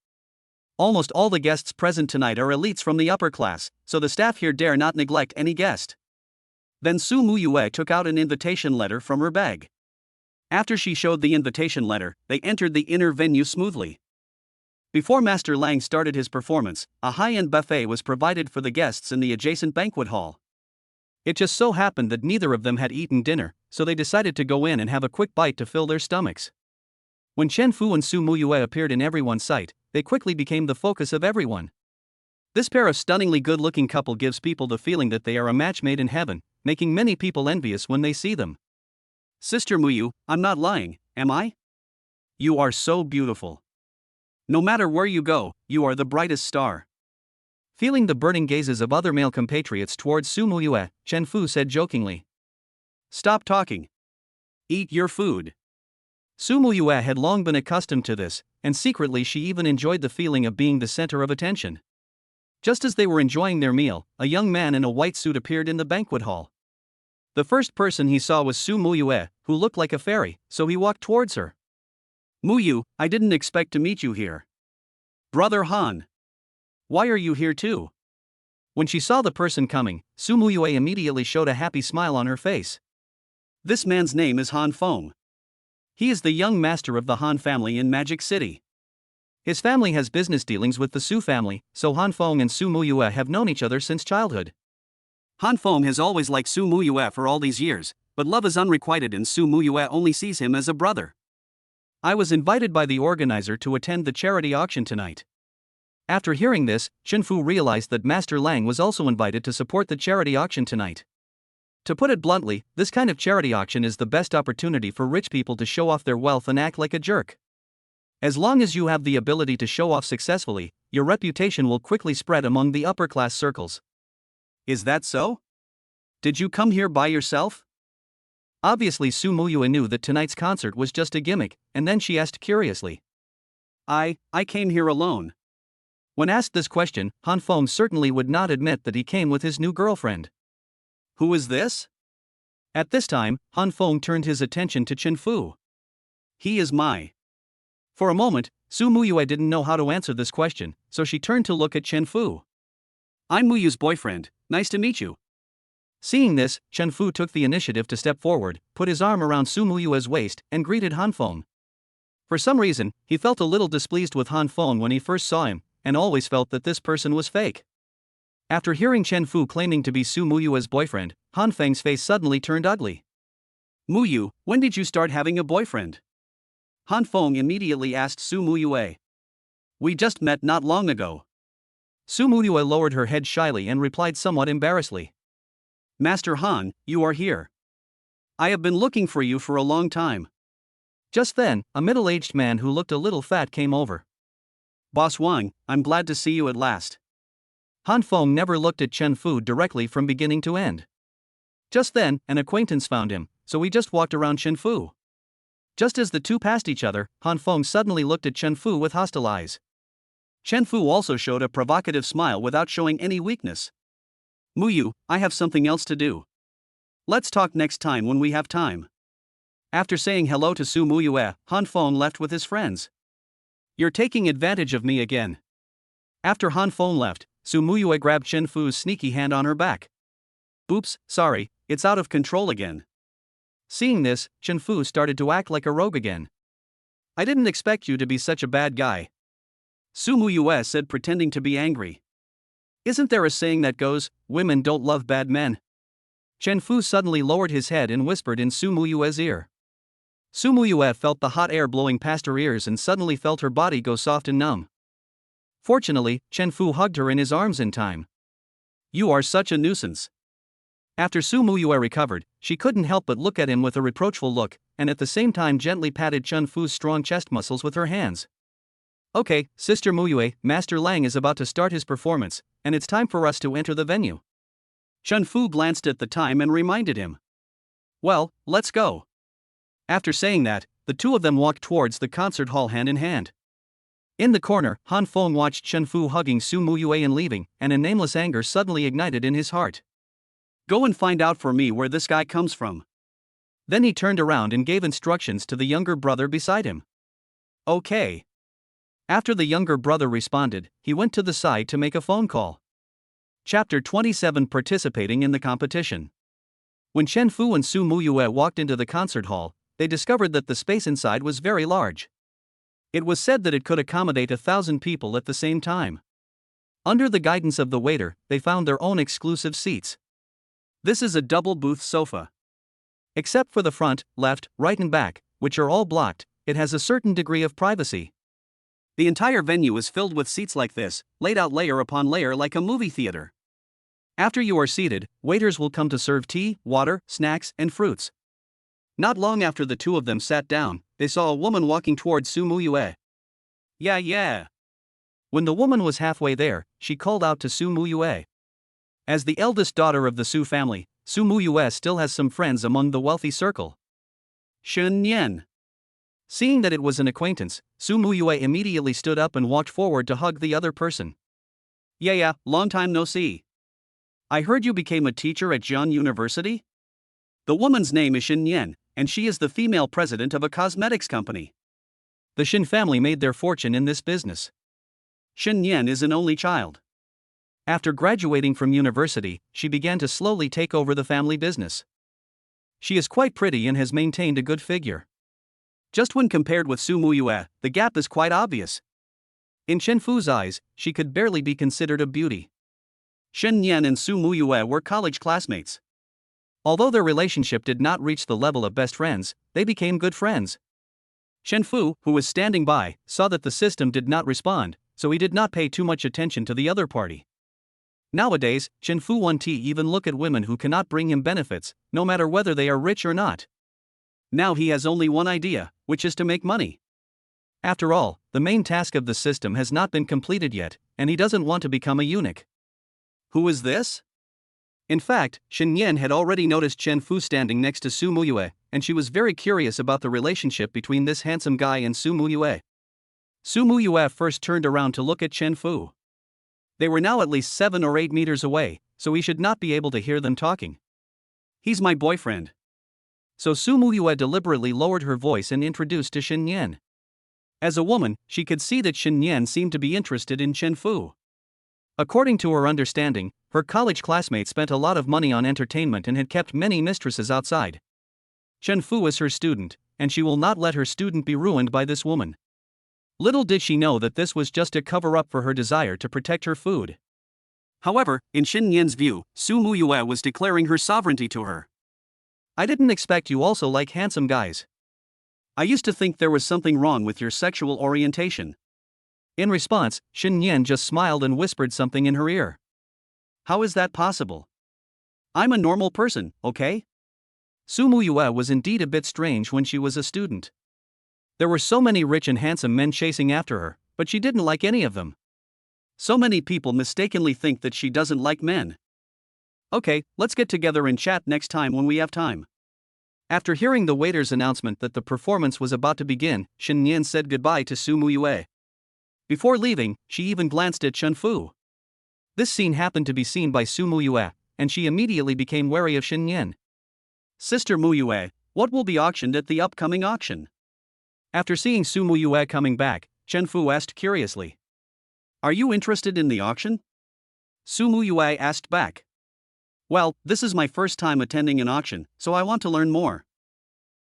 Almost all the guests present tonight are elites from the upper class, so the staff here dare not neglect any guest. Then Su Mua took out an invitation letter from her bag. After she showed the invitation letter, they entered the inner venue smoothly. Before Master Lang started his performance, a high-end buffet was provided for the guests in the adjacent banquet hall. It just so happened that neither of them had eaten dinner, so they decided to go in and have a quick bite to fill their stomachs. When Chen Fu and Su Mua appeared in everyone's sight, they quickly became the focus of everyone. This pair of stunningly good-looking couple gives people the feeling that they are a match made in heaven, making many people envious when they see them. Sister Mu, I'm not lying, am I? You are so beautiful. No matter where you go, you are the brightest star. Feeling the burning gazes of other male compatriots towards Su Mua, Chen Fu said jokingly. Stop talking. Eat your food. Su Mua had long been accustomed to this, and secretly she even enjoyed the feeling of being the center of attention. Just as they were enjoying their meal, a young man in a white suit appeared in the banquet hall. The first person he saw was Su Mua, who looked like a fairy, so he walked towards her. Muyu, I didn't expect to meet you here. Brother Han. Why are you here too? When she saw the person coming, Su Mua immediately showed a happy smile on her face. This man's name is Han Feng. He is the young master of the Han family in Magic City. His family has business dealings with the Su family, so Han Feng and Su Mua have known each other since childhood. Han Feng has always liked Su Mua for all these years, but love is unrequited and Su Mua only sees him as a brother. I was invited by the organizer to attend the charity auction tonight. After hearing this, Chen-Fu realized that Master Lang was also invited to support the charity auction tonight. To put it bluntly, this kind of charity auction is the best opportunity for rich people to show off their wealth and act like a jerk. As long as you have the ability to show off successfully, your reputation will quickly spread among the upper-class circles. Is that so? Did you come here by yourself? Obviously Su Mua knew that tonight's concert was just a gimmick, and then she asked curiously. I came here alone. When asked this question, Han Feng certainly would not admit that he came with his new girlfriend. Who is this? At this time, Han Feng turned his attention to Chen-Fu. He is my. For a moment, Su Mua didn't know how to answer this question, so she turned to look at Chen-Fu. I'm Muyu's boyfriend, nice to meet you. Seeing this, Chen-Fu took the initiative to step forward, put his arm around Su Mua's waist, and greeted Han Feng. For some reason, he felt a little displeased with Han Feng when he first saw him, and always felt that this person was fake. After hearing Chen-Fu claiming to be Su Mua's boyfriend, Han Feng's face suddenly turned ugly. Muyu, when did you start having a boyfriend? Han Feng immediately asked Su Mua. We just met not long ago. Su Mua lowered her head shyly and replied somewhat embarrassedly. Master Han, you are here. I have been looking for you for a long time. Just then, a middle-aged man who looked a little fat came over. Boss Wang, I'm glad to see you at last. Han Feng never looked at Chen-Fu directly from beginning to end. Just then, an acquaintance found him, so he just walked around Chen-Fu. Just as the two passed each other, Han Feng suddenly looked at Chen-Fu with hostile eyes. Chen-Fu also showed a provocative smile without showing any weakness. Muyu, I have something else to do. Let's talk next time when we have time. After saying hello to Su Mua, Han Feng left with his friends. You're taking advantage of me again. After Han Feng left, Su Mua grabbed Chen-Fu's sneaky hand on her back. Oops, sorry, it's out of control again. Seeing this, Chen-Fu started to act like a rogue again. I didn't expect you to be such a bad guy. Su Mua said, pretending to be angry. Isn't there a saying that goes, women don't love bad men? Chen-Fu suddenly lowered his head and whispered in Su Mua's ear. Su Mua felt the hot air blowing past her ears and suddenly felt her body go soft and numb. Fortunately, Chen-Fu hugged her in his arms in time. You are such a nuisance. After Su Mua recovered, she couldn't help but look at him with a reproachful look, and at the same time gently patted Chen-Fu's strong chest muscles with her hands. Okay, Sister Mua, Master Lang is about to start his performance, and it's time for us to enter the venue. Chen-Fu glanced at the time and reminded him. Well, let's go. After saying that, the two of them walked towards the concert hall hand in hand. In the corner, Han Feng watched Chen-Fu hugging Su Mua and leaving, and a nameless anger suddenly ignited in his heart. Go and find out for me where this guy comes from. Then he turned around and gave instructions to the younger brother beside him. Okay. After the younger brother responded, he went to the side to make a phone call. Chapter 27: Participating in the competition. When Chen-Fu and Su Mua walked into the concert hall, they discovered that the space inside was very large. It was said that it could accommodate 1,000 people at the same time. Under the guidance of the waiter, they found their own exclusive seats. This is a double booth sofa. Except for the front, left, right and back, which are all blocked, it has a certain degree of privacy. The entire venue is filled with seats like this, laid out layer upon layer like a movie theater. After you are seated, waiters will come to serve tea, water, snacks, and fruits. Not long after the two of them sat down, they saw a woman walking towards Su Mua. Yeah. When the woman was halfway there, she called out to Su Mua. As the eldest daughter of the Su family, Su Mua still has some friends among the wealthy circle. Shen Yan. Seeing that it was an acquaintance, Su Mua immediately stood up and walked forward to hug the other person. Yeah, long time no see. I heard you became a teacher at Jian University? The woman's name is Shen Yan, and she is the female president of a cosmetics company. The Shin family made their fortune in this business. Shin Yan is an only child. After graduating from university, she began to slowly take over the family business. She is quite pretty and has maintained a good figure. Just when compared with Su Mua, the gap is quite obvious. In Chen Fu's eyes, she could barely be considered a beauty. Shin Yan and Su Mua were college classmates. Although their relationship did not reach the level of best friends, they became good friends. Chen Fu, who was standing by, saw that the system did not respond, so he did not pay too much attention to the other party. Nowadays, Chen Fu won't even look at women who cannot bring him benefits, no matter whether they are rich or not. Now he has only one idea, which is to make money. After all, the main task of the system has not been completed yet, and he doesn't want to become a eunuch. Who is this? In fact, Shin Yan had already noticed Chen Fu standing next to Su Mua, and she was very curious about the relationship between this handsome guy and Su Mua. Su Mua first turned around to look at Chen Fu. They were now at least 7 or 8 meters away, so he should not be able to hear them talking. He's my boyfriend. So Su Mua deliberately lowered her voice and introduced to Shin Yan. As a woman, she could see that Shin Yan seemed to be interested in Chen Fu. According to her understanding, her college classmates spent a lot of money on entertainment and had kept many mistresses outside. Chen Fu is her student, and she will not let her student be ruined by this woman. Little did she know that this was just a cover-up for her desire to protect her food. However, in Shin Yan's view, Su Mua was declaring her sovereignty to her. I didn't expect you also like handsome guys. I used to think there was something wrong with your sexual orientation. In response, Shin Yan just smiled and whispered something in her ear. How is that possible? I'm a normal person, okay? Su Mua was indeed a bit strange when she was a student. There were so many rich and handsome men chasing after her, but she didn't like any of them. So many people mistakenly think that she doesn't like men. Okay, let's get together and chat next time when we have time. After hearing the waiter's announcement that the performance was about to begin, Shin Yan said goodbye to Su Mua. Before leaving, she even glanced at Chen Fu. This scene happened to be seen by Su Mua, and she immediately became wary of Shin Yan. Sister Mua, what will be auctioned at the upcoming auction? After seeing Su Mua coming back, Chen Fu asked curiously. Are you interested in the auction? Su Mua asked back. Well, this is my first time attending an auction, so I want to learn more.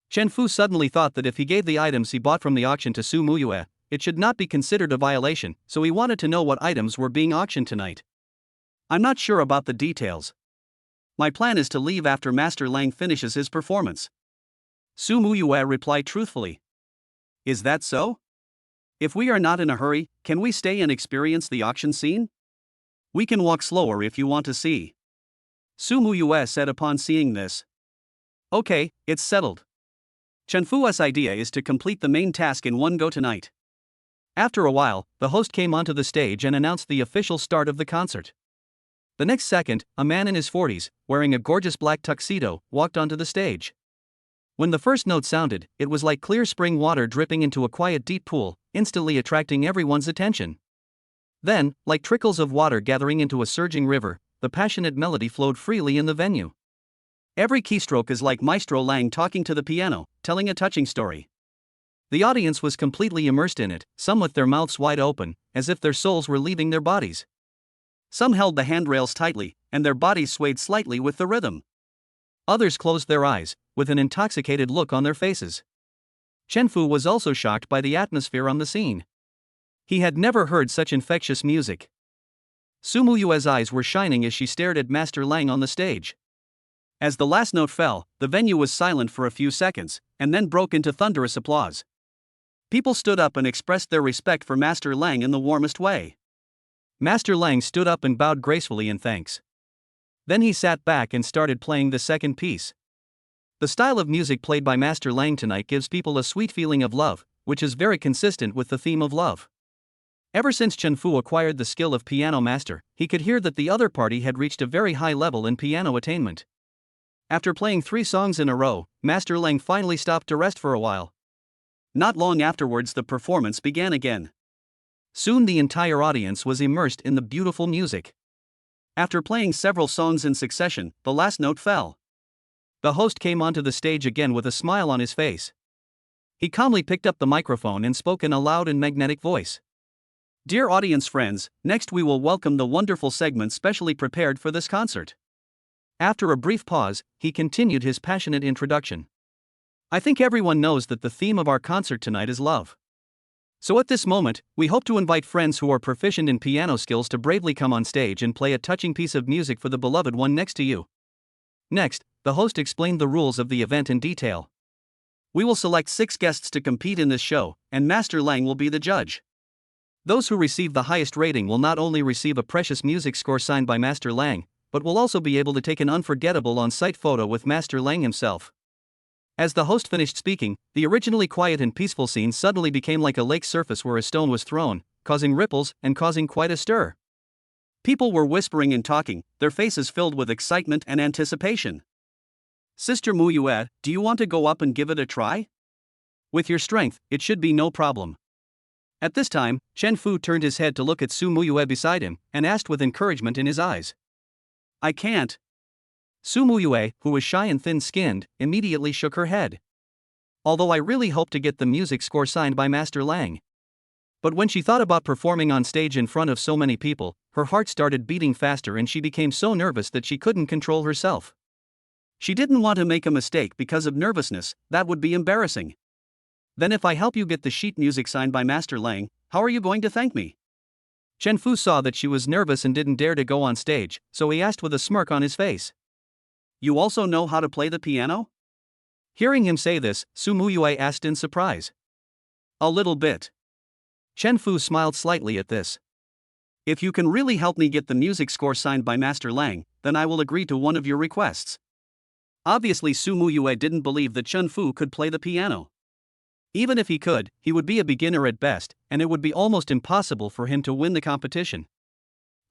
Chen Fu suddenly thought that if he gave the items he bought from the auction to Su Mua, it should not be considered a violation, so he wanted to know what items were being auctioned tonight. I'm not sure about the details. My plan is to leave after Master Lang finishes his performance. Su Mua replied truthfully. Is that so? If we are not in a hurry, can we stay and experience the auction scene? We can walk slower if you want to see. Su Mua said upon seeing this. Okay, it's settled. Chen Fu's idea is to complete the main task in one go tonight. After a while, the host came onto the stage and announced the official start of the concert. The next second, a man in his 40s, wearing a gorgeous black tuxedo, walked onto the stage. When the first note sounded, it was like clear spring water dripping into a quiet deep pool, instantly attracting everyone's attention. Then, like trickles of water gathering into a surging river, the passionate melody flowed freely in the venue. Every keystroke is like Maestro Lang talking to the piano, telling a touching story. The audience was completely immersed in it, some with their mouths wide open, as if their souls were leaving their bodies. Some held the handrails tightly, and their bodies swayed slightly with the rhythm. Others closed their eyes, with an intoxicated look on their faces. Chen Fu was also shocked by the atmosphere on the scene. He had never heard such infectious music. Su Mua's eyes were shining as she stared at Master Lang on the stage. As the last note fell, the venue was silent for a few seconds, and then broke into thunderous applause. People stood up and expressed their respect for Master Lang in the warmest way. Master Lang stood up and bowed gracefully in thanks. Then he sat back and started playing the second piece. The style of music played by Master Lang tonight gives people a sweet feeling of love, which is very consistent with the theme of love. Ever since Chen Fu acquired the skill of piano master, he could hear that the other party had reached a very high level in piano attainment. After playing 3 songs in a row, Master Lang finally stopped to rest for a while. Not long afterwards, the performance began again. Soon the entire audience was immersed in the beautiful music. After playing several songs in succession, the last note fell. The host came onto the stage again with a smile on his face. He calmly picked up the microphone and spoke in a loud and magnetic voice. Dear audience friends, next we will welcome the wonderful segment specially prepared for this concert. After a brief pause, he continued his passionate introduction. I think everyone knows that the theme of our concert tonight is love. So at this moment, we hope to invite friends who are proficient in piano skills to bravely come on stage and play a touching piece of music for the beloved one next to you. Next, the host explained the rules of the event in detail. We will select 6 guests to compete in this show, and Master Lang will be the judge. Those who receive the highest rating will not only receive a precious music score signed by Master Lang, but will also be able to take an unforgettable on-site photo with Master Lang himself. As the host finished speaking, the originally quiet and peaceful scene suddenly became like a lake surface where a stone was thrown, causing ripples and causing quite a stir. People were whispering and talking, their faces filled with excitement and anticipation. Sister Mu, do you want to go up and give it a try? With your strength, it should be no problem. At this time, Chen Fu turned his head to look at Su Mua beside him, and asked with encouragement in his eyes. I can't. Su Mua, who was shy and thin-skinned, immediately shook her head. Although I really hope to get the music score signed by Master Lang. But when she thought about performing on stage in front of so many people, her heart started beating faster and she became so nervous that she couldn't control herself. She didn't want to make a mistake because of nervousness, that would be embarrassing. Then if I help you get the sheet music signed by Master Lang, how are you going to thank me? Chen Fu saw that she was nervous and didn't dare to go on stage, so he asked with a smirk on his face. You also know how to play the piano? Hearing him say this, Su Mua asked in surprise. A little bit. Chen Fu smiled slightly at this. If you can really help me get the music score signed by Master Lang, then I will agree to one of your requests. Obviously Su Mua didn't believe that Chen Fu could play the piano. Even if he could, he would be a beginner at best, and it would be almost impossible for him to win the competition.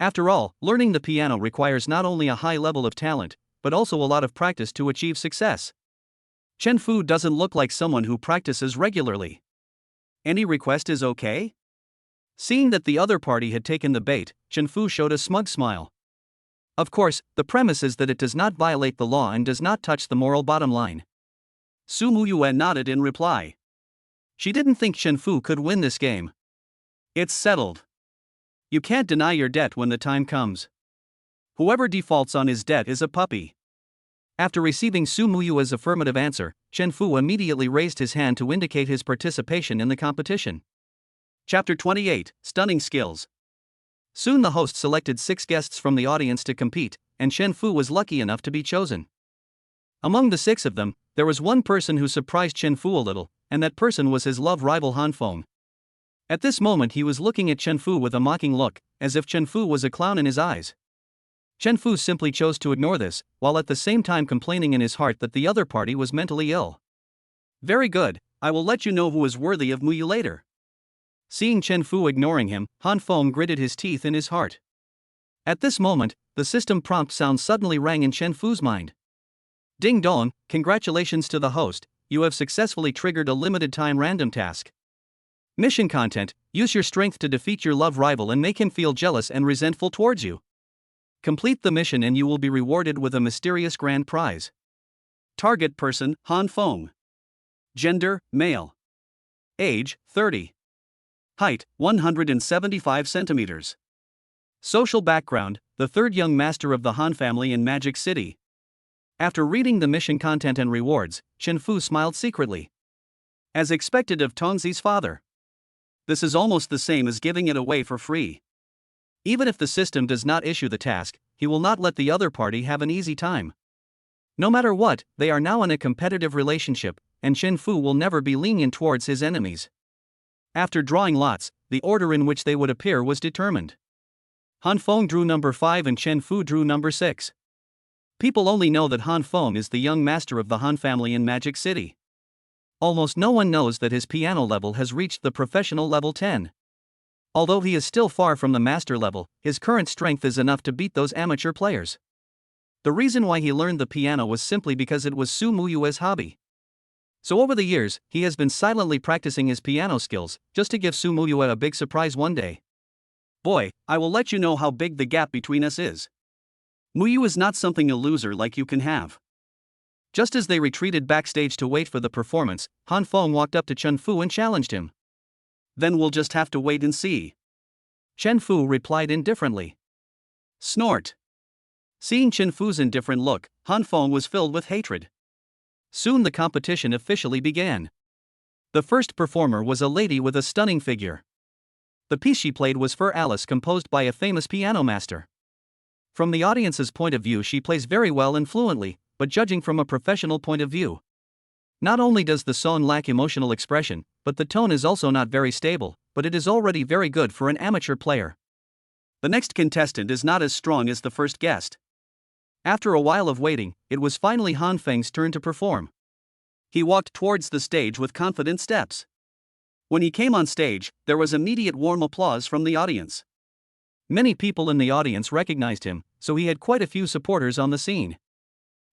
After all, learning the piano requires not only a high level of talent, but also a lot of practice to achieve success. Chen Fu doesn't look like someone who practices regularly. Any request is okay? Seeing that the other party had taken the bait, Chen Fu showed a smug smile. Of course, the premise is that it does not violate the law and does not touch the moral bottom line. Su Mua nodded in reply. She didn't think Chen Fu could win this game. It's settled. You can't deny your debt when the time comes. Whoever defaults on his debt is a puppy. After receiving Su Mua's affirmative answer, Chen Fu immediately raised his hand to indicate his participation in the competition. Chapter 28, Stunning Skills. Soon the host selected 6 guests from the audience to compete, and Chen Fu was lucky enough to be chosen. Among the 6 of them, there was one person who surprised Chen Fu a little, and that person was his love rival Han Feng. At this moment he was looking at Chen Fu with a mocking look, as if Chen Fu was a clown in his eyes. Chen Fu simply chose to ignore this, while at the same time complaining in his heart that the other party was mentally ill. Very good, I will let you know who is worthy of Mu later. Seeing Chen Fu ignoring him, Han Feng gritted his teeth in his heart. At this moment, the system prompt sound suddenly rang in Chen Fu's mind. Ding dong, congratulations to the host, you have successfully triggered a limited time random task. Mission content, use your strength to defeat your love rival and make him feel jealous and resentful towards you. Complete the mission and you will be rewarded with a mysterious grand prize. Target person, Han Feng. Gender, male. Age, 30. Height, 175 centimeters. Social background, the 3rd young master of the Han family in Magic City. After reading the mission content and rewards, Chen Fu smiled secretly. As expected of Tongzi's father. This is almost the same as giving it away for free. Even if the system does not issue the task, he will not let the other party have an easy time. No matter what, they are now in a competitive relationship, and Chen Fu will never be lenient towards his enemies. After drawing lots, the order in which they would appear was determined. Han Feng drew number 5 and Chen Fu drew number 6. People only know that Han Feng is the young master of the Han family in Magic City. Almost no one knows that his piano level has reached the professional level 10. Although he is still far from the master level, his current strength is enough to beat those amateur players. The reason why he learned the piano was simply because it was Su Mua's hobby. So over the years, he has been silently practicing his piano skills, just to give Su Mua a big surprise one day. Boy, I will let you know how big the gap between us is. Mu is not something a loser like you can have. Just as they retreated backstage to wait for the performance, Han Feng walked up to Chen Fu and challenged him. Then we'll just have to wait and see. Chen Fu replied indifferently. Snort. Seeing Chen Fu's indifferent look, Han Feng was filled with hatred. Soon the competition officially began. The first performer was a lady with a stunning figure. The piece she played was For Alice, composed by a famous piano master. From the audience's point of view, she plays very well and fluently, but judging from a professional point of view, not only does the song lack emotional expression, but the tone is also not very stable, but it is already very good for an amateur player. The next contestant is not as strong as the first guest. After a while of waiting, it was finally Han Feng's turn to perform. He walked towards the stage with confident steps. When he came on stage, there was immediate warm applause from the audience. Many people in the audience recognized him, so he had quite a few supporters on the scene.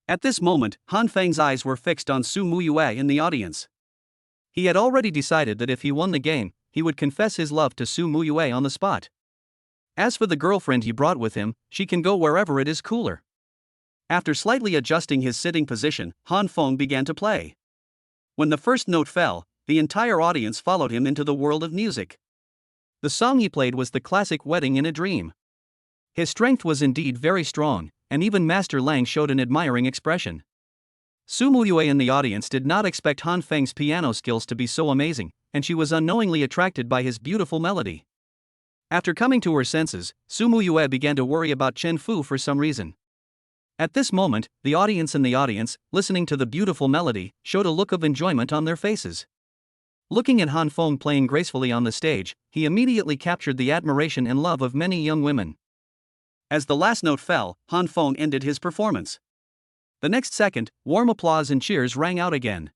At this moment, Han Feng's eyes were fixed on Su Mua in the audience. He had already decided that if he won the game, he would confess his love to Su Mua on the spot. As for the girlfriend he brought with him, she can go wherever it is cooler. After slightly adjusting his sitting position, Han Feng began to play. When the first note fell, the entire audience followed him into the world of music. The song he played was the classic Wedding in a Dream. His strength was indeed very strong, and even Master Lang showed an admiring expression. Su Mua in the audience did not expect Han Feng's piano skills to be so amazing, and she was unknowingly attracted by his beautiful melody. After coming to her senses, Su Mua began to worry about Chen Fu for some reason. At this moment, the audience in the audience, listening to the beautiful melody, showed a look of enjoyment on their faces. Looking at Han Feng playing gracefully on the stage, he immediately captured the admiration and love of many young women. As the last note fell, Han Feng ended his performance. The next second, warm applause and cheers rang out again.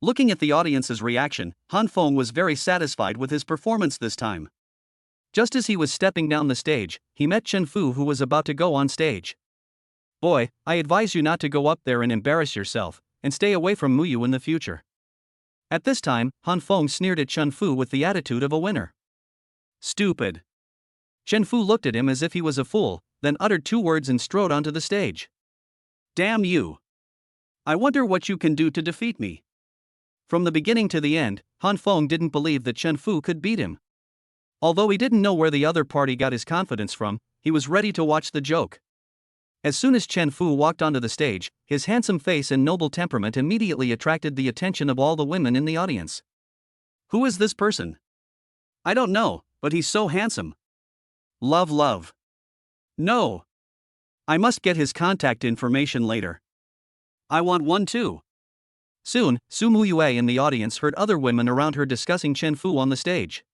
Looking at the audience's reaction, Han Feng was very satisfied with his performance this time. Just as he was stepping down the stage, he met Chen Fu, who was about to go on stage. "Boy, I advise you not to go up there and embarrass yourself, and stay away from Muyu in the future." At this time, Han Feng sneered at Chen Fu with the attitude of a winner. "Stupid." Chen Fu looked at him as if he was a fool, then uttered 2 words and strode onto the stage. "Damn you. I wonder what you can do to defeat me." From the beginning to the end, Han Feng didn't believe that Chen Fu could beat him. Although he didn't know where the other party got his confidence from, he was ready to watch the joke. As soon as Chen Fu walked onto the stage, his handsome face and noble temperament immediately attracted the attention of all the women in the audience. "Who is this person? I don't know, but he's so handsome. Love. No. I must get his contact information later. I want one too." Soon, Su Mua in the audience heard other women around her discussing Chen Fu on the stage.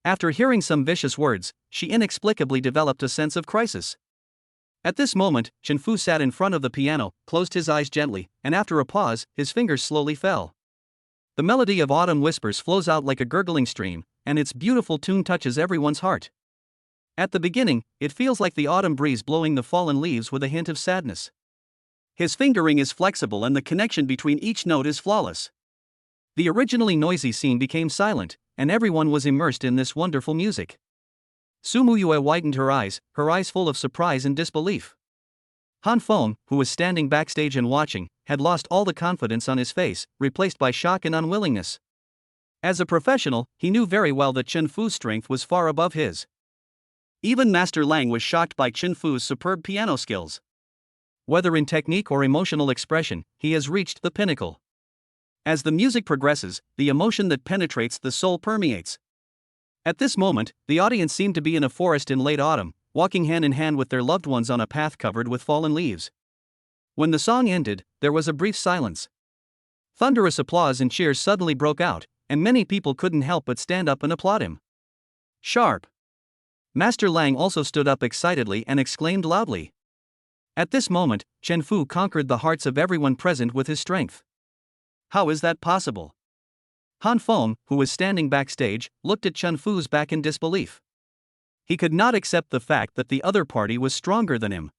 After hearing some vicious words, she inexplicably developed a sense of crisis. At this moment, Chen Fu sat in front of the piano, closed his eyes gently, and after a pause, his fingers slowly fell. The melody of Autumn Whispers flows out like a gurgling stream, and its beautiful tune touches everyone's heart. At the beginning, it feels like the autumn breeze blowing the fallen leaves with a hint of sadness. His fingering is flexible and the connection between each note is flawless. The originally noisy scene became silent, and everyone was immersed in this wonderful music. Su Mua widened her eyes full of surprise and disbelief. Han Feng, who was standing backstage and watching, had lost all the confidence on his face, replaced by shock and unwillingness. As a professional, he knew very well that Chen Fu's strength was far above his. Even Master Lang was shocked by Chen Fu's superb piano skills. Whether in technique or emotional expression, he has reached the pinnacle. As the music progresses, the emotion that penetrates the soul permeates. At this moment, the audience seemed to be in a forest in late autumn, walking hand in hand with their loved ones on a path covered with fallen leaves. When the song ended, there was a brief silence. Thunderous applause and cheers suddenly broke out, and many people couldn't help but stand up and applaud him. "Sharp." Master Lang also stood up excitedly and exclaimed loudly. At this moment, Chen Fu conquered the hearts of everyone present with his strength. "How is that possible?" Han Feng, who was standing backstage, looked at Chen Fu's back in disbelief. He could not accept the fact that the other party was stronger than him.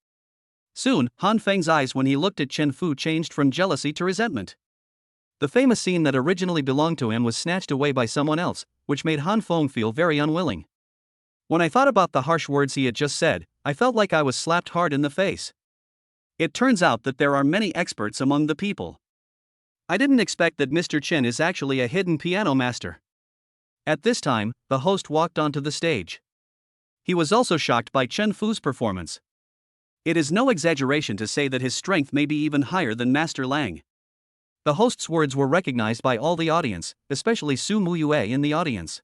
Soon, Han Feng's eyes when he looked at Chen Fu changed from jealousy to resentment. The famous scene that originally belonged to him was snatched away by someone else, which made Han Feng feel very unwilling. When I thought about the harsh words he had just said, I felt like I was slapped hard in the face. It turns out that there are many experts among the people. I didn't expect that Mr. Chen is actually a hidden piano master. At this time, the host walked onto the stage. He was also shocked by Chen Fu's performance. It is no exaggeration to say that his strength may be even higher than Master Lang. The host's words were recognized by all the audience, especially Su Mua in the audience.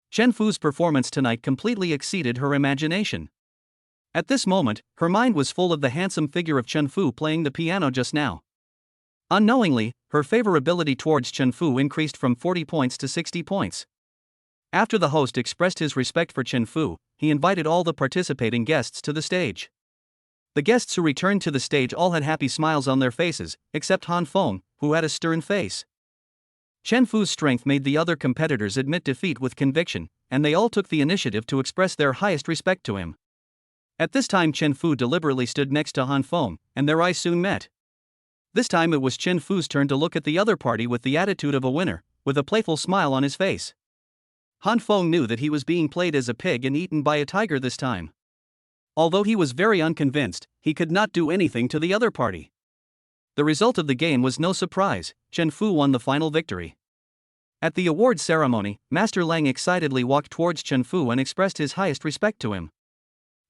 Chen Fu's performance tonight completely exceeded her imagination. At this moment, her mind was full of the handsome figure of Chen Fu playing the piano just now. Unknowingly, her favorability towards Chen Fu increased from 40 points to 60 points. After the host expressed his respect for Chen Fu, he invited all the participating guests to the stage. The guests who returned to the stage all had happy smiles on their faces, except Han Feng, who had a stern face. Chen Fu's strength made the other competitors admit defeat with conviction, and they all took the initiative to express their highest respect to him. At this time Chen Fu deliberately stood next to Han Feng, and their eyes soon met. This time it was Chen Fu's turn to look at the other party with the attitude of a winner, with a playful smile on his face. Han Feng knew that he was being played as a pig and eaten by a tiger this time. Although he was very unconvinced, he could not do anything to the other party. The result of the game was no surprise. Chen Fu won the final victory. At the awards ceremony, Master Lang excitedly walked towards Chen Fu and expressed his highest respect to him.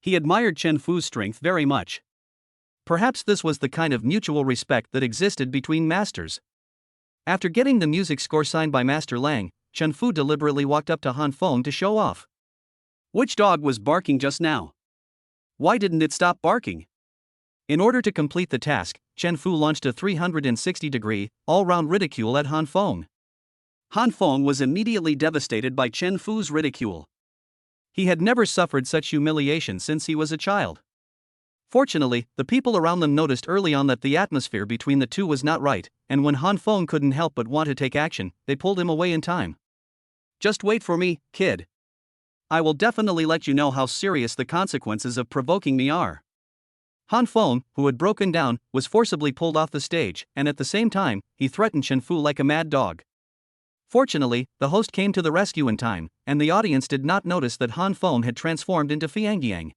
He admired Chen Fu's strength very much. Perhaps this was the kind of mutual respect that existed between masters. After getting the music score signed by Master Lang, Chen Fu deliberately walked up to Han Feng to show off. Which dog was barking just now? Why didn't it stop barking? In order to complete the task, Chen Fu launched a 360-degree, all-round ridicule at Han Feng. Han Feng was immediately devastated by Chen Fu's ridicule. He had never suffered such humiliation since he was a child. Fortunately, the people around them noticed early on that the atmosphere between the two was not right, and when Han Feng couldn't help but want to take action, they pulled him away in time. Just wait for me, kid. I will definitely let you know how serious the consequences of provoking me are. Han Feng, who had broken down, was forcibly pulled off the stage, and at the same time, he threatened Chen Fu like a mad dog. Fortunately, the host came to the rescue in time, and the audience did not notice that Han Feng had transformed into Fiangyang.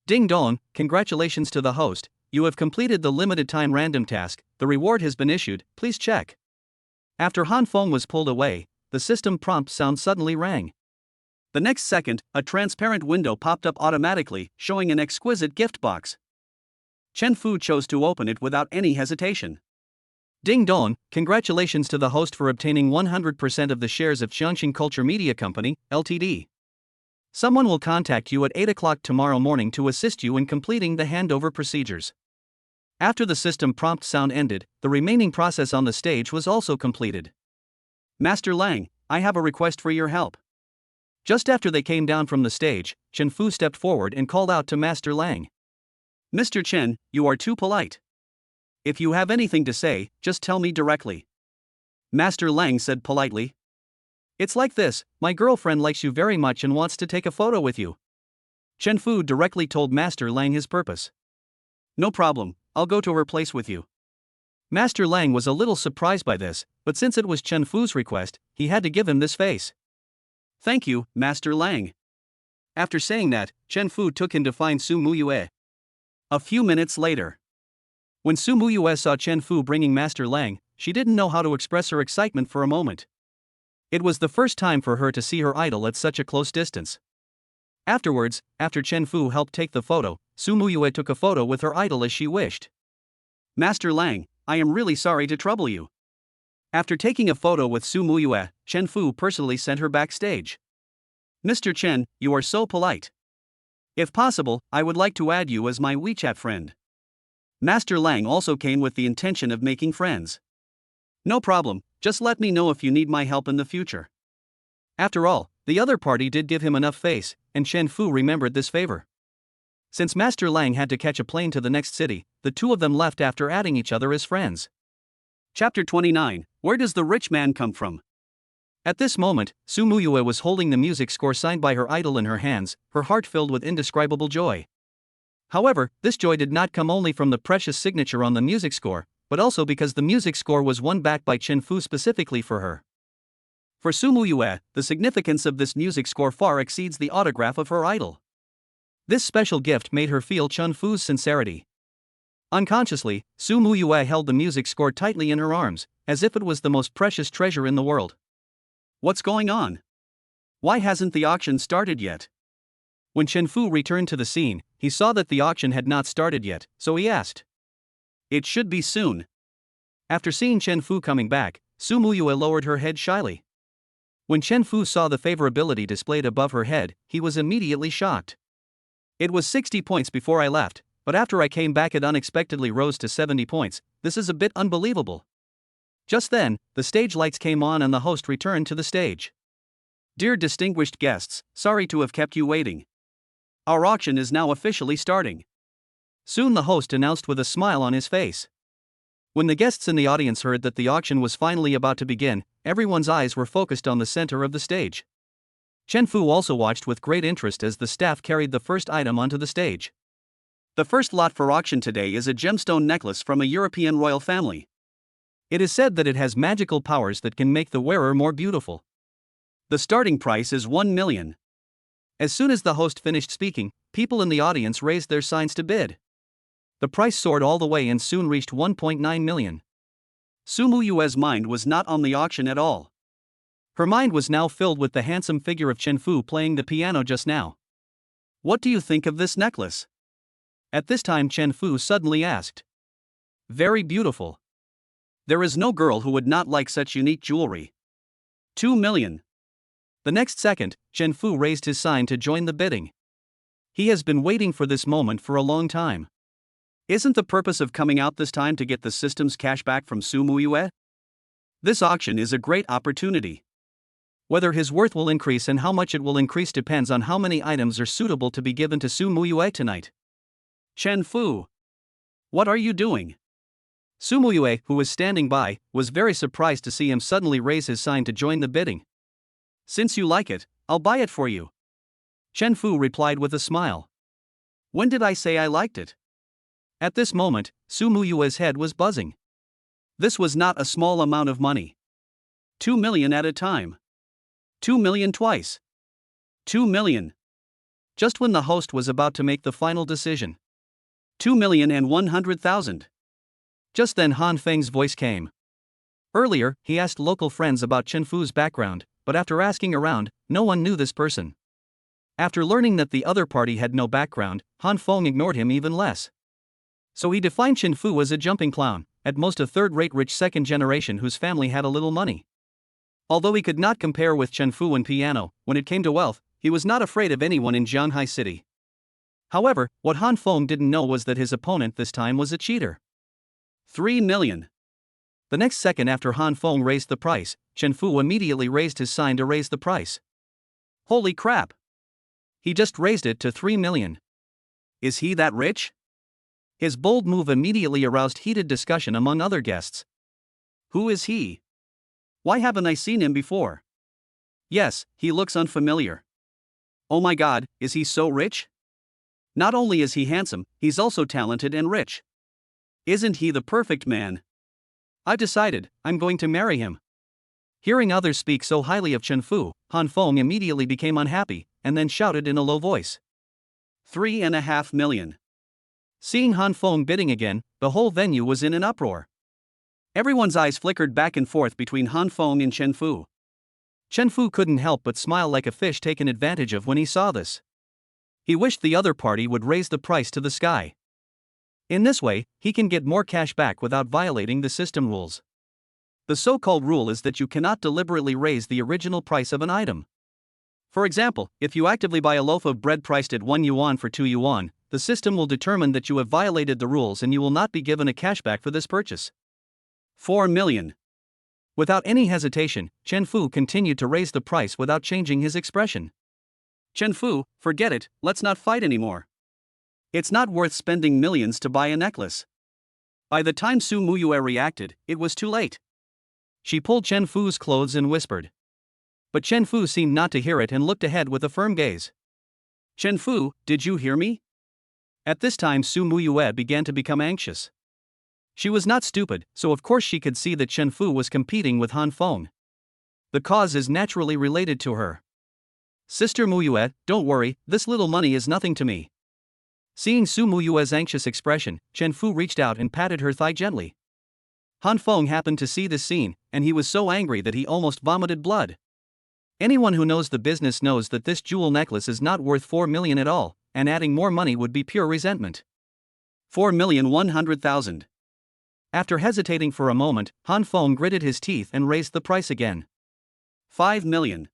Ding dong, congratulations to the host, you have completed the limited time random task, the reward has been issued, please check. After Han Feng was pulled away, the system prompt sound suddenly rang. The next second, a transparent window popped up automatically, showing an exquisite gift box. Chen Fu chose to open it without any hesitation. Ding dong, congratulations to the host for obtaining 100% of the shares of Xiangxing Culture Media Company, Ltd. Someone will contact you at 8 o'clock tomorrow morning to assist you in completing the handover procedures. After the system prompt sound ended, the remaining process on the stage was also completed. Master Lang, I have a request for your help. Just after they came down from the stage, Chen Fu stepped forward and called out to Master Lang. Mr. Chen, you are too polite. If you have anything to say, just tell me directly. Master Lang said politely. It's like this, my girlfriend likes you very much and wants to take a photo with you. Chen Fu directly told Master Lang his purpose. No problem, I'll go to her place with you. Master Lang was a little surprised by this, but since it was Chen Fu's request, he had to give him this face. Thank you, Master Lang. After saying that, Chen Fu took him to find Su Mua. A few minutes later. When Su Mua saw Chen Fu bringing Master Lang, she didn't know how to express her excitement for a moment. It was the first time for her to see her idol at such a close distance. Afterwards, after Chen Fu helped take the photo, Su Mua took a photo with her idol as she wished. Master Lang, I am really sorry to trouble you. After taking a photo with Su Mua, Chen Fu personally sent her backstage. Mr. Chen, you are so polite. If possible, I would like to add you as my WeChat friend. Master Lang also came with the intention of making friends. No problem, just let me know if you need my help in the future. After all, the other party did give him enough face, and Chen Fu remembered this favor. Since Master Lang had to catch a plane to the next city, the two of them left after adding each other as friends. Chapter 29, Where does the rich man come from? At this moment, Su Mua was holding the music score signed by her idol in her hands, her heart filled with indescribable joy. However, this joy did not come only from the precious signature on the music score, but also because the music score was won back by Chen Fu specifically for her. For Su Mua, the significance of this music score far exceeds the autograph of her idol. This special gift made her feel Chen Fu's sincerity. Unconsciously, Su Mua held the music score tightly in her arms, as if it was the most precious treasure in the world. What's going on? Why hasn't the auction started yet? When Chen Fu returned to the scene, he saw that the auction had not started yet, so he asked. It should be soon. After seeing Chen Fu coming back, Su Mua lowered her head shyly. When Chen Fu saw the favorability displayed above her head, he was immediately shocked. It was 60 points before I left, but after I came back it unexpectedly rose to 70 points. This is a bit unbelievable. Just then, the stage lights came on and the host returned to the stage. Dear distinguished guests, sorry to have kept you waiting. Our auction is now officially starting. Soon the host announced with a smile on his face. When the guests in the audience heard that the auction was finally about to begin, everyone's eyes were focused on the center of the stage. Chen Fu also watched with great interest as the staff carried the first item onto the stage. The first lot for auction today is a gemstone necklace from a European royal family. It is said that it has magical powers that can make the wearer more beautiful. The starting price is 1 million. As soon as the host finished speaking, people in the audience raised their signs to bid. The price soared all the way and soon reached 1.9 million. Su Mua's mind was not on the auction at all. Her mind was now filled with the handsome figure of Chen Fu playing the piano just now. What do you think of this necklace? At this time Chen Fu suddenly asked. Very beautiful. There is no girl who would not like such unique jewelry. 2 million. The next second, Chen Fu raised his sign to join the bidding. He has been waiting for this moment for a long time. Isn't the purpose of coming out this time to get the system's cash back from Su Mua? This auction is a great opportunity. Whether his worth will increase and how much it will increase depends on how many items are suitable to be given to Su Mua tonight. Chen Fu, what are you doing? Su Mua, who was standing by, was very surprised to see him suddenly raise his sign to join the bidding. Since you like it, I'll buy it for you. Chen Fu replied with a smile. When did I say I liked it? At this moment, Su Mua's head was buzzing. This was not a small amount of money. 2 million at a time. 2 million twice. 2 million. Just when the host was about to make the final decision. 2,100,000. Just then Han Feng's voice came. Earlier, he asked local friends about Chen Fu's background, but after asking around, no one knew this person. After learning that the other party had no background, Han Feng ignored him even less. So he defined Chen Fu as a jumping clown, at most a third-rate rich second generation whose family had a little money. Although he could not compare with Chen Fu in piano, when it came to wealth, he was not afraid of anyone in Jianghai City. However, what Han Feng didn't know was that his opponent this time was a cheater. 3 million. The next second after Han Feng raised the price, Chen Fu immediately raised his sign to raise the price. Holy crap! He just raised it to 3 million. Is he that rich? His bold move immediately aroused heated discussion among other guests. Who is he? Why haven't I seen him before? Yes, he looks unfamiliar. Oh my god, is he so rich? Not only is he handsome, he's also talented and rich. Isn't he the perfect man? I've decided, I'm going to marry him. Hearing others speak so highly of Chen Fu, Han Feng immediately became unhappy, and then shouted in a low voice. 3.5 million. Seeing Han Feng bidding again, the whole venue was in an uproar. Everyone's eyes flickered back and forth between Han Feng and Chen Fu. Chen Fu couldn't help but smile like a fish taken advantage of when he saw this. He wished the other party would raise the price to the sky. In this way, he can get more cash back without violating the system rules. The so-called rule is that you cannot deliberately raise the original price of an item. For example, if you actively buy a loaf of bread priced at 1 yuan for 2 yuan, the system will determine that you have violated the rules and you will not be given a cashback for this purchase. 4 million. Without any hesitation, Chen Fu continued to raise the price without changing his expression. Chen Fu, forget it, let's not fight anymore. It's not worth spending millions to buy a necklace. By the time Su Mua reacted, it was too late. She pulled Chen Fu's clothes and whispered. But Chen Fu seemed not to hear it and looked ahead with a firm gaze. Chen Fu, did you hear me? At this time Su Mua began to become anxious. She was not stupid, so of course she could see that Chen Fu was competing with Han Feng. The cause is naturally related to her. Sister Mua, don't worry, this little money is nothing to me. Seeing Su Mua's anxious expression, Chen Fu reached out and patted her thigh gently. Han Feng happened to see this scene, and he was so angry that he almost vomited blood. Anyone who knows the business knows that this jewel necklace is not worth 4 million at all, and adding more money would be pure resentment. 4,100,000. After hesitating for a moment, Han Feng gritted his teeth and raised the price again. 5 million.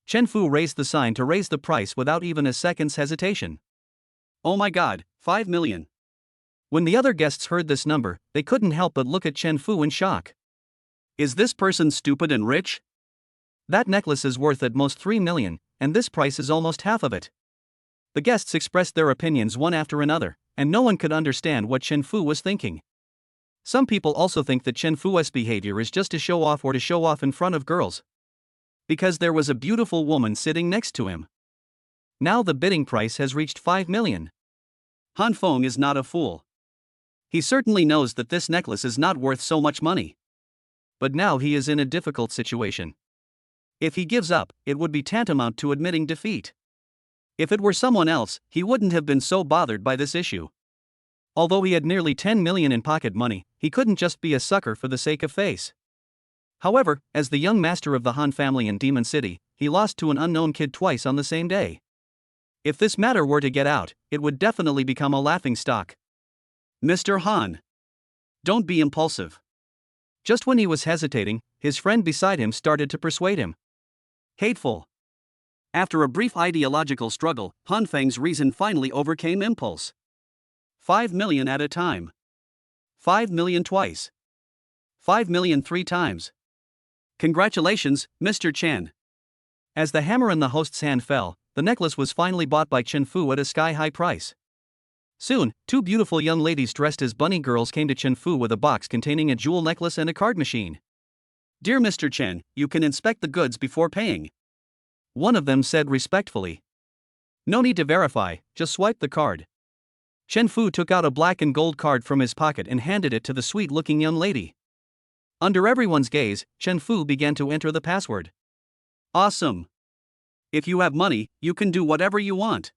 Chen Fu raised the sign to raise the price without even a second's hesitation. Oh my god, 5 million. When the other guests heard this number, they couldn't help but look at Chen Fu in shock. Is this person stupid and rich? That necklace is worth at most 3 million, and this price is almost half of it. The guests expressed their opinions one after another, and no one could understand what Chen Fu was thinking. Some people also think that Chen Fu's behavior is just to show off or to show off in front of girls. Because there was a beautiful woman sitting next to him. Now the bidding price has reached 5 million. Han Feng is not a fool. He certainly knows that this necklace is not worth so much money. But now he is in a difficult situation. If he gives up, it would be tantamount to admitting defeat. If it were someone else, he wouldn't have been so bothered by this issue. Although he had nearly 10 million in pocket money, he couldn't just be a sucker for the sake of face. However, as the young master of the Han family in Demon City, he lost to an unknown kid twice on the same day. If this matter were to get out, it would definitely become a laughingstock. Mr. Han. Don't be impulsive. Just when he was hesitating, his friend beside him started to persuade him. Hateful. After a brief ideological struggle, Han Feng's reason finally overcame impulse. 5 million at a time. 5 million twice. 5 million 3 times. Congratulations, Mr. Chen. As the hammer in the host's hand fell, the necklace was finally bought by Chen Fu at a sky-high price. Soon, 2 beautiful young ladies dressed as bunny girls came to Chen Fu with a box containing a jewel necklace and a card machine. Dear Mr. Chen, you can inspect the goods before paying. One of them said respectfully. No need to verify, just swipe the card. Chen Fu took out a black and gold card from his pocket and handed it to the sweet-looking young lady. Under everyone's gaze, Chen Fu began to enter the password. Awesome. If you have money, you can do whatever you want.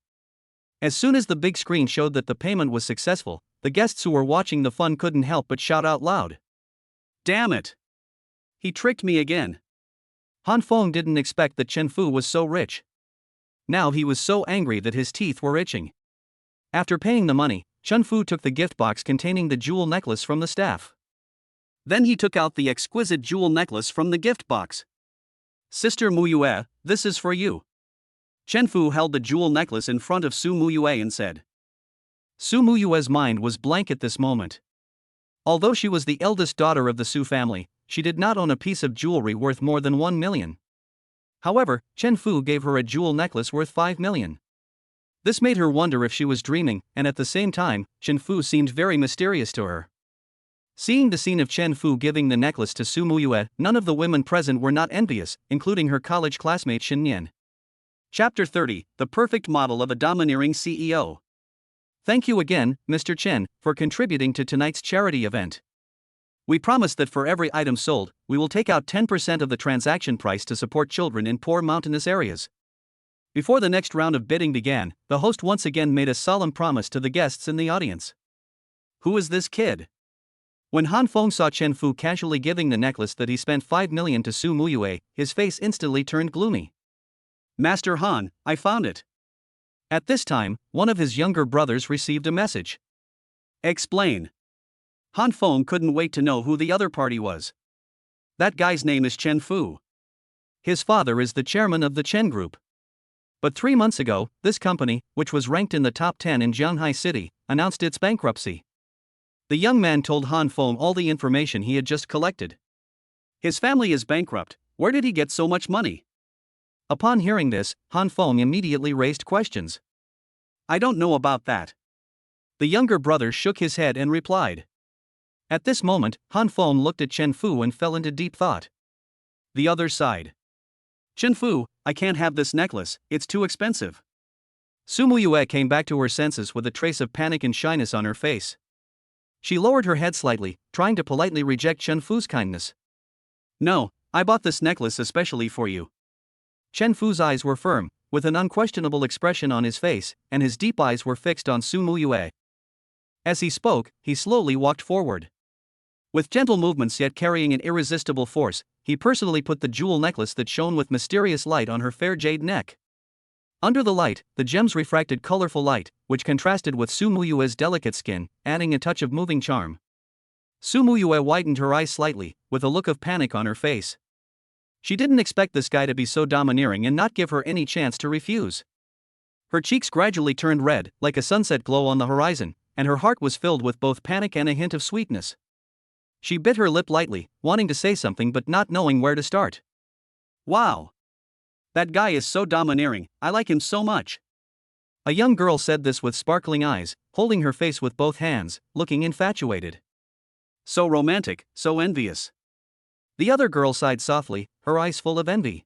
As soon as the big screen showed that the payment was successful, the guests who were watching the fun couldn't help but shout out loud. Damn it! He tricked me again. Han Feng didn't expect that Chen Fu was so rich. Now he was so angry that his teeth were itching. After paying the money, Chen Fu took the gift box containing the jewel necklace from the staff. Then he took out the exquisite jewel necklace from the gift box. Sister Muayue, this is for you. Chen Fu held the jewel necklace in front of Su Muayue and said. Su Muayue's mind was blank at this moment. Although she was the eldest daughter of the Su family, she did not own a piece of jewelry worth more than 1 million. However, Chen Fu gave her a jewel necklace worth 5 million. This made her wonder if she was dreaming, and at the same time, Chen Fu seemed very mysterious to her. Seeing the scene of Chen Fu giving the necklace to Su Muayue, none of the women present were not envious, including her college classmate Shin Nian. Chapter 30, The Perfect Model of a Domineering CEO. Thank you again, Mr. Chen, for contributing to tonight's charity event. We promise that for every item sold, we will take out 10% of the transaction price to support children in poor mountainous areas. Before the next round of bidding began, the host once again made a solemn promise to the guests in the audience. Who is this kid? When Han Feng saw Chen Fu casually giving the necklace that he spent 5 million to Su Muayue, his face instantly turned gloomy. Master Han, I found it. At this time, one of his younger brothers received a message. Explain. Han Feng couldn't wait to know who the other party was. That guy's name is Chen Fu. His father is the chairman of the Chen Group. But 3 months ago, this company, which was ranked in the top 10 in Jianghai City, announced its bankruptcy. The young man told Han Feng all the information he had just collected. His family is bankrupt. Where did he get so much money? Upon hearing this, Han Feng immediately raised questions. I don't know about that. The younger brother shook his head and replied. At this moment, Han Feng looked at Chen Fu and fell into deep thought. The other sighed. Chen Fu, I can't have this necklace, it's too expensive. Su Muayue came back to her senses with a trace of panic and shyness on her face. She lowered her head slightly, trying to politely reject Chen Fu's kindness. No, I bought this necklace especially for you. Chen Fu's eyes were firm, with an unquestionable expression on his face, and his deep eyes were fixed on Su Mua. As he spoke, he slowly walked forward. With gentle movements yet carrying an irresistible force, he personally put the jewel necklace that shone with mysterious light on her fair jade neck. Under the light, the gems refracted colorful light, which contrasted with Su Mua's delicate skin, adding a touch of moving charm. Su Mua widened her eyes slightly, with a look of panic on her face. She didn't expect this guy to be so domineering and not give her any chance to refuse. Her cheeks gradually turned red, like a sunset glow on the horizon, and her heart was filled with both panic and a hint of sweetness. She bit her lip lightly, wanting to say something but not knowing where to start. Wow! That guy is so domineering, I like him so much. A young girl said this with sparkling eyes, holding her face with both hands, looking infatuated. So romantic, so envious. The other girl sighed softly, her eyes full of envy.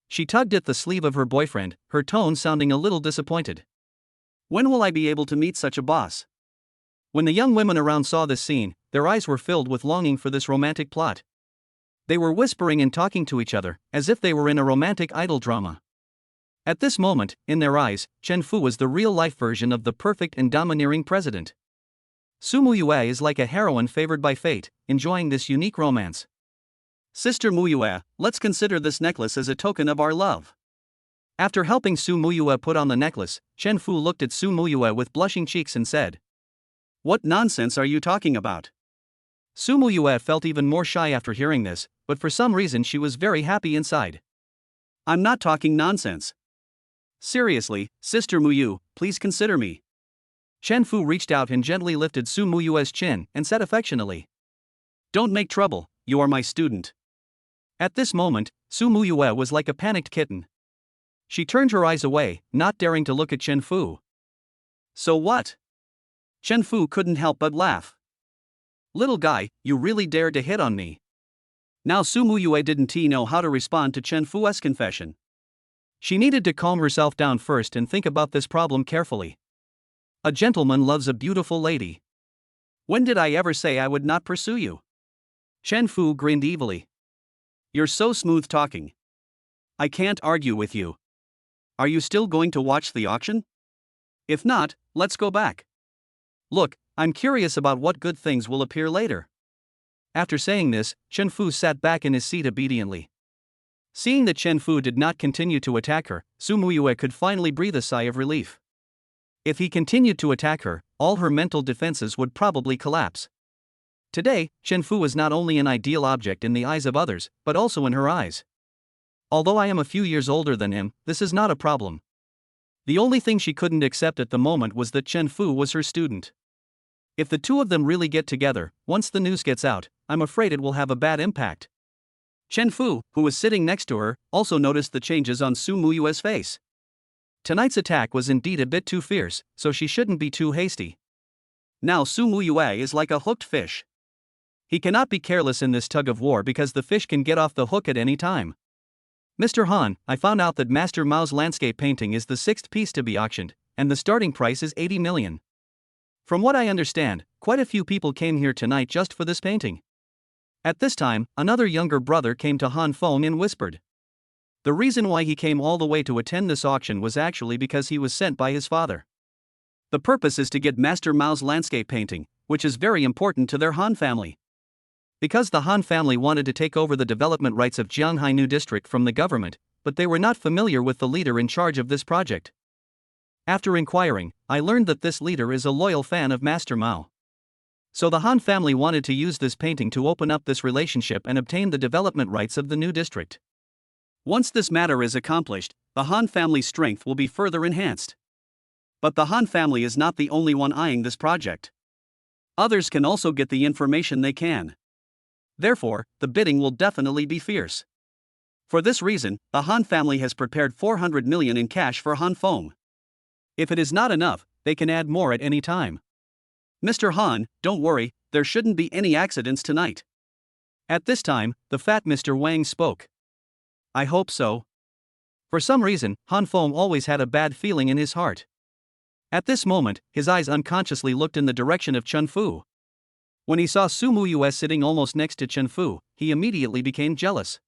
She tugged at the sleeve of her boyfriend, her tone sounding a little disappointed. When will I be able to meet such a boss? When the young women around saw this scene, their eyes were filled with longing for this romantic plot. They were whispering and talking to each other, as if they were in a romantic idol drama. At this moment, in their eyes, Chen Fu was the real-life version of the perfect and domineering president. Su Mua is like a heroine favored by fate, enjoying this unique romance. Sister Mua, let's consider this necklace as a token of our love. After helping Su Mua put on the necklace, Chen Fu looked at Su Mua with blushing cheeks and said, "What nonsense are you talking about?" Su Mua felt even more shy after hearing this, but for some reason she was very happy inside. "I'm not talking nonsense. Seriously, Sister Muyu, please consider me." Chen Fu reached out and gently lifted Su Mua's chin and said affectionately, "Don't make trouble, you are my student." At this moment, Su Mua was like a panicked kitten. She turned her eyes away, not daring to look at Chen Fu. "So what?" Chen Fu couldn't help but laugh. "Little guy, you really dared to hit on me." Now Su Mua didn't know how to respond to Chen Fu's confession. She needed to calm herself down first and think about this problem carefully. A gentleman loves a beautiful lady. When did I ever say I would not pursue you? Chen Fu grinned evilly. You're so smooth talking. I can't argue with you. Are you still going to watch the auction? If not, let's go back. Look, I'm curious about what good things will appear later. After saying this, Chen Fu sat back in his seat obediently. Seeing that Chen Fu did not continue to attack her, Su Mua could finally breathe a sigh of relief. If he continued to attack her, all her mental defenses would probably collapse. Today, Chen Fu was not only an ideal object in the eyes of others, but also in her eyes. Although I am a few years older than him, this is not a problem. The only thing she couldn't accept at the moment was that Chen Fu was her student. If the two of them really get together, once the news gets out, I'm afraid it will have a bad impact. Chen Fu, who was sitting next to her, also noticed the changes on Su Mua's face. Tonight's attack was indeed a bit too fierce, so she shouldn't be too hasty. Now Su Mua is like a hooked fish. He cannot be careless in this tug of war because the fish can get off the hook at any time. Mr. Han, I found out that Master Mao's landscape painting is the sixth piece to be auctioned, and the starting price is 80 million. From what I understand, quite a few people came here tonight just for this painting. At this time, another younger brother came to Han Feng and whispered. The reason why he came all the way to attend this auction was actually because he was sent by his father. The purpose is to get Master Mao's landscape painting, which is very important to their Han family. Because the Han family wanted to take over the development rights of Jianghai New District from the government, but they were not familiar with the leader in charge of this project. After inquiring, I learned that this leader is a loyal fan of Master Mao. So the Han family wanted to use this painting to open up this relationship and obtain the development rights of the new district. Once this matter is accomplished, the Han family's strength will be further enhanced. But the Han family is not the only one eyeing this project. Others can also get the information they can. Therefore, the bidding will definitely be fierce. For this reason, the Han family has prepared 400 million in cash for Han Feng. If it is not enough, they can add more at any time. Mr. Han, don't worry, there shouldn't be any accidents tonight. At this time, the fat Mr. Wang spoke. I hope so. For some reason, Han Feng always had a bad feeling in his heart. At this moment, his eyes unconsciously looked in the direction of Chen Fu. When he saw Su Mua sitting almost next to Chen Fu, he immediately became jealous.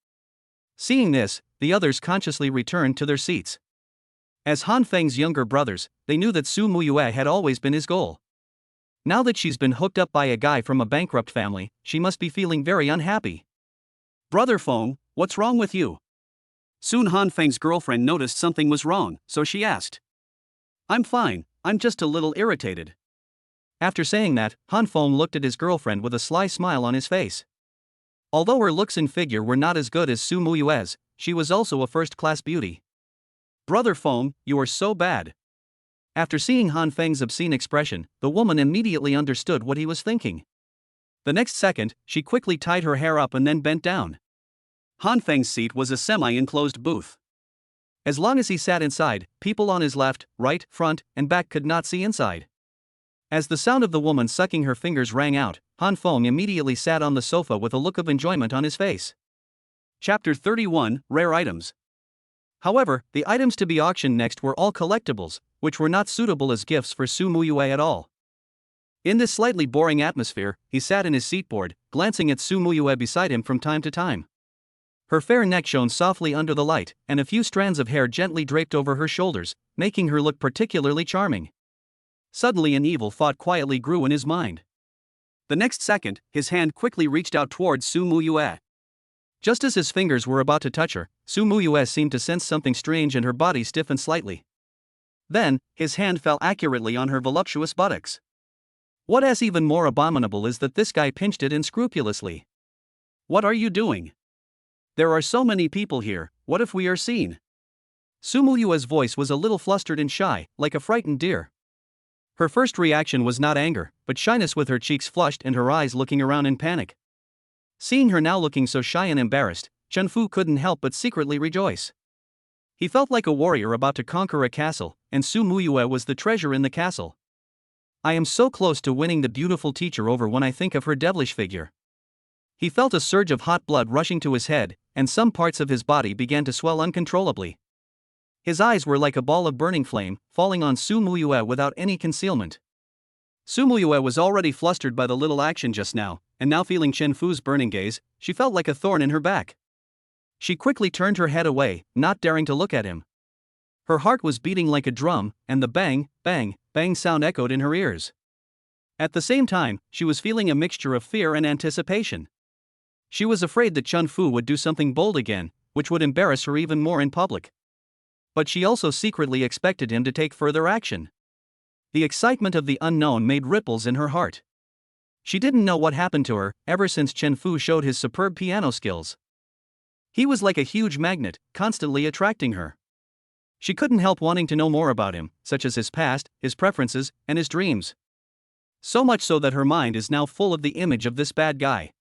Seeing this, the others consciously returned to their seats. As Han Feng's younger brothers, they knew that Su Mua had always been his goal. Now that she's been hooked up by a guy from a bankrupt family, she must be feeling very unhappy. Brother Feng, what's wrong with you? Soon Han Feng's girlfriend noticed something was wrong, so she asked. I'm fine, I'm just a little irritated. After saying that, Han Feng looked at his girlfriend with a sly smile on his face. Although her looks and figure were not as good as Su Mua's, she was also a first-class beauty. Brother Feng, you are so bad. After seeing Han Feng's obscene expression, the woman immediately understood what he was thinking. The next second, she quickly tied her hair up and then bent down. Han Feng's seat was a semi-enclosed booth. As long as he sat inside, people on his left, right, front, and back could not see inside. As the sound of the woman sucking her fingers rang out, Han Feng immediately sat on the sofa with a look of enjoyment on his face. Chapter 31, Rare Items. However, the items to be auctioned next were all collectibles, which were not suitable as gifts for Su Mua at all. In this slightly boring atmosphere, he sat in his seatboard, glancing at Su Mua beside him from time to time. Her fair neck shone softly under the light, and a few strands of hair gently draped over her shoulders, making her look particularly charming. Suddenly an evil thought quietly grew in his mind. The next second, his hand quickly reached out towards Su Mua. Just as his fingers were about to touch her, Su Mua seemed to sense something strange and her body stiffened slightly. Then, his hand fell accurately on her voluptuous buttocks. What is even more abominable is that this guy pinched it unscrupulously. What are you doing? There are so many people here, what if we are seen? Su Mua's voice was a little flustered and shy, like a frightened deer. Her first reaction was not anger, but shyness, with her cheeks flushed and her eyes looking around in panic. Seeing her now looking so shy and embarrassed, Chen Fu couldn't help but secretly rejoice. He felt like a warrior about to conquer a castle, and Su Mua was the treasure in the castle. I am so close to winning the beautiful teacher over when I think of her devilish figure. He felt a surge of hot blood rushing to his head, and some parts of his body began to swell uncontrollably. His eyes were like a ball of burning flame, falling on Su Mua without any concealment. Su Mua was already flustered by the little action just now, and now feeling Chen Fu's burning gaze, she felt like a thorn in her back. She quickly turned her head away, not daring to look at him. Her heart was beating like a drum, and the bang, bang, bang sound echoed in her ears. At the same time, she was feeling a mixture of fear and anticipation. She was afraid that Chen Fu would do something bold again, which would embarrass her even more in public. But she also secretly expected him to take further action. The excitement of the unknown made ripples in her heart. She didn't know what happened to her ever since Chen Fu showed his superb piano skills. He was like a huge magnet, constantly attracting her. She couldn't help wanting to know more about him, such as his past, his preferences, and his dreams. So much so that her mind is now full of the image of this bad guy.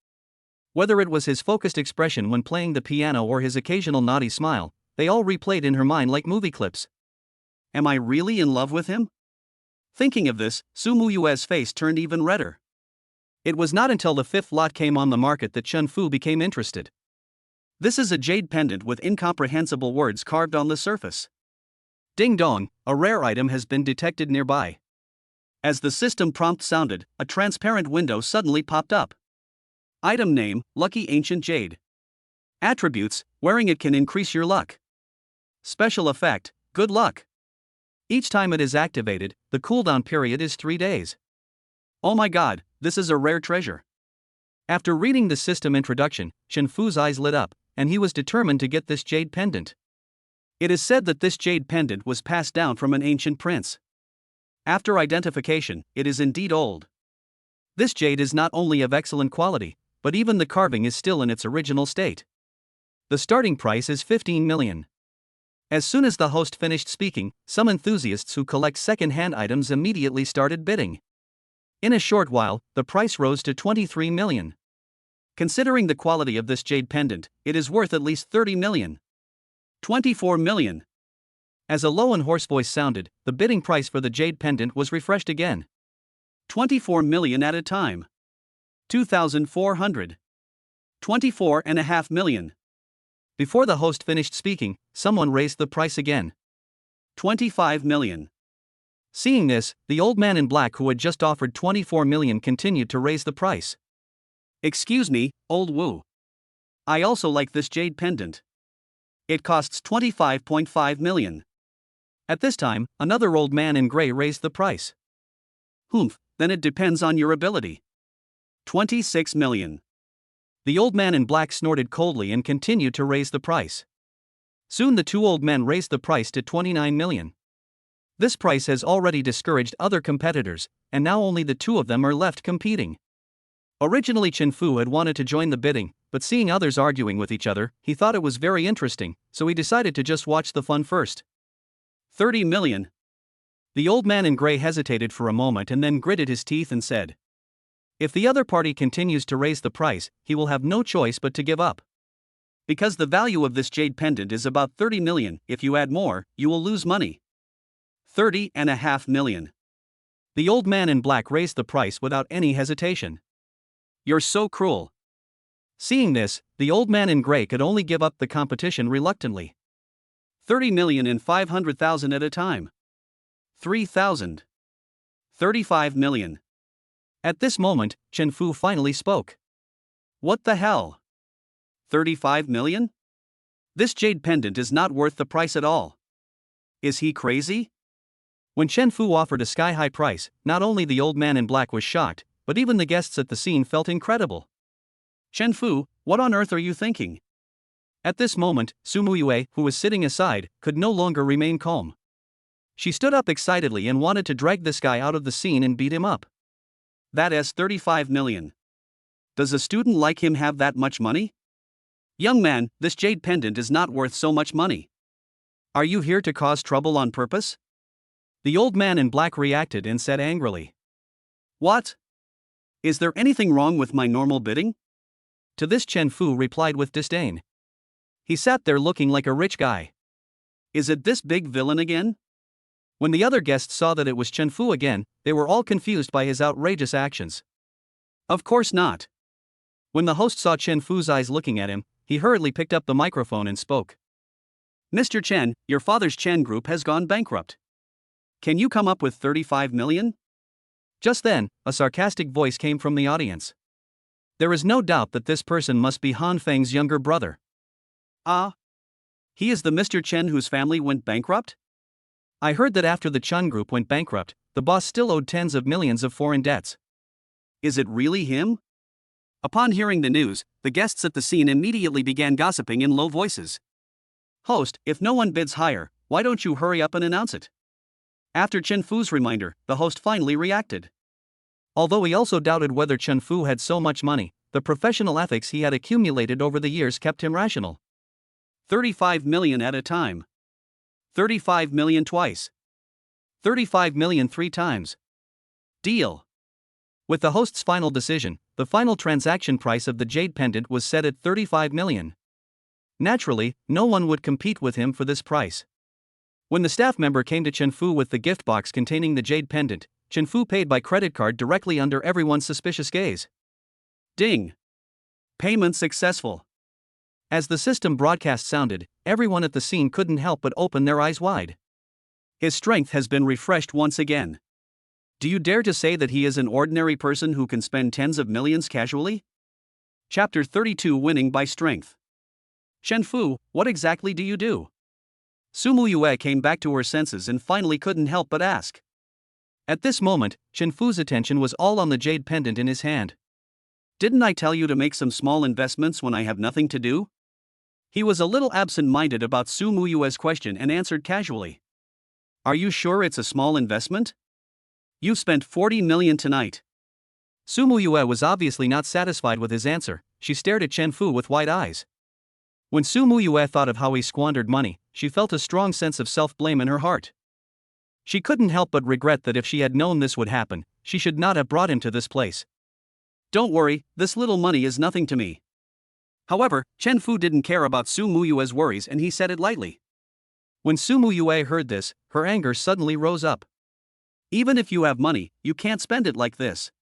Whether it was his focused expression when playing the piano or his occasional naughty smile, they all replayed in her mind like movie clips. Am I really in love with him? Thinking of this, Su Mua's face turned even redder. It was not until the fifth lot came on the market that Chen Fu became interested. This is a jade pendant with incomprehensible words carved on the surface. Ding dong, a rare item has been detected nearby. As the system prompt sounded, a transparent window suddenly popped up. Item name, Lucky Ancient Jade. Attributes, wearing it can increase your luck. Special effect, good luck. Each time it is activated, the cooldown period is 3 days. Oh my god, this is a rare treasure. After reading the system introduction, Chen Fu's eyes lit up, and he was determined to get this jade pendant. It is said that this jade pendant was passed down from an ancient prince. After identification, it is indeed old. This jade is not only of excellent quality, but even the carving is still in its original state. The starting price is 15 million. As soon as the host finished speaking, some enthusiasts who collect second-hand items immediately started bidding. In a short while, the price rose to 23 million. Considering the quality of this jade pendant, it is worth at least 30 million. 24 million. As a low and hoarse voice sounded, the bidding price for the jade pendant was refreshed again. 24 million at a time. 2,400. 24.5 million. Before the host finished speaking, someone raised the price again. 25 million. Seeing this, the old man in black who had just offered 24 million continued to raise the price. Excuse me, old Wu. I also like this jade pendant. It costs 25.5 million. At this time, another old man in gray raised the price. Humph, then it depends on your ability. 26 million. The old man in black snorted coldly and continued to raise the price. Soon the two old men raised the price to 29 million. This price has already discouraged other competitors, and now only the two of them are left competing. Originally Chen Fu had wanted to join the bidding, but seeing others arguing with each other, he thought it was very interesting, so he decided to just watch the fun first. 30 million. The old man in gray hesitated for a moment and then gritted his teeth and said, "If the other party continues to raise the price, he will have no choice but to give up. Because the value of this jade pendant is about 30 million, if you add more, you will lose money. 30.5 million. The old man in black raised the price without any hesitation. You're so cruel. Seeing this, the old man in gray could only give up the competition reluctantly. 30,500,000 at a time. 3,000. 35 million. At this moment, Chen Fu finally spoke. What the hell? 35 million? This jade pendant is not worth the price at all. Is he crazy? When Chen Fu offered a sky-high price, not only the old man in black was shocked, but even the guests at the scene felt incredible. Chen Fu, what on earth are you thinking? At this moment, Su Mua, who was sitting aside, could no longer remain calm. She stood up excitedly and wanted to drag this guy out of the scene and beat him up. That is 35 million. Does a student like him have that much money? Young man, this jade pendant is not worth so much money. Are you here to cause trouble on purpose? The old man in black reacted and said angrily. What? Is there anything wrong with my normal bidding? To this Chen Fu replied with disdain. He sat there looking like a rich guy. Is it this big villain again? When the other guests saw that it was Chen Fu again, they were all confused by his outrageous actions. Of course not. When the host saw Chen Fu's eyes looking at him, he hurriedly picked up the microphone and spoke. Mr. Chen, your father's Chen Group has gone bankrupt. Can you come up with 35 million? Just then, a sarcastic voice came from the audience. There is no doubt that this person must be Han Feng's younger brother. Ah? He is the Mr. Chen whose family went bankrupt? I heard that after the Chen Group went bankrupt, the boss still owed tens of millions of foreign debts. Is it really him? Upon hearing the news, the guests at the scene immediately began gossiping in low voices. Host, if no one bids higher, why don't you hurry up and announce it? After Chen Fu's reminder, the host finally reacted. Although he also doubted whether Chen Fu had so much money, the professional ethics he had accumulated over the years kept him rational. 35 million at a time. 35 million twice. 35 million 3 times. Deal. With the host's final decision, the final transaction price of the jade pendant was set at 35 million. Naturally, no one would compete with him for this price. When the staff member came to Chen Fu with the gift box containing the jade pendant, Chen Fu paid by credit card directly under everyone's suspicious gaze. Ding. Payment successful. As the system broadcast sounded, everyone at the scene couldn't help but open their eyes wide. His strength has been refreshed once again. Do you dare to say that he is an ordinary person who can spend tens of millions casually? Chapter 32 Winning by Strength. Chen Fu, what exactly do you do? Su Mua came back to her senses and finally couldn't help but ask. At this moment, Chen Fu's attention was all on the jade pendant in his hand. Didn't I tell you to make some small investments when I have nothing to do? He was a little absent-minded about Su Mua's question and answered casually. Are you sure it's a small investment? You've spent 40 million tonight. Su Mua was obviously not satisfied with his answer. She stared at Chen Fu with wide eyes. When Su Mua thought of how he squandered money, she felt a strong sense of self-blame in her heart. She couldn't help but regret that if she had known this would happen, she should not have brought him to this place. Don't worry, this little money is nothing to me. However, Chen Fu didn't care about Su Mua's worries and he said it lightly. When Su Mua heard this, her anger suddenly rose up. Even if you have money, you can't spend it like this.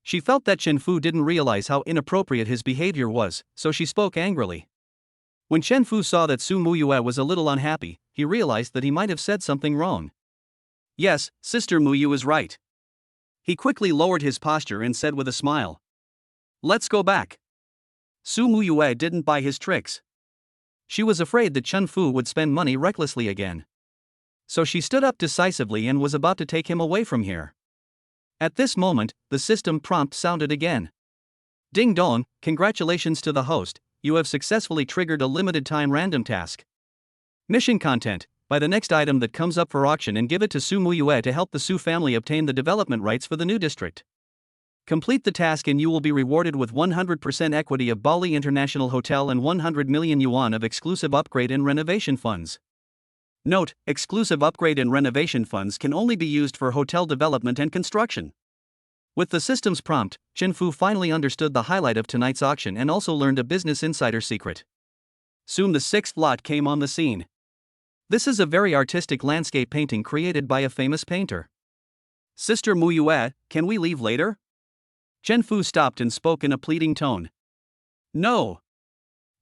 She felt that Chen Fu didn't realize how inappropriate his behavior was, so she spoke angrily. When Chen Fu saw that Su Mua was a little unhappy, he realized that he might have said something wrong. Yes, Sister Muyu is right. He quickly lowered his posture and said with a smile. Let's go back. Su Mua didn't buy his tricks. She was afraid that Chen Fu would spend money recklessly again. So she stood up decisively and was about to take him away from here. At this moment, the system prompt sounded again. Ding dong, congratulations to the host, you have successfully triggered a limited time random task. Mission content: buy the next item that comes up for auction and give it to Su Mua to help the Su family obtain the development rights for the new district. Complete the task and you will be rewarded with 100% equity of Bali International Hotel and 100 million yuan of exclusive upgrade and renovation funds. Note: exclusive upgrade and renovation funds can only be used for hotel development and construction. With the system's prompt, Chen Fu finally understood the highlight of tonight's auction and also learned a business insider secret. Soon the sixth lot came on the scene. This is a very artistic landscape painting created by a famous painter. Sister Muyue, can we leave later? Chen Fu stopped and spoke in a pleading tone. No.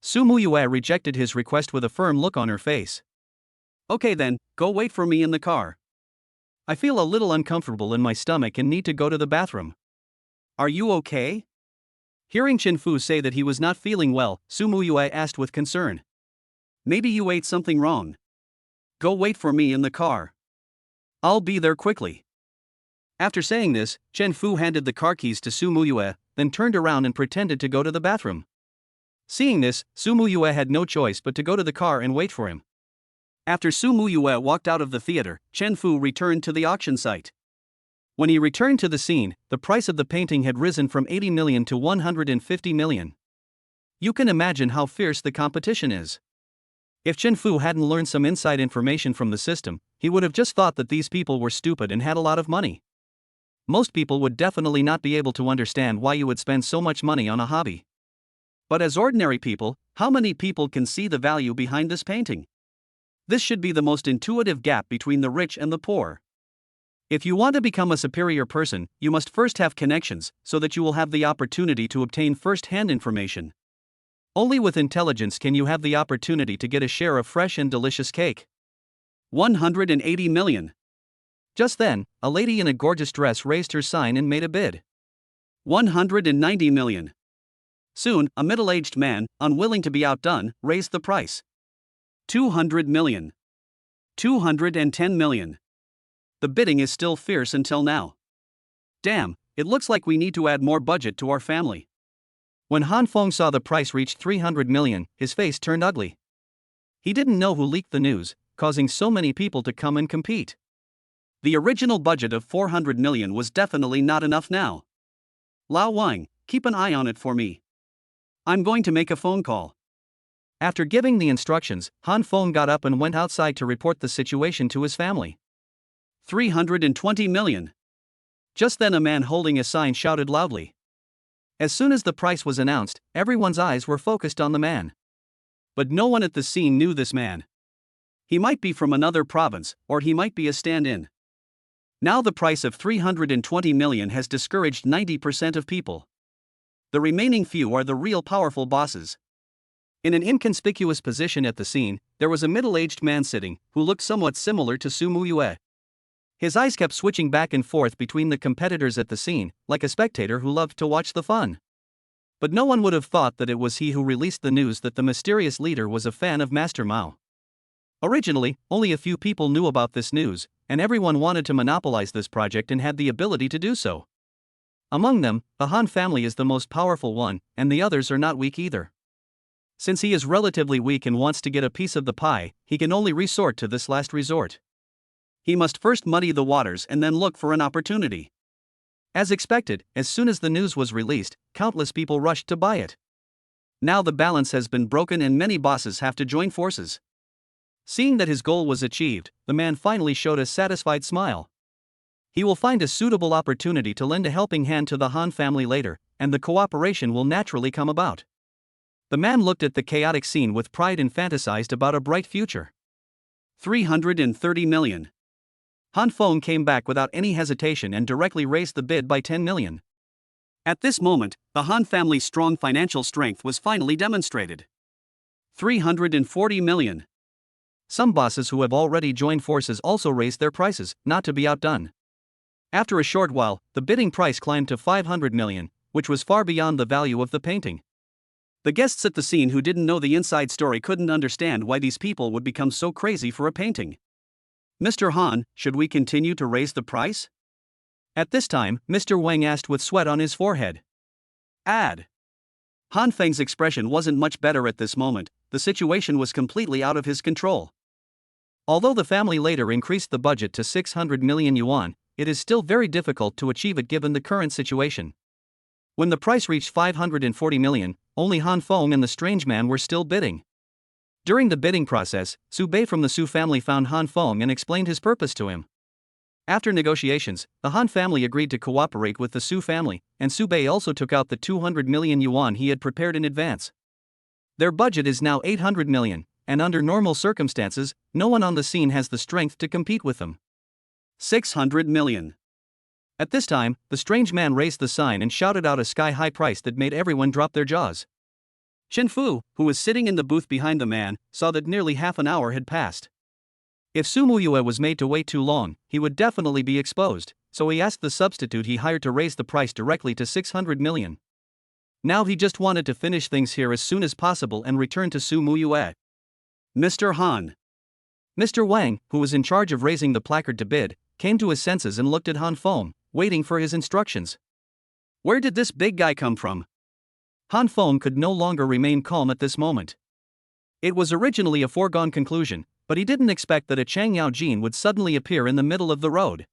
Su Mua rejected his request with a firm look on her face. Okay then, go wait for me in the car. I feel a little uncomfortable in my stomach and need to go to the bathroom. Are you okay? Hearing Chen Fu say that he was not feeling well, Su Mua asked with concern. Maybe you ate something wrong. Go wait for me in the car. I'll be there quickly. After saying this, Chen Fu handed the car keys to Su Mua, then turned around and pretended to go to the bathroom. Seeing this, Su Mua had no choice but to go to the car and wait for him. After Su Mua walked out of the theater, Chen Fu returned to the auction site. When he returned to the scene, the price of the painting had risen from 80 million to 150 million. You can imagine how fierce the competition is. If Chen Fu hadn't learned some inside information from the system, he would have just thought that these people were stupid and had a lot of money. Most people would definitely not be able to understand why you would spend so much money on a hobby. But as ordinary people, how many people can see the value behind this painting? This should be the most intuitive gap between the rich and the poor. If you want to become a superior person, you must first have connections, so that you will have the opportunity to obtain first-hand information. Only with intelligence can you have the opportunity to get a share of fresh and delicious cake. 180 million. Just then, a lady in a gorgeous dress raised her sign and made a bid. 190 million. Soon, a middle-aged man, unwilling to be outdone, raised the price. 200 million. 210 million. The bidding is still fierce until now. Damn, it looks like we need to add more budget to our family. When Han Feng saw the price reach 300 million, his face turned ugly. He didn't know who leaked the news, causing so many people to come and compete. The original budget of 400 million was definitely not enough now. Lao Wang, keep an eye on it for me. I'm going to make a phone call. After giving the instructions, Han Feng got up and went outside to report the situation to his family. 320 million. Just then a man holding a sign shouted loudly. As soon as the price was announced, everyone's eyes were focused on the man. But no one at the scene knew this man. He might be from another province, or he might be a stand-in. Now the price of 320 million has discouraged 90% of people. The remaining few are the real powerful bosses. In an inconspicuous position at the scene, there was a middle-aged man sitting, who looked somewhat similar to Su Mua. His eyes kept switching back and forth between the competitors at the scene, like a spectator who loved to watch the fun. But no one would have thought that it was he who released the news that the mysterious leader was a fan of Master Mao. Originally, only a few people knew about this news, and everyone wanted to monopolize this project and had the ability to do so. Among them, the Han family is the most powerful one, and the others are not weak either. Since he is relatively weak and wants to get a piece of the pie, he can only resort to this last resort. He must first muddy the waters and then look for an opportunity. As expected, as soon as the news was released, countless people rushed to buy it. Now the balance has been broken and many bosses have to join forces. Seeing that his goal was achieved, the man finally showed a satisfied smile. He will find a suitable opportunity to lend a helping hand to the Han family later, and the cooperation will naturally come about. The man looked at the chaotic scene with pride and fantasized about a bright future. 330 million. Han Feng came back without any hesitation and directly raised the bid by 10 million. At this moment, the Han family's strong financial strength was finally demonstrated. 340 million. Some bosses who have already joined forces also raised their prices, not to be outdone. After a short while, the bidding price climbed to 500 million, which was far beyond the value of the painting. The guests at the scene who didn't know the inside story couldn't understand why these people would become so crazy for a painting. Mr. Han, should we continue to raise the price? At this time, Mr. Wang asked with sweat on his forehead. Add. Han Feng's expression wasn't much better at this moment, the situation was completely out of his control. Although the family later increased the budget to 600 million yuan, it is still very difficult to achieve it given the current situation. When the price reached 540 million, only Han Feng and the strange man were still bidding. During the bidding process, Su Bei from the Su family found Han Feng and explained his purpose to him. After negotiations, the Han family agreed to cooperate with the Su family, and Su Bei also took out the 200 million yuan he had prepared in advance. Their budget is now 800 million, and under normal circumstances, no one on the scene has the strength to compete with them. 600 million. At this time, the strange man raised the sign and shouted out a sky-high price that made everyone drop their jaws. Chen Fu, who was sitting in the booth behind the man, saw that nearly half an hour had passed. If Su Mua was made to wait too long, he would definitely be exposed, so he asked the substitute he hired to raise the price directly to 600 million. Now he just wanted to finish things here as soon as possible and return to Su Mua. Mr. Han. Mr. Wang, who was in charge of raising the placard to bid, came to his senses and looked at Han Feng, waiting for his instructions. Where did this big guy come from? Han Feng could no longer remain calm at this moment. It was originally a foregone conclusion, but he didn't expect that a Chang Yao Jin would suddenly appear in the middle of the road.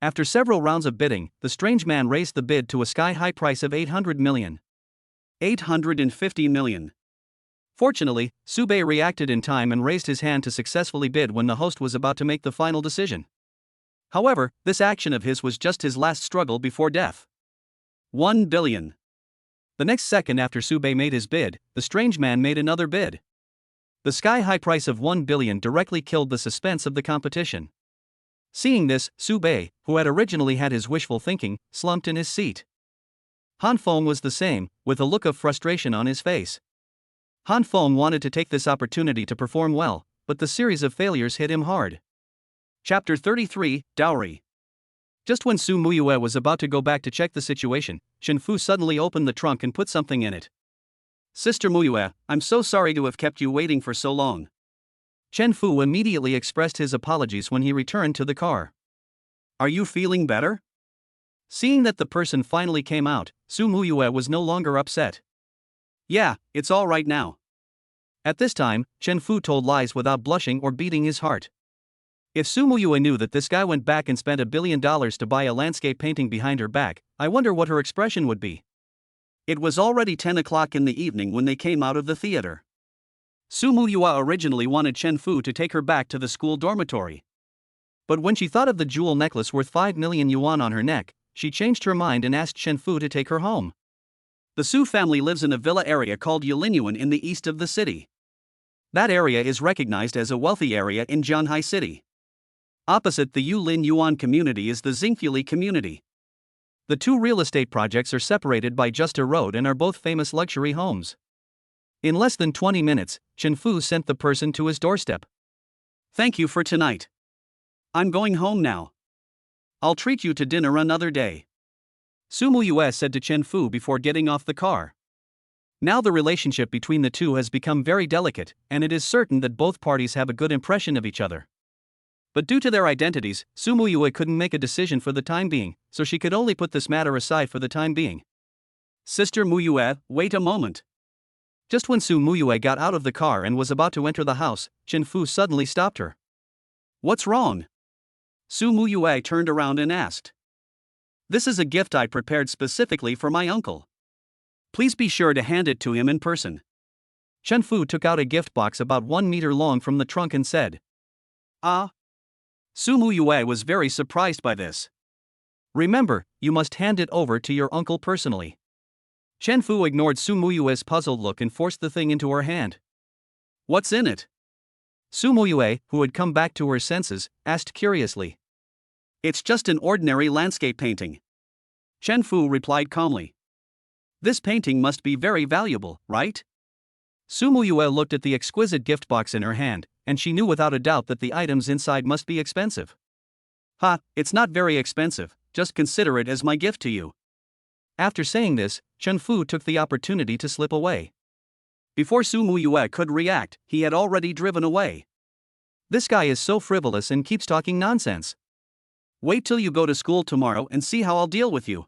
After several rounds of bidding, the strange man raised the bid to a sky-high price of 800 million. 850 million. Fortunately, Su Bei reacted in time and raised his hand to successfully bid when the host was about to make the final decision. However, this action of his was just his last struggle before death. 1 billion. The next second after Su Bei made his bid, the strange man made another bid. The sky-high price of 1 billion directly killed the suspense of the competition. Seeing this, Su Bei, who had originally had his wishful thinking, slumped in his seat. Han Feng was the same, with a look of frustration on his face. Han Feng wanted to take this opportunity to perform well, but the series of failures hit him hard. Chapter 33, Dowry. Just when Su Mua was about to go back to check the situation, Chen Fu suddenly opened the trunk and put something in it. Sister Mua, I'm so sorry to have kept you waiting for so long. Chen Fu immediately expressed his apologies when he returned to the car. Are you feeling better? Seeing that the person finally came out, Su Mua was no longer upset. Yeah, it's all right now. At this time, Chen Fu told lies without blushing or beating his heart. If Su Mua knew that this guy went back and spent $1 billion to buy a landscape painting behind her back, I wonder what her expression would be. It was already 10 o'clock in the evening when they came out of the theater. Su Mua originally wanted Chen Fu to take her back to the school dormitory. But when she thought of the jewel necklace worth 5 million yuan on her neck, she changed her mind and asked Chen Fu to take her home. The Su family lives in a villa area called Yulinyuan in the east of the city. That area is recognized as a wealthy area in Zhanghai City. Opposite the Yulin Yuan community is the Xingfuli community. The two real estate projects are separated by just a road and are both famous luxury homes. In less than 20 minutes, Chen Fu sent the person to his doorstep. Thank you for tonight. I'm going home now. I'll treat you to dinner another day. Su Mua said to Chen Fu before getting off the car. Now the relationship between the two has become very delicate, and it is certain that both parties have a good impression of each other. But due to their identities, Su Mua couldn't make a decision for the time being, so she could only put this matter aside for the time being. Sister Mua, wait a moment. Just when Su Mua got out of the car and was about to enter the house, Chen Fu suddenly stopped her. What's wrong? Su Mua turned around and asked. This is a gift I prepared specifically for my uncle. Please be sure to hand it to him in person. Chen Fu took out a gift box about 1 meter long from the trunk and said. Ah. Su Mua was very surprised by this. Remember, you must hand it over to your uncle personally. Chen Fu ignored Su Mua's puzzled look and forced the thing into her hand. What's in it? Su Mua, who had come back to her senses, asked curiously. It's just an ordinary landscape painting. Chen Fu replied calmly. This painting must be very valuable, right? Su Mua looked at the exquisite gift box in her hand, and she knew without a doubt that the items inside must be expensive. Ha, it's not very expensive, just consider it as my gift to you. After saying this, Chen Fu took the opportunity to slip away. Before Su Mua could react, he had already driven away. This guy is so frivolous and keeps talking nonsense. Wait till you go to school tomorrow and see how I'll deal with you.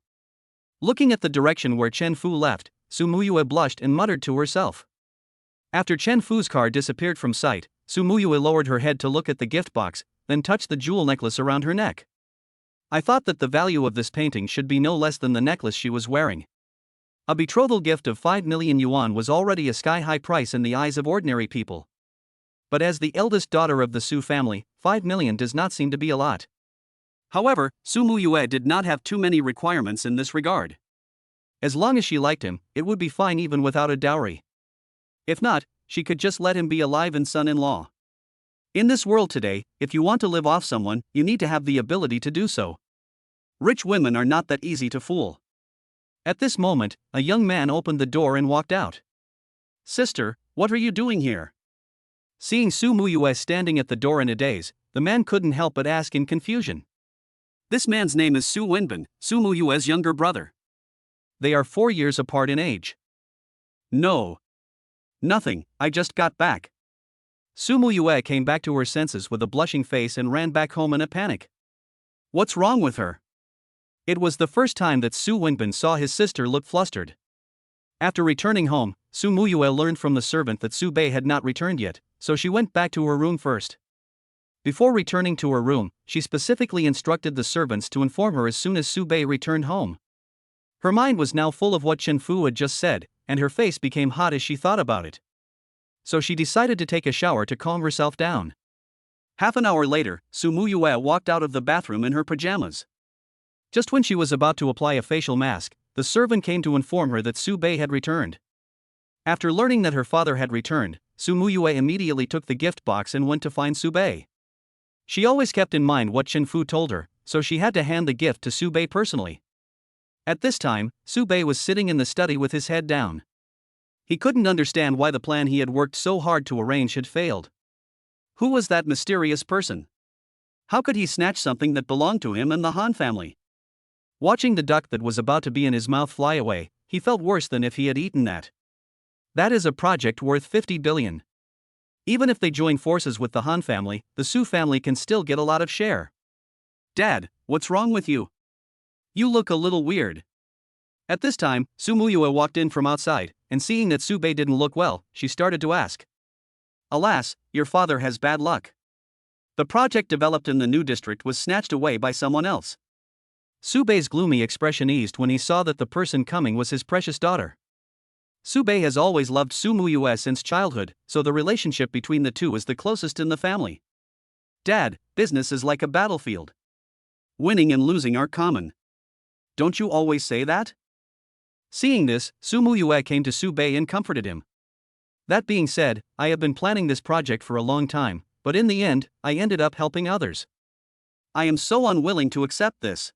Looking at the direction where Chen Fu left, Su Mua blushed and muttered to herself. After Chen Fu's car disappeared from sight, Su Mua lowered her head to look at the gift box, then touched the jewel necklace around her neck. I thought that the value of this painting should be no less than the necklace she was wearing. A betrothal gift of 5 million yuan was already a sky-high price in the eyes of ordinary people. But as the eldest daughter of the Su family, 5 million does not seem to be a lot. However, Su Mua did not have too many requirements in this regard. As long as she liked him, it would be fine even without a dowry. If not, she could just let him be a live-in son-in-law. In this world today, if you want to live off someone, you need to have the ability to do so. Rich women are not that easy to fool. At this moment, a young man opened the door and walked out. Sister, what are you doing here? Seeing Su Mua standing at the door in a daze, the man couldn't help but ask in confusion. This man's name is Su Wenbin, Su Mua's younger brother. They are 4 years apart in age. No. Nothing, I just got back. Su Mua came back to her senses with a blushing face and ran back home in a panic. What's wrong with her? It was the first time that Su Wenbin saw his sister look flustered. After returning home, Su Mua learned from the servant that Su Bei had not returned yet, so she went back to her room first. Before returning to her room, she specifically instructed the servants to inform her as soon as Su Bei returned home. Her mind was now full of what Chen Fu had just said, and her face became hot as she thought about it. So she decided to take a shower to calm herself down. Half an hour later, Su Mua walked out of the bathroom in her pajamas. Just when she was about to apply a facial mask, the servant came to inform her that Su Bei had returned. After learning that her father had returned, Su Mua immediately took the gift box and went to find Su Bei. She always kept in mind what Chen Fu told her, so she had to hand the gift to Su Bei personally. At this time, Su Bei was sitting in the study with his head down. He couldn't understand why the plan he had worked so hard to arrange had failed. Who was that mysterious person? How could he snatch something that belonged to him and the Han family? Watching the duck that was about to be in his mouth fly away, he felt worse than if he had eaten that. That is a project worth 50 billion. Even if they join forces with the Han family, the Su family can still get a lot of share. Dad, what's wrong with you? You look a little weird. At this time, Su Mua walked in from outside, and seeing that Su Bei didn't look well, she started to ask. Alas, your father has bad luck. The project developed in the new district was snatched away by someone else. Su Bei's gloomy expression eased when he saw that the person coming was his precious daughter. Su Bei has always loved Su Mua since childhood, so the relationship between the two is the closest in the family. Dad, business is like a battlefield. Winning and losing are common. Don't you always say that? Seeing this, Su Mua came to Su Bei and comforted him. That being said, I have been planning this project for a long time, but in the end, I ended up helping others. I am so unwilling to accept this.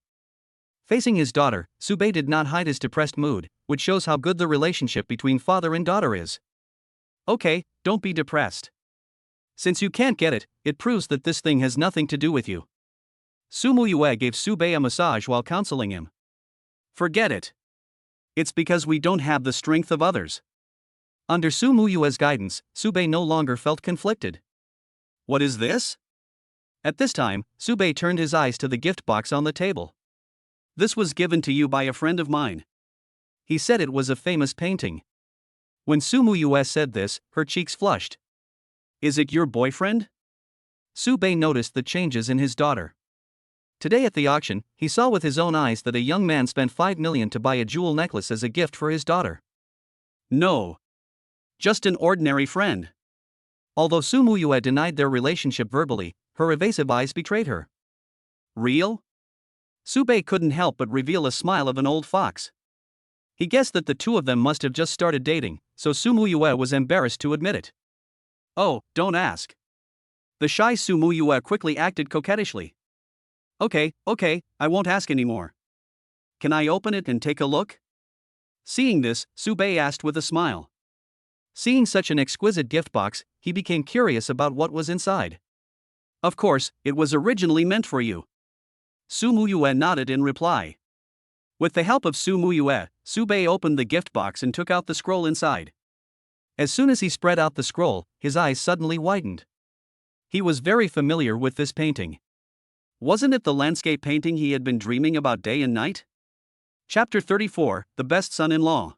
Facing his daughter, Su Bei did not hide his depressed mood, which shows how good the relationship between father and daughter is. Okay, don't be depressed. Since you can't get it, it proves that this thing has nothing to do with you. Su Mua gave Su Bei a massage while counseling him. Forget it. It's because we don't have the strength of others. Under Su Mua's guidance, Su Bei no longer felt conflicted. What is this? At this time, Su Bei turned his eyes to the gift box on the table. This was given to you by a friend of mine. He said it was a famous painting. When Su Mua said this, her cheeks flushed. Is it your boyfriend? Su Bei noticed the changes in his daughter. Today at the auction, he saw with his own eyes that a young man spent 5 million to buy a jewel necklace as a gift for his daughter. No. Just an ordinary friend. Although Su Mua denied their relationship verbally, her evasive eyes betrayed her. Real? Su Bei couldn't help but reveal a smile of an old fox. He guessed that the two of them must have just started dating, so Su Mua was embarrassed to admit it. Oh, don't ask. The shy Su Mua quickly acted coquettishly. Okay, I won't ask anymore. Can I open it and take a look? Seeing this, Su Bei asked with a smile. Seeing such an exquisite gift box, he became curious about what was inside. Of course, it was originally meant for you. Su Mua nodded in reply. With the help of Su Mua, Su Bei opened the gift box and took out the scroll inside. As soon as he spread out the scroll, his eyes suddenly widened. He was very familiar with this painting. Wasn't it the landscape painting he had been dreaming about day and night? Chapter 34, The Best Son-in-Law.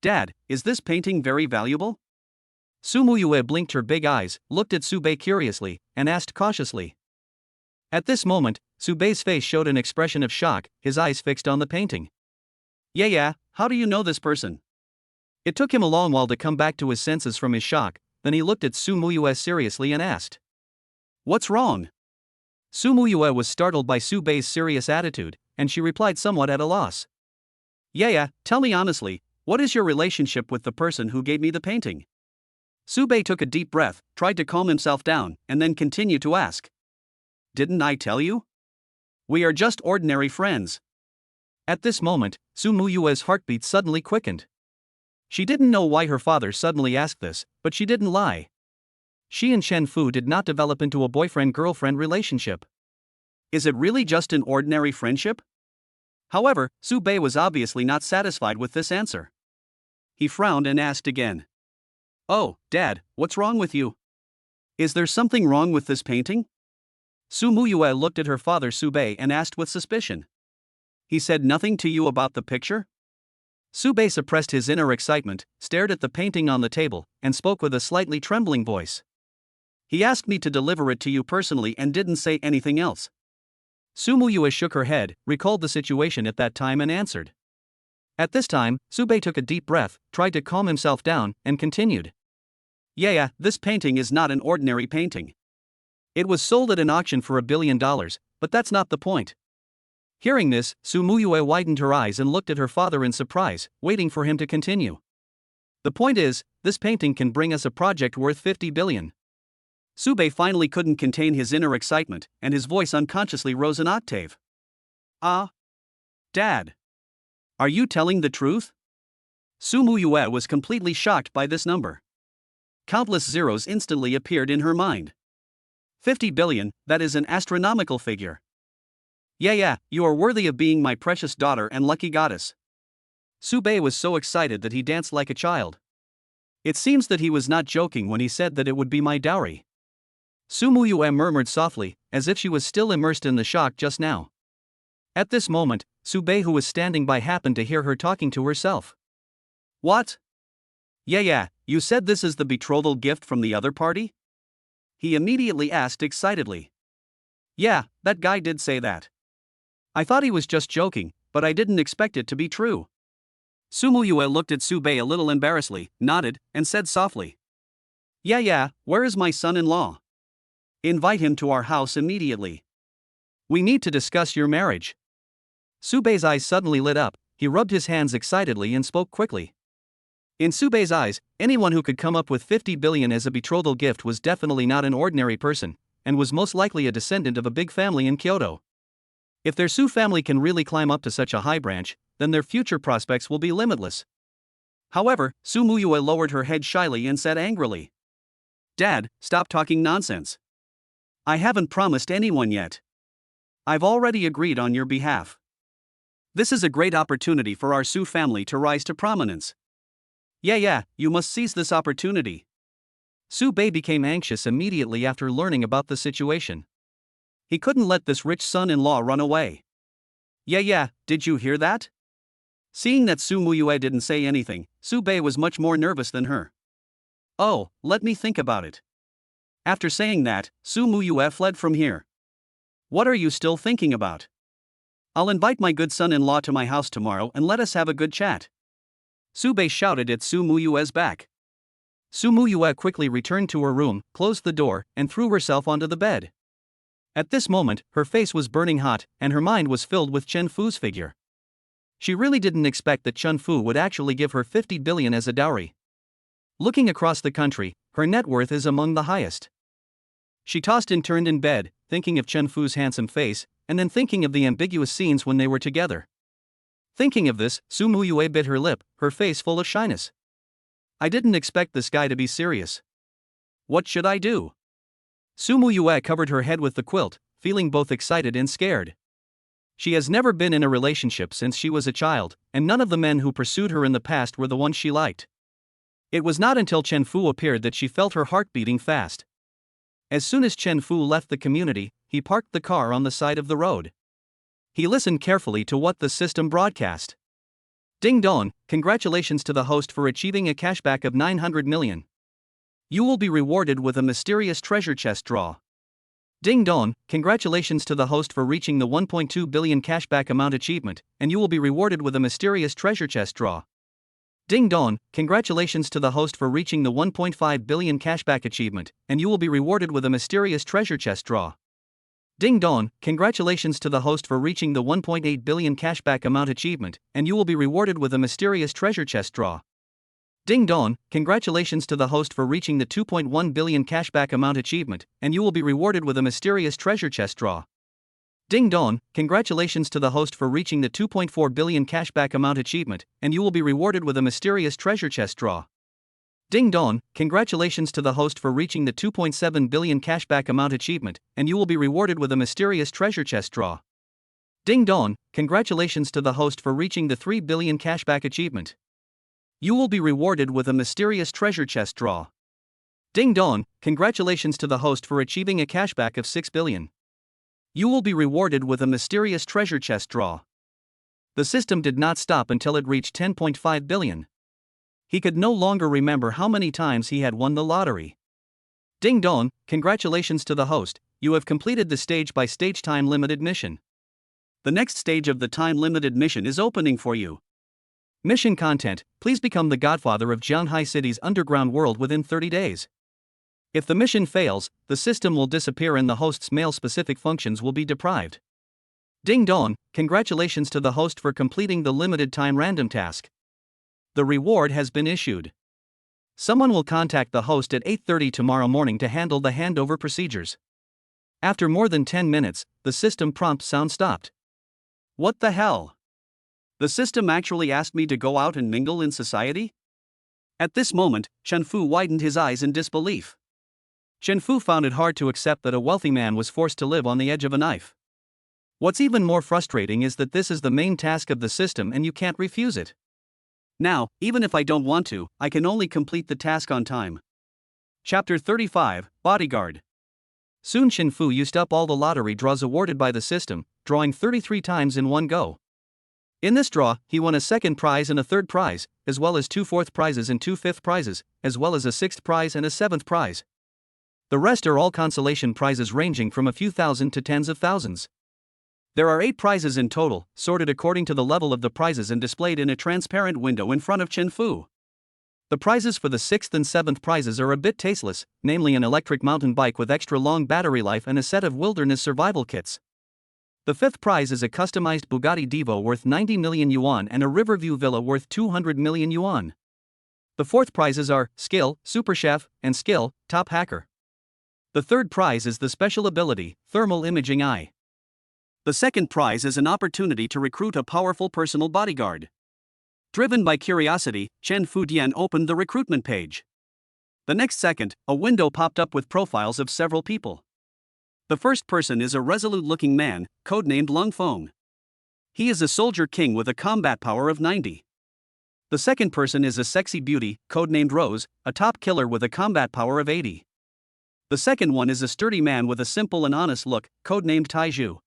Dad, is this painting very valuable? Su Mua blinked her big eyes, looked at Su-Bei curiously, and asked cautiously. At this moment, Su-Bei's face showed an expression of shock, his eyes fixed on the painting. Yeah, how do you know this person? It took him a long while to come back to his senses from his shock, then he looked at Su Mua seriously and asked. What's wrong? Su Mua was startled by Su-Bei's serious attitude, and she replied somewhat at a loss. Yeah, tell me honestly, what is your relationship with the person who gave me the painting? Su-Bei took a deep breath, tried to calm himself down, and then continued to ask. Didn't I tell you? We are just ordinary friends. At this moment, Su Mua's heartbeat suddenly quickened. She didn't know why her father suddenly asked this, but she didn't lie. She and Chen Fu did not develop into a boyfriend-girlfriend relationship. Is it really just an ordinary friendship? However, Su-Bei was obviously not satisfied with this answer. He frowned and asked again. Oh, Dad, what's wrong with you? Is there something wrong with this painting? Su Mua looked at her father Su-Bei and asked with suspicion. He said nothing to you about the picture? Su-Bei suppressed his inner excitement, stared at the painting on the table, and spoke with a slightly trembling voice. He asked me to deliver it to you personally and didn't say anything else. Su Mua shook her head, recalled the situation at that time and answered. At this time, Su-Bei took a deep breath, tried to calm himself down, and continued. Yeah, this painting is not an ordinary painting. It was sold at an auction for $1 billion, but that's not the point. Hearing this, Su Mua widened her eyes and looked at her father in surprise, waiting for him to continue. The point is, this painting can bring us a project worth 50 billion. Su-Bei finally couldn't contain his inner excitement, and his voice unconsciously rose an octave. Dad. Are you telling the truth? Su Mua was completely shocked by this number. Countless zeros instantly appeared in her mind. 50 billion, that is an astronomical figure. Yeah, you are worthy of being my precious daughter and lucky goddess. Su-Bei was so excited that he danced like a child. It seems that he was not joking when he said that it would be my dowry. Su Mua murmured softly, as if she was still immersed in the shock just now. At this moment, Su-Bei, who was standing by, happened to hear her talking to herself. What? Yeah, you said this is the betrothal gift from the other party? He immediately asked excitedly. Yeah, that guy did say that. I thought he was just joking, but I didn't expect it to be true. Su Mua looked at Su-Bei a little embarrassedly, nodded, and said softly. Yeah, where is my son-in-law? Invite him to our house immediately. We need to discuss your marriage. Su-Bei's eyes suddenly lit up, he rubbed his hands excitedly and spoke quickly. In Su-Bei's eyes, anyone who could come up with 50 billion as a betrothal gift was definitely not an ordinary person, and was most likely a descendant of a big family in Kyoto. If their Su family can really climb up to such a high branch, then their future prospects will be limitless. However, Su Mua lowered her head shyly and said angrily. Dad, stop talking nonsense. I haven't promised anyone yet. I've already agreed on your behalf. This is a great opportunity for our Su family to rise to prominence. Yeah, you must seize this opportunity. Su-Bei became anxious immediately after learning about the situation. He couldn't let this rich son-in-law run away. Yeah, did you hear that? Seeing that Su Mua didn't say anything, Su-Bei was much more nervous than her. Oh, let me think about it. After saying that, Su Mua fled from here. What are you still thinking about? I'll invite my good son-in-law to my house tomorrow and let us have a good chat. Su-Bei shouted at Su Mua's back. Su Mua quickly returned to her room, closed the door, and threw herself onto the bed. At this moment, her face was burning hot, and her mind was filled with Chen Fu's figure. She really didn't expect that Chen Fu would actually give her 50 billion as a dowry. Looking across the country, her net worth is among the highest. She tossed and turned in bed, thinking of Chen Fu's handsome face, and then thinking of the ambiguous scenes when they were together. Thinking of this, Su Mua bit her lip, her face full of shyness. I didn't expect this guy to be serious. What should I do? Su Mua covered her head with the quilt, feeling both excited and scared. She has never been in a relationship since she was a child, and none of the men who pursued her in the past were the ones she liked. It was not until Chen Fu appeared that she felt her heart beating fast. As soon as Chen Fu left the community, he parked the car on the side of the road. He listened carefully to what the system broadcast. Ding dong, congratulations to the host for achieving a cashback of 900 million. You will be rewarded with a mysterious treasure chest draw. Ding dong, congratulations to the host for reaching the 1.2 billion cashback amount achievement, and you will be rewarded with a mysterious treasure chest draw. Ding dong, congratulations to the host for reaching the 1.5 billion cashback achievement, and you will be rewarded with a mysterious treasure chest draw. Ding dong, congratulations to the host for reaching the 1.8 billion cashback amount achievement, and you will be rewarded with a mysterious treasure chest draw. Ding dong, congratulations to the host for reaching the 2.1 billion cashback amount achievement, and you will be rewarded with a mysterious treasure chest draw. Ding dong, congratulations to the host for reaching the 2.4 billion cashback amount achievement, and you will be rewarded with a mysterious treasure chest draw. Ding dong, congratulations to the host for reaching the 2.7 billion cashback amount achievement, and you will be rewarded with a mysterious treasure chest draw. Ding dong, congratulations to the host for reaching the 3 billion cashback achievement. You will be rewarded with a mysterious treasure chest draw. Ding dong, congratulations to the host for achieving a cashback of 6 billion. You will be rewarded with a mysterious treasure chest draw. The system did not stop until it reached 10.5 billion. He could no longer remember how many times he had won the lottery. Ding dong, congratulations to the host, you have completed the stage-by-stage time-limited mission. The next stage of the time-limited mission is opening for you. Mission content: please become the godfather of Jianhai City's underground world within 30 days. If the mission fails, the system will disappear and the host's male-specific functions will be deprived. Ding dong, congratulations to the host for completing the limited time random task. The reward has been issued. Someone will contact the host at 8:30 tomorrow morning to handle the handover procedures. After more than 10 minutes, the system prompt sound stopped. What the hell? The system actually asked me to go out and mingle in society? At this moment, Chen Fu widened his eyes in disbelief. Chen Fu found it hard to accept that a wealthy man was forced to live on the edge of a knife. What's even more frustrating is that this is the main task of the system and you can't refuse it. Now, even if I don't want to, I can only complete the task on time. Chapter 35, Bodyguard. Soon Chen Fu used up all the lottery draws awarded by the system, drawing 33 times in one go. In this draw, he won a second prize and a third prize, as well as 2 fourth prizes and 2 fifth prizes, as well as a sixth prize and a seventh prize. The rest are all consolation prizes ranging from a few thousand to tens of thousands. There are 8 prizes in total, sorted according to the level of the prizes and displayed in a transparent window in front of Chen Fu. The prizes for the 6th and 7th prizes are a bit tasteless, namely an electric mountain bike with extra long battery life and a set of wilderness survival kits. The 5th prize is a customized Bugatti Divo worth 90 million yuan and a Riverview villa worth 200 million yuan. The 4th prizes are Skill, Super Chef, and Skill, Top Hacker. The 3rd prize is the special ability, Thermal Imaging Eye. The 2nd prize is an opportunity to recruit a powerful personal bodyguard. Driven by curiosity, Chen Fudian opened the recruitment page. The next second, a window popped up with profiles of several people. The first person is a resolute-looking man, codenamed Lung Feng. He is a soldier king with a combat power of 90. The second person is a sexy beauty, codenamed Rose, a top killer with a combat power of 80. The second one is a sturdy man with a simple and honest look, codenamed Taiju.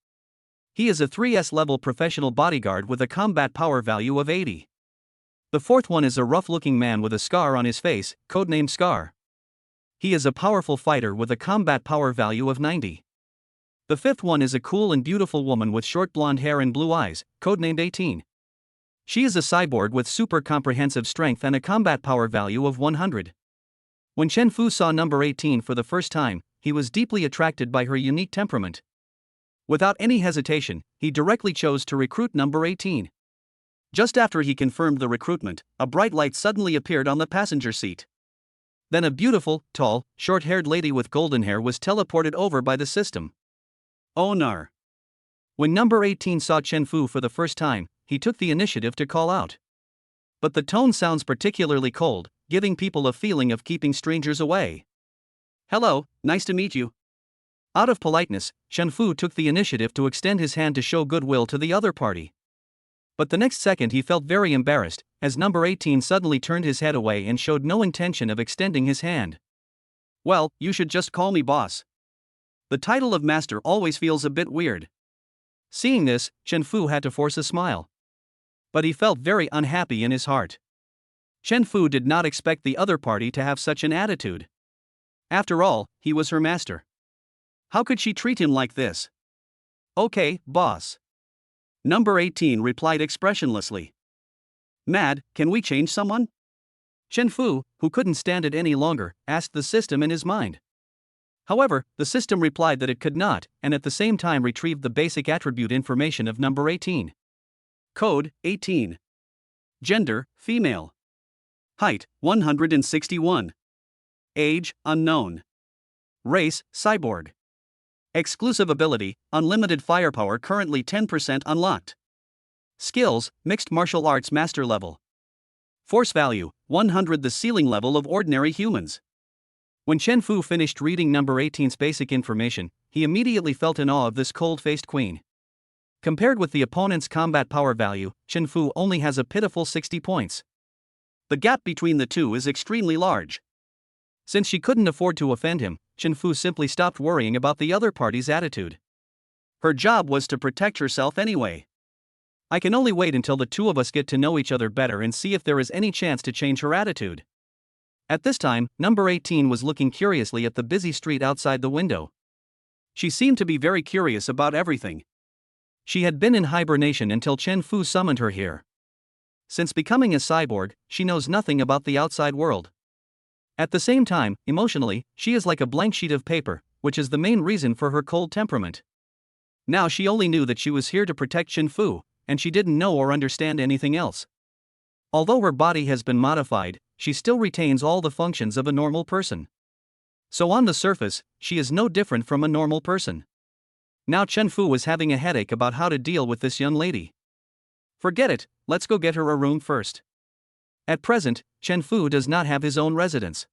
He is a 3S level professional bodyguard with a combat power value of 80. The fourth one is a rough-looking man with a scar on his face, codenamed Scar. He is a powerful fighter with a combat power value of 90. The fifth one is a cool and beautiful woman with short blonde hair and blue eyes, codenamed 18. She is a cyborg with super comprehensive strength and a combat power value of 100. When Chen Fu saw number 18 for the first time, he was deeply attracted by her unique temperament. Without any hesitation, he directly chose to recruit number 18. Just after he confirmed the recruitment, a bright light suddenly appeared on the passenger seat. Then a beautiful, tall, short-haired lady with golden hair was teleported over by the system. Oh nar. When number 18 saw Chen Fu for the first time, he took the initiative to call out. But the tone sounds particularly cold, giving people a feeling of keeping strangers away. Hello, nice to meet you. Out of politeness, Chen Fu took the initiative to extend his hand to show goodwill to the other party. But the next second he felt very embarrassed, as number 18 suddenly turned his head away and showed no intention of extending his hand. Well, you should just call me boss. The title of master always feels a bit weird. Seeing this, Chen Fu had to force a smile. But he felt very unhappy in his heart. Chen Fu did not expect the other party to have such an attitude. After all, he was her master. How could she treat him like this? Okay, boss. Number 18 replied expressionlessly. Mad, can we change someone? Chen Fu, who couldn't stand it any longer, asked the system in his mind. However, the system replied that it could not, and at the same time retrieved the basic attribute information of number 18. Code, 18. Gender, female. Height, 161. Age, unknown. Race, cyborg. Exclusive ability, unlimited firepower, currently 10% unlocked. Skills, mixed martial arts master level. Force value, 100, the ceiling level of ordinary humans. When Chen Fu finished reading number 18's basic information, he immediately felt in awe of this cold-faced queen. Compared with the opponent's combat power value, Chen Fu only has a pitiful 60 points. The gap between the two is extremely large. Since she couldn't afford to offend him, Chen Fu simply stopped worrying about the other party's attitude. Her job was to protect herself anyway. I can only wait until the two of us get to know each other better and see if there is any chance to change her attitude. At this time, number 18 was looking curiously at the busy street outside the window. She seemed to be very curious about everything. She had been in hibernation until Chen Fu summoned her here. Since becoming a cyborg, she knows nothing about the outside world. At the same time, emotionally, she is like a blank sheet of paper, which is the main reason for her cold temperament. Now she only knew that she was here to protect Chen Fu, and she didn't know or understand anything else. Although her body has been modified, she still retains all the functions of a normal person. So on the surface, she is no different from a normal person. Now Chen Fu was having a headache about how to deal with this young lady. Forget it, let's go get her a room first. At present, Chen Fu does not have his own residence.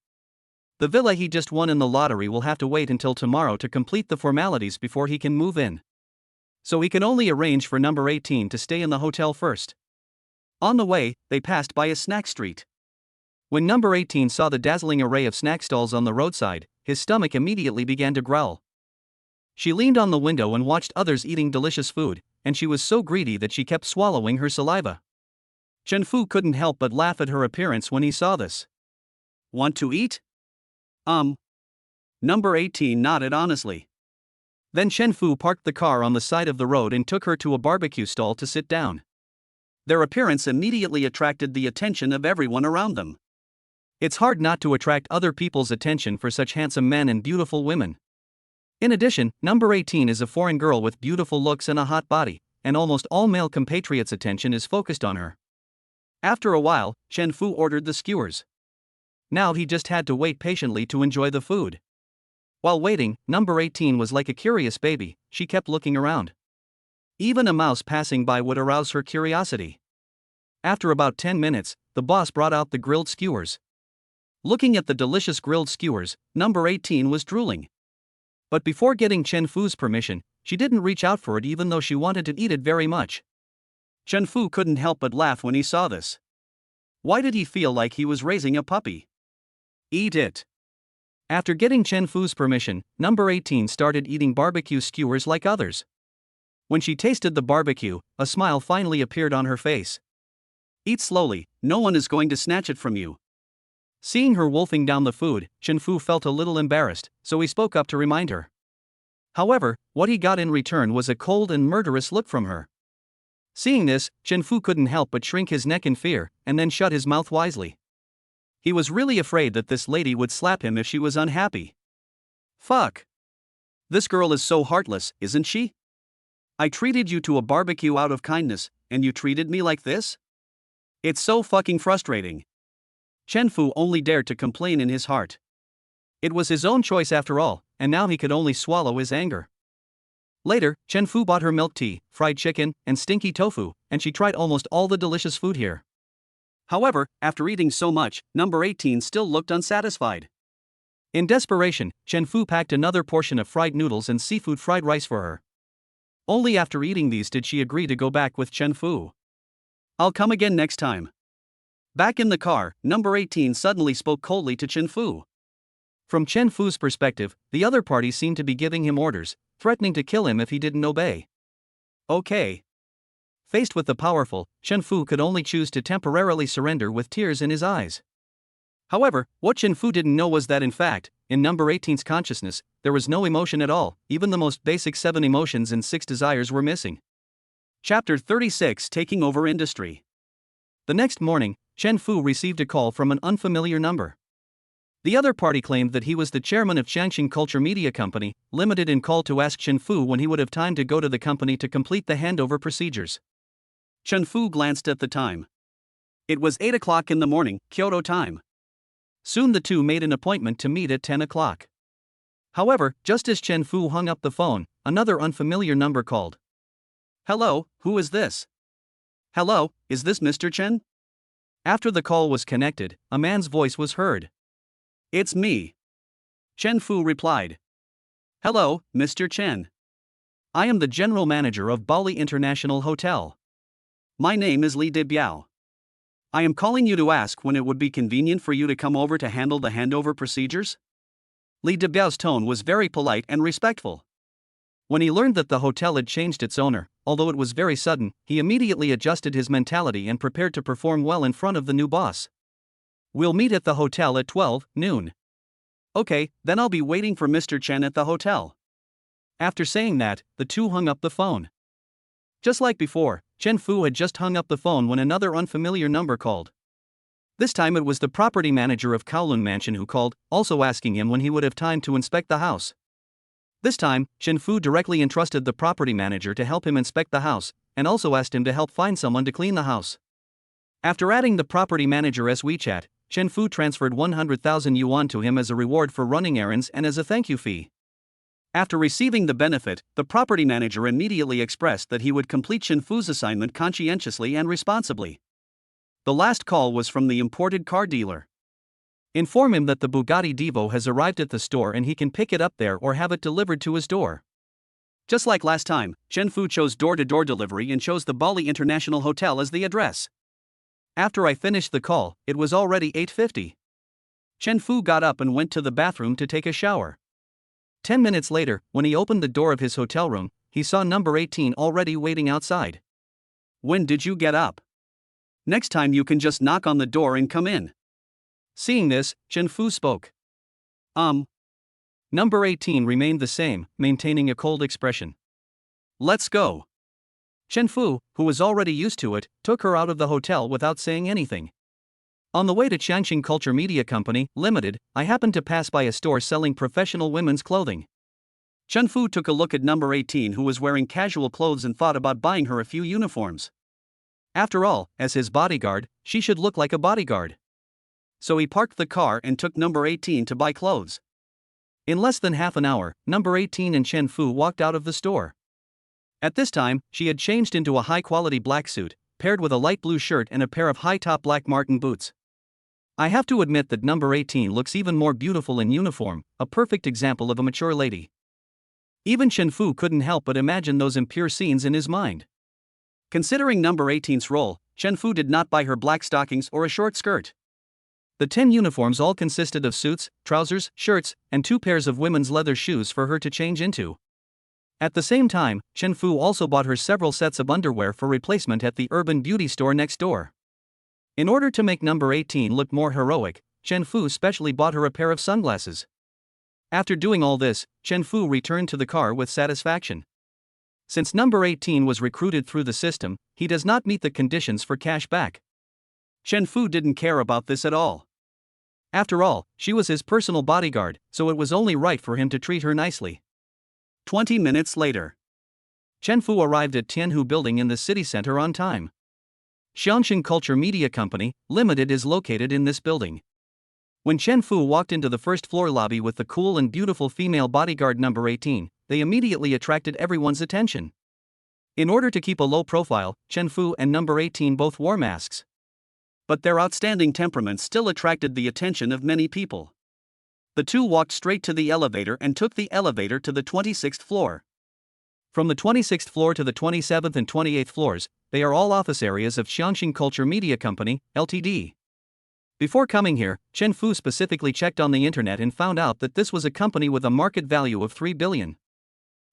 The villa he just won in the lottery will have to wait until tomorrow to complete the formalities before he can move in. So he can only arrange for number 18 to stay in the hotel first. On the way, they passed by a snack street. When number 18 saw the dazzling array of snack stalls on the roadside, his stomach immediately began to growl. She leaned on the window and watched others eating delicious food, and she was so greedy that she kept swallowing her saliva. Chen Fu couldn't help but laugh at her appearance when he saw this. Want to eat? Number 18 nodded honestly. Then Chen Fu parked the car on the side of the road and took her to a barbecue stall to sit down. Their appearance immediately attracted the attention of everyone around them. It's hard not to attract other people's attention for such handsome men and beautiful women. In addition, number 18 is a foreign girl with beautiful looks and a hot body, and almost all male compatriots' attention is focused on her. After a while, Chen Fu ordered the skewers. Now he just had to wait patiently to enjoy the food. While waiting, number 18 was like a curious baby, she kept looking around. Even a mouse passing by would arouse her curiosity. After about 10 minutes, the boss brought out the grilled skewers. Looking at the delicious grilled skewers, number 18 was drooling. But before getting Chen Fu's permission, she didn't reach out for it even though she wanted to eat it very much. Chen Fu couldn't help but laugh when he saw this. Why did he feel like he was raising a puppy? Eat it. After getting Chen Fu's permission, number 18 started eating barbecue skewers like others. When she tasted the barbecue, a smile finally appeared on her face. Eat slowly, no one is going to snatch it from you. Seeing her wolfing down the food, Chen Fu felt a little embarrassed, so he spoke up to remind her. However, what he got in return was a cold and murderous look from her. Seeing this, Chen Fu couldn't help but shrink his neck in fear, and then shut his mouth wisely. He was really afraid that this lady would slap him if she was unhappy. Fuck. This girl is so heartless, isn't she? I treated you to a barbecue out of kindness, and you treated me like this? It's so fucking frustrating. Chen Fu only dared to complain in his heart. It was his own choice after all, and now he could only swallow his anger. Later, Chen Fu bought her milk tea, fried chicken, and stinky tofu, and she tried almost all the delicious food here. However, after eating so much, number 18 still looked unsatisfied. In desperation, Chen Fu packed another portion of fried noodles and seafood fried rice for her. Only after eating these did she agree to go back with Chen Fu. I'll come again next time. Back in the car, number 18 suddenly spoke coldly to Chen Fu. From Chen Fu's perspective, the other party seemed to be giving him orders, threatening to kill him if he didn't obey. Okay. Faced with the powerful, Chen Fu could only choose to temporarily surrender with tears in his eyes. However, what Chen Fu didn't know was that in fact, in number 18's consciousness, there was no emotion at all, even the most basic 7 emotions and 6 desires were missing. Chapter 36: Taking Over Industry. The next morning, Chen Fu received a call from an unfamiliar number. The other party claimed that he was the chairman of Changqing Culture Media Company, Limited, and called to ask Chen Fu when he would have time to go to the company to complete the handover procedures. Chen Fu glanced at the time. It was 8 o'clock in the morning, Kyoto time. Soon the two made an appointment to meet at 10 o'clock. However, just as Chen Fu hung up the phone, another unfamiliar number called. Hello, who is this? Hello, is this Mr. Chen? After the call was connected, a man's voice was heard. It's me. Chen Fu replied. Hello, Mr. Chen. I am the general manager of Bali International Hotel. My name is Li Debiao. I am calling you to ask when it would be convenient for you to come over to handle the handover procedures? Li Debiao's tone was very polite and respectful. When he learned that the hotel had changed its owner, although it was very sudden, he immediately adjusted his mentality and prepared to perform well in front of the new boss. We'll meet at the hotel at 12 noon. Okay, then I'll be waiting for Mr. Chen at the hotel. After saying that, the two hung up the phone. Just like before, Chen Fu had just hung up the phone when another unfamiliar number called. This time it was the property manager of Kowloon Mansion who called, also asking him when he would have time to inspect the house. This time, Chen Fu directly entrusted the property manager to help him inspect the house, and also asked him to help find someone to clean the house. After adding the property manager's WeChat, Chen Fu transferred 100,000 yuan to him as a reward for running errands and as a thank you fee. After receiving the benefit, the property manager immediately expressed that he would complete Chen Fu's assignment conscientiously and responsibly. The last call was from the imported car dealer. Inform him that the Bugatti Divo has arrived at the store and he can pick it up there or have it delivered to his door. Just like last time, Chen Fu chose door-to-door delivery and chose the Bali International Hotel as the address. After I finished the call, it was already 8:50. Chen Fu got up and went to the bathroom to take a shower. 10 minutes later, when he opened the door of his hotel room, he saw number 18 already waiting outside. When did you get up? Next time you can just knock on the door and come in. Seeing this, Chen Fu spoke. Number 18 remained the same, maintaining a cold expression. Let's go. Chen Fu, who was already used to it, took her out of the hotel without saying anything. On the way to Changqing Culture Media Company, Limited, I happened to pass by a store selling professional women's clothing. Chen Fu took a look at number 18 who was wearing casual clothes and thought about buying her a few uniforms. After all, as his bodyguard, she should look like a bodyguard. So he parked the car and took number 18 to buy clothes. In less than half an hour, number 18 and Chen Fu walked out of the store. At this time, she had changed into a high-quality black suit, paired with a light blue shirt and a pair of high-top black Martin boots. I have to admit that number 18 looks even more beautiful in uniform, a perfect example of a mature lady. Even Chen Fu couldn't help but imagine those impure scenes in his mind. Considering number 18's role, Chen Fu did not buy her black stockings or a short skirt. The 10 uniforms all consisted of suits, trousers, shirts, and 2 pairs of women's leather shoes for her to change into. At the same time, Chen Fu also bought her several sets of underwear for replacement at the urban beauty store next door. In order to make number 18 look more heroic, Chen Fu specially bought her a pair of sunglasses. After doing all this, Chen Fu returned to the car with satisfaction. Since number 18 was recruited through the system, he does not meet the conditions for cash back. Chen Fu didn't care about this at all. After all, she was his personal bodyguard, so it was only right for him to treat her nicely. 20 minutes later, Chen Fu arrived at Tianhu Building in the city center on time. Xiangxing Culture Media Company, Limited is located in this building. When Chen Fu walked into the first floor lobby with the cool and beautiful female bodyguard number 18, they immediately attracted everyone's attention. In order to keep a low profile, Chen Fu and number 18 both wore masks. But their outstanding temperaments still attracted the attention of many people. The two walked straight to the elevator and took the elevator to the 26th floor. From the 26th floor to the 27th and 28th floors, they are all office areas of Xiangxing Culture Media Company, Ltd. Before coming here, Chen Fu specifically checked on the internet and found out that this was a company with a market value of 3 billion.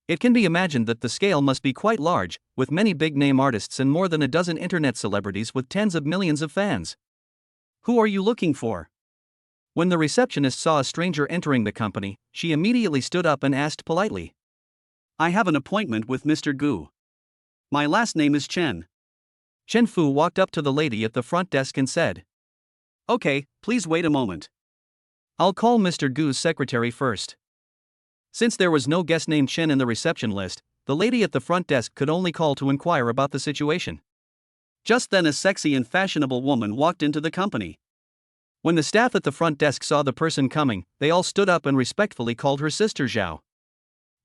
It can be imagined that the scale must be quite large, with many big-name artists and more than a dozen internet celebrities with tens of millions of fans. Who are you looking for? When the receptionist saw a stranger entering the company, she immediately stood up and asked politely. I have an appointment with Mr. Gu. My last name is Chen. Chen Fu walked up to the lady at the front desk and said, Okay, please wait a moment. I'll call Mr. Gu's secretary first. Since there was no guest named Chen in the reception list, the lady at the front desk could only call to inquire about the situation. Just then a sexy and fashionable woman walked into the company. When the staff at the front desk saw the person coming, they all stood up and respectfully called her Sister Zhao.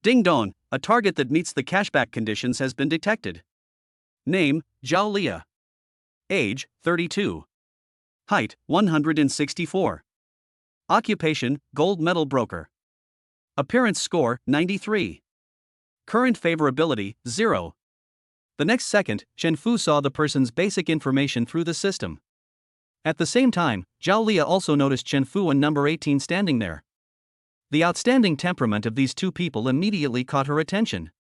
Ding dong, a target that meets the cashback conditions has been detected. Name, Zhao Lia. Age, 32. Height, 164. Occupation, gold medal broker. Appearance score, 93. Current favorability, 0. The next second, Chen Fu saw the person's basic information through the system. At the same time, Zhao Lia also noticed Chen Fu and number 18 standing there. The outstanding temperament of these two people immediately caught her attention.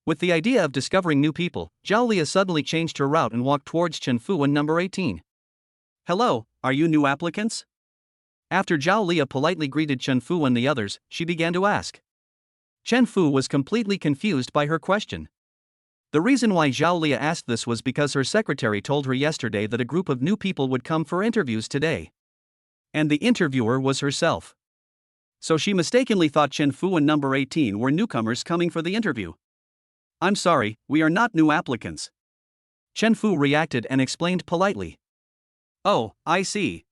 With the idea of discovering new people, Zhao Lia suddenly changed her route and walked towards Chen Fu and number 18. Hello, are you new applicants? After Zhao Lia politely greeted Chen Fu and the others, she began to ask. Chen Fu was completely confused by her question. The reason why Zhao Lia asked this was because her secretary told her yesterday that a group of new people would come for interviews today. And the interviewer was herself. So she mistakenly thought Chen Fu and number 18 were newcomers coming for the interview. I'm sorry, we are not new applicants. Chen Fu reacted and explained politely. Oh, I see.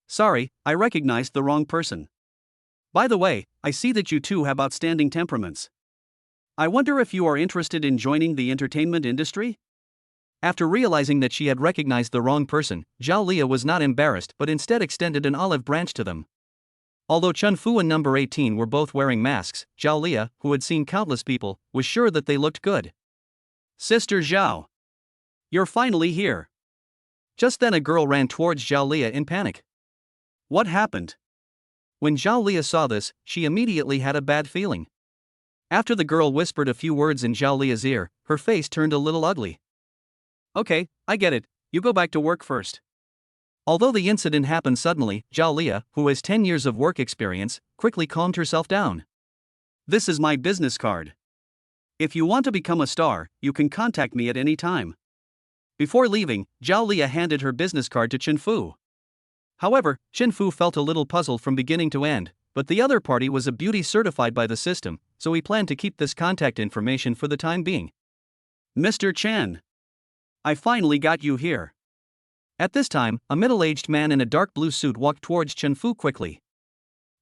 Sorry, I recognized the wrong person. By the way, I see that you two have outstanding temperaments. I wonder if you are interested in joining the entertainment industry? After realizing that she had recognized the wrong person, Zhao Lia was not embarrassed but instead extended an olive branch to them. Although Chen Fu and number 18 were both wearing masks, Zhao Lia, who had seen countless people, was sure that they looked good. Sister Zhao. You're finally here. Just then a girl ran towards Zhao Lia in panic. What happened? When Zhao Lia saw this, she immediately had a bad feeling. After the girl whispered a few words in Zhao Lia's ear, her face turned a little ugly. Okay, I get it, you go back to work first. Although the incident happened suddenly, Zhao Lia, who has 10 years of work experience, quickly calmed herself down. This is my business card. If you want to become a star, you can contact me at any time. Before leaving, Zhao Lia handed her business card to Chen Fu. However, Chen Fu felt a little puzzled from beginning to end, but the other party was a beauty certified by the system, so he planned to keep this contact information for the time being. Mr. Chen. I finally got you here. At this time, a middle-aged man in a dark blue suit walked towards Chen Fu quickly.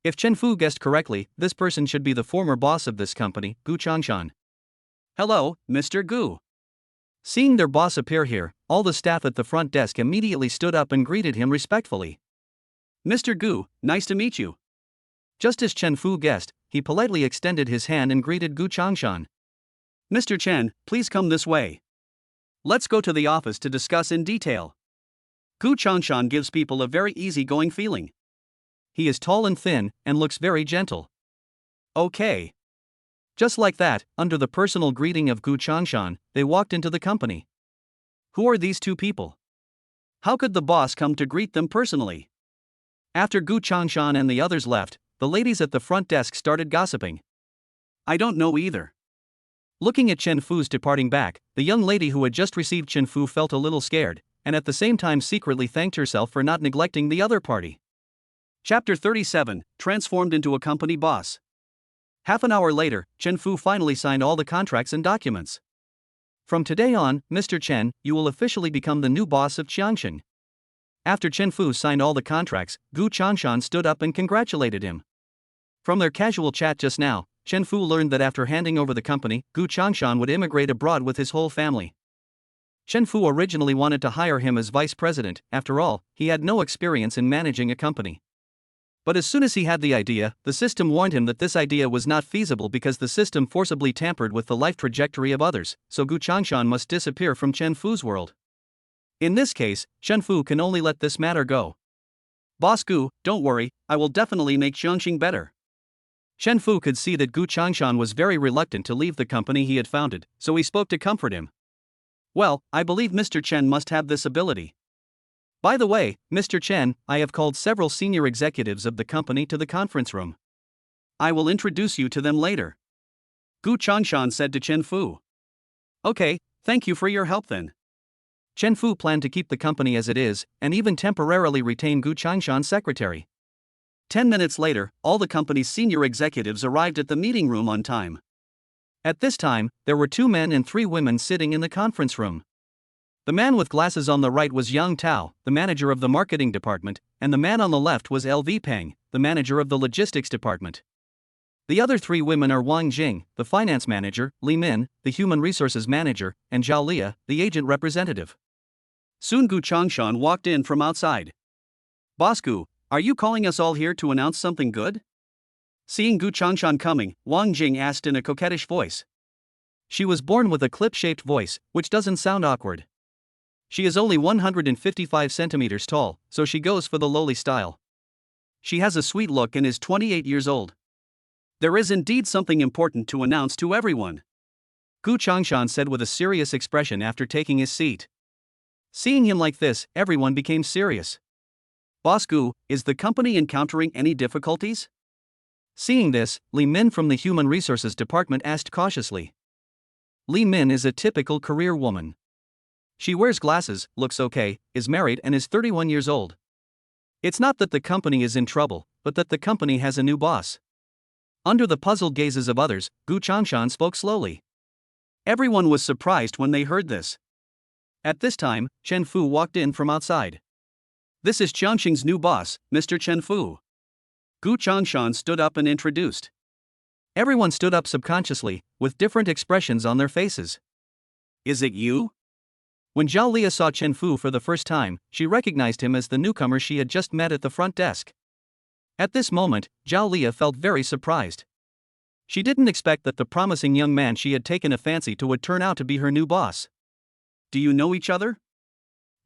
If Chen Fu guessed correctly, this person should be the former boss of this company, Gu Changshan. Hello, Mr. Gu. Seeing their boss appear here, all the staff at the front desk immediately stood up and greeted him respectfully. Mr. Gu, nice to meet you. Just as Chen Fu guessed, he politely extended his hand and greeted Gu Changshan. Mr. Chen, please come this way. Let's go to the office to discuss in detail. Gu Changshan gives people a very easygoing feeling. He is tall and thin, and looks very gentle. Okay. Just like that, under the personal greeting of Gu Changshan, they walked into the company. Who are these two people? How could the boss come to greet them personally? After Gu Changshan and the others left, the ladies at the front desk started gossiping. I don't know either. Looking at Chen Fu's departing back, the young lady who had just received Chen Fu felt a little scared, and at the same time secretly thanked herself for not neglecting the other party. Chapter 37, Transformed into a Company Boss. Half an hour later, Chen Fu finally signed all the contracts and documents. From today on, Mr. Chen, you will officially become the new boss of Qiangsheng. After Chen Fu signed all the contracts, Gu Changshan stood up and congratulated him. From their casual chat just now, Chen Fu learned that after handing over the company, Gu Changshan would immigrate abroad with his whole family. Chen Fu originally wanted to hire him as vice president. After all, he had no experience in managing a company. But as soon as he had the idea, the system warned him that this idea was not feasible because the system forcibly tampered with the life trajectory of others, so Gu Changshan must disappear from Chen Fu's world. In this case, Chen Fu can only let this matter go. Boss Gu, don't worry, I will definitely make Xiangxing better. Chen Fu could see that Gu Changshan was very reluctant to leave the company he had founded, so he spoke to comfort him. Well, I believe Mr. Chen must have this ability. By the way, Mr. Chen, I have called several senior executives of the company to the conference room. I will introduce you to them later. Gu Changshan said to Chen Fu. Okay, thank you for your help then. Chen Fu planned to keep the company as it is, and even temporarily retain Gu Changshan's secretary. 10 minutes later, all the company's senior executives arrived at the meeting room on time. At this time, there were 2 men and 3 women sitting in the conference room. The man with glasses on the right was Yang Tao, the manager of the marketing department, and the man on the left was LV Peng, the manager of the logistics department. The other 3 women are Wang Jing, the finance manager, Li Min, the human resources manager, and Zhao Lia, the agent representative. Soon Gu Changshan walked in from outside. Boss Gu, are you calling us all here to announce something good? Seeing Gu Changshan coming, Wang Jing asked in a coquettish voice. She was born with a clip-shaped voice, which doesn't sound awkward. She is only 155 centimeters tall, so she goes for the lowly style. She has a sweet look and is 28 years old. There is indeed something important to announce to everyone, Gu Changshan said with a serious expression after taking his seat. Seeing him like this, everyone became serious. Boss Gu, is the company encountering any difficulties? Seeing this, Li Min from the Human Resources Department asked cautiously. Li Min is a typical career woman. She wears glasses, looks okay, is married and is 31 years old. It's not that the company is in trouble, but that the company has a new boss. Under the puzzled gazes of others, Gu Changshan spoke slowly. Everyone was surprised when they heard this. At this time, Chen Fu walked in from outside. This is Xiangxing's new boss, Mr. Chen Fu. Gu Changshan stood up and introduced. Everyone stood up subconsciously, with different expressions on their faces. Is it you? When Zhao Lia saw Chen Fu for the first time, she recognized him as the newcomer she had just met at the front desk. At this moment, Zhao Lia felt very surprised. She didn't expect that the promising young man she had taken a fancy to would turn out to be her new boss. Do you know each other?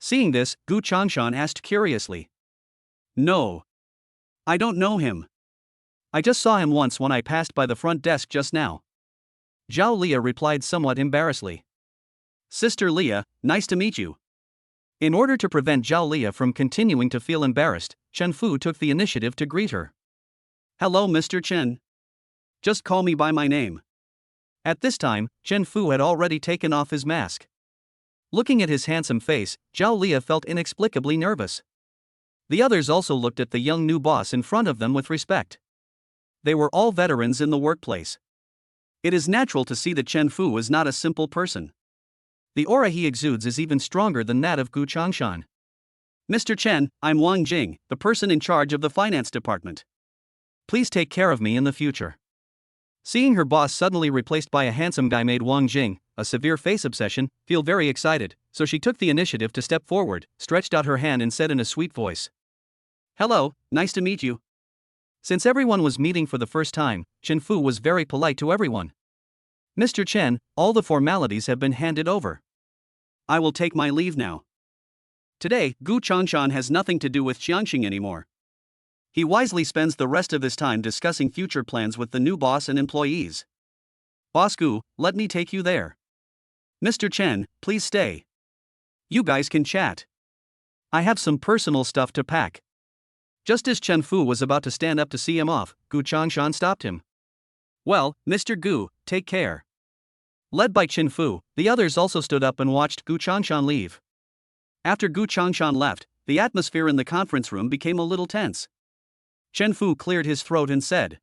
Seeing this, Gu Changshan asked curiously. No. I don't know him. I just saw him once when I passed by the front desk just now. Zhao Lia replied somewhat embarrassedly. Sister Lia, nice to meet you. In order to prevent Zhao Lia from continuing to feel embarrassed, Chen Fu took the initiative to greet her. Hello, Mr. Chen. Just call me by my name. At this time, Chen Fu had already taken off his mask. Looking at his handsome face, Zhao Lia felt inexplicably nervous. The others also looked at the young new boss in front of them with respect. They were all veterans in the workplace. It is natural to see that Chen Fu is not a simple person. The aura he exudes is even stronger than that of Gu Changshan. Mr. Chen, I'm Wang Jing, the person in charge of the finance department. Please take care of me in the future. Seeing her boss suddenly replaced by a handsome guy made Wang Jing, a severe face obsession, feel very excited, so she took the initiative to step forward, stretched out her hand and said in a sweet voice. Hello, nice to meet you. Since everyone was meeting for the first time, Chen Fu was very polite to everyone. Mr. Chen, all the formalities have been handed over. I will take my leave now. Today, Gu Changshan has nothing to do with Xiangxing anymore. He wisely spends the rest of his time discussing future plans with the new boss and employees. Boss Gu, let me take you there. Mr. Chen, please stay. You guys can chat. I have some personal stuff to pack. Just as Chen Fu was about to stand up to see him off, Gu Changshan stopped him. Well, Mr. Gu, take care. Led by Chen Fu, the others also stood up and watched Gu Changshan leave. After Gu Changshan left, the atmosphere in the conference room became a little tense. Chen Fu cleared his throat and said,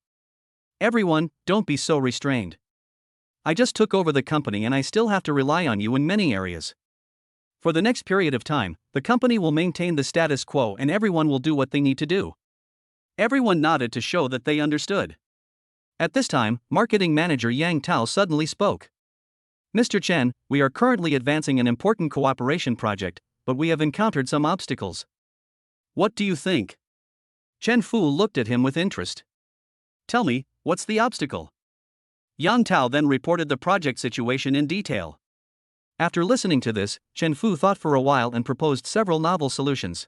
"Everyone, don't be so restrained. I just took over the company and I still have to rely on you in many areas. For the next period of time, the company will maintain the status quo and everyone will do what they need to do." Everyone nodded to show that they understood. At this time, marketing manager Yang Tao suddenly spoke. "Mr. Chen, we are currently advancing an important cooperation project, but we have encountered some obstacles." What do you think? Chen Fu looked at him with interest. Tell me, what's the obstacle? Yang Tao then reported the project situation in detail. After listening to this, Chen Fu thought for a while and proposed several novel solutions.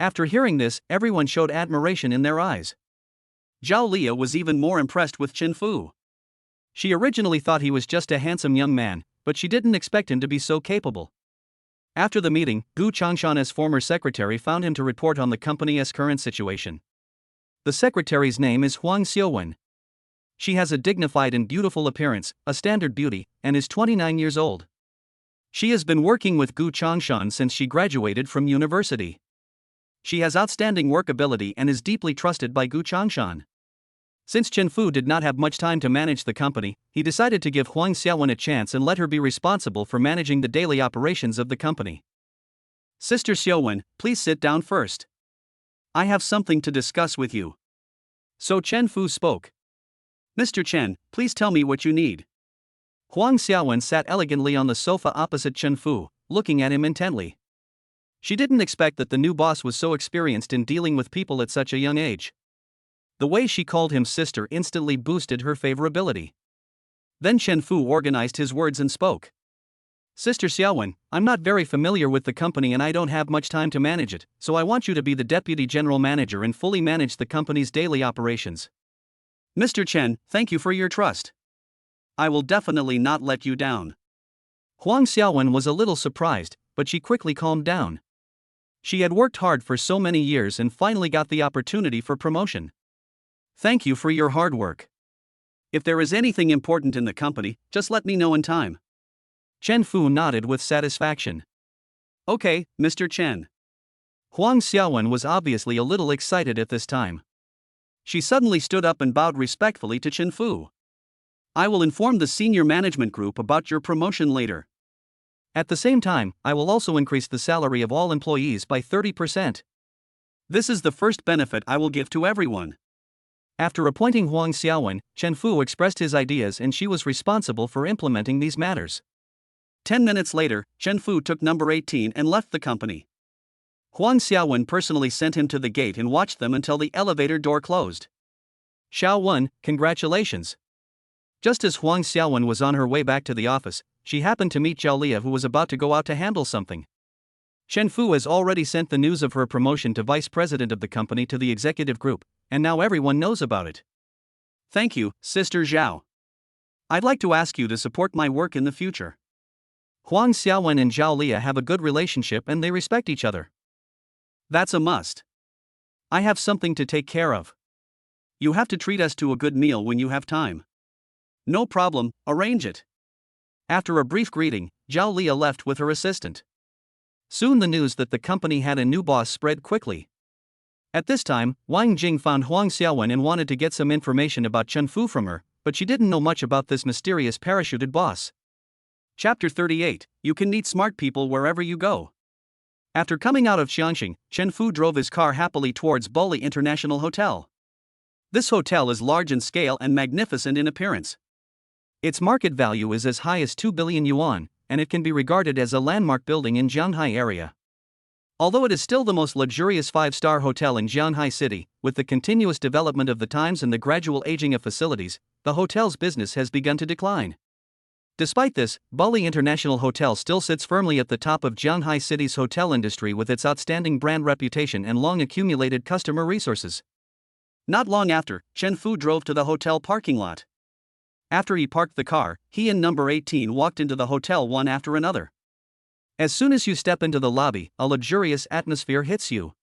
After hearing this, everyone showed admiration in their eyes. Zhao Liya was even more impressed with Chen Fu. She originally thought he was just a handsome young man, but she didn't expect him to be so capable. After the meeting, Gu Changshan's former secretary found him to report on the company's current situation. The secretary's name is Huang Xiuwen. She has a dignified and beautiful appearance, a standard beauty, and is 29 years old. She has been working with Gu Changshan since she graduated from university. She has outstanding work ability and is deeply trusted by Gu Changshan. Since Chen Fu did not have much time to manage the company, he decided to give Huang Xiaowen a chance and let her be responsible for managing the daily operations of the company. Sister Xiaowen, please sit down first. I have something to discuss with you. So Chen Fu spoke. Mr. Chen, please tell me what you need. Huang Xiaowen sat elegantly on the sofa opposite Chen Fu, looking at him intently. She didn't expect that the new boss was so experienced in dealing with people at such a young age. The way she called him sister instantly boosted her favorability. Then Chen Fu organized his words and spoke. Sister Xiaowen, I'm not very familiar with the company and I don't have much time to manage it, so I want you to be the deputy general manager and fully manage the company's daily operations. Mr. Chen, thank you for your trust. I will definitely not let you down. Huang Xiaowen was a little surprised, but she quickly calmed down. She had worked hard for so many years and finally got the opportunity for promotion. Thank you for your hard work. If there is anything important in the company, just let me know in time. Chen Fu nodded with satisfaction. Okay, Mr. Chen. Huang Xiaowen was obviously a little excited at this time. She suddenly stood up and bowed respectfully to Chen Fu. I will inform the senior management group about your promotion later. At the same time, I will also increase the salary of all employees by 30%. This is the first benefit I will give to everyone. After appointing Huang Xiaowen, Chen Fu expressed his ideas and she was responsible for implementing these matters. 10 minutes later, Chen Fu took number 18 and left the company. Huang Xiaowen personally sent him to the gate and watched them until the elevator door closed. Xiaowen, congratulations. Just as Huang Xiaowen was on her way back to the office, she happened to meet Zhao Liya, who was about to go out to handle something. Chen Fu has already sent the news of her promotion to vice president of the company to the executive group, and now everyone knows about it. Thank you, Sister Zhao. I'd like to ask you to support my work in the future. Huang Xiaowen and Zhao Liya have a good relationship and they respect each other. That's a must. I have something to take care of. You have to treat us to a good meal when you have time. No problem, arrange it. After a brief greeting, Zhao Liya left with her assistant. Soon the news that the company had a new boss spread quickly. At this time, Wang Jing found Huang Xiaowen and wanted to get some information about Chen Fu from her, but she didn't know much about this mysterious parachuted boss. Chapter 38, You can meet smart people wherever you go. After coming out of Xiangxing, Chen Fu drove his car happily towards Bali International Hotel. This hotel is large in scale and magnificent in appearance. Its market value is as high as 2 billion yuan, and it can be regarded as a landmark building in Jianghai area. Although it is still the most luxurious 5-star hotel in Jianghai City, with the continuous development of the times and the gradual aging of facilities, the hotel's business has begun to decline. Despite this, Bali International Hotel still sits firmly at the top of Jianghai City's hotel industry with its outstanding brand reputation and long accumulated customer resources. Not long after, Chen Fu drove to the hotel parking lot. After he parked the car, he and number 18 walked into the hotel one after another. As soon as you step into the lobby, a luxurious atmosphere hits you.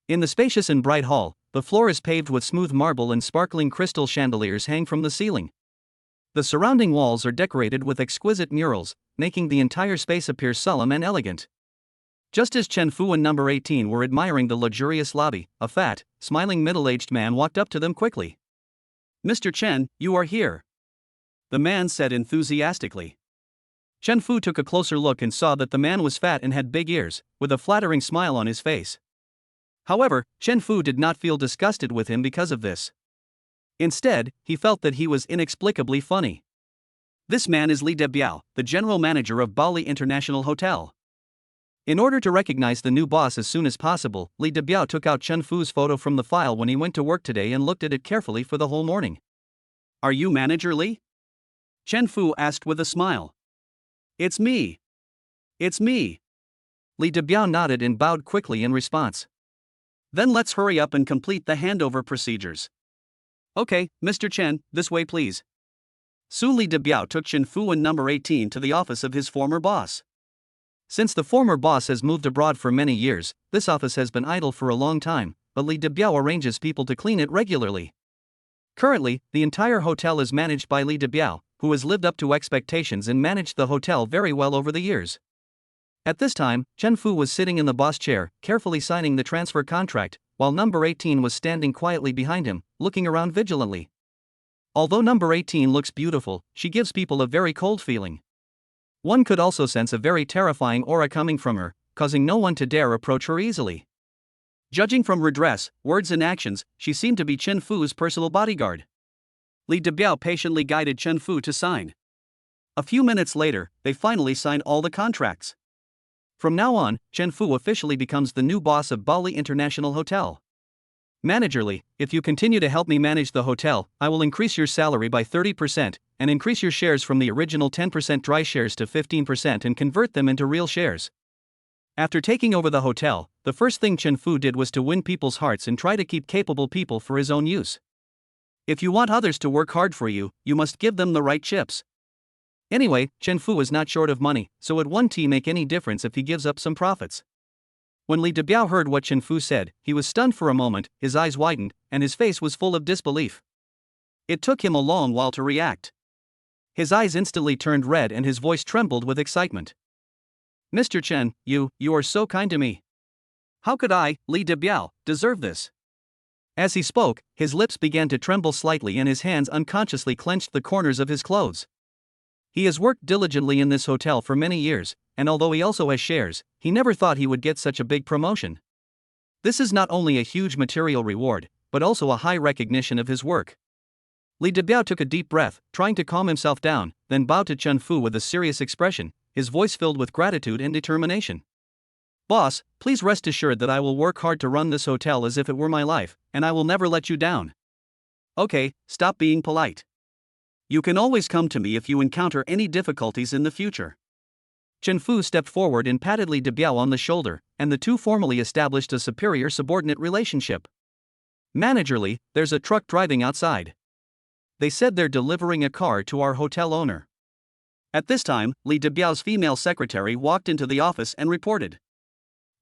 In the spacious and bright hall, the floor is paved with smooth marble and sparkling crystal chandeliers hang from the ceiling. The surrounding walls are decorated with exquisite murals, making the entire space appear solemn and elegant. Just as Chen Fu and number 18 were admiring the luxurious lobby, a fat, smiling middle-aged man walked up to them quickly. Mr. Chen, you are here. The man said enthusiastically. Chen Fu took a closer look and saw that the man was fat and had big ears, with a flattering smile on his face. However, Chen Fu did not feel disgusted with him because of this. Instead, he felt that he was inexplicably funny. This man is Li Debiao, the general manager of Bali International Hotel. In order to recognize the new boss as soon as possible, Li Debiao took out Chen Fu's photo from the file when he went to work today and looked at it carefully for the whole morning. Are you manager Li? Chen Fu asked with a smile. It's me. It's me. Li Debiao nodded and bowed quickly in response. Then let's hurry up and complete the handover procedures. Okay, Mr. Chen, this way please. Su Debiao took Chen Fu and number 18 to the office of his former boss. Since the former boss has moved abroad for many years, this office has been idle for a long time, but Li Debiao arranges people to clean it regularly. Currently, the entire hotel is managed by Li Debiao, who has lived up to expectations and managed the hotel very well over the years. At this time, Chen Fu was sitting in the boss chair, carefully signing the transfer contract, while number 18 was standing quietly behind him, looking around vigilantly. Although number 18 looks beautiful, she gives people a very cold feeling. One could also sense a very terrifying aura coming from her, causing no one to dare approach her easily. Judging from her dress, words and actions, she seemed to be Chen Fu's personal bodyguard. Li Debiao patiently guided Chen Fu to sign. A few minutes later, they finally signed all the contracts. From now on, Chen Fu officially becomes the new boss of Bali International Hotel. Managerly, if you continue to help me manage the hotel, I will increase your salary by 30%, and increase your shares from the original 10% dry shares to 15% and convert them into real shares. After taking over the hotel, the first thing Chen Fu did was to win people's hearts and try to keep capable people for his own use. If you want others to work hard for you, you must give them the right chips. Anyway, Chen Fu is not short of money, so it won't make any difference if he gives up some profits. When Li Debiao heard what Chen Fu said, he was stunned for a moment, his eyes widened, and his face was full of disbelief. It took him a long while to react. His eyes instantly turned red and his voice trembled with excitement. Mr. Chen, you are so kind to me. How could I, Li Debiao, deserve this? As he spoke, his lips began to tremble slightly and his hands unconsciously clenched the corners of his clothes. He has worked diligently in this hotel for many years, and although he also has shares, he never thought he would get such a big promotion. This is not only a huge material reward, but also a high recognition of his work. Li Debiao took a deep breath, trying to calm himself down, then bowed to Chen Fu with a serious expression, his voice filled with gratitude and determination. Boss, please rest assured that I will work hard to run this hotel as if it were my life, and I will never let you down. Okay, stop being polite. You can always come to me if you encounter any difficulties in the future. Chen Fu stepped forward and patted Li Debiao on the shoulder, and the two formally established a superior subordinate relationship. Managerly, there's a truck driving outside. They said they're delivering a car to our hotel owner. At this time, Li Debiao's female secretary walked into the office and reported.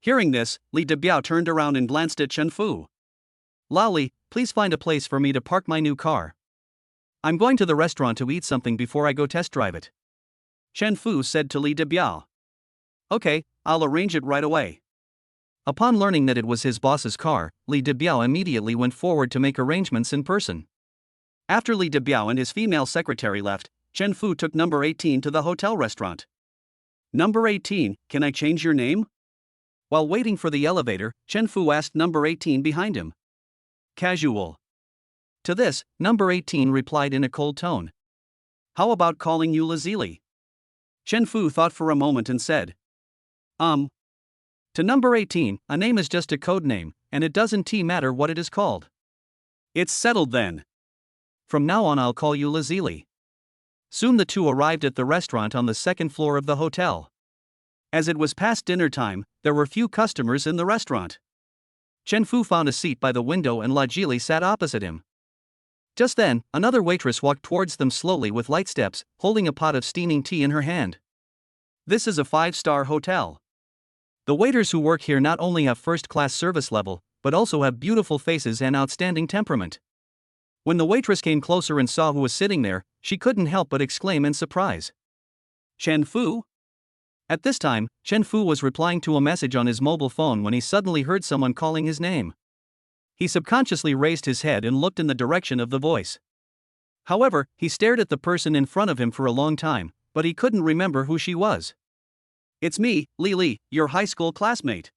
Hearing this, Li Debiao turned around and glanced at Chen Fu. Laoli, please find a place for me to park my new car. I'm going to the restaurant to eat something before I go test drive it. Chen Fu said to Li Debiao. Okay, I'll arrange it right away. Upon learning that it was his boss's car, Li Debiao immediately went forward to make arrangements in person. After Li Debiao and his female secretary left, Chen Fu took number 18 to the hotel restaurant. Number 18, can I change your name? While waiting for the elevator, Chen Fu asked number 18 behind him. Casual. To this, number 18 replied in a cold tone. How about calling you Lazili? Chen Fu thought for a moment and said. To number 18, a name is just a code name, and it doesn't matter what it is called. It's settled then. From now on I'll call you Lazili. Soon the two arrived at the restaurant on the second floor of the hotel. As it was past dinner time, there were few customers in the restaurant. Chen Fu found a seat by the window and Lazili sat opposite him. Just then, another waitress walked towards them slowly with light steps, holding a pot of steaming tea in her hand. This is a 5-star hotel. The waiters who work here not only have first-class service level, but also have beautiful faces and outstanding temperament. When the waitress came closer and saw who was sitting there, she couldn't help but exclaim in surprise. Chen Fu? At this time, Chen Fu was replying to a message on his mobile phone when he suddenly heard someone calling his name. He subconsciously raised his head and looked in the direction of the voice. However, he stared at the person in front of him for a long time, but he couldn't remember who she was. It's me, Lili, your high school classmate.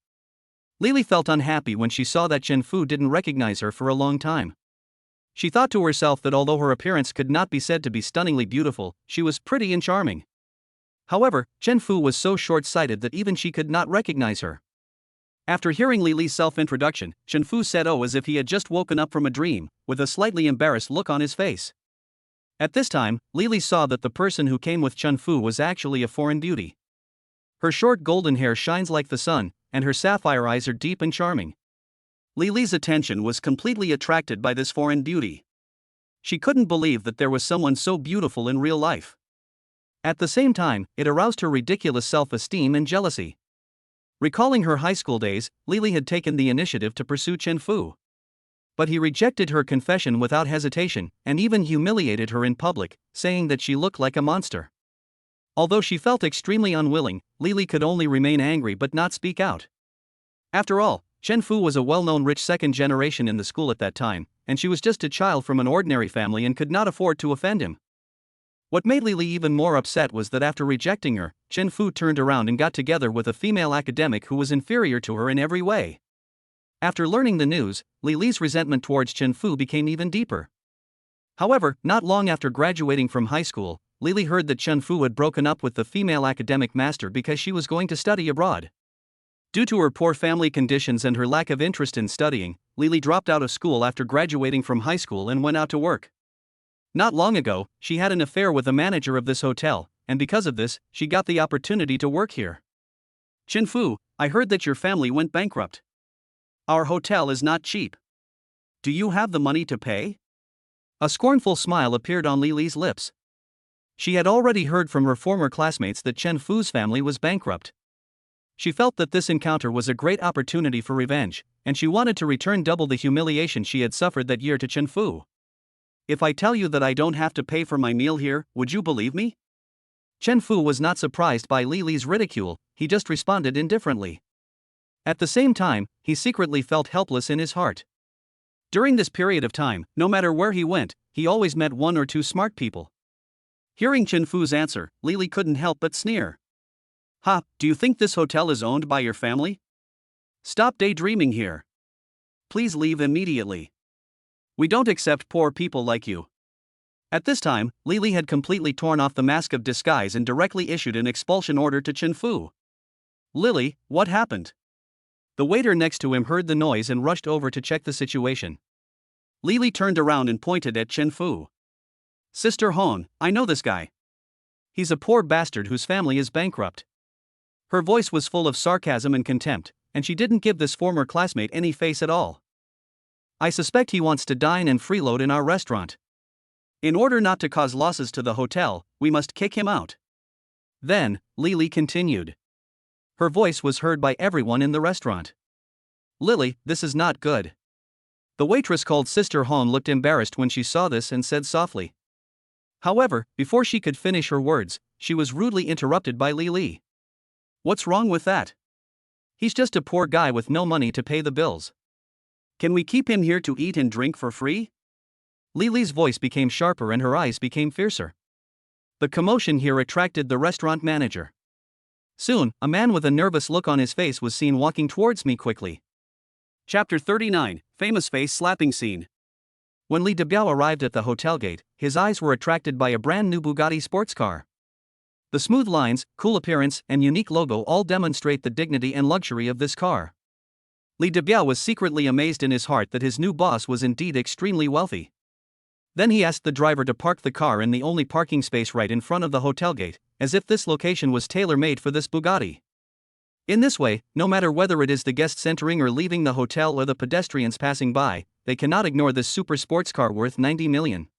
Lili felt unhappy when she saw that Chen Fu didn't recognize her for a long time. She thought to herself that although her appearance could not be said to be stunningly beautiful, she was pretty and charming. However, Chen Fu was so short-sighted that even she could not recognize her. After hearing Lili's self-introduction, Chen Fu said as if he had just woken up from a dream, with a slightly embarrassed look on his face. At this time, Lili saw that the person who came with Chen Fu was actually a foreign beauty. Her short golden hair shines like the sun, and her sapphire eyes are deep and charming. Lily's attention was completely attracted by this foreign beauty. She couldn't believe that there was someone so beautiful in real life. At the same time, it aroused her ridiculous self-esteem and jealousy. Recalling her high school days, Lily had taken the initiative to pursue Chen Fu. But he rejected her confession without hesitation, and even humiliated her in public, saying that she looked like a monster. Although she felt extremely unwilling, Lily could only remain angry but not speak out. After all, Chen Fu was a well-known rich second generation in the school at that time, and she was just a child from an ordinary family and could not afford to offend him. What made Lily even more upset was that after rejecting her, Chen Fu turned around and got together with a female academic who was inferior to her in every way. After learning the news, Lily's resentment towards Chen Fu became even deeper. However, not long after graduating from high school, Lily heard that Chen Fu had broken up with the female academic master because she was going to study abroad. Due to her poor family conditions and her lack of interest in studying, Lily dropped out of school after graduating from high school and went out to work. Not long ago, she had an affair with the manager of this hotel, and because of this, she got the opportunity to work here. Chen Fu, I heard that your family went bankrupt. Our hotel is not cheap. Do you have the money to pay? A scornful smile appeared on Lily's lips. She had already heard from her former classmates that Chen Fu's family was bankrupt. She felt that this encounter was a great opportunity for revenge, and she wanted to return double the humiliation she had suffered that year to Chen Fu. If I tell you that I don't have to pay for my meal here, would you believe me? Chen Fu was not surprised by Lily's ridicule, he just responded indifferently. At the same time, he secretly felt helpless in his heart. During this period of time, no matter where he went, he always met one or two smart people. Hearing Chen Fu's answer, Lily couldn't help but sneer. Ha, do you think this hotel is owned by your family? Stop daydreaming here. Please leave immediately. We don't accept poor people like you. At this time, Lily had completely torn off the mask of disguise and directly issued an expulsion order to Chen Fu. Lily, what happened? The waiter next to him heard the noise and rushed over to check the situation. Lily turned around and pointed at Chen Fu. Sister Hon, I know this guy. He's a poor bastard whose family is bankrupt. Her voice was full of sarcasm and contempt, and she didn't give this former classmate any face at all. I suspect he wants to dine and freeload in our restaurant. In order not to cause losses to the hotel, we must kick him out. Then, Lily continued. Her voice was heard by everyone in the restaurant. Lily, this is not good. The waitress called Sister Hon looked embarrassed when she saw this and said softly. However, before she could finish her words, she was rudely interrupted by Lily. What's wrong with that? He's just a poor guy with no money to pay the bills. Can we keep him here to eat and drink for free? Lily's voice became sharper and her eyes became fiercer. The commotion here attracted the restaurant manager. Soon, a man with a nervous look on his face was seen walking towards me quickly. Chapter 39, Famous Face Slapping Scene. When Li Debiao arrived at the hotel gate, his eyes were attracted by a brand new Bugatti sports car. The smooth lines, cool appearance, and unique logo all demonstrate the dignity and luxury of this car. Li Debiao was secretly amazed in his heart that his new boss was indeed extremely wealthy. Then he asked the driver to park the car in the only parking space right in front of the hotel gate, as if this location was tailor-made for this Bugatti. In this way, no matter whether it is the guests entering or leaving the hotel or the pedestrians passing by, they cannot ignore this super sports car worth 90 million.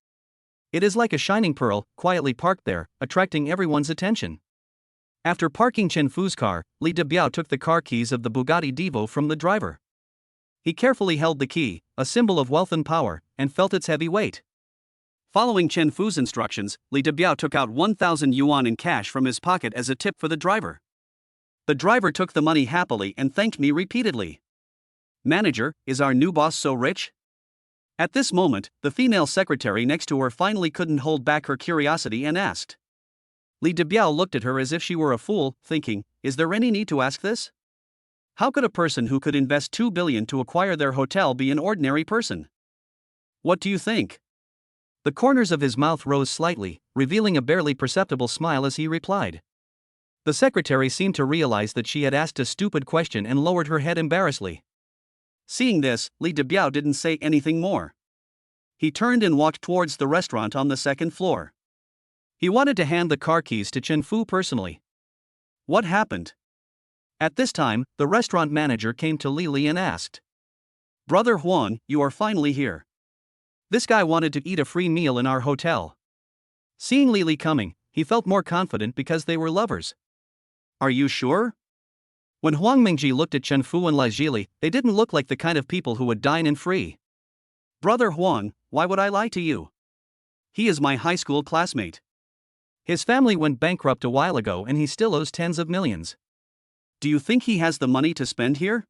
It is like a shining pearl, quietly parked there, attracting everyone's attention. After parking Chen Fu's car, Li Debiao took the car keys of the Bugatti Divo from the driver. He carefully held the key, a symbol of wealth and power, and felt its heavy weight. Following Chen Fu's instructions, Li Debiao took out 1,000 yuan in cash from his pocket as a tip for the driver. The driver took the money happily and thanked me repeatedly. Manager, is our new boss so rich? At this moment, the female secretary next to her finally couldn't hold back her curiosity and asked. Li Debiao looked at her as if she were a fool, thinking, is there any need to ask this? How could a person who could invest 2 billion to acquire their hotel be an ordinary person? What do you think? The corners of his mouth rose slightly, revealing a barely perceptible smile as he replied. The secretary seemed to realize that she had asked a stupid question and lowered her head embarrassedly. Seeing this, Li Debiao didn't say anything more. He turned and walked towards the restaurant on the second floor. He wanted to hand the car keys to Chen Fu personally. What happened? At this time, the restaurant manager came to Lily and asked. Brother Huang, you are finally here. This guy wanted to eat a free meal in our hotel. Seeing Lily coming, he felt more confident because they were lovers. Are you sure? When Huang Mingji looked at Chen Fu and Lai Zhili, they didn't look like the kind of people who would dine in free. Brother Huang, why would I lie to you? He is my high school classmate. His family went bankrupt a while ago and he still owes tens of millions. Do you think he has the money to spend here?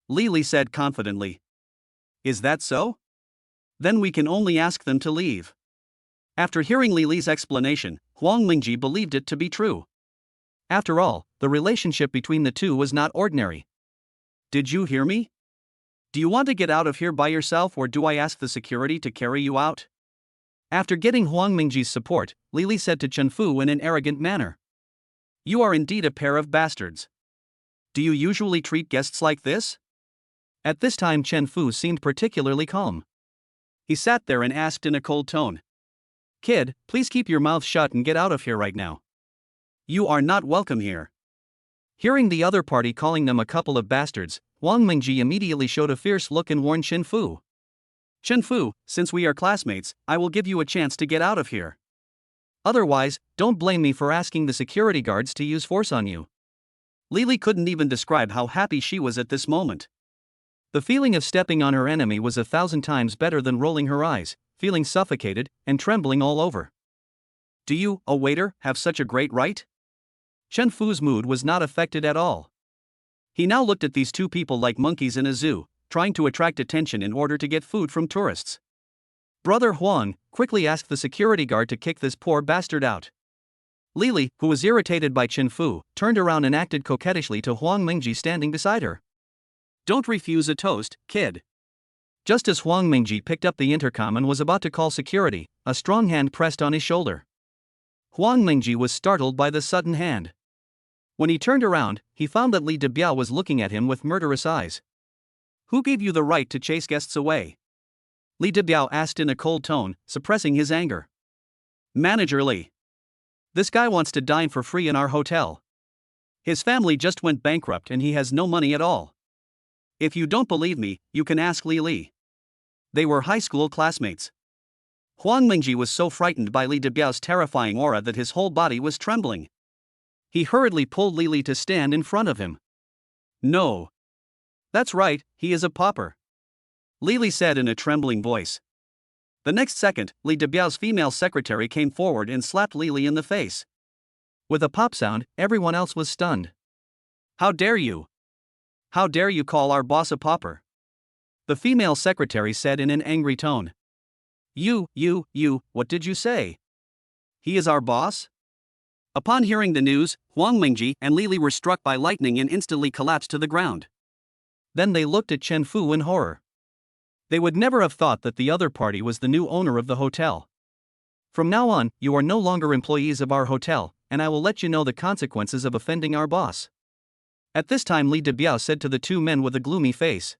Lily said confidently. Is that so? Then we can only ask them to leave. After hearing Lily's explanation, Huang Mingji believed it to be true. After all, the relationship between the two was not ordinary. Did you hear me? Do you want to get out of here by yourself or do I ask the security to carry you out? After getting Huang Mingji's support, Lily said to Chen Fu in an arrogant manner. You are indeed a pair of bastards. Do you usually treat guests like this? At this time Chen Fu seemed particularly calm. He sat there and asked in a cold tone. Kid, please keep your mouth shut and get out of here right now. You are not welcome here. Hearing the other party calling them a couple of bastards, Huang Mingji immediately showed a fierce look and warned Chen Fu. Chen Fu, since we are classmates, I will give you a chance to get out of here. Otherwise, don't blame me for asking the security guards to use force on you. Lily couldn't even describe how happy she was at this moment. The feeling of stepping on her enemy was 1,000 times better than rolling her eyes, feeling suffocated, and trembling all over. Do you, a waiter, have such a great right? Chen Fu's mood was not affected at all. He now looked at these two people like monkeys in a zoo, trying to attract attention in order to get food from tourists. Brother Huang quickly asked the security guard to kick this poor bastard out. Lily, who was irritated by Chen Fu, turned around and acted coquettishly to Huang Mingji standing beside her. Don't refuse a toast, kid. Just as Huang Mingji picked up the intercom and was about to call security, a strong hand pressed on his shoulder. Huang Mingji was startled by the sudden hand. When he turned around, he found that Li Debiao was looking at him with murderous eyes. Who gave you the right to chase guests away? Li Debiao asked in a cold tone, suppressing his anger. Manager Li. This guy wants to dine for free in our hotel. His family just went bankrupt and he has no money at all. If you don't believe me, you can ask Li Li. They were high school classmates. Huang Mingji was so frightened by Li Debiao's terrifying aura that his whole body was trembling. He hurriedly pulled Li Li to stand in front of him. No. That's right, he is a pauper. Li Li said in a trembling voice. The next second, Li Debiao's female secretary came forward and slapped Li Li in the face. With a pop sound, everyone else was stunned. How dare you? How dare you call our boss a pauper? The female secretary said in an angry tone. You, what did you say? He is our boss? Upon hearing the news, Huang Mingji and Li Li were struck by lightning and instantly collapsed to the ground. Then they looked at Chen Fu in horror. They would never have thought that the other party was the new owner of the hotel. From now on, you are no longer employees of our hotel, and I will let you know the consequences of offending our boss. At this time Li Debiao said to the two men with a gloomy face.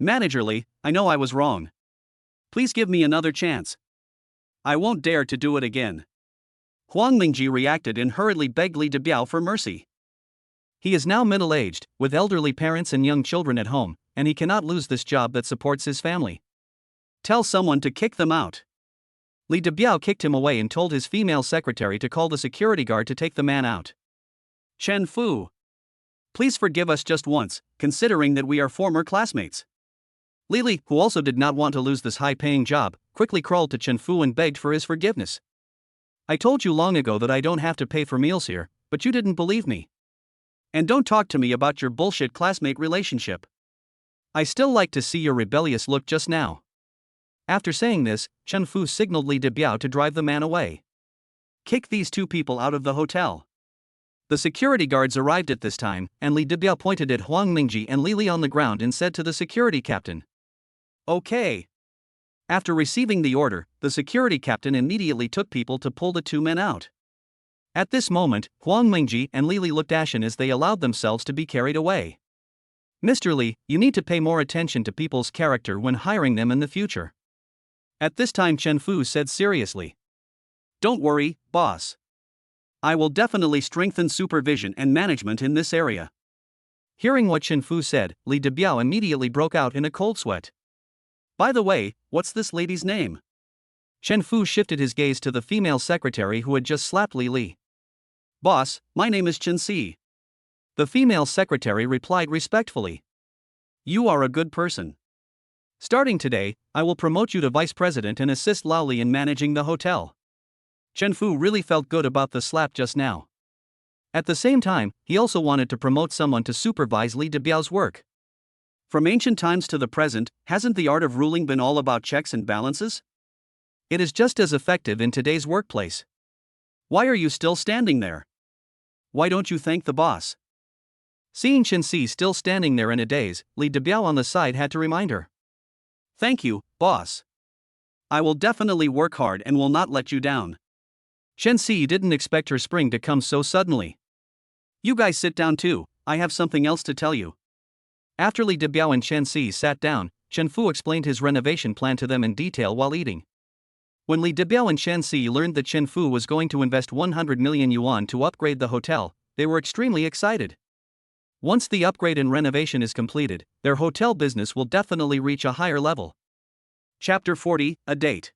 Manager Li, I know I was wrong. Please give me another chance. I won't dare to do it again. Huang Mingji reacted and hurriedly begged Li Debiao for mercy. He is now middle-aged, with elderly parents and young children at home, and he cannot lose this job that supports his family. Tell someone to kick them out. Li Debiao kicked him away and told his female secretary to call the security guard to take the man out. Chen Fu. Please forgive us just once, considering that we are former classmates. Lily, who also did not want to lose this high-paying job, quickly crawled to Chen Fu and begged for his forgiveness. I told you long ago that I don't have to pay for meals here, but you didn't believe me. And don't talk to me about your bullshit classmate relationship. I still like to see your rebellious look just now. After saying this, Chen Fu signaled Li Debiao to drive the man away. Kick these two people out of the hotel. The security guards arrived at this time, and Li Debiao pointed at Huang Mingji and Li Li on the ground and said to the security captain. Okay. After receiving the order, the security captain immediately took people to pull the two men out. At this moment, Huang Mingji and Li Li looked ashen as they allowed themselves to be carried away. Mr. Li, you need to pay more attention to people's character when hiring them in the future. At this time Chen Fu said seriously. Don't worry, boss. I will definitely strengthen supervision and management in this area. Hearing what Chen Fu said, Li Debiao immediately broke out in a cold sweat. By the way, what's this lady's name? Chen Fu shifted his gaze to the female secretary who had just slapped Li. Boss, my name is Chen Si. The female secretary replied respectfully. You are a good person. Starting today, I will promote you to vice president and assist Lao Li in managing the hotel. Chen Fu really felt good about the slap just now. At the same time, he also wanted to promote someone to supervise Li Debiao's work. From ancient times to the present, hasn't the art of ruling been all about checks and balances? It is just as effective in today's workplace. Why are you still standing there? Why don't you thank the boss? Seeing Chen Si still standing there in a daze, Li Debiao on the side had to remind her. Thank you, boss. I will definitely work hard and will not let you down. Chen Si didn't expect her spring to come so suddenly. You guys sit down too, I have something else to tell you. After Li Debiao and Chen Si sat down, Chen Fu explained his renovation plan to them in detail while eating. When Li Debiao and Chen Si learned that Chen Fu was going to invest 100 million yuan to upgrade the hotel, they were extremely excited. Once the upgrade and renovation is completed, their hotel business will definitely reach a higher level. Chapter 40, A Date.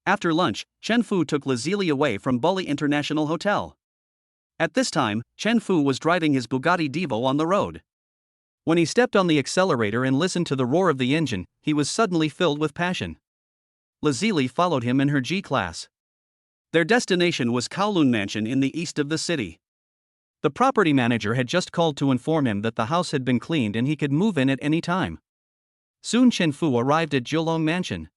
After lunch, Chen Fu took Lazili away from Bali International Hotel. At this time, Chen Fu was driving his Bugatti Divo on the road. When he stepped on the accelerator and listened to the roar of the engine, he was suddenly filled with passion. Lazili followed him in her G-Class. Their destination was Kowloon Mansion in the east of the city. The property manager had just called to inform him that the house had been cleaned and he could move in at any time. Soon Chen Fu arrived at Jiulong Mansion.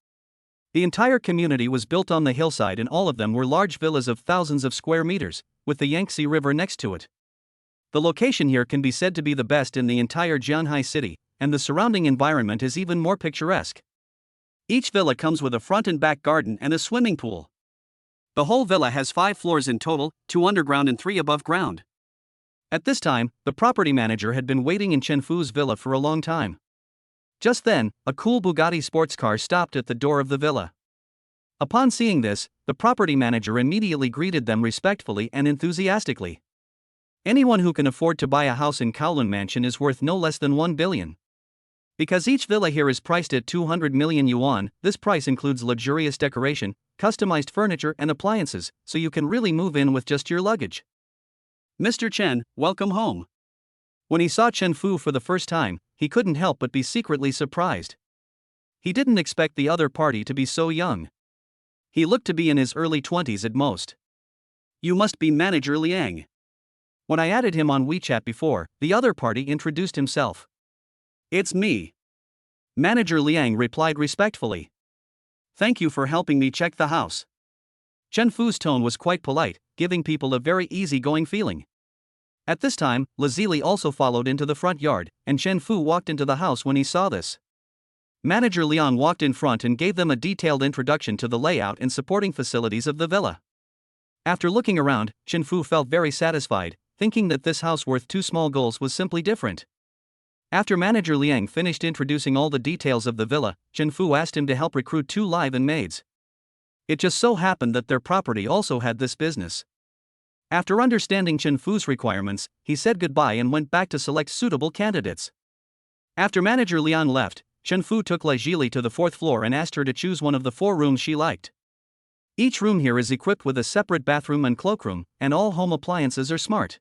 The entire community was built on the hillside and all of them were large villas of thousands of square meters, with the Yangtze River next to it. The location here can be said to be the best in the entire Jianhai city, and the surrounding environment is even more picturesque. Each villa comes with a front and back garden and a swimming pool. The whole villa has 5 floors in total, 2 underground and 3 above ground. At this time, the property manager had been waiting in Chen Fu's villa for a long time. Just then, a cool Bugatti sports car stopped at the door of the villa. Upon seeing this, the property manager immediately greeted them respectfully and enthusiastically. Anyone who can afford to buy a house in Kowloon Mansion is worth no less than 1 billion. Because each villa here is priced at 200 million yuan, this price includes luxurious decoration, customized furniture and appliances, so you can really move in with just your luggage. Mr. Chen, welcome home. When he saw Chen Fu for the first time, he couldn't help but be secretly surprised. He didn't expect the other party to be so young. He looked to be in his early 20s at most. You must be Manager Liang. When I added him on WeChat before, the other party introduced himself. It's me. Manager Liang replied respectfully. Thank you for helping me check the house. Chen Fu's tone was quite polite, giving people a very easygoing feeling. At this time, Lazili also followed into the front yard, and Chen Fu walked into the house when he saw this. Manager Liang walked in front and gave them a detailed introduction to the layout and supporting facilities of the villa. After looking around, Chen Fu felt very satisfied, thinking that this house worth 2 small goals was simply different. After Manager Liang finished introducing all the details of the villa, Chen Fu asked him to help recruit 2 live-in maids. It just so happened that their property also had this business. After understanding Chen Fu's requirements, he said goodbye and went back to select suitable candidates. After Manager Liang left, Chen Fu took Lajili to the 4th floor and asked her to choose one of the 4 rooms she liked. Each room here is equipped with a separate bathroom and cloakroom, and all home appliances are smart.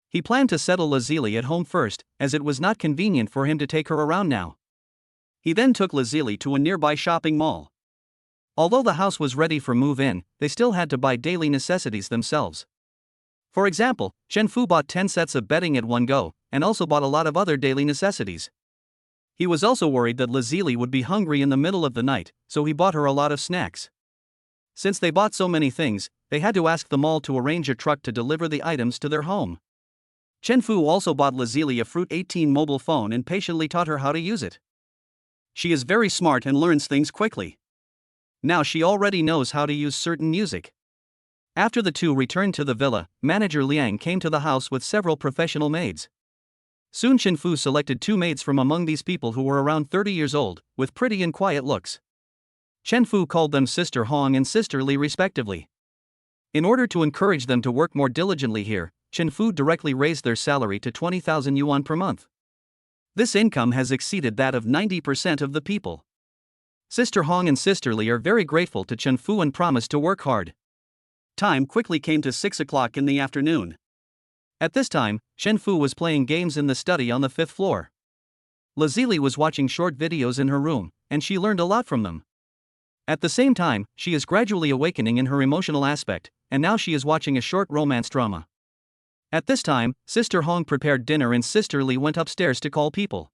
He planned to settle Lazili at home first, as it was not convenient for him to take her around now. He then took Lazili to a nearby shopping mall. Although the house was ready for move-in, they still had to buy daily necessities themselves. For example, Chen Fu bought 10 sets of bedding at one go, and also bought a lot of other daily necessities. He was also worried that Lazili would be hungry in the middle of the night, so he bought her a lot of snacks. Since they bought so many things, they had to ask the mall to arrange a truck to deliver the items to their home. Chen Fu also bought Lazili a Fruit 18 mobile phone and patiently taught her how to use it. She is very smart and learns things quickly. Now she already knows how to use certain music. After the two returned to the villa, Manager Liang came to the house with several professional maids. Soon Chen Fu selected 2 maids from among these people who were around 30 years old, with pretty and quiet looks. Chen Fu called them Sister Hong and Sister Li respectively. In order to encourage them to work more diligently here, Chen Fu directly raised their salary to 20,000 yuan per month. This income has exceeded that of 90% of the people. Sister Hong and Sister Li are very grateful to Chen Fu and promise to work hard. Time quickly came to 6 o'clock in the afternoon. At this time, Chen Fu was playing games in the study on the 5th floor. Lazili was watching short videos in her room, and she learned a lot from them. At the same time, she is gradually awakening in her emotional aspect, and now she is watching a short romance drama. At this time, Sister Hong prepared dinner and Sister Li went upstairs to call people.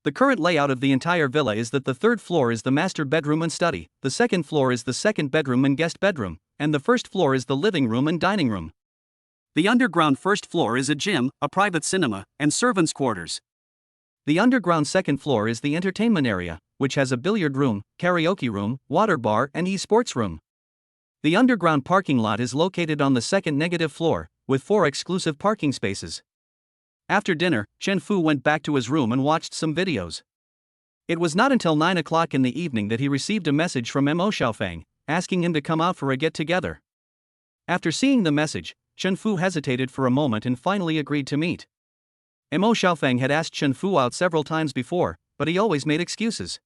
The current layout of the entire villa is that the 3rd floor is the master bedroom and study, the 2nd floor is the 2nd bedroom and guest bedroom, and the 1st floor is the living room and dining room. The underground 1st floor is a gym, a private cinema, and servants' quarters. The underground 2nd floor is the entertainment area, which has a billiard room, karaoke room, water bar, and e-sports room. The underground parking lot is located on the 2nd negative floor, with 4 exclusive parking spaces. After dinner, Chen Fu went back to his room and watched some videos. It was not until 9 o'clock in the evening that he received a message from Mo Xiaofang, asking him to come out for a get-together. After seeing the message, Chen Fu hesitated for a moment and finally agreed to meet. Mo Xiaofang had asked Chen Fu out several times before, but he always made excuses.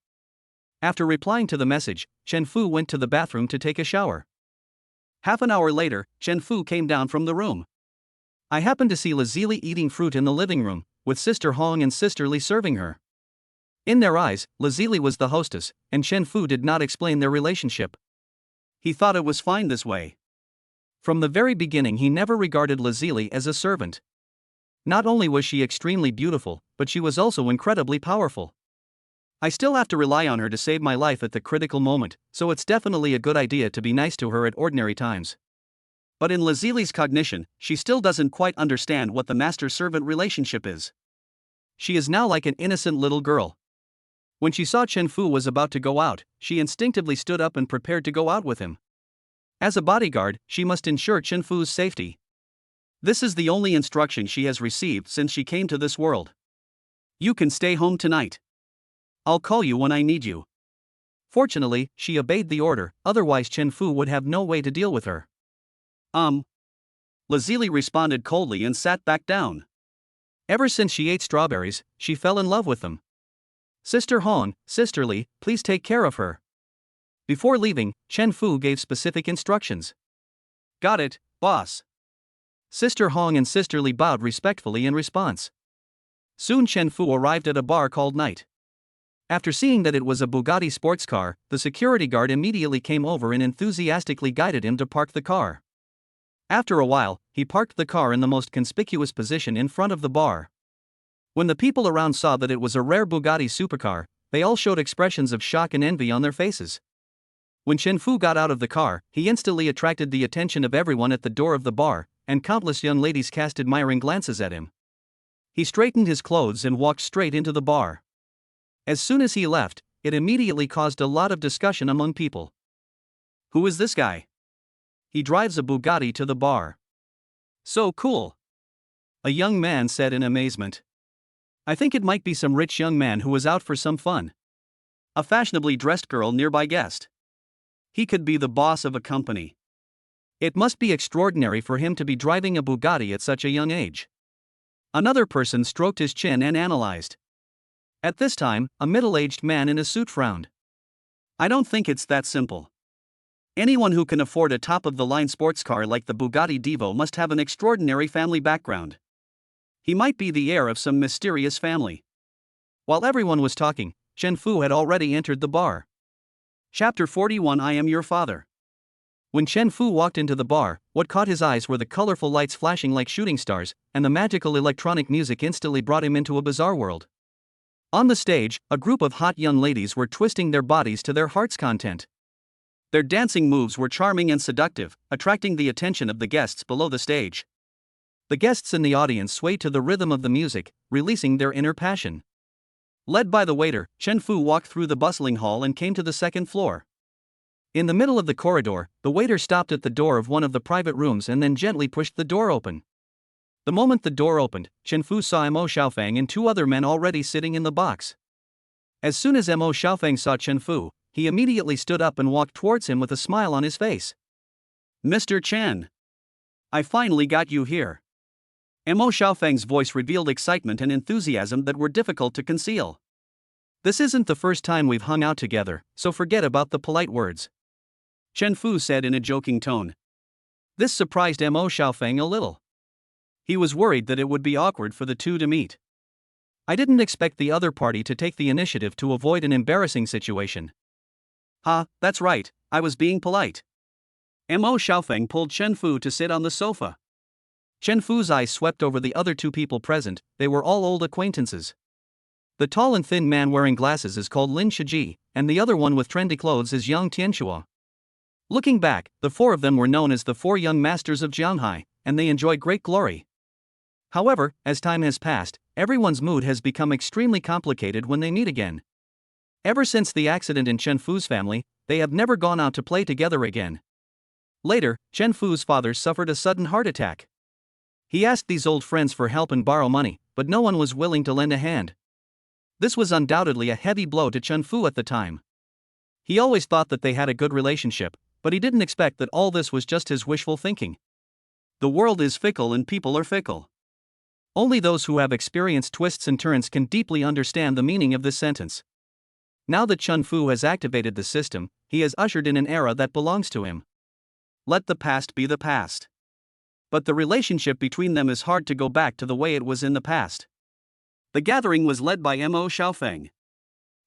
After replying to the message, Chen Fu went to the bathroom to take a shower. Half an hour later, Chen Fu came down from the room. I happened to see Lazili eating fruit in the living room, with Sister Hong and Sister Li serving her. In their eyes, Lazili was the hostess, and Chen Fu did not explain their relationship. He thought it was fine this way. From the very beginning he never regarded Lazili as a servant. Not only was she extremely beautiful, but she was also incredibly powerful. I still have to rely on her to save my life at the critical moment, so it's definitely a good idea to be nice to her at ordinary times. But in Lazili's cognition, she still doesn't quite understand what the master-servant relationship is. She is now like an innocent little girl. When she saw Chen Fu was about to go out, she instinctively stood up and prepared to go out with him. As a bodyguard, she must ensure Chen Fu's safety. This is the only instruction she has received since she came to this world. You can stay home tonight. I'll call you when I need you. Fortunately, she obeyed the order, otherwise Chen Fu would have no way to deal with her. Lazili responded coldly and sat back down. Ever since she ate strawberries, she fell in love with them. Sister Hong, Sister Li, please take care of her. Before leaving, Chen Fu gave specific instructions. Got it, boss. Sister Hong and Sister Li bowed respectfully in response. Soon Chen Fu arrived at a bar called Night. After seeing that it was a Bugatti sports car, the security guard immediately came over and enthusiastically guided him to park the car. After a while, he parked the car in the most conspicuous position in front of the bar. When the people around saw that it was a rare Bugatti supercar, they all showed expressions of shock and envy on their faces. When Chen Fu got out of the car, he instantly attracted the attention of everyone at the door of the bar, and countless young ladies cast admiring glances at him. He straightened his clothes and walked straight into the bar. As soon as he left, it immediately caused a lot of discussion among people. Who is this guy? He drives a Bugatti to the bar. So cool. A young man said in amazement. I think it might be some rich young man who was out for some fun. A fashionably dressed girl nearby guessed. He could be the boss of a company. It must be extraordinary for him to be driving a Bugatti at such a young age. Another person stroked his chin and analyzed. At this time, a middle-aged man in a suit frowned. I don't think it's that simple. Anyone who can afford a top-of-the-line sports car like the Bugatti Divo must have an extraordinary family background. He might be the heir of some mysterious family. While everyone was talking, Chen Fu had already entered the bar. Chapter 41 I Am Your Father. When Chen Fu walked into the bar, what caught his eyes were the colorful lights flashing like shooting stars, and the magical electronic music instantly brought him into a bizarre world. On the stage, a group of hot young ladies were twisting their bodies to their heart's content. Their dancing moves were charming and seductive, attracting the attention of the guests below the stage. The guests in the audience swayed to the rhythm of the music, releasing their inner passion. Led by the waiter, Chen Fu walked through the bustling hall and came to the second floor. In the middle of the corridor, the waiter stopped at the door of one of the private rooms and then gently pushed the door open. The moment the door opened, Chen Fu saw Mo Xiaofang and two other men already sitting in the box. As soon as Mo Xiaofang saw Chen Fu, he immediately stood up and walked towards him with a smile on his face. Mr. Chen. I finally got you here. Mo Xiaofeng's voice revealed excitement and enthusiasm that were difficult to conceal. This isn't the first time we've hung out together, so forget about the polite words, Chen Fu said in a joking tone. This surprised Mo Xiaofeng a little. He was worried that it would be awkward for the two to meet. I didn't expect the other party to take the initiative to avoid an embarrassing situation. That's right, I was being polite. Mo Xiaofeng pulled Chen Fu to sit on the sofa. Chen Fu's eyes swept over the other two people present. They were all old acquaintances. The tall and thin man wearing glasses is called Lin Shiji, and the other one with trendy clothes is Yang Tianxua. Looking back, the four of them were known as the four young masters of Jianghai, and they enjoyed great glory. However, as time has passed, everyone's mood has become extremely complicated when they meet again. Ever since the accident in Chen Fu's family, they have never gone out to play together again. Later, Chen Fu's father suffered a sudden heart attack. He asked these old friends for help and borrow money, but no one was willing to lend a hand. This was undoubtedly a heavy blow to Chen Fu at the time. He always thought that they had a good relationship, but he didn't expect that all this was just his wishful thinking. The world is fickle and people are fickle. Only those who have experienced twists and turns can deeply understand the meaning of this sentence. Now that Chen Fu has activated the system, he has ushered in an era that belongs to him. Let the past be the past. But the relationship between them is hard to go back to the way it was in the past. The gathering was led by Mo Xiaofeng.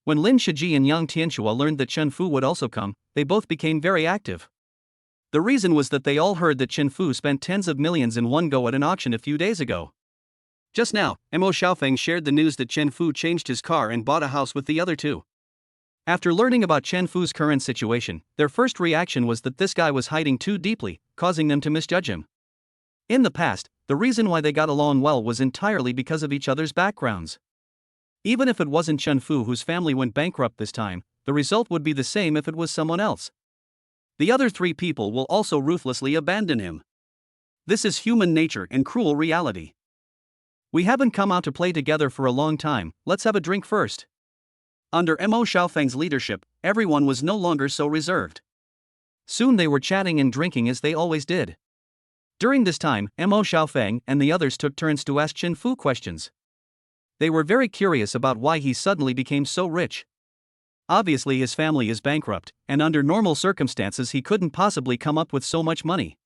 When Lin Shiji and Yang Tianxua learned that Chen Fu would also come, they both became very active. The reason was that they all heard that Chen Fu spent tens of millions in one go at an auction a few days ago. Just now, Mo Xiaofeng shared the news that Chen Fu changed his car and bought a house with the other two. After learning about Chen Fu's current situation, their first reaction was that this guy was hiding too deeply, causing them to misjudge him. In the past, the reason why they got along well was entirely because of each other's backgrounds. Even if it wasn't Chen Fu whose family went bankrupt this time, the result would be the same if it was someone else. The other three people will also ruthlessly abandon him. This is human nature and cruel reality. We haven't come out to play together for a long time, let's have a drink first. Under Mo Xiaofeng's leadership, everyone was no longer so reserved. Soon they were chatting and drinking as they always did. During this time, Mo Xiaofeng and the others took turns to ask Chen Fu questions. They were very curious about why he suddenly became so rich. Obviously his family is bankrupt, and under normal circumstances he couldn't possibly come up with so much money.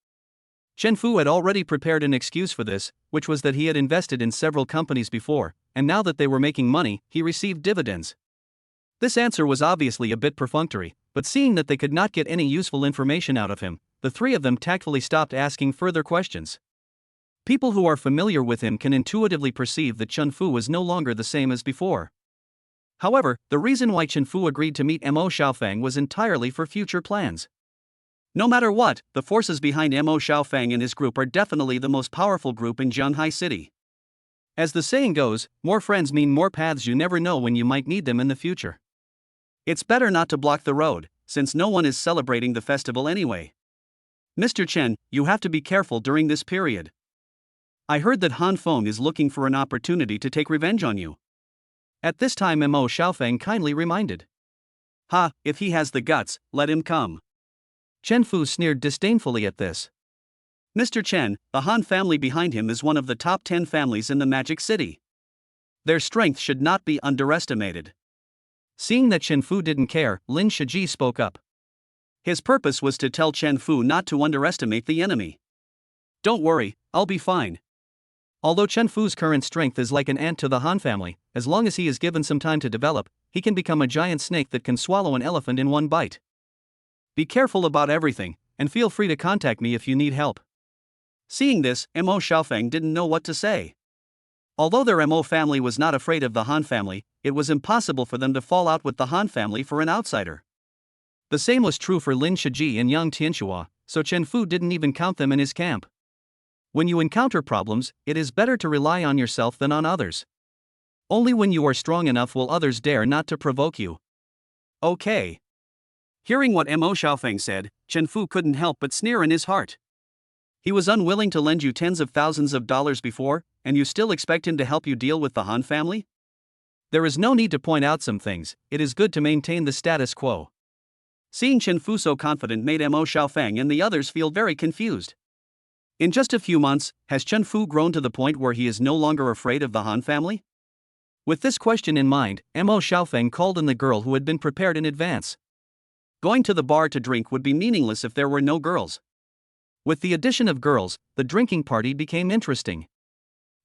Chen Fu had already prepared an excuse for this, which was that he had invested in several companies before, and now that they were making money, he received dividends. This answer was obviously a bit perfunctory, but seeing that they could not get any useful information out of him, the three of them tactfully stopped asking further questions. People who are familiar with him can intuitively perceive that Chen Fu was no longer the same as before. However, the reason why Chen Fu agreed to meet Mo Xiaofeng was entirely for future plans. No matter what, the forces behind Mo Xiaofeng and his group are definitely the most powerful group in Jianghai City. As the saying goes, more friends mean more paths. You never know when you might need them in the future. It's better not to block the road, since no one is celebrating the festival anyway. Mr. Chen, you have to be careful during this period. I heard that Han Feng is looking for an opportunity to take revenge on you. At this time Mo Xiaofeng kindly reminded. If he has the guts, let him come. Chen Fu sneered disdainfully at this. Mr. Chen, the Han family behind him is one of the top 10 families in the Magic City. Their strength should not be underestimated. Seeing that Chen Fu didn't care, Lin Shiji spoke up. His purpose was to tell Chen Fu not to underestimate the enemy. Don't worry, I'll be fine. Although Chen Fu's current strength is like an ant to the Han family, as long as he is given some time to develop, he can become a giant snake that can swallow an elephant in one bite. Be careful about everything, and feel free to contact me if you need help. Seeing this, Mo Xiaofeng didn't know what to say. Although their Mo family was not afraid of the Han family, it was impossible for them to fall out with the Han family for an outsider. The same was true for Lin Shiji and Yang Tianxua, so Chen Fu didn't even count them in his camp. When you encounter problems, it is better to rely on yourself than on others. Only when you are strong enough will others dare not to provoke you. Okay. Hearing what Mo Xiaofeng said, Chen Fu couldn't help but sneer in his heart. He was unwilling to lend you tens of thousands of dollars before, and you still expect him to help you deal with the Han family? There is no need to point out some things, it is good to maintain the status quo. Seeing Chen Fu so confident made Mo Xiaofeng and the others feel very confused. In just a few months, has Chen Fu grown to the point where he is no longer afraid of the Han family? With this question in mind, Mo Xiaofeng called in the girl who had been prepared in advance. Going to the bar to drink would be meaningless if there were no girls. With the addition of girls, the drinking party became interesting.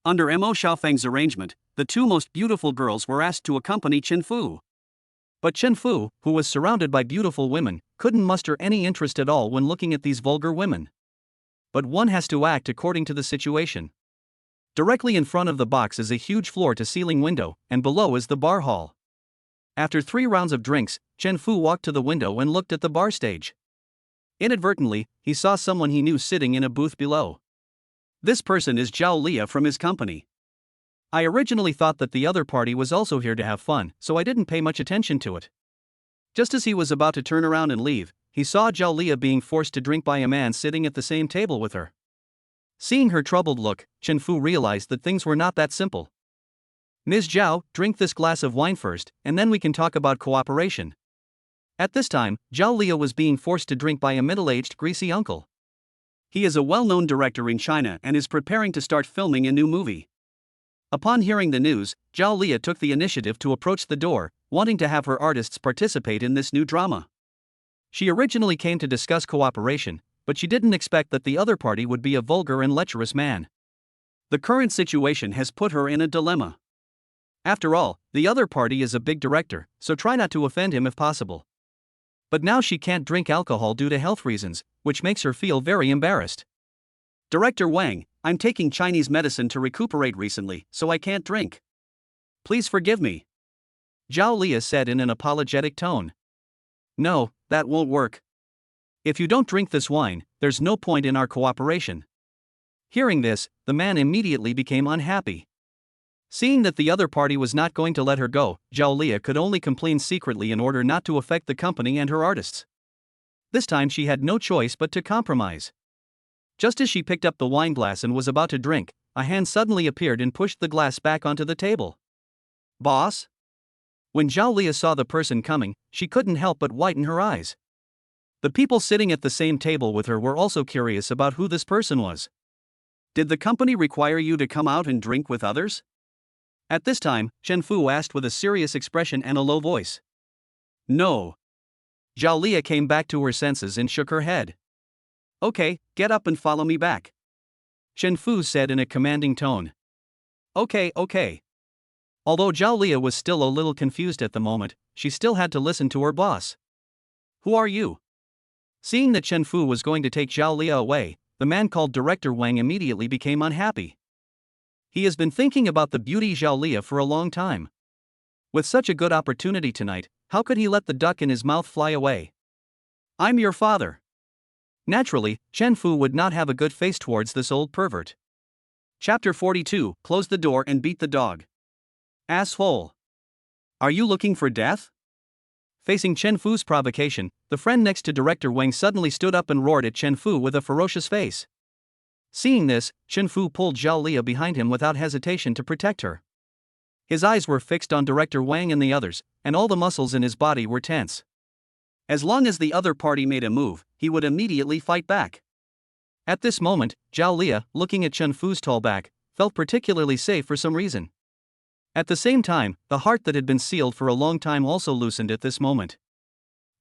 Under Mo Xiaofeng's arrangement, the two most beautiful girls were asked to accompany Chen Fu. But Chen Fu, who was surrounded by beautiful women, couldn't muster any interest at all when looking at these vulgar women. But one has to act according to the situation. Directly in front of the box is a huge floor-to-ceiling window, and below is the bar hall. After 3 rounds of drinks, Chen Fu walked to the window and looked at the bar stage. Inadvertently, he saw someone he knew sitting in a booth below. This person is Zhao Lia from his company. I originally thought that the other party was also here to have fun, so I didn't pay much attention to it. Just as he was about to turn around and leave, he saw Zhao Lia being forced to drink by a man sitting at the same table with her. Seeing her troubled look, Chen Fu realized that things were not that simple. "Ms. Zhao, drink this glass of wine first, and then we can talk about cooperation." At this time, Zhao Lia was being forced to drink by a middle-aged, greasy uncle. He is a well-known director in China and is preparing to start filming a new movie. Upon hearing the news, Zhao Lia took the initiative to approach the door, wanting to have her artists participate in this new drama. She originally came to discuss cooperation, but she didn't expect that the other party would be a vulgar and lecherous man. The current situation has put her in a dilemma. After all, the other party is a big director, so try not to offend him if possible. But now she can't drink alcohol due to health reasons, which makes her feel very embarrassed. "Director Wang, I'm taking Chinese medicine to recuperate recently, so I can't drink. Please forgive me," Zhao Lia said in an apologetic tone. "No, that won't work. If you don't drink this wine, there's no point in our cooperation." Hearing this, the man immediately became unhappy. Seeing that the other party was not going to let her go, Zhao Lia could only complain secretly in order not to affect the company and her artists. This time she had no choice but to compromise. Just as she picked up the wine glass and was about to drink, a hand suddenly appeared and pushed the glass back onto the table. "Boss?" When Zhao Lia saw the person coming, she couldn't help but widen her eyes. The people sitting at the same table with her were also curious about who this person was. "Did the company require you to come out and drink with others?" At this time, Chen Fu asked with a serious expression and a low voice. "No." Zhao Lia came back to her senses and shook her head. "Okay, get up and follow me back," Chen Fu said in a commanding tone. Okay. Although Zhao Lia was still a little confused at the moment, she still had to listen to her boss. "Who are you?" Seeing that Chen Fu was going to take Zhao Lia away, the man called Director Wang immediately became unhappy. He has been thinking about the beauty Zhao Lia for a long time. With such a good opportunity tonight, how could he let the duck in his mouth fly away? "I'm your father." Naturally, Chen Fu would not have a good face towards this old pervert. Chapter 42, Close the door and beat the dog. "Asshole. Are you looking for death?" Facing Chen Fu's provocation, the friend next to Director Wang suddenly stood up and roared at Chen Fu with a ferocious face. Seeing this, Chen Fu pulled Zhao Lia behind him without hesitation to protect her. His eyes were fixed on Director Wang and the others, and all the muscles in his body were tense. As long as the other party made a move, he would immediately fight back. At this moment, Zhao Lia, looking at Chen Fu's tall back, felt particularly safe for some reason. At the same time, the heart that had been sealed for a long time also loosened at this moment.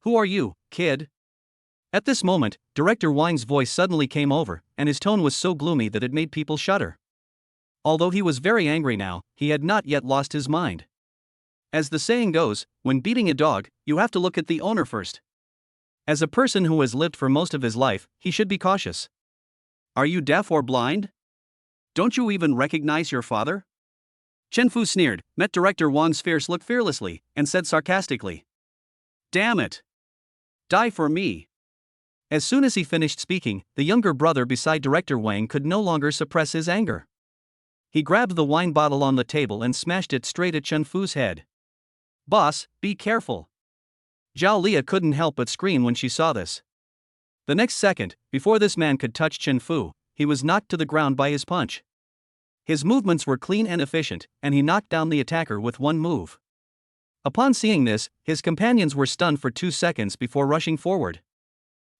"Who are you, kid?" At this moment, Director Wang's voice suddenly came over, and his tone was so gloomy that it made people shudder. Although he was very angry now, he had not yet lost his mind. As the saying goes, when beating a dog, you have to look at the owner first. As a person who has lived for most of his life, he should be cautious. "Are you deaf or blind? Don't you even recognize your father?" Chen Fu sneered, met Director Wang's fierce look fearlessly, and said sarcastically, "Damn it. Die for me." As soon as he finished speaking, the younger brother beside Director Wang could no longer suppress his anger. He grabbed the wine bottle on the table and smashed it straight at Chen Fu's head. "Boss, be careful." Zhao Lia couldn't help but scream when she saw this. The next second, before this man could touch Chen Fu, he was knocked to the ground by his punch. His movements were clean and efficient, and he knocked down the attacker with one move. Upon seeing this, his companions were stunned for 2 seconds before rushing forward.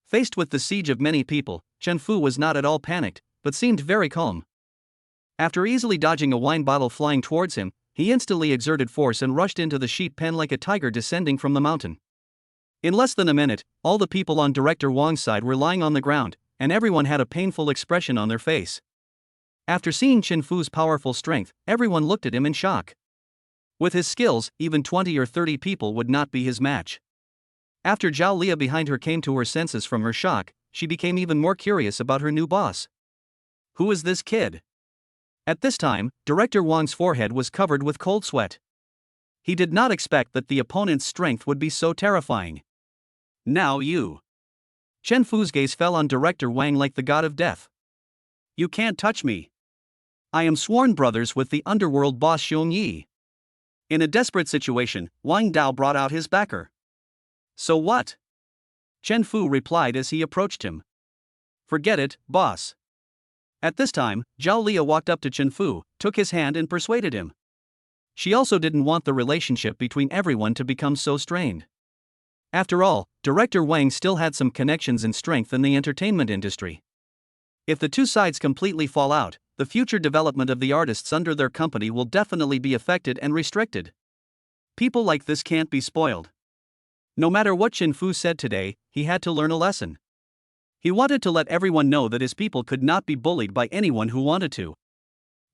Faced with the siege of many people, Chen Fu was not at all panicked, but seemed very calm. After easily dodging a wine bottle flying towards him, he instantly exerted force and rushed into the sheep pen like a tiger descending from the mountain. In less than a minute, all the people on Director Wang's side were lying on the ground, and everyone had a painful expression on their face. After seeing Chen Fu's powerful strength, everyone looked at him in shock. With his skills, even 20 or 30 people would not be his match. After Zhao Lia behind her came to her senses from her shock, she became even more curious about her new boss. Who is this kid? At this time, Director Wang's forehead was covered with cold sweat. He did not expect that the opponent's strength would be so terrifying. Now you. Chen Fu's gaze fell on Director Wang like the god of death. You can't touch me. I am sworn brothers with the underworld boss Xiong Yi. In a desperate situation, Wang Dao brought out his backer. So what? Chen Fu replied as he approached him. Forget it, boss. At this time, Zhao Lia walked up to Chen Fu, took his hand and persuaded him. She also didn't want the relationship between everyone to become so strained. After all, Director Wang still had some connections and strength in the entertainment industry. If the two sides completely fall out, the future development of the artists under their company will definitely be affected and restricted. People like this can't be spoiled. No matter what Chen Fu said today, he had to learn a lesson. He wanted to let everyone know that his people could not be bullied by anyone who wanted to.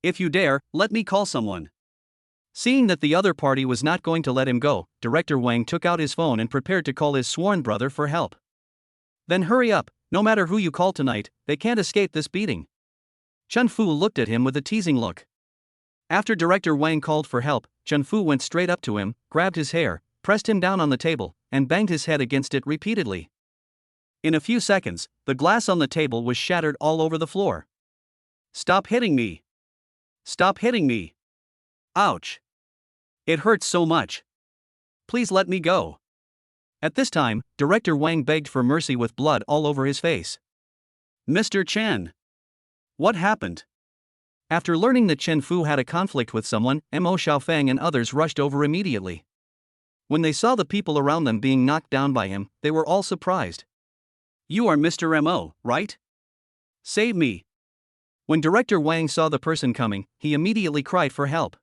If you dare, let me call someone. Seeing that the other party was not going to let him go, Director Wang took out his phone and prepared to call his sworn brother for help. Then hurry up, no matter who you call tonight, they can't escape this beating. Chen Fu looked at him with a teasing look. After Director Wang called for help, Chen Fu went straight up to him, grabbed his hair, pressed him down on the table, and banged his head against it repeatedly. In a few seconds, the glass on the table was shattered all over the floor. Stop hitting me! Stop hitting me! Ouch! It hurts so much. Please let me go. At this time, Director Wang begged for mercy with blood all over his face. Mr. Chen. What happened? After learning that Chen Fu had a conflict with someone, Mo Xiaofeng and others rushed over immediately. When they saw the people around them being knocked down by him, they were all surprised. You are Mr. Mo, right? Save me. When Director Wang saw the person coming, he immediately cried for help.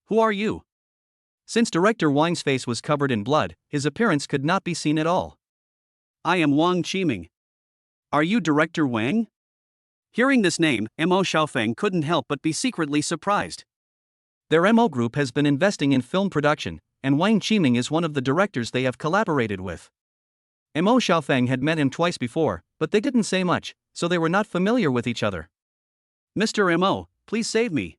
Who are you? Since Director Wang's face was covered in blood, his appearance could not be seen at all. I am Wang Qiming. Are you Director Wang? Hearing this name, Mo Xiaofeng couldn't help but be secretly surprised. Their Mo group has been investing in film production, and Wang Qiming is one of the directors they have collaborated with. Mo Xiaofeng had met him twice before, but they didn't say much, so they were not familiar with each other. Mr. Mo, please save me.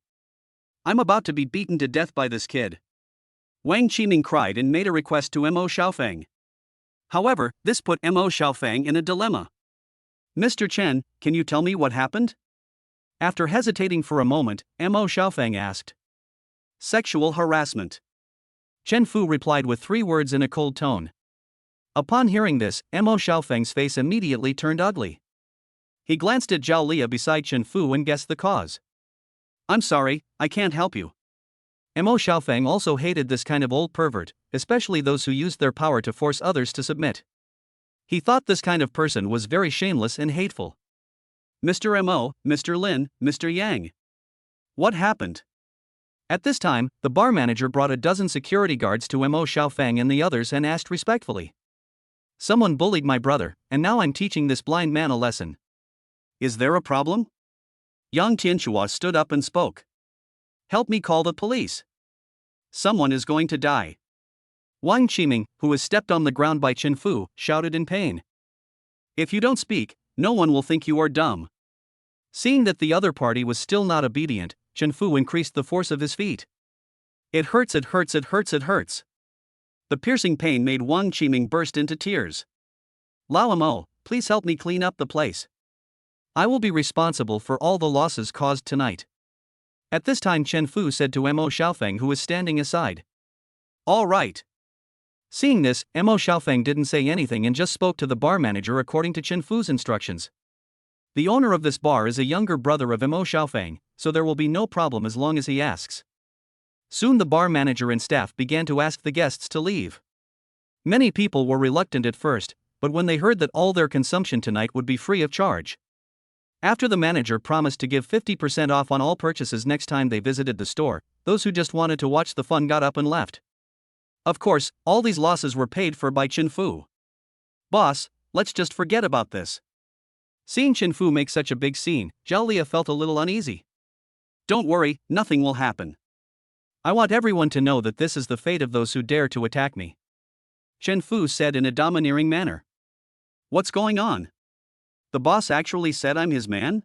I'm about to be beaten to death by this kid. Wang Qiming cried and made a request to Mo Xiaofeng. However, this put Mo Xiaofeng in a dilemma. Mr. Chen, can you tell me what happened? After hesitating for a moment, Mo Xiaofeng asked. Sexual harassment. Chen Fu replied with 3 words in a cold tone. Upon hearing this, Mo Xiaofeng's face immediately turned ugly. He glanced at Zhao Lia beside Chen Fu and guessed the cause. I'm sorry, I can't help you. Mo Xiaofeng also hated this kind of old pervert, especially those who used their power to force others to submit. He thought this kind of person was very shameless and hateful. Mr. Mo, Mr. Lin, Mr. Yang. What happened? At this time, the bar manager brought a dozen security guards to Mo Xiaofeng and the others and asked respectfully. Someone bullied my brother, and now I'm teaching this blind man a lesson. Is there a problem? Yang Tianxua stood up and spoke. Help me call the police. Someone is going to die. Wang Qiming, who was stepped on the ground by Chen Fu, shouted in pain. If you don't speak, no one will think you are dumb. Seeing that the other party was still not obedient, Chen Fu increased the force of his feet. It hurts, it hurts, it hurts, it hurts. The piercing pain made Wang Qiming burst into tears. Lao Mo, please help me clean up the place. I will be responsible for all the losses caused tonight. At this time Chen Fu said to Mo Xiaofeng, who was standing aside. All right. Seeing this, Mo Xiaofeng didn't say anything and just spoke to the bar manager according to Chen Fu's instructions. The owner of this bar is a younger brother of Mo Xiaofeng, so there will be no problem as long as he asks. Soon the bar manager and staff began to ask the guests to leave. Many people were reluctant at first, but when they heard that all their consumption tonight would be free of charge. After the manager promised to give 50% off on all purchases next time they visited the store, those who just wanted to watch the fun got up and left. Of course, all these losses were paid for by Chen Fu. "Boss, let's just forget about this." Seeing Chen Fu make such a big scene, Zhao Liya felt a little uneasy. Don't worry, nothing will happen. "I want everyone to know that this is the fate of those who dare to attack me," Chen Fu said in a domineering manner. What's going on? The boss actually said I'm his man?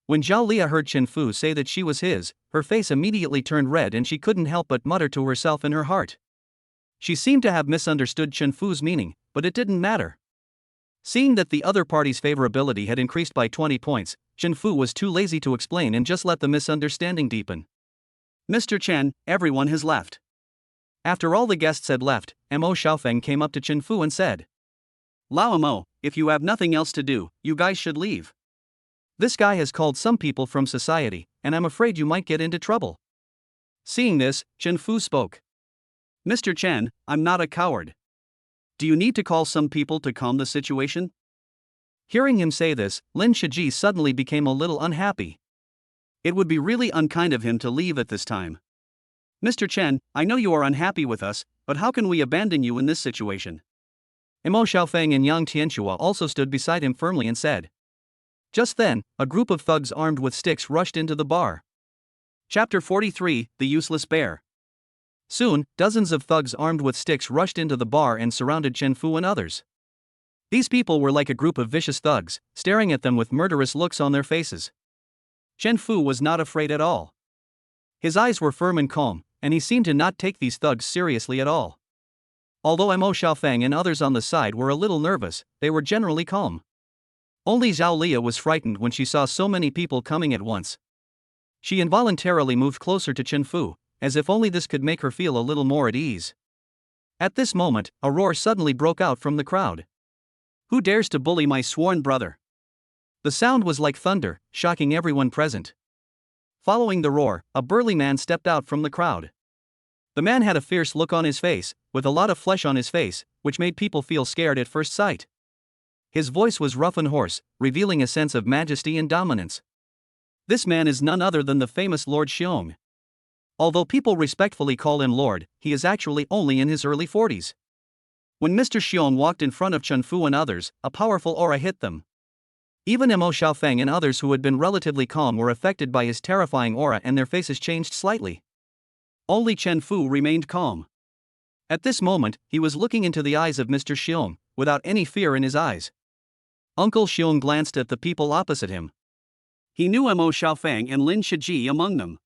When Zhao Liya heard Chen Fu say that she was his, her face immediately turned red and she couldn't help but mutter to herself in her heart. She seemed to have misunderstood Chen Fu's meaning, but it didn't matter. Seeing that the other party's favorability had increased by 20 points, Chen Fu was too lazy to explain and just let the misunderstanding deepen. Mr. Chen, everyone has left. After all the guests had left, Mo Xiaofeng came up to Chen Fu and said, Lao Mo, if you have nothing else to do, you guys should leave. "This guy has called some people from society, and I'm afraid you might get into trouble." Seeing this, Chen Fu spoke. Mr. Chen, I'm not a coward. Do you need to call some people to calm the situation? Hearing him say this, Lin Shiji suddenly became a little unhappy. It would be really unkind of him to leave at this time. Mr. Chen, I know you are unhappy with us, but how can we abandon you in this situation? Mo Xiaofeng and Yang Tianxua also stood beside him firmly and said. Just then, a group of thugs armed with sticks rushed into the bar. Chapter 43, The Useless Bear. Soon, dozens of thugs armed with sticks rushed into the bar and surrounded Chen Fu and others. These people were like a group of vicious thugs, staring at them with murderous looks on their faces. Chen Fu was not afraid at all. His eyes were firm and calm, and he seemed to not take these thugs seriously at all. Although Mo Xiaofeng and others on the side were a little nervous, they were generally calm. Only Zhao Liya was frightened when she saw so many people coming at once. She involuntarily moved closer to Chen Fu, as if only this could make her feel a little more at ease. At this moment, a roar suddenly broke out from the crowd. Who dares to bully my sworn brother? The sound was like thunder, shocking everyone present. Following the roar, a burly man stepped out from the crowd. The man had a fierce look on his face, with a lot of flesh on his face, which made people feel scared at first sight. His voice was rough and hoarse, revealing a sense of majesty and dominance. This man is none other than the famous Lord Xiong. Although people respectfully call him Lord, he is actually only in his early 40s. When Mr. Xiong walked in front of Chen Fu and others, a powerful aura hit them. Even Mo Xiaofeng and others who had been relatively calm were affected by his terrifying aura and their faces changed slightly. Only Chen Fu remained calm. At this moment, he was looking into the eyes of Mr. Xiong, without any fear in his eyes. Uncle Xiong glanced at the people opposite him. He knew Mo Xiaofeng and Lin Shiji among them.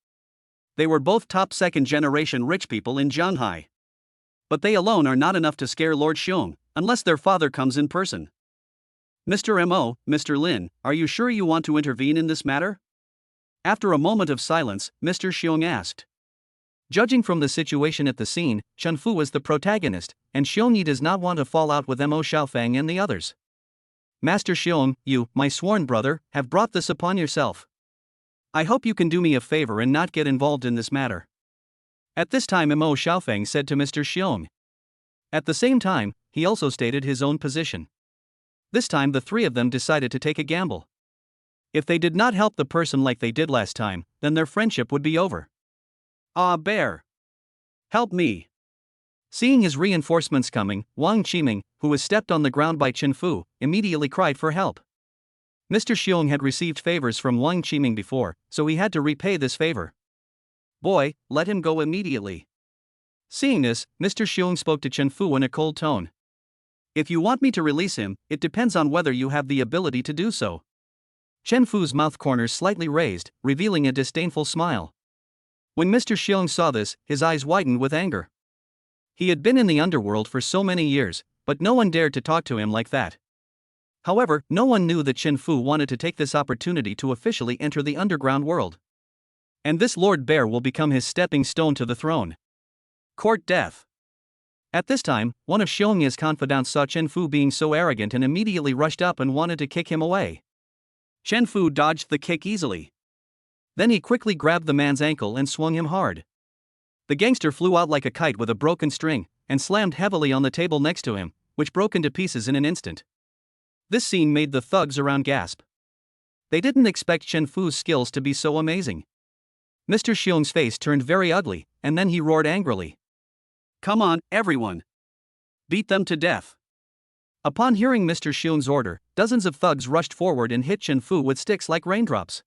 They were both top second-generation rich people in Zhanghai. But they alone are not enough to scare Lord Xiong, unless their father comes in person. Mr. Mo, Mr. Lin, are you sure you want to intervene in this matter? After a moment of silence, Mr. Xiong asked. Judging from the situation at the scene, Chen Fu was the protagonist, and Xiong Yi does not want to fall out with Mo Xiaofeng and the others. Master Xiong, you, my sworn brother, have brought this upon yourself. I hope you can do me a favor and not get involved in this matter. At this time Mo Xiaofeng said to Mr. Xiong. At the same time, he also stated his own position. This time the three of them decided to take a gamble. If they did not help the person like they did last time, then their friendship would be over. Ah, bear! Help me! Seeing his reinforcements coming, Wang Qiming, who was stepped on the ground by Chen Fu, immediately cried for help. Mr. Xiong had received favors from Wang Qiming before, so he had to repay this favor. Boy, let him go immediately. Seeing this, Mr. Xiong spoke to Chen Fu in a cold tone. If you want me to release him, it depends on whether you have the ability to do so. Chen Fu's mouth corners slightly raised, revealing a disdainful smile. When Mr. Xiong saw this, his eyes widened with anger. He had been in the underworld for so many years, but no one dared to talk to him like that. However, no one knew that Chen Fu wanted to take this opportunity to officially enter the underground world. And this Lord Bear will become his stepping stone to the throne. Court death. At this time, one of Xiong Yi's confidants saw Chen Fu being so arrogant and immediately rushed up and wanted to kick him away. Chen Fu dodged the kick easily. Then he quickly grabbed the man's ankle and swung him hard. The gangster flew out like a kite with a broken string, and slammed heavily on the table next to him, which broke into pieces in an instant. This scene made the thugs around gasp. They didn't expect Chen Fu's skills to be so amazing. Mr. Xiong's face turned very ugly, and then he roared angrily. Come on, everyone. Beat them to death. Upon hearing Mr. Xiong's order, dozens of thugs rushed forward and hit Chen Fu with sticks like raindrops.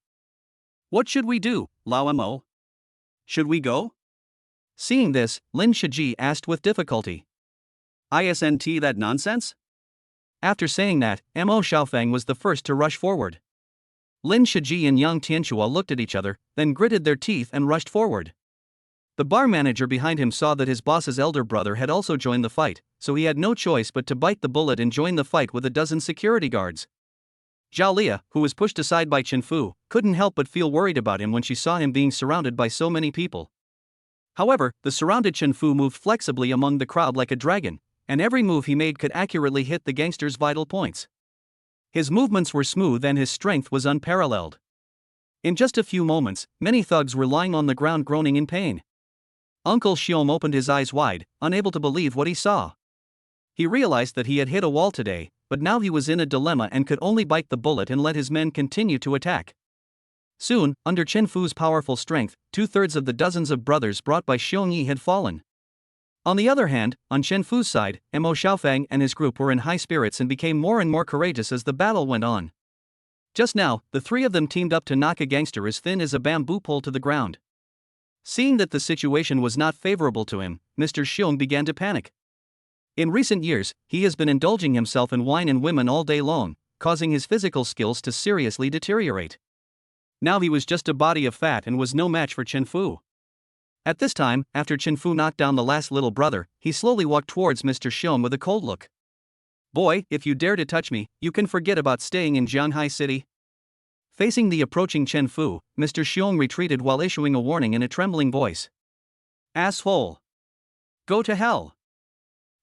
What should we do, Lao Mo? Should we go? Seeing this, Lin Shiji asked with difficulty. Isn't that nonsense? After saying that, Mo Xiaofeng was the first to rush forward. Lin Shiji and Yang Tianchua looked at each other, then gritted their teeth and rushed forward. The bar manager behind him saw that his boss's elder brother had also joined the fight, so he had no choice but to bite the bullet and join the fight with a dozen security guards. Zhao Lia, who was pushed aside by Chen Fu, couldn't help but feel worried about him when she saw him being surrounded by so many people. However, the surrounded Chen Fu moved flexibly among the crowd like a dragon, and every move he made could accurately hit the gangster's vital points. His movements were smooth and his strength was unparalleled. In just a few moments, many thugs were lying on the ground groaning in pain. Uncle Xiong opened his eyes wide, unable to believe what he saw. He realized that he had hit a wall today, but now he was in a dilemma and could only bite the bullet and let his men continue to attack. Soon, under Chen Fu's powerful strength, 2/3 of the dozens of brothers brought by Xiong Yi had fallen. On the other hand, on Chen Fu's side, Mo Xiaofeng and his group were in high spirits and became more and more courageous as the battle went on. Just now, the three of them teamed up to knock a gangster as thin as a bamboo pole to the ground. Seeing that the situation was not favorable to him, Mr. Xiong began to panic. In recent years, he has been indulging himself in wine and women all day long, causing his physical skills to seriously deteriorate. Now he was just a body of fat and was no match for Chen Fu. At this time, after Chen Fu knocked down the last little brother, he slowly walked towards Mr. Xiong with a cold look. Boy, if you dare to touch me, you can forget about staying in Jianghai City. Facing the approaching Chen Fu, Mr. Xiong retreated while issuing a warning in a trembling voice. Asshole! Go to hell!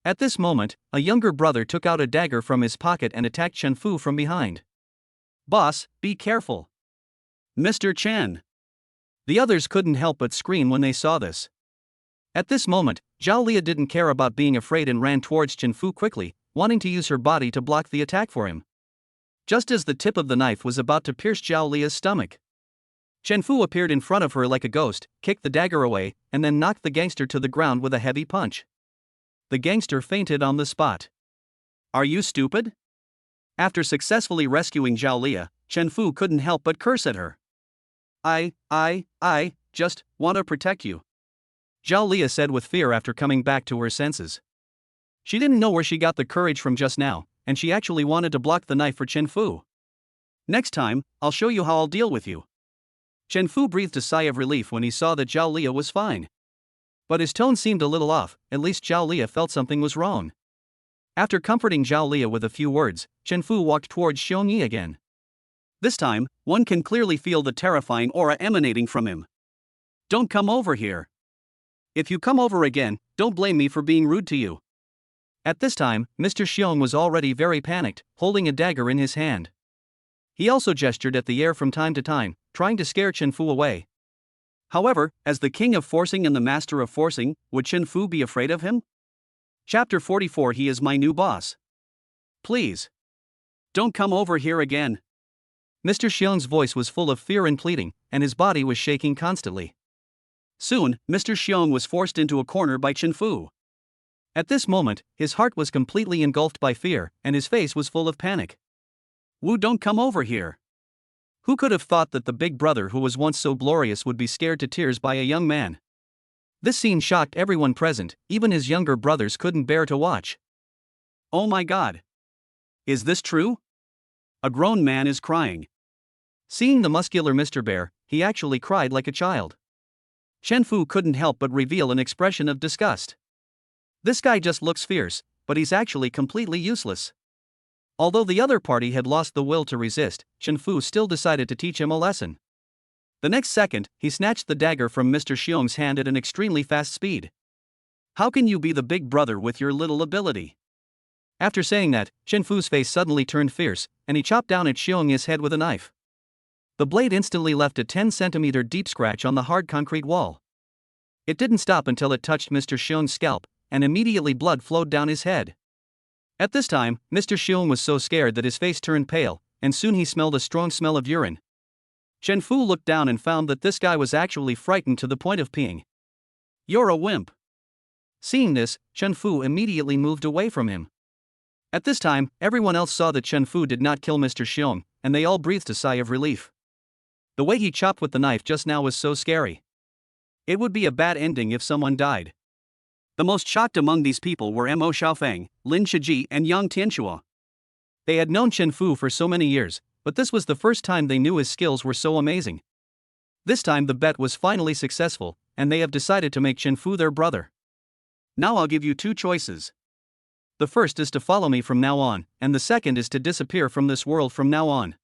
At this moment, a younger brother took out a dagger from his pocket and attacked Chen Fu from behind. Boss, be careful! Mr. Chen! The others couldn't help but scream when they saw this. At this moment, Zhao Lia didn't care about being afraid and ran towards Chen Fu quickly, wanting to use her body to block the attack for him. Just as the tip of the knife was about to pierce Zhao Lia's stomach, Chen Fu appeared in front of her like a ghost, kicked the dagger away, and then knocked the gangster to the ground with a heavy punch. The gangster fainted on the spot. Are you stupid? After successfully rescuing Zhao Lia, Chen Fu couldn't help but curse at her. I just want to protect you, Zhao Lia said with fear after coming back to her senses. She didn't know where she got the courage from just now, and she actually wanted to block the knife for Chen Fu. Next time, I'll show you how I'll deal with you. Chen Fu breathed a sigh of relief when he saw that Zhao Lia was fine. But his tone seemed a little off, at least Zhao Lia felt something was wrong. After comforting Zhao Lia with a few words, Chen Fu walked towards Xiong Yi again. This time, one can clearly feel the terrifying aura emanating from him. Don't come over here. If you come over again, don't blame me for being rude to you. At this time, Mr. Xiong was already very panicked, holding a dagger in his hand. He also gestured at the air from time to time, trying to scare Chen Fu away. However, as the king of forcing and the master of forcing, would Chen Fu be afraid of him? Chapter 44. He is my new boss. Please. Don't come over here again. Mr. Xiong's voice was full of fear and pleading, and his body was shaking constantly. Soon, Mr. Xiong was forced into a corner by Chen Fu. At this moment, his heart was completely engulfed by fear, and his face was full of panic. Wu, don't come over here. Who could have thought that the big brother who was once so glorious would be scared to tears by a young man? This scene shocked everyone present, even his younger brothers couldn't bear to watch. Oh my God! Is this true? A grown man is crying. Seeing the muscular Mr. Bear, he actually cried like a child. Chen Fu couldn't help but reveal an expression of disgust. This guy just looks fierce, but he's actually completely useless. Although the other party had lost the will to resist, Chen Fu still decided to teach him a lesson. The next second, he snatched the dagger from Mr. Xiong's hand at an extremely fast speed. How can you be the big brother with your little ability? After saying that, Chen Fu's face suddenly turned fierce, and he chopped down at Xiong's head with a knife. The blade instantly left a 10-centimeter deep scratch on the hard concrete wall. It didn't stop until it touched Mr. Xiong's scalp, and immediately blood flowed down his head. At this time, Mr. Xiong was so scared that his face turned pale, and soon he smelled a strong smell of urine. Chen Fu looked down and found that this guy was actually frightened to the point of peeing. "You're a wimp." Seeing this, Chen Fu immediately moved away from him. At this time, everyone else saw that Chen Fu did not kill Mr. Xiong, and they all breathed a sigh of relief. The way he chopped with the knife just now was so scary. It would be a bad ending if someone died. The most shocked among these people were Mo Xiaofeng, Lin Shiji, and Yang Tianxua. They had known Chen Fu for so many years, but this was the first time they knew his skills were so amazing. This time the bet was finally successful, and they have decided to make Chen Fu their brother. Now I'll give you two choices. The first is to follow me from now on, and the second is to disappear from this world from now on.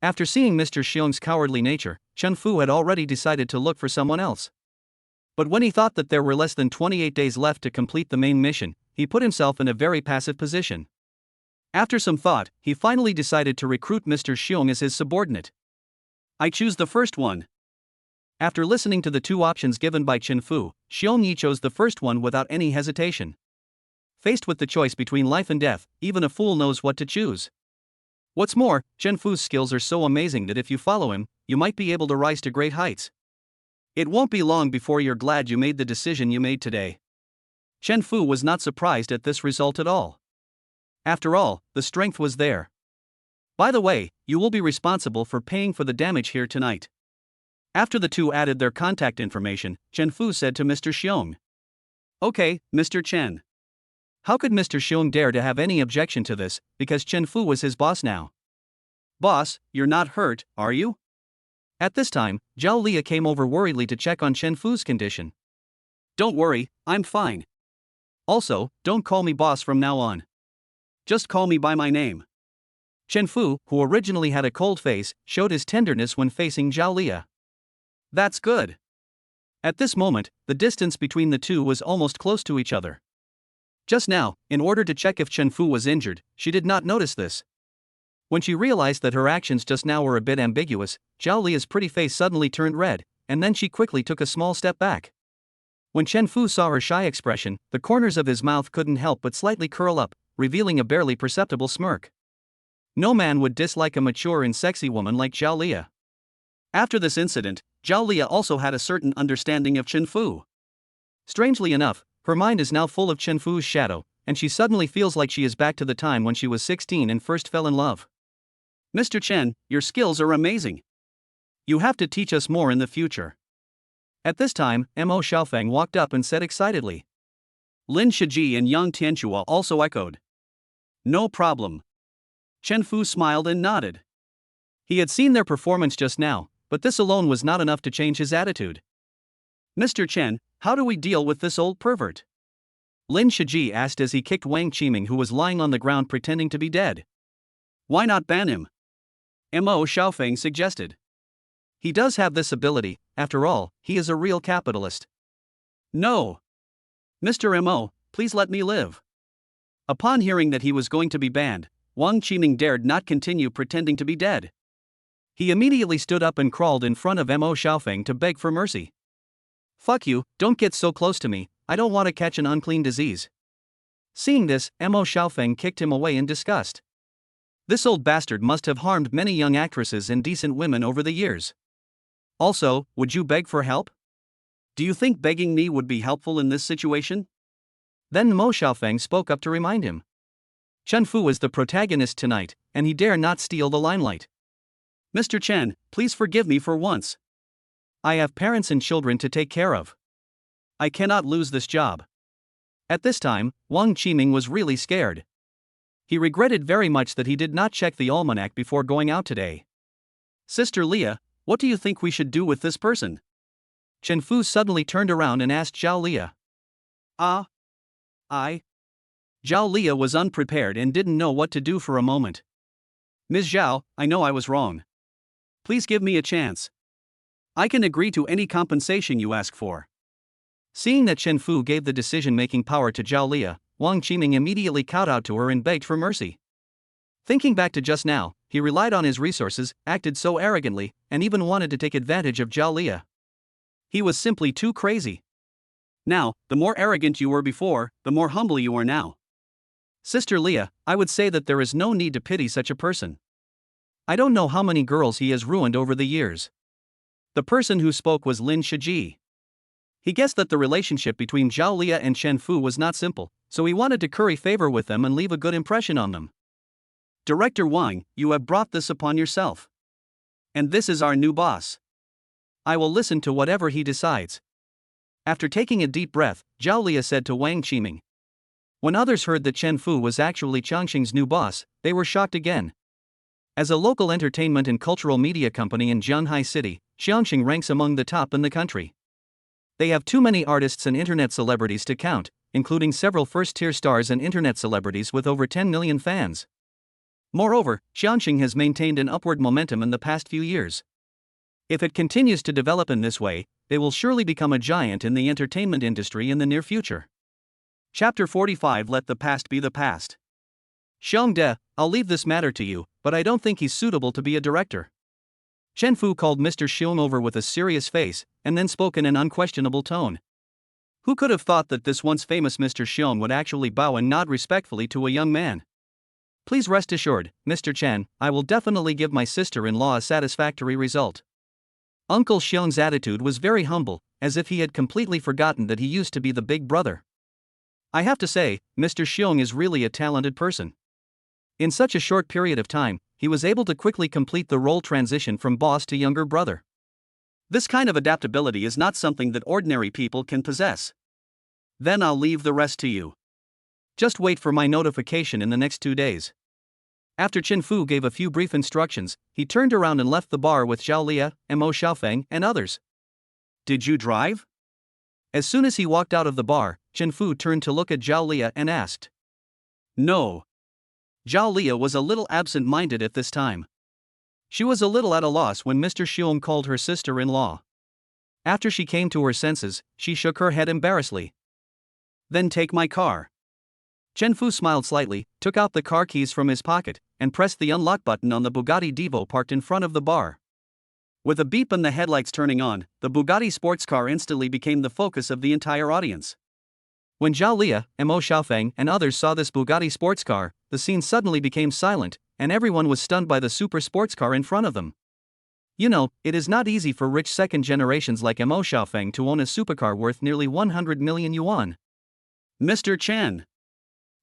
After seeing Mr. Xiong's cowardly nature, Chen Fu had already decided to look for someone else. But when he thought that there were less than 28 days left to complete the main mission, he put himself in a very passive position. After some thought, he finally decided to recruit Mr. Xiong as his subordinate. I choose the first one. After listening to the two options given by Chen Fu, Xiong Yi chose the first one without any hesitation. Faced with the choice between life and death, even a fool knows what to choose. What's more, Chen Fu's skills are so amazing that if you follow him, you might be able to rise to great heights. It won't be long before you're glad you made the decision you made today. Chen Fu was not surprised at this result at all. After all, the strength was there. By the way, you will be responsible for paying for the damage here tonight. After the two added their contact information, Chen Fu said to Mr. Xiong. Okay, Mr. Chen. How could Mr. Xiong dare to have any objection to this, because Chen Fu was his boss now? Boss, you're not hurt, are you? At this time, Zhao Liya came over worriedly to check on Chen Fu's condition. Don't worry, I'm fine. Also, don't call me boss from now on. Just call me by my name. Chen Fu, who originally had a cold face, showed his tenderness when facing Zhao Liya. That's good. At this moment, the distance between the two was almost close to each other. Just now, in order to check if Chen Fu was injured, she did not notice this. When she realized that her actions just now were a bit ambiguous, Zhao Liya's pretty face suddenly turned red, and then she quickly took a small step back. When Chen Fu saw her shy expression, the corners of his mouth couldn't help but slightly curl up, revealing a barely perceptible smirk. No man would dislike a mature and sexy woman like Zhao Liya. After this incident, Zhao Liya also had a certain understanding of Chen Fu. Strangely enough, her mind is now full of Chen Fu's shadow, and she suddenly feels like she is back to the time when she was 16 and first fell in love. Mr. Chen, your skills are amazing. You have to teach us more in the future. At this time, Mo Xiaofeng walked up and said excitedly. Lin Shiji and Yang Tianxua also echoed. No problem. Chen Fu smiled and nodded. He had seen their performance just now, but this alone was not enough to change his attitude. Mr. Chen, how do we deal with this old pervert? Lin Shiji asked as he kicked Wang Qiming, who was lying on the ground pretending to be dead. Why not ban him? Mo Xiaofeng suggested. He does have this ability, after all, he is a real capitalist. No. Mr. Mo, please let me live. Upon hearing that he was going to be banned, Wang Qiming dared not continue pretending to be dead. He immediately stood up and crawled in front of Mo Xiaofeng to beg for mercy. Fuck you, don't get so close to me, I don't want to catch an unclean disease. Seeing this, Mo Xiaofeng kicked him away in disgust. This old bastard must have harmed many young actresses and decent women over the years. Also, would you beg for help? Do you think begging me would be helpful in this situation? Then Mo Xiaofeng spoke up to remind him. Chen Fu is the protagonist tonight, and he dare not steal the limelight. Mr. Chen, please forgive me for once. I have parents and children to take care of. I cannot lose this job. At this time, Wang Qiming was really scared. He regretted very much that he did not check the almanac before going out today. Sister Liya, what do you think we should do with this person? Chen Fu suddenly turned around and asked Zhao Liya. Zhao Liya was unprepared and didn't know what to do for a moment. Ms. Zhao, I know I was wrong. Please give me a chance. I can agree to any compensation you ask for. Seeing that Chen Fu gave the decision-making power to Zhao Liya, Wang Qiming immediately kowtowed to her and begged for mercy. Thinking back to just now, he relied on his resources, acted so arrogantly, and even wanted to take advantage of Zhao Liya. He was simply too crazy. Now, the more arrogant you were before, the more humble you are now. Sister Liya, I would say that there is no need to pity such a person. I don't know how many girls he has ruined over the years. The person who spoke was Lin Shiji. He guessed that the relationship between Zhao Liya and Chen Fu was not simple, so he wanted to curry favor with them and leave a good impression on them. Director Wang, you have brought this upon yourself. And this is our new boss. I will listen to whatever he decides. After taking a deep breath, Zhao Liya said to Wang Qiming. When others heard that Chen Fu was actually Changqing's new boss, they were shocked again. As a local entertainment and cultural media company in Jianghai City, Changqing ranks among the top in the country. They have too many artists and internet celebrities to count, including several first-tier stars and internet celebrities with over 10 million fans. Moreover, Changqing has maintained an upward momentum in the past few years. If it continues to develop in this way, they will surely become a giant in the entertainment industry in the near future. Chapter 45. Let the past be the past. Xiang De, I'll leave this matter to you, but I don't think he's suitable to be a director. Chen Fu called Mr. Xiong over with a serious face, and then spoke in an unquestionable tone. Who could have thought that this once famous Mr. Xiong would actually bow and nod respectfully to a young man? Please rest assured, Mr. Chen, I will definitely give my sister-in-law a satisfactory result. Uncle Xiong's attitude was very humble, as if he had completely forgotten that he used to be the big brother. I have to say, Mr. Xiong is really a talented person. In such a short period of time, he was able to quickly complete the role transition from boss to younger brother. This kind of adaptability is not something that ordinary people can possess. Then I'll leave the rest to you. Just wait for my notification in the next 2 days. After Chen Fu gave a few brief instructions, he turned around and left the bar with Zhao Liya, Mo Xiaofeng, and others. Did you drive? As soon as he walked out of the bar, Chen Fu turned to look at Zhao Liya and asked. No. Zhao Liya was a little absent-minded at this time. She was a little at a loss when Mr. Xiong called her sister-in-law. After she came to her senses, she shook her head embarrassedly. Then take my car. Chen Fu smiled slightly, took out the car keys from his pocket, and pressed the unlock button on the Bugatti Divo parked in front of the bar. With a beep and the headlights turning on, the Bugatti sports car instantly became the focus of the entire audience. When Zhao Liya, Mo Xiaofeng, and others saw this Bugatti sports car, the scene suddenly became silent, and everyone was stunned by the super sports car in front of them. You know, it is not easy for rich second generations like Mo Xiaofeng to own a supercar worth nearly 100 million yuan. Mr. Chen,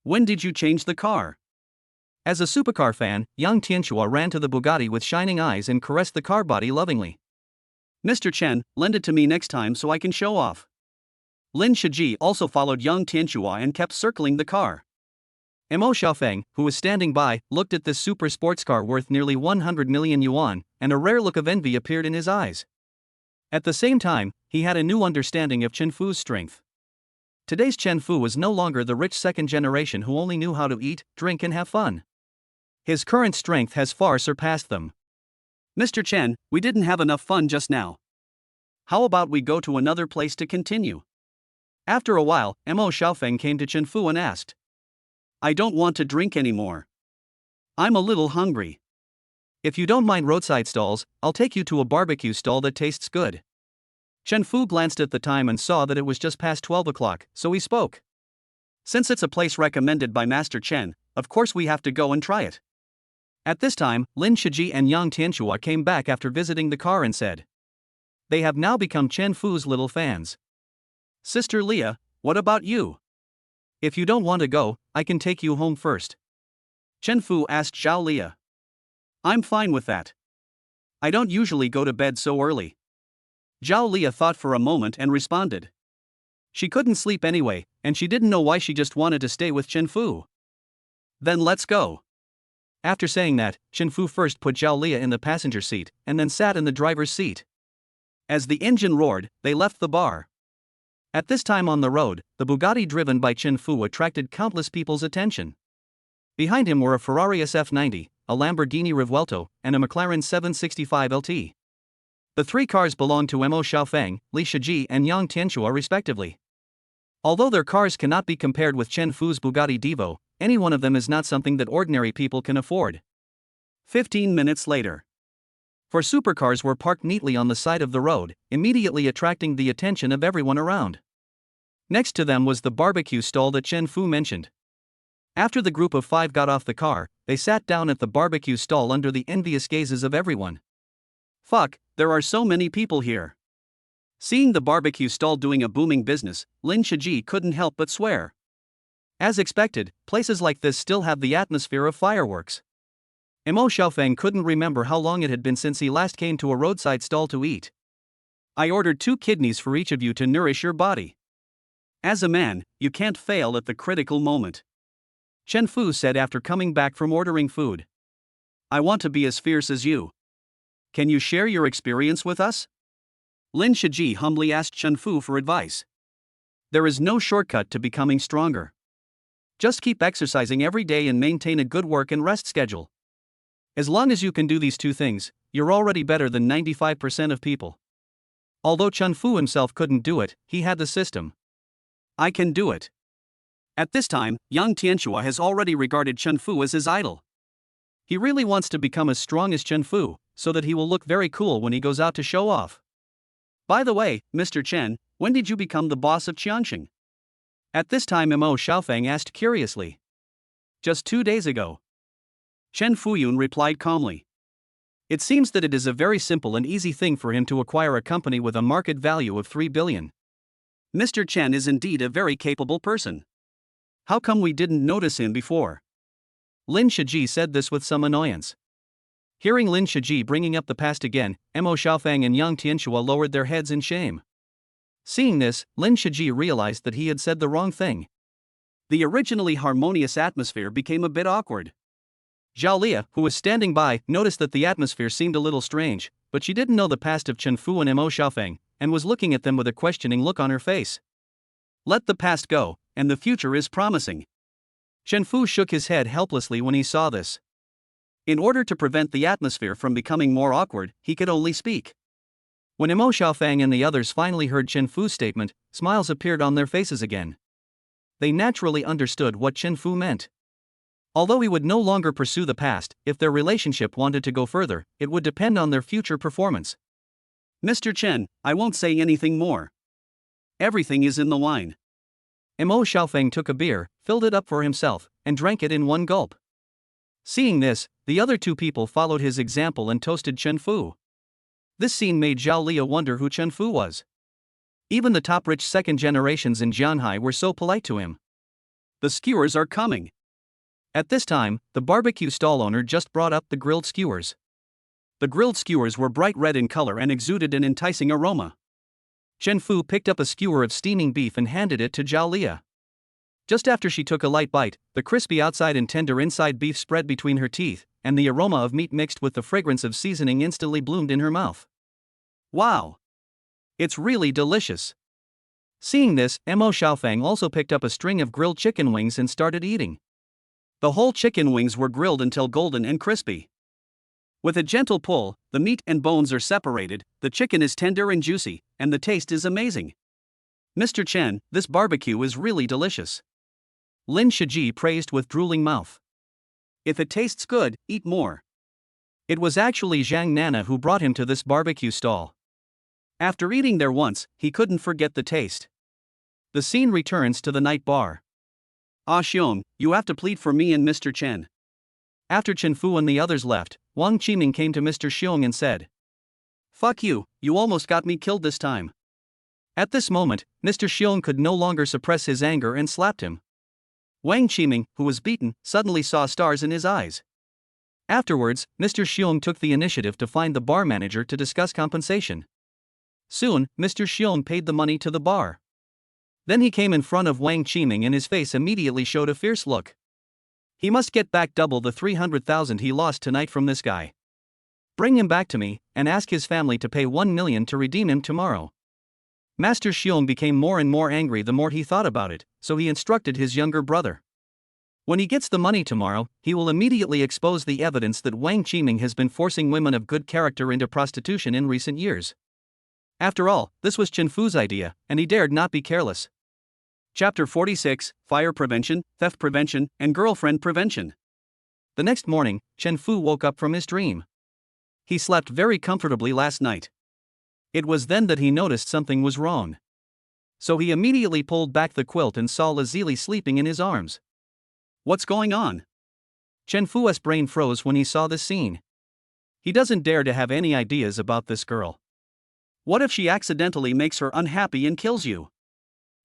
when did you change the car? As a supercar fan, Yang Tianxua ran to the Bugatti with shining eyes and caressed the car body lovingly. Mr. Chen, lend it to me next time so I can show off. Lin Shiji also followed Yang Tianxua and kept circling the car. Mo Xiaofeng, who was standing by, looked at this super sports car worth nearly 100 million yuan, and a rare look of envy appeared in his eyes. At the same time, he had a new understanding of Chen Fu's strength. Today's Chen Fu was no longer the rich second generation who only knew how to eat, drink and have fun. His current strength has far surpassed them. Mr. Chen, we didn't have enough fun just now. How about we go to another place to continue? After a while, Mo Xiaofeng came to Chen Fu and asked. I don't want to drink anymore. I'm a little hungry. If you don't mind roadside stalls, I'll take you to a barbecue stall that tastes good. Chen Fu glanced at the time and saw that it was just past 12 o'clock, so he spoke. Since it's a place recommended by Master Chen, of course we have to go and try it. At this time, Lin Shiji and Yang Tianxua came back after visiting the car and said. They have now become Chen Fu's little fans. Sister Liya, what about you? If you don't want to go, I can take you home first. Chen Fu asked Zhao Liya. I'm fine with that. I don't usually go to bed so early. Zhao Liya thought for a moment and responded. She couldn't sleep anyway, and she didn't know why she just wanted to stay with Chen Fu. Then let's go. After saying that, Chen Fu first put Zhao Liya in the passenger seat, and then sat in the driver's seat. As the engine roared, they left the bar. At this time on the road, the Bugatti driven by Chen Fu attracted countless people's attention. Behind him were a Ferrari SF90, a Lamborghini Revuelto, and a McLaren 765 LT. The three cars belonged to Mo Xiaofeng, Li Shiji and Yang Tianxua respectively. Although their cars cannot be compared with Chen Fu's Bugatti Divo, any one of them is not something that ordinary people can afford. 15 minutes later. Four supercars were parked neatly on the side of the road, immediately attracting the attention of everyone around. Next to them was the barbecue stall that Chen Fu mentioned. After the group of five got off the car, they sat down at the barbecue stall under the envious gazes of everyone. Fuck, there are so many people here. Seeing the barbecue stall doing a booming business, Lin Shiji couldn't help but swear. As expected, places like this still have the atmosphere of fireworks. Mo Xiaofeng couldn't remember how long it had been since he last came to a roadside stall to eat. I ordered 2 kidneys for each of you to nourish your body. As a man, you can't fail at the critical moment, Chen Fu said after coming back from ordering food. I want to be as fierce as you. Can you share your experience with us? Lin Shiji humbly asked Chen Fu for advice. There is no shortcut to becoming stronger. Just keep exercising every day and maintain a good work and rest schedule. As long as you can do these 2 things, you're already better than 95% of people. Although Chen Fu himself couldn't do it, he had the system. I can do it. At this time, Yang Tianxua has already regarded Chen Fu as his idol. He really wants to become as strong as Chen Fu, so that he will look very cool when he goes out to show off. By the way, Mr. Chen, when did you become the boss of Qianxing? At this time Mo Xiaofeng asked curiously. Just 2 days ago. Chen Fuyun replied calmly. It seems that it is a very simple and easy thing for him to acquire a company with a market value of 3 billion. Mr. Chen is indeed a very capable person. How come we didn't notice him before? Lin Shiji said this with some annoyance. Hearing Lin Shiji bringing up the past again, Mo Xiaofeng and Yang Tianxua lowered their heads in shame. Seeing this, Lin Shiji realized that he had said the wrong thing. The originally harmonious atmosphere became a bit awkward. Zhao Lia, who was standing by, noticed that the atmosphere seemed a little strange, but she didn't know the past of Chen Fu and Mo Xiaofeng, and was looking at them with a questioning look on her face. Let the past go, and the future is promising. Chen Fu shook his head helplessly when he saw this. In order to prevent the atmosphere from becoming more awkward, he could only speak. When Mo Xiaofeng and the others finally heard Chen Fu's statement, smiles appeared on their faces again. They naturally understood what Chen Fu meant. Although he would no longer pursue the past, if their relationship wanted to go further, it would depend on their future performance. Mr. Chen, I won't say anything more. Everything is in the wine. Mo Xiaofeng took a beer, filled it up for himself, and drank it in one gulp. Seeing this, the other 2 people followed his example and toasted Chen Fu. This scene made Zhao Lia wonder who Chen Fu was. Even the top rich second generations in Jianhai were so polite to him. The skewers are coming. At this time, the barbecue stall owner just brought up the grilled skewers. The grilled skewers were bright red in color and exuded an enticing aroma. Chen Fu picked up a skewer of steaming beef and handed it to Zhao Lia. Just after she took a light bite, the crispy outside and tender inside beef spread between her teeth, and the aroma of meat mixed with the fragrance of seasoning instantly bloomed in her mouth. Wow! It's really delicious. Seeing this, Mo Xiaofeng also picked up a string of grilled chicken wings and started eating. The whole chicken wings were grilled until golden and crispy. With a gentle pull, the meat and bones are separated, the chicken is tender and juicy, and the taste is amazing. Mr. Chen, this barbecue is really delicious. Lin Shiji praised with drooling mouth. If it tastes good, eat more. It was actually Zhang Nana who brought him to this barbecue stall. After eating there once, he couldn't forget the taste. The scene returns to the night bar. Ah Xiong, you have to plead for me and Mr. Chen. After Chen Fu and the others left, Wang Qiming came to Mr. Xiong and said, Fuck you almost got me killed this time. At this moment, Mr. Xiong could no longer suppress his anger and slapped him. Wang Qiming, who was beaten, suddenly saw stars in his eyes. Afterwards, Mr. Xiong took the initiative to find the bar manager to discuss compensation. Soon, Mr. Xiong paid the money to the bar. Then he came in front of Wang Qiming and his face immediately showed a fierce look. He must get back double the 300,000 he lost tonight from this guy. Bring him back to me, and ask his family to pay 1 million to redeem him tomorrow. Master Xiong became more and more angry the more he thought about it, so he instructed his younger brother. When he gets the money tomorrow, he will immediately expose the evidence that Wang Qiming has been forcing women of good character into prostitution in recent years. After all, this was Chen Fu's idea, and he dared not be careless. Chapter 46, Fire Prevention, Theft Prevention, and Girlfriend Prevention. The next morning, Chen Fu woke up from his dream. He slept very comfortably last night. It was then that he noticed something was wrong. So he immediately pulled back the quilt and saw Lazili sleeping in his arms. What's going on? Chen Fu's brain froze when he saw this scene. He doesn't dare to have any ideas about this girl. What if she accidentally makes her unhappy and kills you?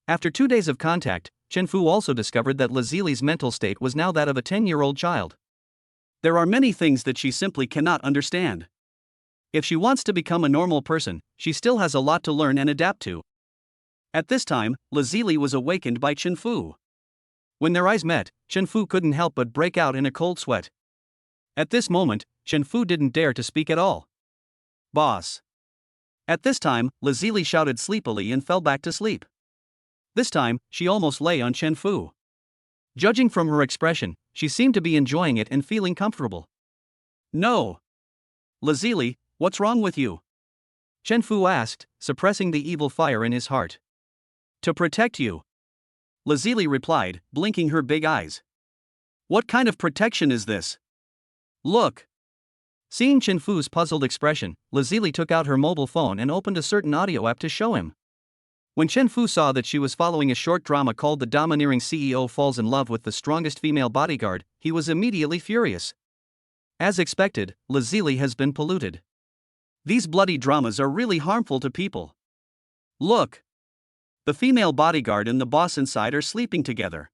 After 2 days of contact, Chen Fu also discovered that Lazili's mental state was now that of a 10-year-old child. There are many things that she simply cannot understand. If she wants to become a normal person, she still has a lot to learn and adapt to. At this time, Lazili was awakened by Chen Fu. When their eyes met, Chen Fu couldn't help but break out in a cold sweat. At this moment, Chen Fu didn't dare to speak at all. Boss. At this time, Lazili shouted sleepily and fell back to sleep. This time, she almost lay on Chen Fu. Judging from her expression, she seemed to be enjoying it and feeling comfortable. No. Lazili, what's wrong with you? Chen Fu asked, suppressing the evil fire in his heart. To protect you. Lazili replied, blinking her big eyes. What kind of protection is this? Look. Seeing Chen Fu's puzzled expression, Lazili took out her mobile phone and opened a certain audio app to show him. When Chen Fu saw that she was following a short drama called The Domineering CEO Falls in Love with the Strongest Female Bodyguard, he was immediately furious. As expected, Lazili has been polluted. These bloody dramas are really harmful to people. Look. The female bodyguard and the boss inside are sleeping together.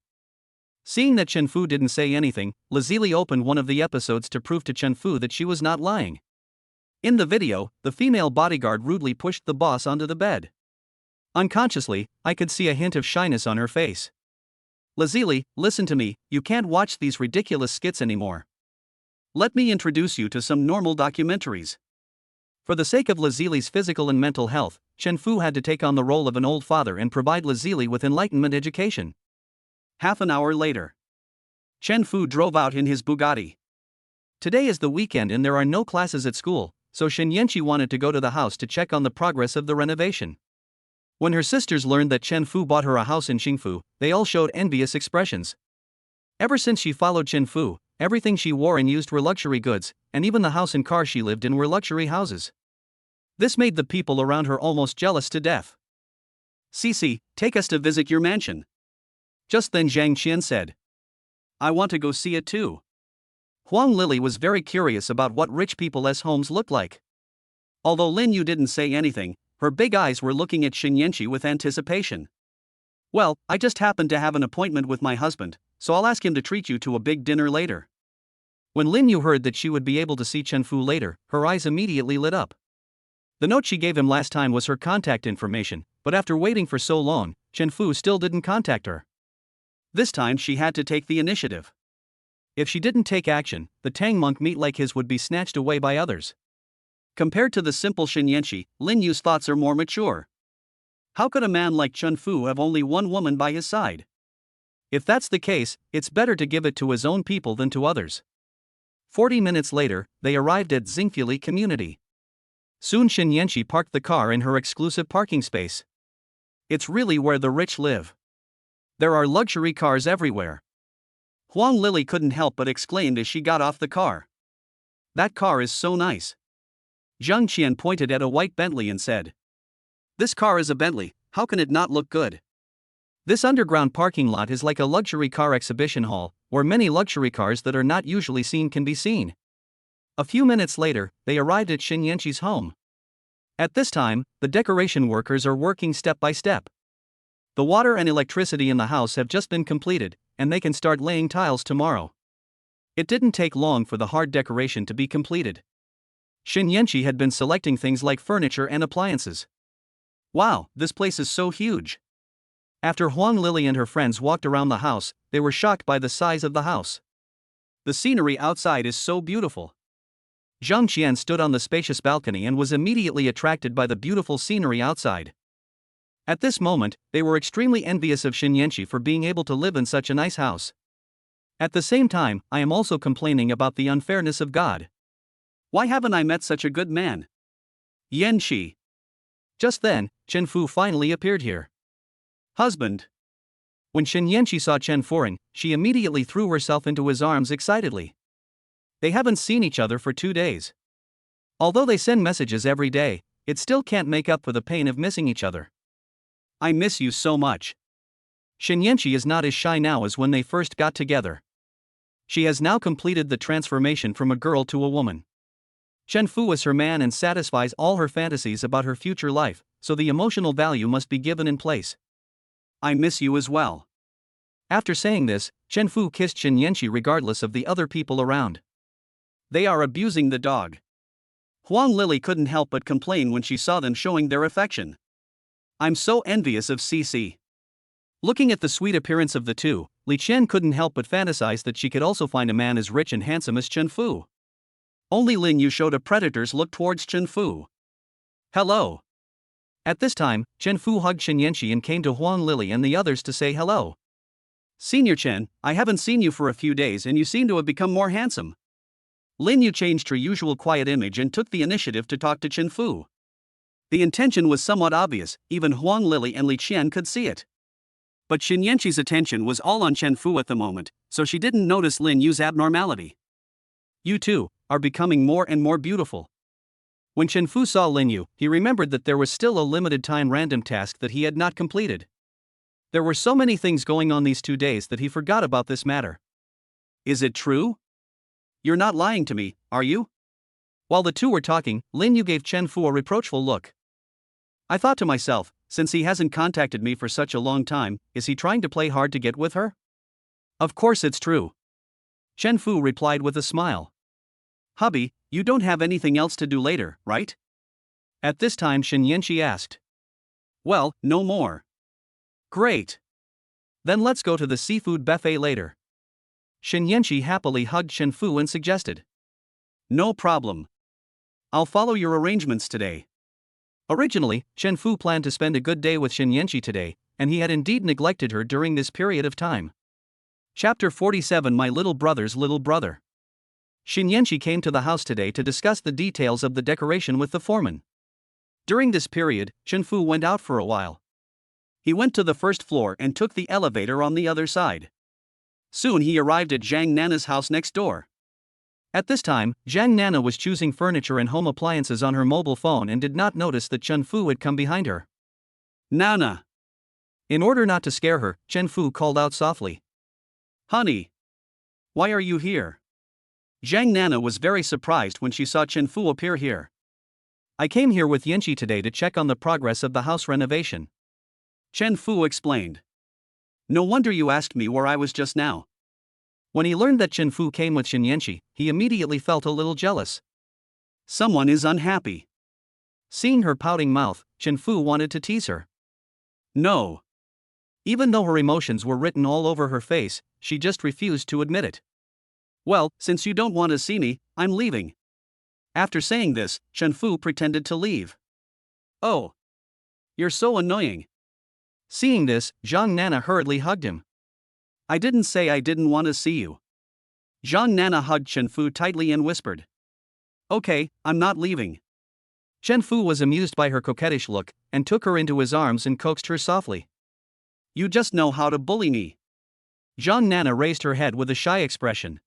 Seeing that Chen Fu didn't say anything, Lazili opened one of the episodes to prove to Chen Fu that she was not lying. In the video, the female bodyguard rudely pushed the boss onto the bed. Unconsciously, I could see a hint of shyness on her face. Lazili, listen to me, you can't watch these ridiculous skits anymore. Let me introduce you to some normal documentaries. For the sake of Lazili's physical and mental health, Chen Fu had to take on the role of an old father and provide Lazili with enlightenment education. Half an hour later, Chen Fu drove out in his Bugatti. Today is the weekend and there are no classes at school, so Shen Yanqi wanted to go to the house to check on the progress of the renovation. When her sisters learned that Chen Fu bought her a house in Qingfu, they all showed envious expressions. Ever since she followed Chen Fu, everything she wore and used were luxury goods, and even the house and car she lived in were luxury houses. This made the people around her almost jealous to death. Cici, take us to visit your mansion. Just then Zhang Qian said. I want to go see it too. Huang Lily was very curious about what rich people's homes looked like. Although Lin Yu didn't say anything, her big eyes were looking at Shen Yanqi with anticipation. Well, I just happened to have an appointment with my husband, so I'll ask him to treat you to a big dinner later. When Lin Yu heard that she would be able to see Chen Fu later, her eyes immediately lit up. The note she gave him last time was her contact information, but after waiting for so long, Chen Fu still didn't contact her. This time she had to take the initiative. If she didn't take action, the Tang monk meat like his would be snatched away by others. Compared to the simple Shen Yanqi, Lin Yu's thoughts are more mature. How could a man like Chen Fu have only one woman by his side? If that's the case, it's better to give it to his own people than to others. 40 minutes later, they arrived at Xingfuli community. Soon Shen Yanqi parked the car in her exclusive parking space. It's really where the rich live. There are luxury cars everywhere. Huang Lily couldn't help but exclaim as she got off the car. That car is so nice. Zhang Qian pointed at a white Bentley and said. This car is a Bentley, how can it not look good? This underground parking lot is like a luxury car exhibition hall, where many luxury cars that are not usually seen can be seen. A few minutes later, they arrived at Shen Yanqi's home. At this time, the decoration workers are working step by step. The water and electricity in the house have just been completed, and they can start laying tiles tomorrow. It didn't take long for the hard decoration to be completed. Shen Yanqi had been selecting things like furniture and appliances. Wow, this place is so huge. After Huang Lily and her friends walked around the house, they were shocked by the size of the house. The scenery outside is so beautiful. Zhang Qian stood on the spacious balcony and was immediately attracted by the beautiful scenery outside. At this moment, they were extremely envious of Shen Yanqi for being able to live in such a nice house. At the same time, I am also complaining about the unfairness of God. Why haven't I met such a good man? Yanqi. Just then, Chen Fu finally appeared here. Husband. When Shen Yanqi saw Chen Furing, she immediately threw herself into his arms excitedly. They haven't seen each other for 2 days. Although they send messages every day, it still can't make up for the pain of missing each other. I miss you so much. Shen Yanqi is not as shy now as when they first got together. She has now completed the transformation from a girl to a woman. Chen Fu is her man and satisfies all her fantasies about her future life, so the emotional value must be given in place. I miss you as well. After saying this, Chen Fu kissed Shen Yanqi regardless of the other people around. They are abusing the dog. Huang Lily couldn't help but complain when she saw them showing their affection. I'm so envious of Cici. Looking at the sweet appearance of the two, Li Qian couldn't help but fantasize that she could also find a man as rich and handsome as Chen Fu. Only Lin Yu showed a predator's look towards Chen Fu. Hello. At this time, Chen Fu hugged Shen Yanqi and came to Huang Lily and the others to say hello. Senior Chen, I haven't seen you for a few days and you seem to have become more handsome. Lin Yu changed her usual quiet image and took the initiative to talk to Chen Fu. The intention was somewhat obvious, even Huang Lily and Li Qian could see it. But Shen Yanqi's attention was all on Chen Fu at the moment, so she didn't notice Lin Yu's abnormality. You two are becoming more and more beautiful. When Chen Fu saw Lin Yu, he remembered that there was still a limited time random task that he had not completed. There were so many things going on these 2 days that he forgot about this matter. Is it true? You're not lying to me, are you? While the two were talking, Lin Yu gave Chen Fu a reproachful look. I thought to myself, since he hasn't contacted me for such a long time, is he trying to play hard to get with her? Of course it's true. Chen Fu replied with a smile. Hubby, you don't have anything else to do later, right? At this time Shen Yanqi asked. Well, no more. Great. Then let's go to the seafood buffet later. Shen Yanqi happily hugged Chen Fu and suggested. No problem. I'll follow your arrangements today. Originally, Chen Fu planned to spend a good day with Shen Yanqi today, and he had indeed neglected her during this period of time. Chapter 47 My Little Brother's Little Brother. Shen Yanqi came to the house today to discuss the details of the decoration with the foreman. During this period, Chen Fu went out for a while. He went to the first floor and took the elevator on the other side. Soon he arrived at Zhang Nana's house next door. At this time, Zhang Nana was choosing furniture and home appliances on her mobile phone and did not notice that Chen Fu had come behind her. Nana. In order not to scare her, Chen Fu called out softly. Honey. Why are you here? Zhang Nana was very surprised when she saw Chen Fu appear here. I came here with Yanqi today to check on the progress of the house renovation. Chen Fu explained. No wonder you asked me where I was just now. When he learned that Chen Fu came with Shen Yanqi, he immediately felt a little jealous. Someone is unhappy. Seeing her pouting mouth, Chen Fu wanted to tease her. No. Even though her emotions were written all over her face, she just refused to admit it. Well, since you don't want to see me, I'm leaving. After saying this, Chen Fu pretended to leave. Oh. You're so annoying. Seeing this, Zhang Nana hurriedly hugged him. I didn't say I didn't want to see you. Zhang Nana hugged Chen Fu tightly and whispered. Okay, I'm not leaving. Chen Fu was amused by her coquettish look, and took her into his arms and coaxed her softly. You just know how to bully me. Zhang Nana raised her head with a shy expression.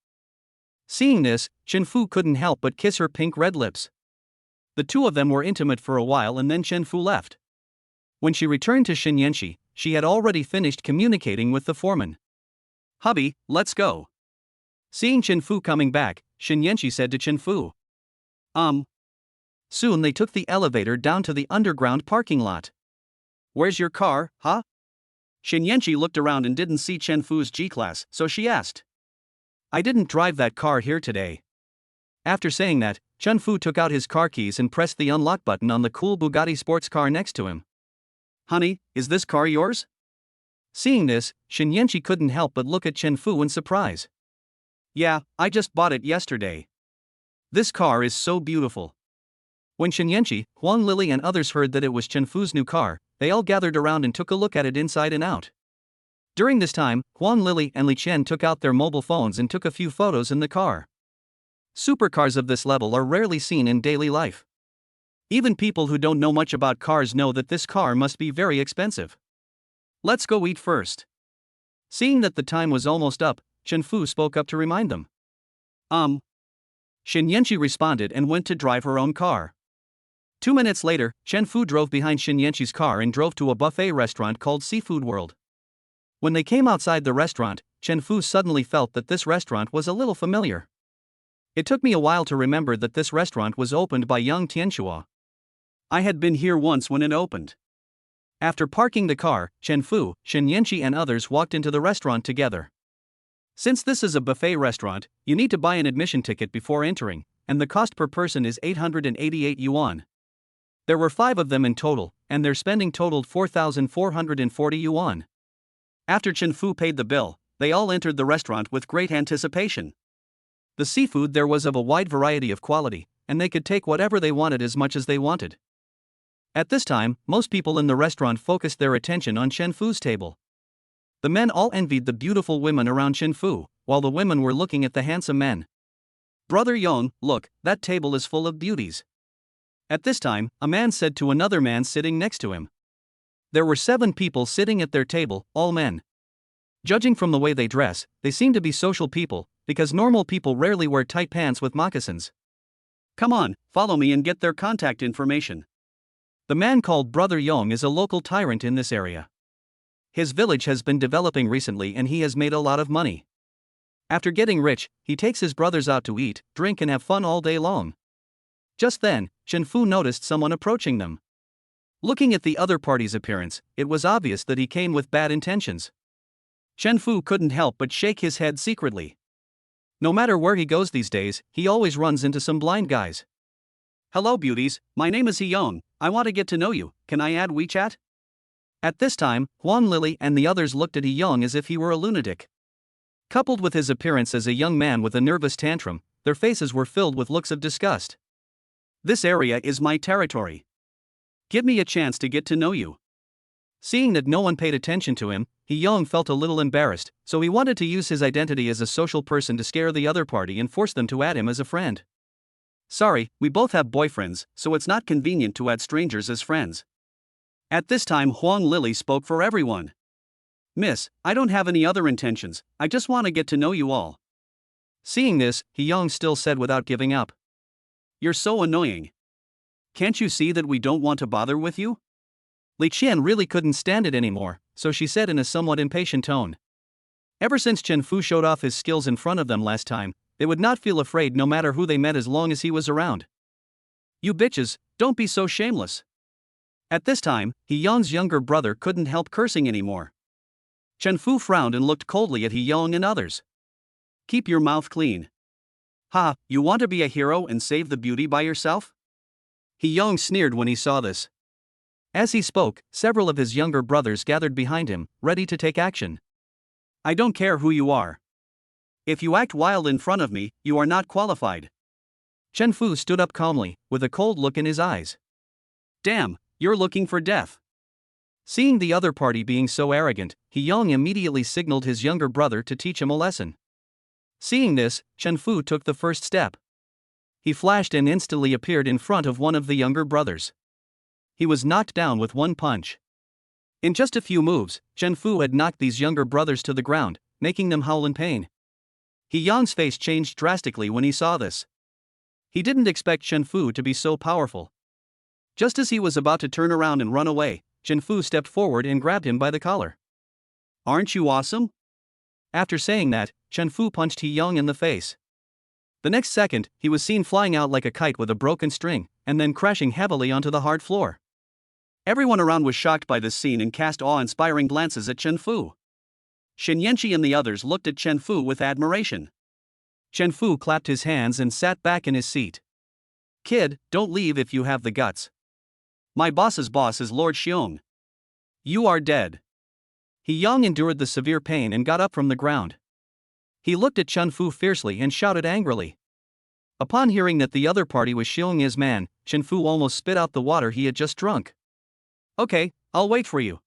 Seeing this, Chen Fu couldn't help but kiss her pink-red lips. The two of them were intimate for a while and then Chen Fu left. When she returned to Shen Yanqi, she had already finished communicating with the foreman. Hubby, let's go. Seeing Chen Fu coming back, Shen Yanqi said to Chen Fu. Soon they took the elevator down to the underground parking lot. Where's your car, huh? Shen Yanqi looked around and didn't see Chen Fu's G-Class, so she asked. I didn't drive that car here today. After saying that, Chen Fu took out his car keys and pressed the unlock button on the cool Bugatti sports car next to him. Honey, is this car yours? Seeing this, Shen Yanqi couldn't help but look at Chen Fu in surprise. Yeah, I just bought it yesterday. This car is so beautiful. When Shen Yanqi, Huang Lily and others heard that it was Chen Fu's new car, they all gathered around and took a look at it inside and out. During this time, Huang Lily and Li Qian took out their mobile phones and took a few photos in the car. Supercars of this level are rarely seen in daily life. Even people who don't know much about cars know that this car must be very expensive. Let's go eat first. Seeing that the time was almost up, Chen Fu spoke up to remind them. Shen Yanqi responded and went to drive her own car. 2 minutes later, Chen Fu drove behind Shen Yanqi's car and drove to a buffet restaurant called Seafood World. When they came outside the restaurant, Chen Fu suddenly felt that this restaurant was a little familiar. It took me a while to remember that this restaurant was opened by young Tianxua. I had been here once when it opened. After parking the car, Chen Fu, Shen Yanqi and others walked into the restaurant together. Since this is a buffet restaurant, you need to buy an admission ticket before entering, and the cost per person is 888 yuan. There were 5 of them in total, and their spending totaled 4,440 yuan. After Chen Fu paid the bill, they all entered the restaurant with great anticipation. The seafood there was of a wide variety of quality, and they could take whatever they wanted as much as they wanted. At this time, most people in the restaurant focused their attention on Chen Fu's table. The men all envied the beautiful women around Chen Fu, while the women were looking at the handsome men. Brother Yong, look, that table is full of beauties. At this time, a man said to another man sitting next to him. There were 7 people sitting at their table, all men. Judging from the way they dress, they seem to be social people, because normal people rarely wear tight pants with moccasins. Come on, follow me and get their contact information. The man called Brother Yong is a local tyrant in this area. His village has been developing recently and he has made a lot of money. After getting rich, he takes his brothers out to eat, drink and have fun all day long. Just then, Chen Fu noticed someone approaching them. Looking at the other party's appearance, it was obvious that he came with bad intentions. Chen Fu couldn't help but shake his head secretly. No matter where he goes these days, he always runs into some blind guys. Hello beauties, my name is He Yong, I want to get to know you, can I add WeChat? At this time, Huang Lily and the others looked at He Yong as if he were a lunatic. Coupled with his appearance as a young man with a nervous tantrum, their faces were filled with looks of disgust. This area is my territory. Give me a chance to get to know you. Seeing that no one paid attention to him, He Yong felt a little embarrassed, so he wanted to use his identity as a social person to scare the other party and force them to add him as a friend. Sorry, we both have boyfriends, so it's not convenient to add strangers as friends. At this time Huang Lily spoke for everyone. Miss, I don't have any other intentions, I just want to get to know you all. Seeing this, He Yong still said without giving up. You're so annoying. Can't you see that we don't want to bother with you? Li Qian really couldn't stand it anymore, so she said in a somewhat impatient tone. Ever since Chen Fu showed off his skills in front of them last time, they would not feel afraid no matter who they met as long as he was around. You bitches, don't be so shameless. At this time, He Yong's younger brother couldn't help cursing anymore. Chen Fu frowned and looked coldly at He Yong and others. Keep your mouth clean. Ha, you want to be a hero and save the beauty by yourself? He Yong sneered when he saw this. As he spoke, several of his younger brothers gathered behind him, ready to take action. I don't care who you are. If you act wild in front of me, you are not qualified. Chen Fu stood up calmly, with a cold look in his eyes. Damn, you're looking for death. Seeing the other party being so arrogant, He Yong immediately signaled his younger brother to teach him a lesson. Seeing this, Chen Fu took the first step. He flashed and instantly appeared in front of one of the younger brothers. He was knocked down with one punch. In just a few moves, Chen Fu had knocked these younger brothers to the ground, making them howl in pain. He Yong's face changed drastically when he saw this. He didn't expect Chen Fu to be so powerful. Just as he was about to turn around and run away, Chen Fu stepped forward and grabbed him by the collar. Aren't you awesome? After saying that, Chen Fu punched He Yong in the face. The next second, he was seen flying out like a kite with a broken string, and then crashing heavily onto the hard floor. Everyone around was shocked by this scene and cast awe-inspiring glances at Chen Fu. Shen Yanqi and the others looked at Chen Fu with admiration. Chen Fu clapped his hands and sat back in his seat. Kid, don't leave if you have the guts. My boss's boss is Lord Xiong. You are dead. He Yong endured the severe pain and got up from the ground. He looked at Chen Fu fiercely and shouted angrily. Upon hearing that the other party was Xiong his man, Chen Fu almost spit out the water he had just drunk. Okay, I'll wait for you.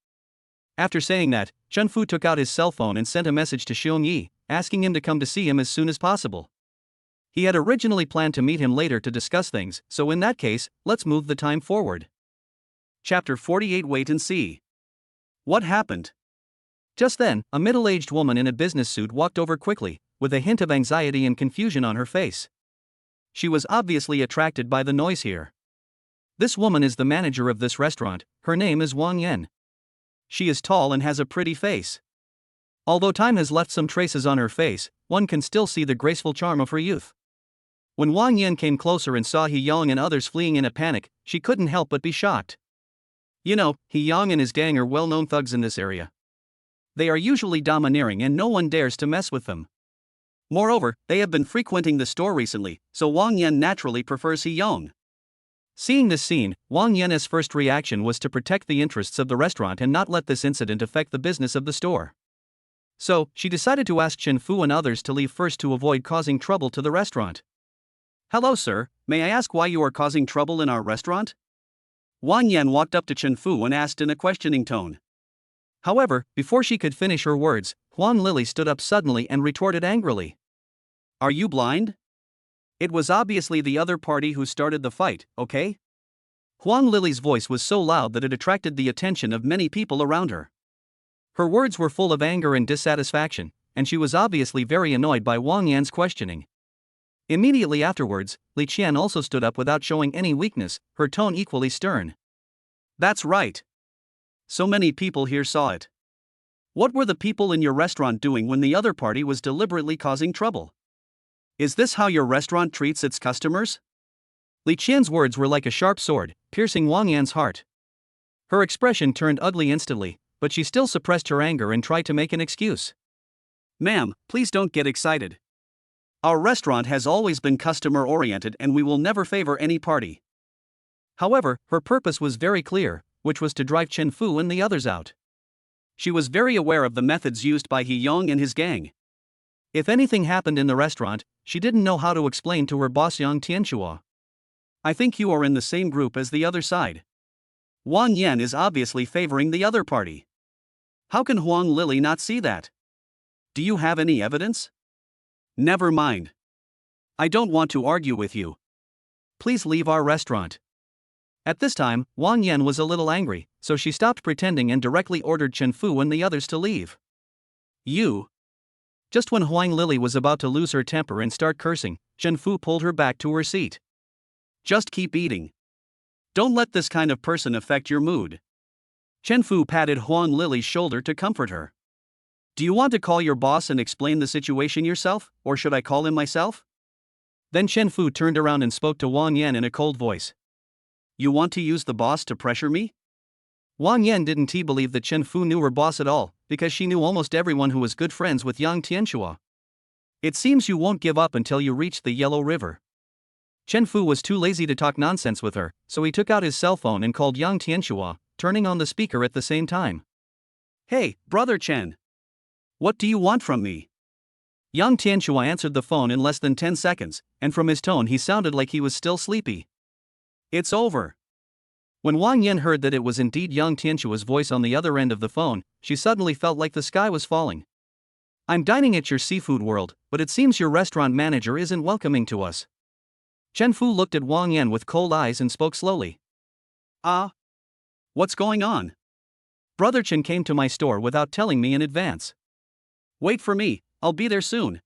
After saying that, Chen Fu took out his cell phone and sent a message to Xiong Yi, asking him to come to see him as soon as possible. He had originally planned to meet him later to discuss things, so in that case, let's move the time forward. Chapter 48. Wait and see. What happened? Just then, a middle-aged woman in a business suit walked over quickly, with a hint of anxiety and confusion on her face. She was obviously attracted by the noise here. This woman is the manager of this restaurant, her name is Wang Yan. She is tall and has a pretty face. Although time has left some traces on her face, one can still see the graceful charm of her youth. When Wang Yan came closer and saw He Yong and others fleeing in a panic, she couldn't help but be shocked. You know, He Yong and his gang are well-known thugs in this area. They are usually domineering and no one dares to mess with them. Moreover, they have been frequenting the store recently, so Wang Yan naturally prefers He Yong. Seeing this scene, Wang Yan's first reaction was to protect the interests of the restaurant and not let this incident affect the business of the store. So, she decided to ask Chen Fu and others to leave first to avoid causing trouble to the restaurant. Hello sir, may I ask why you are causing trouble in our restaurant? Wang Yan walked up to Chen Fu and asked in a questioning tone. However, before she could finish her words, Huang Lili stood up suddenly and retorted angrily. Are you blind? It was obviously the other party who started the fight, okay? Huang Lili's voice was so loud that it attracted the attention of many people around her. Her words were full of anger and dissatisfaction, and she was obviously very annoyed by Wang Yan's questioning. Immediately afterwards, Li Qian also stood up without showing any weakness, her tone equally stern. That's right. So many people here saw it. What were the people in your restaurant doing when the other party was deliberately causing trouble? Is this how your restaurant treats its customers? Li Qian's words were like a sharp sword, piercing Wang Yan's heart. Her expression turned ugly instantly, but she still suppressed her anger and tried to make an excuse. Ma'am, please don't get excited. Our restaurant has always been customer-oriented and we will never favor any party. However, her purpose was very clear, which was to drive Chen Fu and the others out. She was very aware of the methods used by He Yong and his gang. If anything happened in the restaurant, she didn't know how to explain to her boss Yang Tianxua. I think you are in the same group as the other side. Wang Yan is obviously favoring the other party. How can Huang Lili not see that? Do you have any evidence? Never mind. I don't want to argue with you. Please leave our restaurant. At this time, Wang Yan was a little angry, so she stopped pretending and directly ordered Chen Fu and the others to leave. You. Just when Huang Lili was about to lose her temper and start cursing, Chen Fu pulled her back to her seat. Just keep eating. Don't let this kind of person affect your mood. Chen Fu patted Huang Lili's shoulder to comfort her. Do you want to call your boss and explain the situation yourself, or should I call him myself? Then Chen Fu turned around and spoke to Wang Yan in a cold voice. You want to use the boss to pressure me? Wang Yan didn't believe that Chen Fu knew her boss at all, because she knew almost everyone who was good friends with Yang Tianxua. It seems you won't give up until you reach the Yellow River. Chen Fu was too lazy to talk nonsense with her, so he took out his cell phone and called Yang Tianxua, turning on the speaker at the same time. Hey, brother Chen. What do you want from me? Yang Tianxua answered the phone in less than 10 seconds, and from his tone he sounded like he was still sleepy. It's over. When Wang Yan heard that it was indeed Yang Tianxua's voice on the other end of the phone, she suddenly felt like the sky was falling. I'm dining at your seafood world, but it seems your restaurant manager isn't welcoming to us. Chen Fu looked at Wang Yan with cold eyes and spoke slowly. What's going on? Brother Chen came to my store without telling me in advance. Wait for me, I'll be there soon.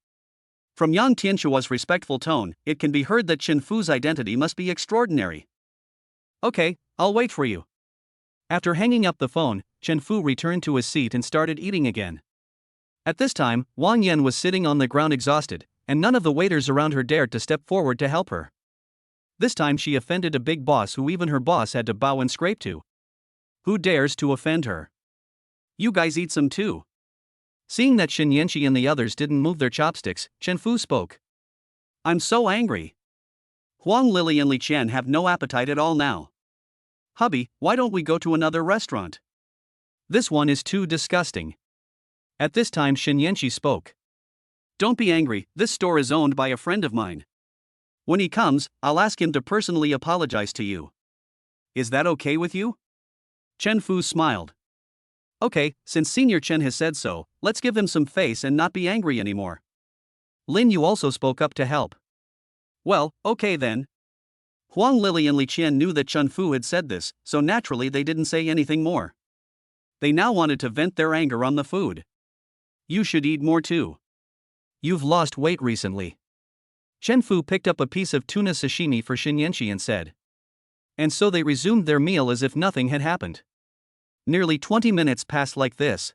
From Yang Tianxua's respectful tone, it can be heard that Chen Fu's identity must be extraordinary. Okay, I'll wait for you. After hanging up the phone, Chen Fu returned to his seat and started eating again. At this time, Wang Yan was sitting on the ground exhausted, and none of the waiters around her dared to step forward to help her. This time she offended a big boss who even her boss had to bow and scrape to. Who dares to offend her? You guys eat some too. Seeing that Shen Yanqi and the others didn't move their chopsticks, Chen Fu spoke. I'm so angry. Huang Lili and Li Qian have no appetite at all now. Hubby, why don't we go to another restaurant? This one is too disgusting. At this time Shen Yanqi spoke. Don't be angry, this store is owned by a friend of mine. When he comes, I'll ask him to personally apologize to you. Is that okay with you? Chen Fu smiled. Okay, since Senior Chen has said so, let's give him some face and not be angry anymore. Lin Yu also spoke up to help. Well, okay then. Huang Lili and Li Qian knew that Chen Fu had said this, so naturally they didn't say anything more. They now wanted to vent their anger on the food. You should eat more too. You've lost weight recently. Chen Fu picked up a piece of tuna sashimi for Shen Yanqi and said. And so they resumed their meal as if nothing had happened. Nearly 20 minutes passed like this.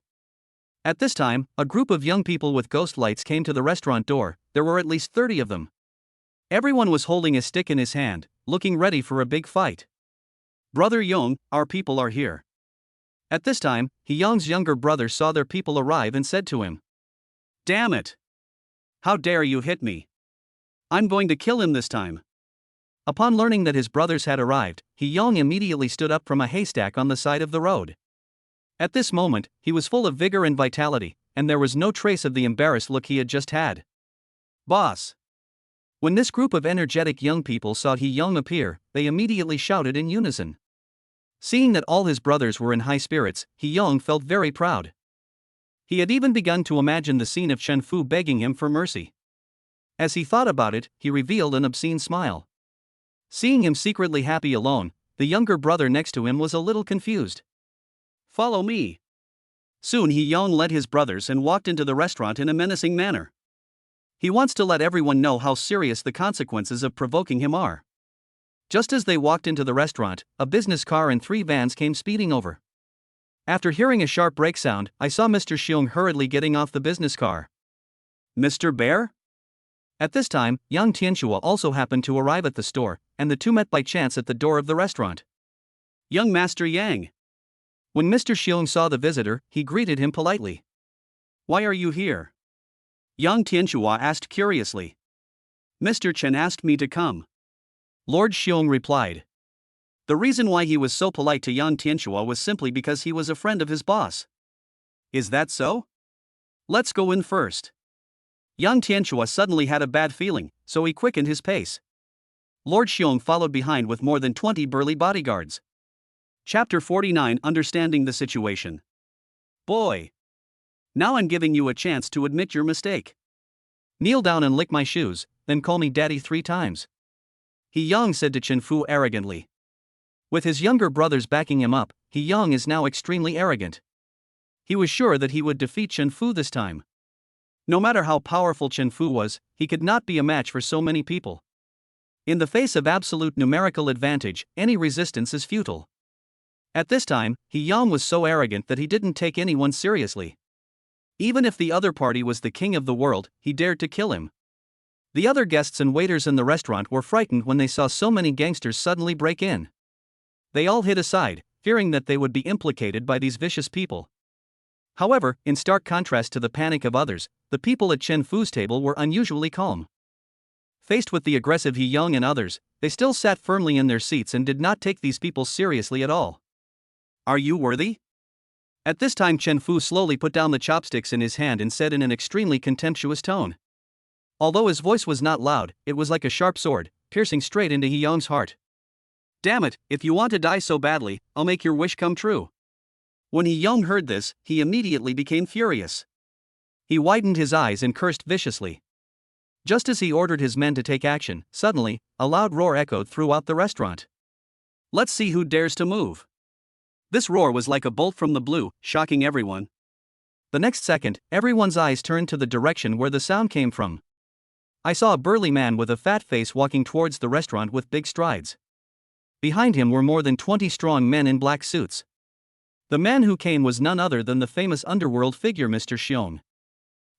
At this time, a group of young people with ghost lights came to the restaurant door. There were at least 30 of them. Everyone was holding a stick in his hand, looking ready for a big fight. Brother Yong, our people are here. At this time, Hyung's younger brother saw their people arrive and said to him, Damn it! How dare you hit me? I'm going to kill him this time. Upon learning that his brothers had arrived, Hyung immediately stood up from a haystack on the side of the road. At this moment, he was full of vigor and vitality, and there was no trace of the embarrassed look he had just had. Boss! When this group of energetic young people saw Hyung appear, they immediately shouted in unison. Seeing that all his brothers were in high spirits, Hyung felt very proud. He had even begun to imagine the scene of Chen Fu begging him for mercy. As he thought about it, he revealed an obscene smile. Seeing him secretly happy alone, the younger brother next to him was a little confused. Follow me. Soon Hyung led his brothers and walked into the restaurant in a menacing manner. He wants to let everyone know how serious the consequences of provoking him are. Just as they walked into the restaurant, a business car and 3 vans came speeding over. After hearing a sharp brake sound, I saw Mr. Xiong hurriedly getting off the business car. Mr. Bear? At this time, young Tianxua also happened to arrive at the store, and the two met by chance at the door of the restaurant. Young Master Yang. When Mr. Xiong saw the visitor, he greeted him politely. Why are you here? Young Tianxua asked curiously. Mr. Chen asked me to come. Lord Xiong replied. The reason why he was so polite to young Tianxua was simply because he was a friend of his boss. Is that so? Let's go in first. Young Tianxua suddenly had a bad feeling, so he quickened his pace. Lord Xiong followed behind with more than 20 burly bodyguards. Chapter 49, Understanding the Situation. Boy! Now I'm giving you a chance to admit your mistake. Kneel down and lick my shoes, then call me daddy 3 times. Hyung said to Chen Fu arrogantly. With his younger brothers backing him up, Hyung is now extremely arrogant. He was sure that he would defeat Chen Fu this time. No matter how powerful Chen Fu was, he could not be a match for so many people. In the face of absolute numerical advantage, any resistance is futile. At this time, Hyung was so arrogant that he didn't take anyone seriously. Even if the other party was the king of the world, he dared to kill him. The other guests and waiters in the restaurant were frightened when they saw so many gangsters suddenly break in. They all hid aside, fearing that they would be implicated by these vicious people. However, in stark contrast to the panic of others, the people at Chen Fu's table were unusually calm. Faced with the aggressive Hyung and others, they still sat firmly in their seats and did not take these people seriously at all. Are you worthy? At this time Chen Fu slowly put down the chopsticks in his hand and said in an extremely contemptuous tone. Although his voice was not loud, it was like a sharp sword, piercing straight into Hyung's heart. Damn it, if you want to die so badly, I'll make your wish come true. When Hyung heard this, he immediately became furious. He widened his eyes and cursed viciously. Just as he ordered his men to take action, suddenly, a loud roar echoed throughout the restaurant. Let's see who dares to move. This roar was like a bolt from the blue, shocking everyone. The next second, everyone's eyes turned to the direction where the sound came from. I saw a burly man with a fat face walking towards the restaurant with big strides. Behind him were more than 20 strong men in black suits. The man who came was none other than the famous underworld figure Mr. Xiong.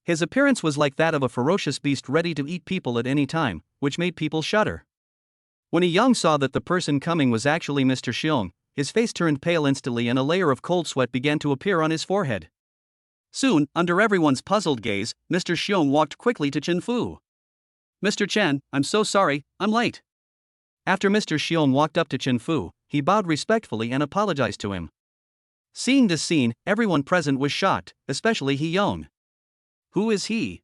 His appearance was like that of a ferocious beast ready to eat people at any time, which made people shudder. When Hyung saw that the person coming was actually Mr. Xiong, his face turned pale instantly and a layer of cold sweat began to appear on his forehead. Soon, under everyone's puzzled gaze, Mr. Xiong walked quickly to Chen Fu. Mr. Chen, I'm so sorry, I'm late. After Mr. Xiong walked up to Chen Fu, he bowed respectfully and apologized to him. Seeing this scene, everyone present was shocked, especially Hyung. Who is he?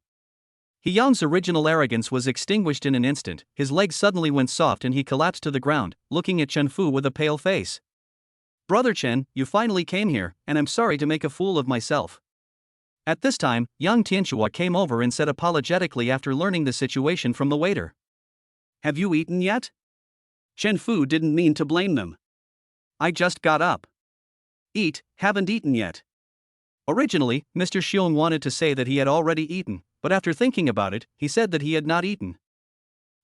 Hyung's original arrogance was extinguished in an instant, his legs suddenly went soft and he collapsed to the ground, looking at Chen Fu with a pale face. Brother Chen, you finally came here, and I'm sorry to make a fool of myself. At this time, young Tianxua came over and said apologetically after learning the situation from the waiter. Have you eaten yet? Chen Fu didn't mean to blame them. I just got up. Eat, haven't eaten yet. Originally, Mr. Xiong wanted to say that he had already eaten, but after thinking about it, he said that he had not eaten.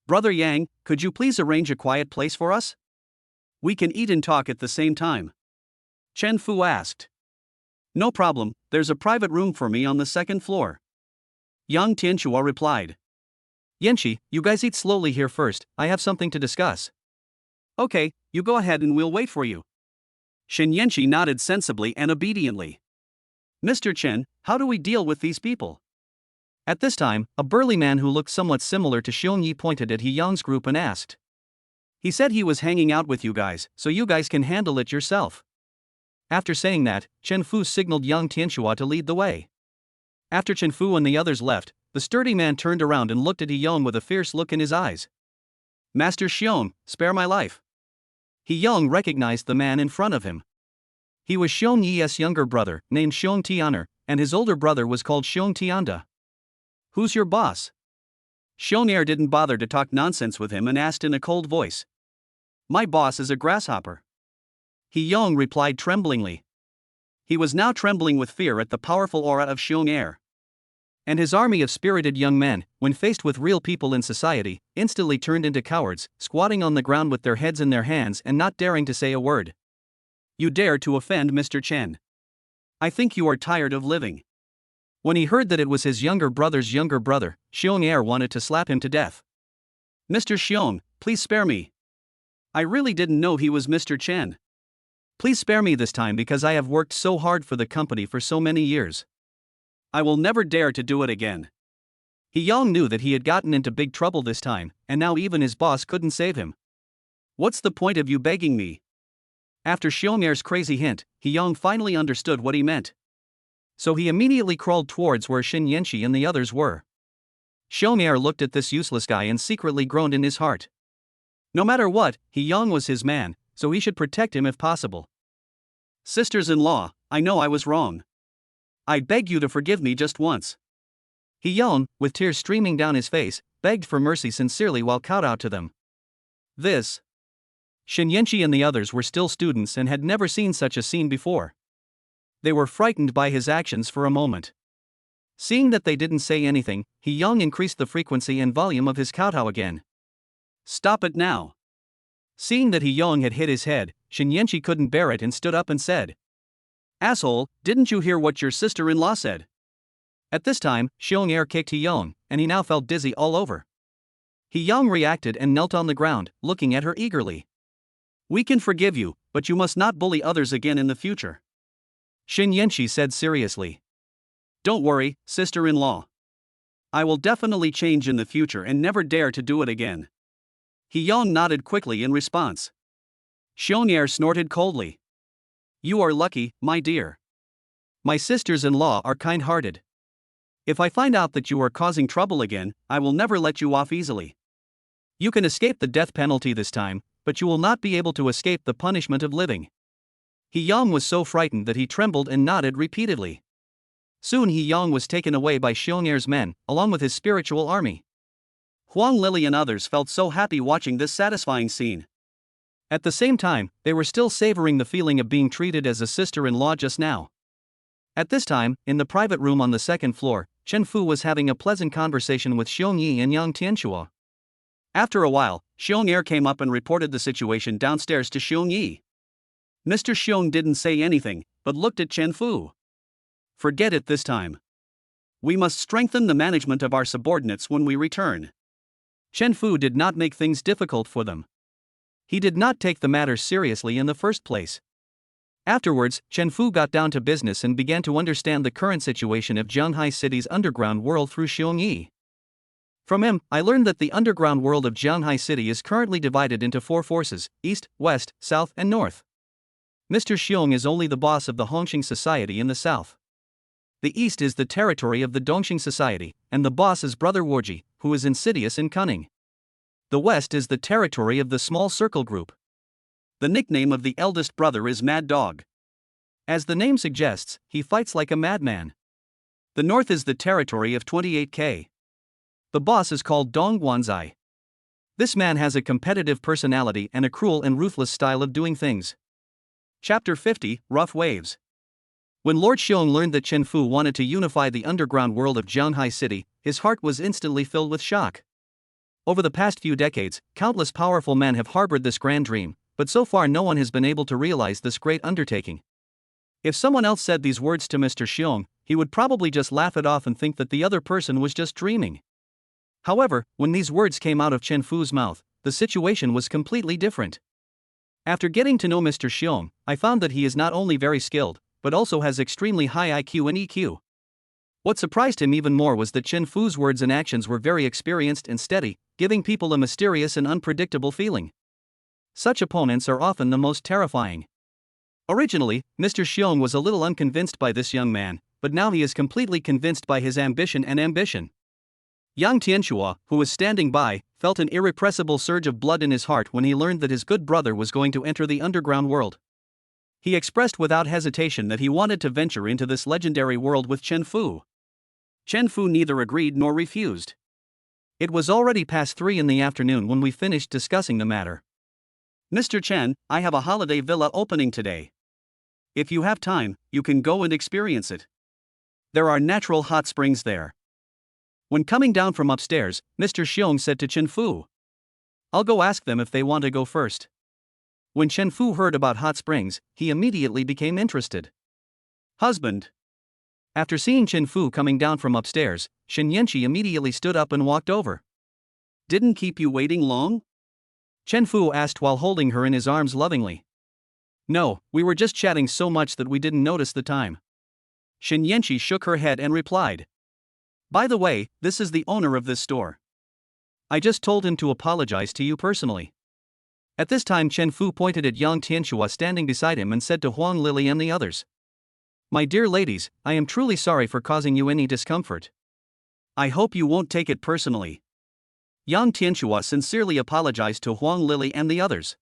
Brother Yang, could you please arrange a quiet place for us? We can eat and talk at the same time. Chen Fu asked. No problem, there's a private room for me on the second floor. Yang Tianhua replied. Yanqi, you guys eat slowly here first, I have something to discuss. Okay, you go ahead and we'll wait for you. Shen Yanqi nodded sensibly and obediently. Mr. Chen, how do we deal with these people? At this time, a burly man who looked somewhat similar to Xiong Yi pointed at He Yang's group and asked. He said he was hanging out with you guys, So you guys can handle it yourself. After saying that, Chen Fu signaled Yang Tianhua to lead the way. After Chen Fu and the others left, the sturdy man turned around and looked at He Yang with a fierce look in his eyes. Master Xiong, spare my life. He Yang recognized the man in front of him. He was Xiong Yi's younger brother, named Xiong Tianer, and his older brother was called Xiong Tianda. Who's your boss? Xiong Er didn't bother to talk nonsense with him and asked in a cold voice. My boss is a grasshopper. He Yang replied tremblingly. He was now trembling with fear at the powerful aura of Xiong Er. And his army of spirited young men, when faced with real people in society, instantly turned into cowards, squatting on the ground with their heads in their hands and not daring to say a word. You dare to offend Mr. Chen. I think you are tired of living. When he heard that it was his younger brother's younger brother, Xiong Er wanted to slap him to death. Mr. Xiong, please spare me. I really didn't know he was Mr. Chen. Please spare me this time because I have worked so hard for the company for so many years. I will never dare to do it again. He Yang knew that he had gotten into big trouble this time, and now even his boss couldn't save him. What's the point of you begging me? After Xiong Er's crazy hint, He Yang finally understood what he meant. So he immediately crawled towards where Shen Yanqi and the others were. Xiong Er looked at this useless guy and secretly groaned in his heart. No matter what, He Yang was his man, so he should protect him if possible. Sisters-in-law, I know I was wrong. I beg you to forgive me just once. He Yang, with tears streaming down his face, begged for mercy sincerely while kowtowed to them. This. Shen Yanqi and the others were still students and had never seen such a scene before. They were frightened by his actions for a moment. Seeing that they didn't say anything, He Yang increased the frequency and volume of his kowtow again. Stop it now. Seeing that He Yang had hit his head, Shen Yanqi couldn't bear it and stood up and said. Asshole, didn't you hear what your sister-in-law said? At this time, Xiong Er kicked He Yang, and he now felt dizzy all over. He Yang reacted and knelt on the ground, looking at her eagerly. We can forgive you, but you must not bully others again in the future. Shen Yanqi said seriously. Don't worry, sister-in-law. I will definitely change in the future and never dare to do it again. He Yang nodded quickly in response. Xiong Er snorted coldly. You are lucky, my dear. My sisters-in-law are kind-hearted. If I find out that you are causing trouble again, I will never let you off easily. You can escape the death penalty this time, but you will not be able to escape the punishment of living. He Yang was so frightened that he trembled and nodded repeatedly. Soon He Yang was taken away by Xiong Er's men, along with his spiritual army. Huang Lily and others felt so happy watching this satisfying scene. At the same time, they were still savoring the feeling of being treated as a sister-in-law just now. At this time, in the private room on the second floor, Chen Fu was having a pleasant conversation with Xiong Yi and Yang Tianhua. After a while, Xiong Er came up and reported the situation downstairs to Xiong Yi. Mr. Xiong didn't say anything, but looked at Chen Fu. Forget it this time. We must strengthen the management of our subordinates when we return. Chen Fu did not make things difficult for them. He did not take the matter seriously in the first place. Afterwards, Chen Fu got down to business and began to understand the current situation of Jianghai City's underground world through Xiong Yi. From him, I learned that the underground world of Jianghai City is currently divided into 4 forces: East, West, South, and North. Mr. Xiong is only the boss of the Hongxing Society in the South. The East is the territory of the Dongxing Society, and the boss is Brother Warji, who is insidious and cunning. The West is the territory of the Small Circle Group. The nickname of the eldest brother is Mad Dog. As the name suggests, he fights like a madman. The North is the territory of 28K. The boss is called Dong Guanzai. This man has a competitive personality and a cruel and ruthless style of doing things. Chapter 50, Rough Waves. When Lord Xiong learned that Chen Fu wanted to unify the underground world of Jianghai City, his heart was instantly filled with shock. Over the past few decades, countless powerful men have harbored this grand dream, but so far no one has been able to realize this great undertaking. If someone else said these words to Mr. Xiong, he would probably just laugh it off and think that the other person was just dreaming. However, when these words came out of Chen Fu's mouth, the situation was completely different. After getting to know Mr. Xiong, I found that he is not only very skilled, but also has extremely high IQ and EQ. What surprised him even more was that Chen Fu's words and actions were very experienced and steady, giving people a mysterious and unpredictable feeling. Such opponents are often the most terrifying. Originally, Mr. Xiong was a little unconvinced by this young man, but now he is completely convinced by his ambition and ambition. Yang Tianxua, who was standing by, felt an irrepressible surge of blood in his heart when he learned that his good brother was going to enter the underground world. He expressed without hesitation that he wanted to venture into this legendary world with Chen Fu. Chen Fu neither agreed nor refused. It was already past 3 in the afternoon when we finished discussing the matter. "Mr. Chen, I have a holiday villa opening today. If you have time, you can go and experience it. There are natural hot springs there." When coming down from upstairs, Mr. Xiong said to Chen Fu, "I'll go ask them if they want to go first." When Chen Fu heard about hot springs, he immediately became interested. "Husband." After seeing Chen Fu coming down from upstairs, Shen Yanqi immediately stood up and walked over. "Didn't keep you waiting long?" Chen Fu asked while holding her in his arms lovingly. "No, we were just chatting so much that we didn't notice the time." Shen Yanqi shook her head and replied, "By the way, this is the owner of this store. I just told him to apologize to you personally." At this time Chen Fu pointed at Yang Tianxua standing beside him and said to Huang Lily and the others, "My dear ladies, I am truly sorry for causing you any discomfort. I hope you won't take it personally." Yang Tianxua sincerely apologized to Huang Lily and the others.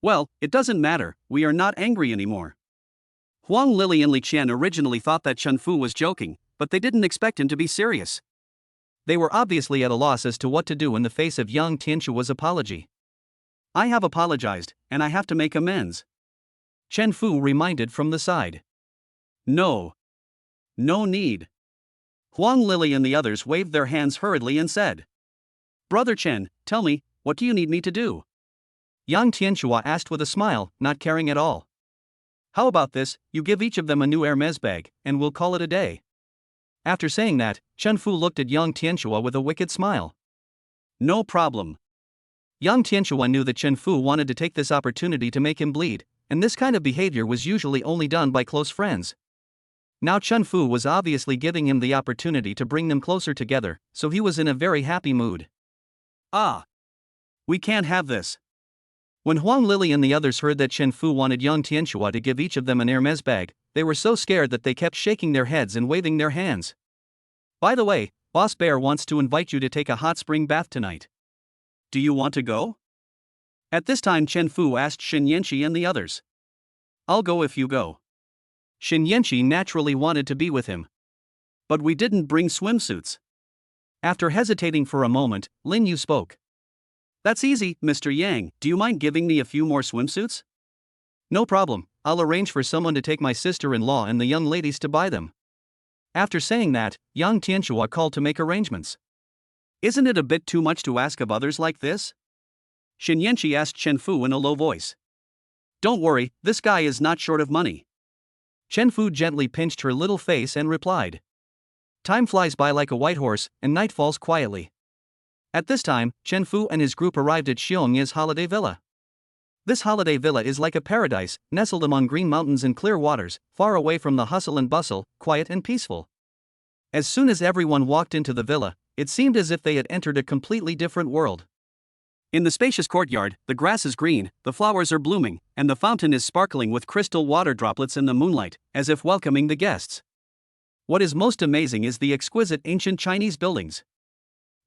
"Well, it doesn't matter, we are not angry anymore." Huang Lily and Li Qian originally thought that Chen Fu was joking, but they didn't expect him to be serious. They were obviously at a loss as to what to do in the face of Yang Tianxua's apology. "I have apologized, and I have to make amends," Chen Fu reminded from the side. No need." Huang Lily and the others waved their hands hurriedly and said, "Brother Chen, tell me, what do you need me to do?" Yang Tianxua asked with a smile, not caring at all. "How about this, you give each of them a new Hermes bag, and we'll call it a day." After saying that, Chen Fu looked at Yang Tianxua with a wicked smile. "No problem." Yang Tianxua knew that Chen Fu wanted to take this opportunity to make him bleed, and this kind of behavior was usually only done by close friends. Now Chen Fu was obviously giving him the opportunity to bring them closer together, so he was in a very happy mood. "Ah! We can't have this." When Huang Lily and the others heard that Chen Fu wanted Yang Tianxua to give each of them an Hermes bag, they were so scared that they kept shaking their heads and waving their hands. "By the way, Boss Bear wants to invite you to take a hot spring bath tonight. Do you want to go?" At this time Chen Fu asked Shen Yanqi and the others. "I'll go if you go." Shen Yanqi naturally wanted to be with him. "But we didn't bring swimsuits." After hesitating for a moment, Lin Yu spoke. "That's easy, Mr. Yang, do you mind giving me a few more swimsuits?" "No problem, I'll arrange for someone to take my sister-in-law and the young ladies to buy them." After saying that, Yang Tianxua called to make arrangements. "Isn't it a bit too much to ask of others like this?" Shen Yanqi asked Chen Fu in a low voice. "Don't worry, this guy is not short of money." Chen Fu gently pinched her little face and replied. Time flies by like a white horse, and night falls quietly. At this time, Chen Fu and his group arrived at Xiong's holiday villa. This holiday villa is like a paradise, nestled among green mountains and clear waters, far away from the hustle and bustle, quiet and peaceful. As soon as everyone walked into the villa, it seemed as if they had entered a completely different world. In the spacious courtyard, the grass is green, the flowers are blooming, and the fountain is sparkling with crystal water droplets in the moonlight, as if welcoming the guests. What is most amazing is the exquisite ancient Chinese buildings.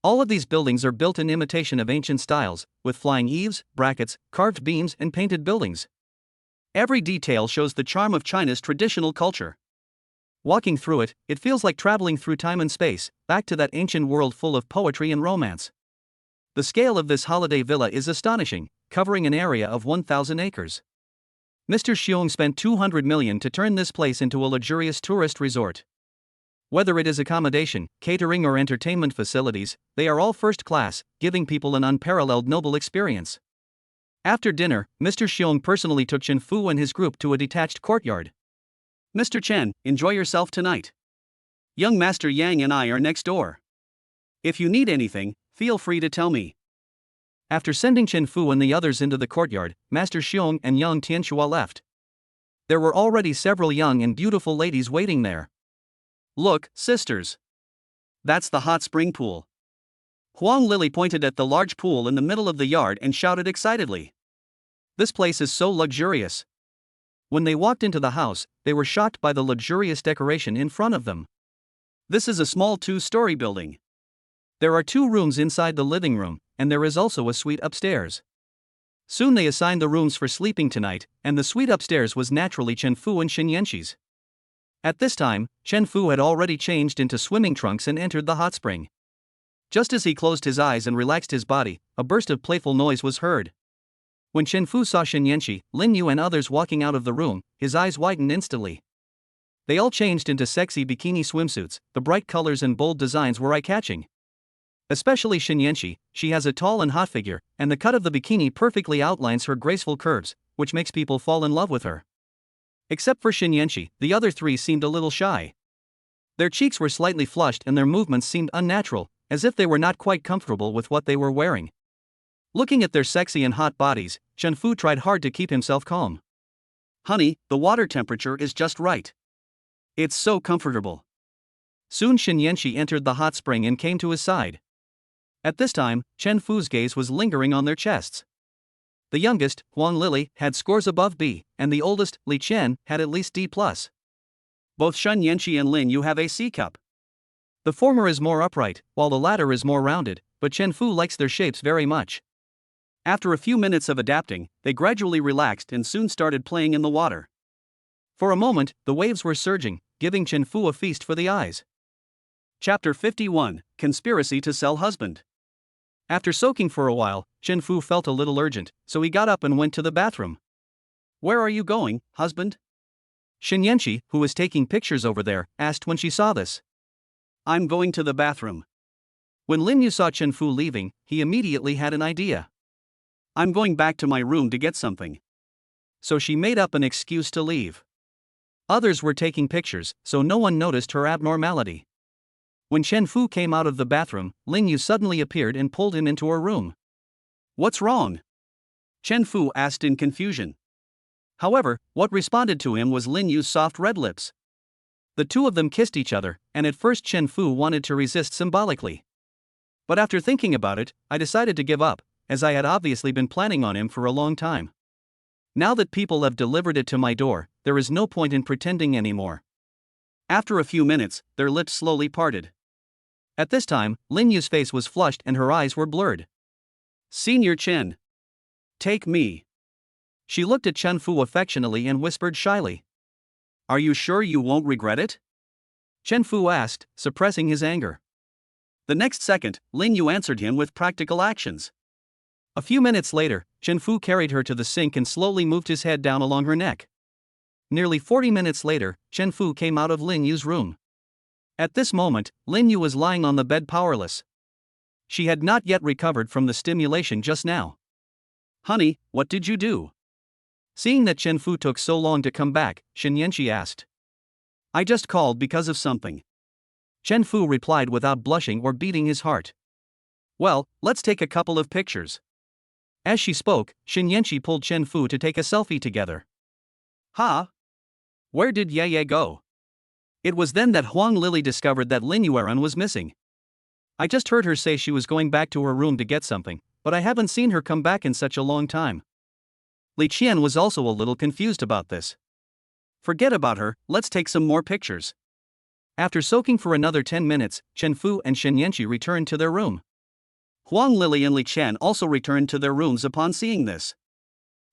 All of these buildings are built in imitation of ancient styles, with flying eaves, brackets, carved beams, and painted buildings. Every detail shows the charm of China's traditional culture. Walking through it, it feels like traveling through time and space, back to that ancient world full of poetry and romance. The scale of this holiday villa is astonishing, covering an area of 1,000 acres. Mr. Xiong spent 200 million to turn this place into a luxurious tourist resort. Whether it is accommodation, catering or entertainment facilities, they are all first class, giving people an unparalleled noble experience. After dinner, Mr. Xiong personally took Chen Fu and his group to a detached courtyard. Mr. Chen, enjoy yourself tonight. Young Master Yang and I are next door. If you need anything, feel free to tell me. After sending Chen Fu and the others into the courtyard, Master Xiong and young Tianxua left. There were already several young and beautiful ladies waiting there. Look, sisters. That's the hot spring pool. Huang Lily pointed at the large pool in the middle of the yard and shouted excitedly. This place is so luxurious. When they walked into the house, they were shocked by the luxurious decoration in front of them. This is a small 2-story building. There are 2 rooms inside the living room, and there is also a suite upstairs. Soon they assigned the rooms for sleeping tonight, and the suite upstairs was naturally Chen Fu and Shen Yanxi's. At this time, Chen Fu had already changed into swimming trunks and entered the hot spring. Just as he closed his eyes and relaxed his body, a burst of playful noise was heard. When Chen Fu saw Shen Yanxi, Lin Yu and others walking out of the room, his eyes widened instantly. They all changed into sexy bikini swimsuits. The bright colors and bold designs were eye-catching. Especially Shen Yanxi, she has a tall and hot figure, and the cut of the bikini perfectly outlines her graceful curves, which makes people fall in love with her. Except for Shen Yanxi, the other 3 seemed a little shy. Their cheeks were slightly flushed and their movements seemed unnatural, as if they were not quite comfortable with what they were wearing. Looking at their sexy and hot bodies, Chen Fu tried hard to keep himself calm. Honey, the water temperature is just right. It's so comfortable. Soon Shen Yanxi entered the hot spring and came to his side. At this time, Chen Fu's gaze was lingering on their chests. The youngest, Huang Lily, had scores above B, and the oldest, Li Chen, had at least D+. Both Shen Yanxi and Lin Yu have a C cup. The former is more upright, while the latter is more rounded, but Chen Fu likes their shapes very much. After a few minutes of adapting, they gradually relaxed and soon started playing in the water. For a moment, the waves were surging, giving Chen Fu a feast for the eyes. Chapter 51, Conspiracy to Sell Husband. After soaking for a while, Chen Fu felt a little urgent, so he got up and went to the bathroom. Where are you going, husband? Shen Yanxi, who was taking pictures over there, asked when she saw this. I'm going to the bathroom. When Lin Yu saw Chen Fu leaving, he immediately had an idea. I'm going back to my room to get something. So she made up an excuse to leave. Others were taking pictures, so no one noticed her abnormality. When Chen Fu came out of the bathroom, Lin Yu suddenly appeared and pulled him into her room. What's wrong? Chen Fu asked in confusion. However, what responded to him was Lin Yu's soft red lips. The 2 of them kissed each other, and at first Chen Fu wanted to resist symbolically. But after thinking about it, I decided to give up, as I had obviously been planning on him for a long time. Now that people have delivered it to my door, there is no point in pretending anymore. After a few minutes, their lips slowly parted. At this time, Lin Yu's face was flushed and her eyes were blurred. Senior Chen. Take me. She looked at Chen Fu affectionately and whispered shyly. Are you sure you won't regret it? Chen Fu asked, suppressing his anger. The next second, Lin Yu answered him with practical actions. A few minutes later, Chen Fu carried her to the sink and slowly moved his head down along her neck. Nearly 40 minutes later, Chen Fu came out of Lin Yu's room. At this moment, Lin Yu was lying on the bed powerless. She had not yet recovered from the stimulation just now. Honey, what did you do? Seeing that Chen Fu took so long to come back, Shen Yanxi asked. I just called because of something. Chen Fu replied without blushing or beating his heart. Well, let's take a couple of pictures. As she spoke, Shen Yanxi pulled Chen Fu to take a selfie together. Huh? Where did Ye go? It was then that Huang Lily discovered that Lin Yuan was missing. I just heard her say she was going back to her room to get something, but I haven't seen her come back in such a long time. Li Qian was also a little confused about this. Forget about her, let's take some more pictures. After soaking for another 10 minutes, Chen Fu and Shen Yanxi returned to their room. Huang Lily and Li Qian also returned to their rooms upon seeing this.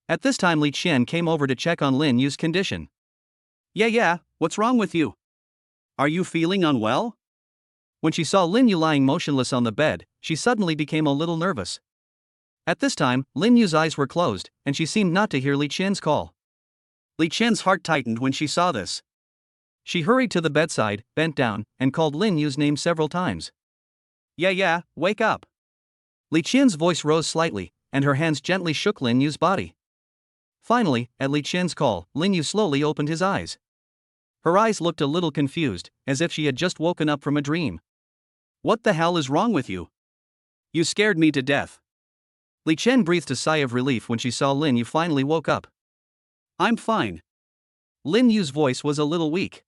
At this time Li Qian came over to check on Lin Yu's condition. Yeah, what's wrong with you? Are you feeling unwell? When she saw Lin Yu lying motionless on the bed, she suddenly became a little nervous. At this time, Lin Yu's eyes were closed, and she seemed not to hear Li Qian's call. Li Qian's heart tightened when she saw this. She hurried to the bedside, bent down, and called Lin Yu's name several times. Yeah, wake up. Li Qian's voice rose slightly, and her hands gently shook Lin Yu's body. Finally, at Li Qian's call, Lin Yu slowly opened his eyes. Her eyes looked a little confused, as if she had just woken up from a dream. What the hell is wrong with you? You scared me to death. Li Chen breathed a sigh of relief when she saw Lin Yu finally woke up. I'm fine. Lin Yu's voice was a little weak.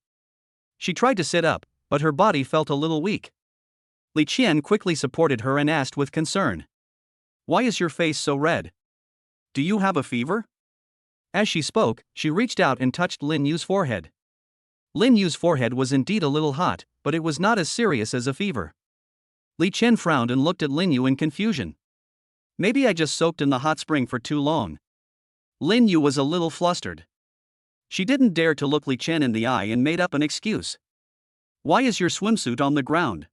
She tried to sit up, but her body felt a little weak. Li Chen quickly supported her and asked with concern. Why is your face so red? Do you have a fever? As she spoke, she reached out and touched Lin Yu's forehead. Lin Yu's forehead was indeed a little hot, but it was not as serious as a fever. Li Chen frowned and looked at Lin Yu in confusion. Maybe I just soaked in the hot spring for too long. Lin Yu was a little flustered. She didn't dare to look Li Chen in the eye and made up an excuse. Why is your swimsuit on the ground?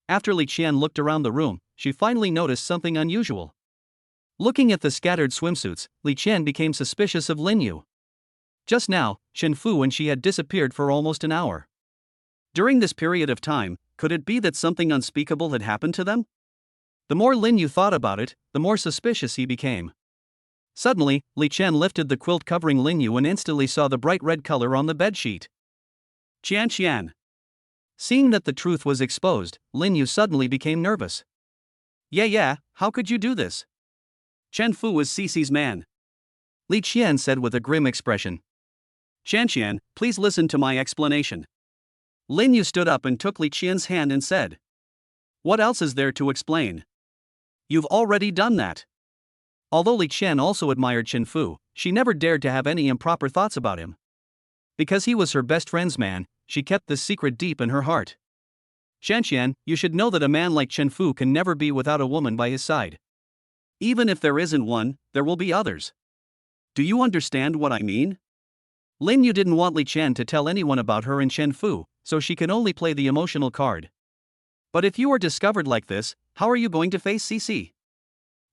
After Li Chen looked around the room, she finally noticed something unusual. Looking at the scattered swimsuits, Li Chen became suspicious of Lin Yu. Just now, Chen Fu and she had disappeared for almost an hour. During this period of time, could it be that something unspeakable had happened to them? The more Lin Yu thought about it, the more suspicious he became. Suddenly, Li Chen lifted the quilt covering Lin Yu and instantly saw the bright red color on the bedsheet. Qian. Seeing that the truth was exposed, Lin Yu suddenly became nervous. Yeah, how could you do this? Chen Fu was Cici's man. Li Qian said with a grim expression. Qian, please listen to my explanation. Lin Yu stood up and took Li Qian's hand and said. What else is there to explain? You've already done that. Although Li Qian also admired Chen Fu, she never dared to have any improper thoughts about him. Because he was her best friend's man, she kept this secret deep in her heart. Qian, you should know that a man like Chen Fu can never be without a woman by his side. Even if there isn't one, there will be others. Do you understand what I mean? Lin Yu didn't want Li Qian to tell anyone about her and Chen Fu, so she could only play the emotional card. But if you are discovered like this, how are you going to face Cici?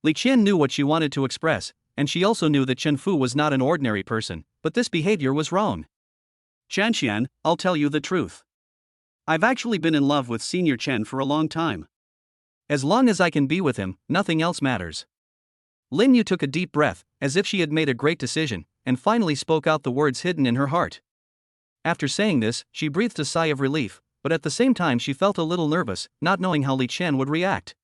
Li Qian knew what she wanted to express, and she also knew that Chen Fu was not an ordinary person, but this behavior was wrong. Qian, I'll tell you the truth. I've actually been in love with Senior Chen for a long time. As long as I can be with him, nothing else matters. Lin Yu took a deep breath, as if she had made a great decision, and finally spoke out the words hidden in her heart. After saying this, she breathed a sigh of relief, but at the same time she felt a little nervous, not knowing how Li Qian would react.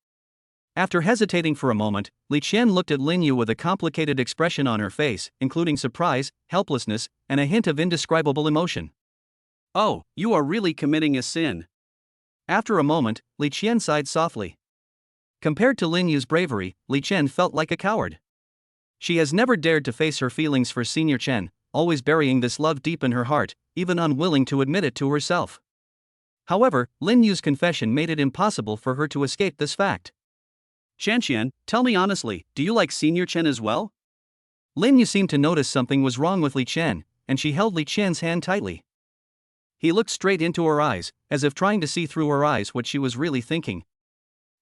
After hesitating for a moment, Li Qian looked at Lin Yu with a complicated expression on her face, including surprise, helplessness, and a hint of indescribable emotion. Oh, you are really committing a sin. After a moment, Li Qian sighed softly. Compared to Lin Yu's bravery, Li Qian felt like a coward. She has never dared to face her feelings for Senior Chen, always burying this love deep in her heart, even unwilling to admit it to herself. However, Lin Yu's confession made it impossible for her to escape this fact. Qian, tell me honestly, do you like Senior Chen as well? Lin Yu seemed to notice something was wrong with Li Qian, and she held Li Qian's hand tightly. He looked straight into her eyes, as if trying to see through her eyes what she was really thinking.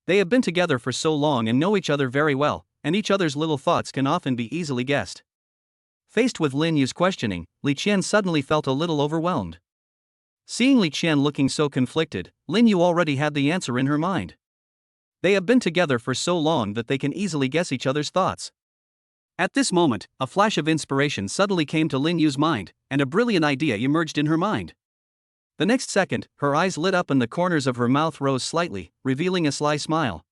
They have been together for so long and know each other very well, and each other's little thoughts can often be easily guessed. Faced with Lin Yu's questioning, Li Qian suddenly felt a little overwhelmed. Seeing Li Qian looking so conflicted, Lin Yu already had the answer in her mind. They have been together for so long that they can easily guess each other's thoughts. At this moment, a flash of inspiration suddenly came to Lin Yu's mind, and a brilliant idea emerged in her mind. The next second, her eyes lit up and the corners of her mouth rose slightly, revealing a sly smile.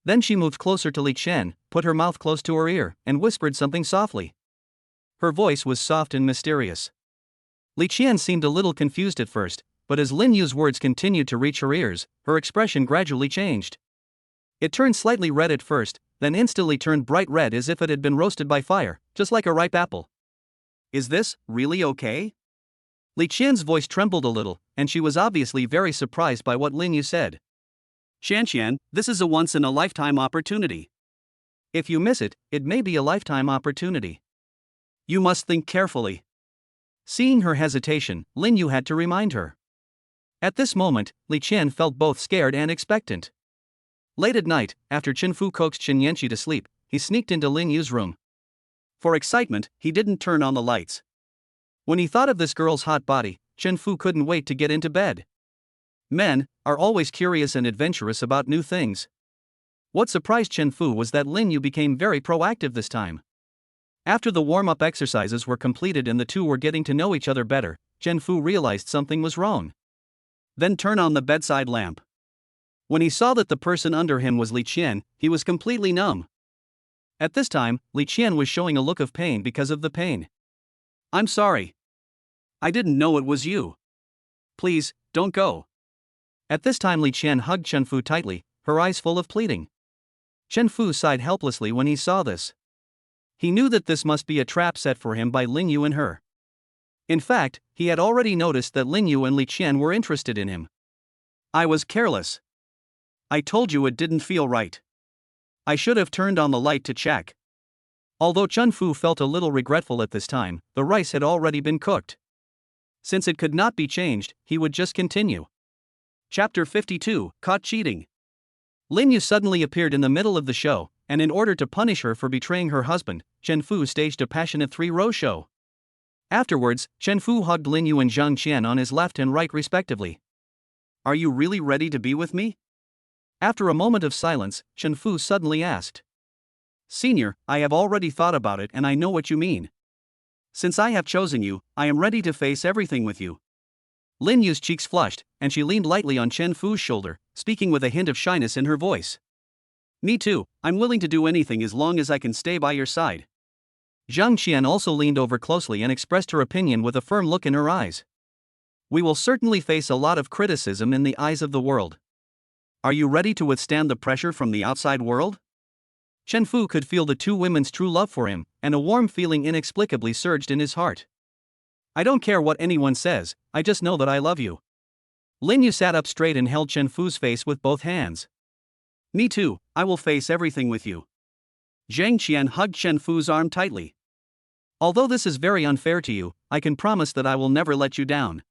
Then she moved closer to Li Qian, put her mouth close to her ear, and whispered something softly. Her voice was soft and mysterious. Li Qian seemed a little confused at first, but as Lin Yu's words continued to reach her ears, her expression gradually changed. It turned slightly red at first, then instantly turned bright red as if it had been roasted by fire, just like a ripe apple. Is this really okay? Li Qian's voice trembled a little, and she was obviously very surprised by what Lin Yu said. Qian, this is a once-in-a-lifetime opportunity. If you miss it, it may be a lifetime opportunity. You must think carefully. Seeing her hesitation, Lin Yu had to remind her. At this moment, Li Qian felt both scared and expectant. Late at night, after Chen Fu coaxed Chen Yanqi to sleep, he sneaked into Lin Yu's room. For excitement, he didn't turn on the lights. When he thought of this girl's hot body, Chen Fu couldn't wait to get into bed. Men are always curious and adventurous about new things. What surprised Chen Fu was that Lin Yu became very proactive this time. After the warm-up exercises were completed and the two were getting to know each other better, Chen Fu realized something was wrong. Then turn on the bedside lamp. When he saw that the person under him was Li Qian, he was completely numb. At this time, Li Qian was showing a look of pain because of the pain. I'm sorry. I didn't know it was you. Please, don't go. At this time Li Qian hugged Chen Fu tightly, her eyes full of pleading. Chen Fu sighed helplessly when he saw this. He knew that this must be a trap set for him by Ling Yu and her. In fact, he had already noticed that Ling Yu and Li Qian were interested in him. I was careless. I told you it didn't feel right. I should have turned on the light to check. Although Chen Fu felt a little regretful at this time, the rice had already been cooked. Since it could not be changed, he would just continue. Chapter 52, Caught Cheating. Lin Yu suddenly appeared in the middle of the show, and in order to punish her for betraying her husband, Chen Fu staged a passionate three-row show. Afterwards, Chen Fu hugged Lin Yu and Zhang Qian on his left and right respectively. Are you really ready to be with me? After a moment of silence, Chen Fu suddenly asked. Senior, I have already thought about it and I know what you mean. Since I have chosen you, I am ready to face everything with you. Lin Yu's cheeks flushed, and she leaned lightly on Chen Fu's shoulder, speaking with a hint of shyness in her voice. Me too, I'm willing to do anything as long as I can stay by your side. Zhang Qian also leaned over closely and expressed her opinion with a firm look in her eyes. We will certainly face a lot of criticism in the eyes of the world. Are you ready to withstand the pressure from the outside world? Chen Fu could feel the two women's true love for him, and a warm feeling inexplicably surged in his heart. I don't care what anyone says, I just know that I love you. Lin Yu sat up straight and held Chen Fu's face with both hands. Me too, I will face everything with you. Zhang Qian hugged Chen Fu's arm tightly. Although this is very unfair to you, I can promise that I will never let you down.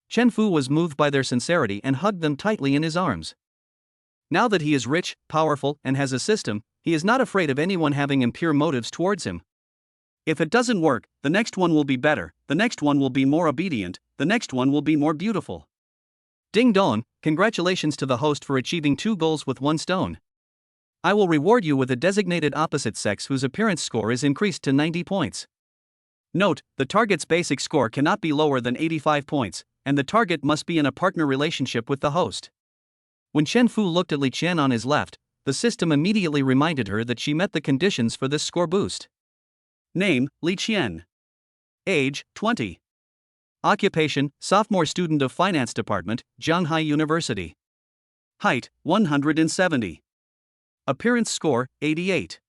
Chen Fu was moved by their sincerity and hugged them tightly in his arms. Now that he is rich, powerful, and has a system, he is not afraid of anyone having impure motives towards him. If it doesn't work, the next one will be better, the next one will be more obedient, the next one will be more beautiful. Ding dong, congratulations to the host for achieving 2 goals with 1 stone. I will reward you with a designated opposite sex whose appearance score is increased to 90 points. Note, the target's basic score cannot be lower than 85 points, and the target must be in a partner relationship with the host. When Chen Fu looked at Li Qian on his left, the system immediately reminded her that she met the conditions for this score boost. Name, Li Qian. Age, 20. Occupation, sophomore student of Finance Department, Zhanghai University. Height, 170. Appearance score, 88.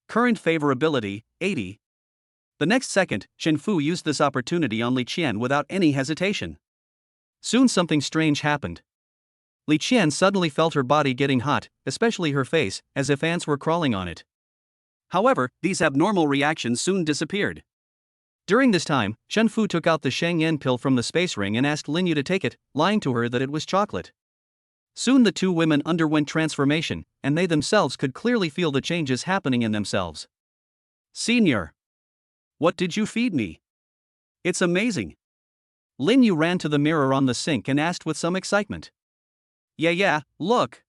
Current favorability, 80. The next second, Chen Fu used this opportunity on Li Qian without any hesitation. Soon something strange happened. Li Qian suddenly felt her body getting hot, especially her face, as if ants were crawling on it. However, these abnormal reactions soon disappeared. During this time, Chen Fu took out the Sheng Yen pill from the space ring and asked Lin Yu to take it, lying to her that it was chocolate. Soon the two women underwent transformation, and they themselves could clearly feel the changes happening in themselves. Senior. What did you feed me? It's amazing. Lin Yu ran to the mirror on the sink and asked with some excitement. Yeah, look.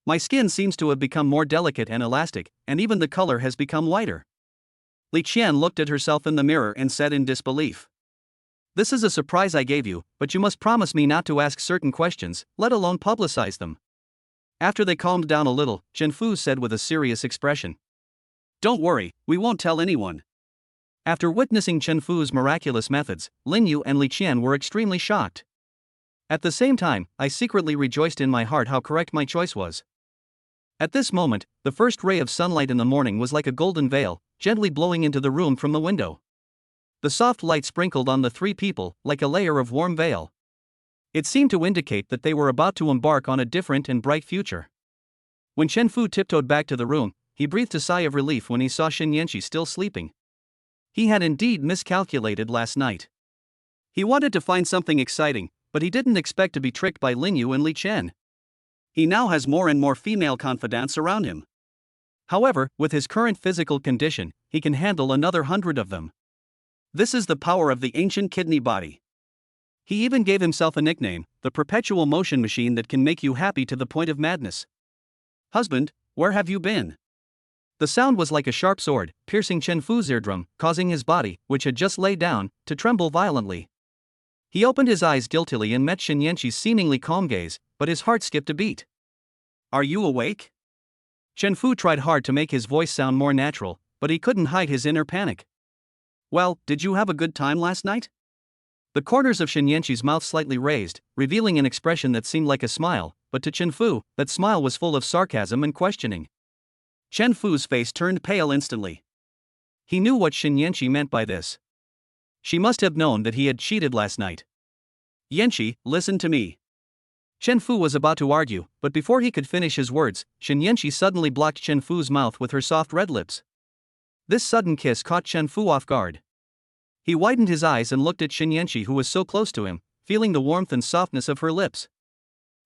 My skin seems to have become more delicate and elastic, and even the color has become whiter. Li Qian looked at herself in the mirror and said in disbelief. This is a surprise I gave you, but you must promise me not to ask certain questions, let alone publicize them. After they calmed down a little, Chen Fu said with a serious expression. Don't worry, we won't tell anyone. After witnessing Chen Fu's miraculous methods, Lin Yu and Li Qian were extremely shocked. At the same time, I secretly rejoiced in my heart how correct my choice was. At this moment, the first ray of sunlight in the morning was like a golden veil, gently blowing into the room from the window. The soft light sprinkled on the three people, like a layer of warm veil. It seemed to indicate that they were about to embark on a different and bright future. When Chen Fu tiptoed back to the room, he breathed a sigh of relief when he saw Shen Yanqi still sleeping. He had indeed miscalculated last night. He wanted to find something exciting, but he didn't expect to be tricked by Lin Yu and Li Qian. He now has more and more female confidants around him. However, with his current physical condition, he can handle another 100 of them. This is the power of the ancient kidney body. He even gave himself a nickname, the perpetual motion machine that can make you happy to the point of madness. Husband, where have you been? The sound was like a sharp sword, piercing Chen Fu's eardrum, causing his body, which had just laid down, to tremble violently. He opened his eyes guiltily and met Shen Yanqi's seemingly calm gaze, but his heart skipped a beat. Are you awake? Chen Fu tried hard to make his voice sound more natural, but he couldn't hide his inner panic. Well, did you have a good time last night? The corners of Shen Yanqi's mouth slightly raised, revealing an expression that seemed like a smile, but to Chen Fu, that smile was full of sarcasm and questioning. Chen Fu's face turned pale instantly. He knew what Shen Yanqi meant by this. She must have known that he had cheated last night. Yanqi, listen to me. Chen Fu was about to argue, but before he could finish his words, Shen Yanqi suddenly blocked Chen Fu's mouth with her soft red lips. This sudden kiss caught Chen Fu off guard. He widened his eyes and looked at Shen Yanqi, who was so close to him, feeling the warmth and softness of her lips.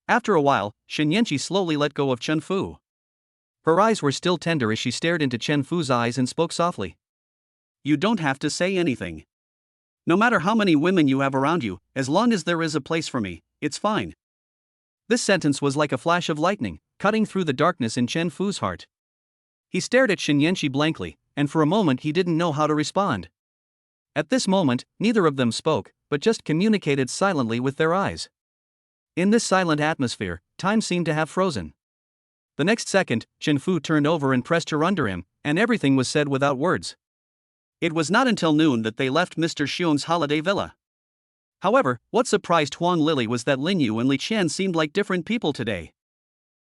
After a while, Shen Yanqi slowly let go of Chen Fu. Her eyes were still tender as she stared into Chen Fu's eyes and spoke softly. You don't have to say anything. No matter how many women you have around you, as long as there is a place for me, it's fine. This sentence was like a flash of lightning, cutting through the darkness in Chen Fu's heart. He stared at Shen Yanqi blankly, and for a moment he didn't know how to respond. At this moment, neither of them spoke, but just communicated silently with their eyes. In this silent atmosphere, time seemed to have frozen. The next second, Chen Fu turned over and pressed her under him, and everything was said without words. It was not until noon that they left Mr. Xiong's holiday villa. However, what surprised Huang Lily was that Lin Yu and Li Qian seemed like different people today.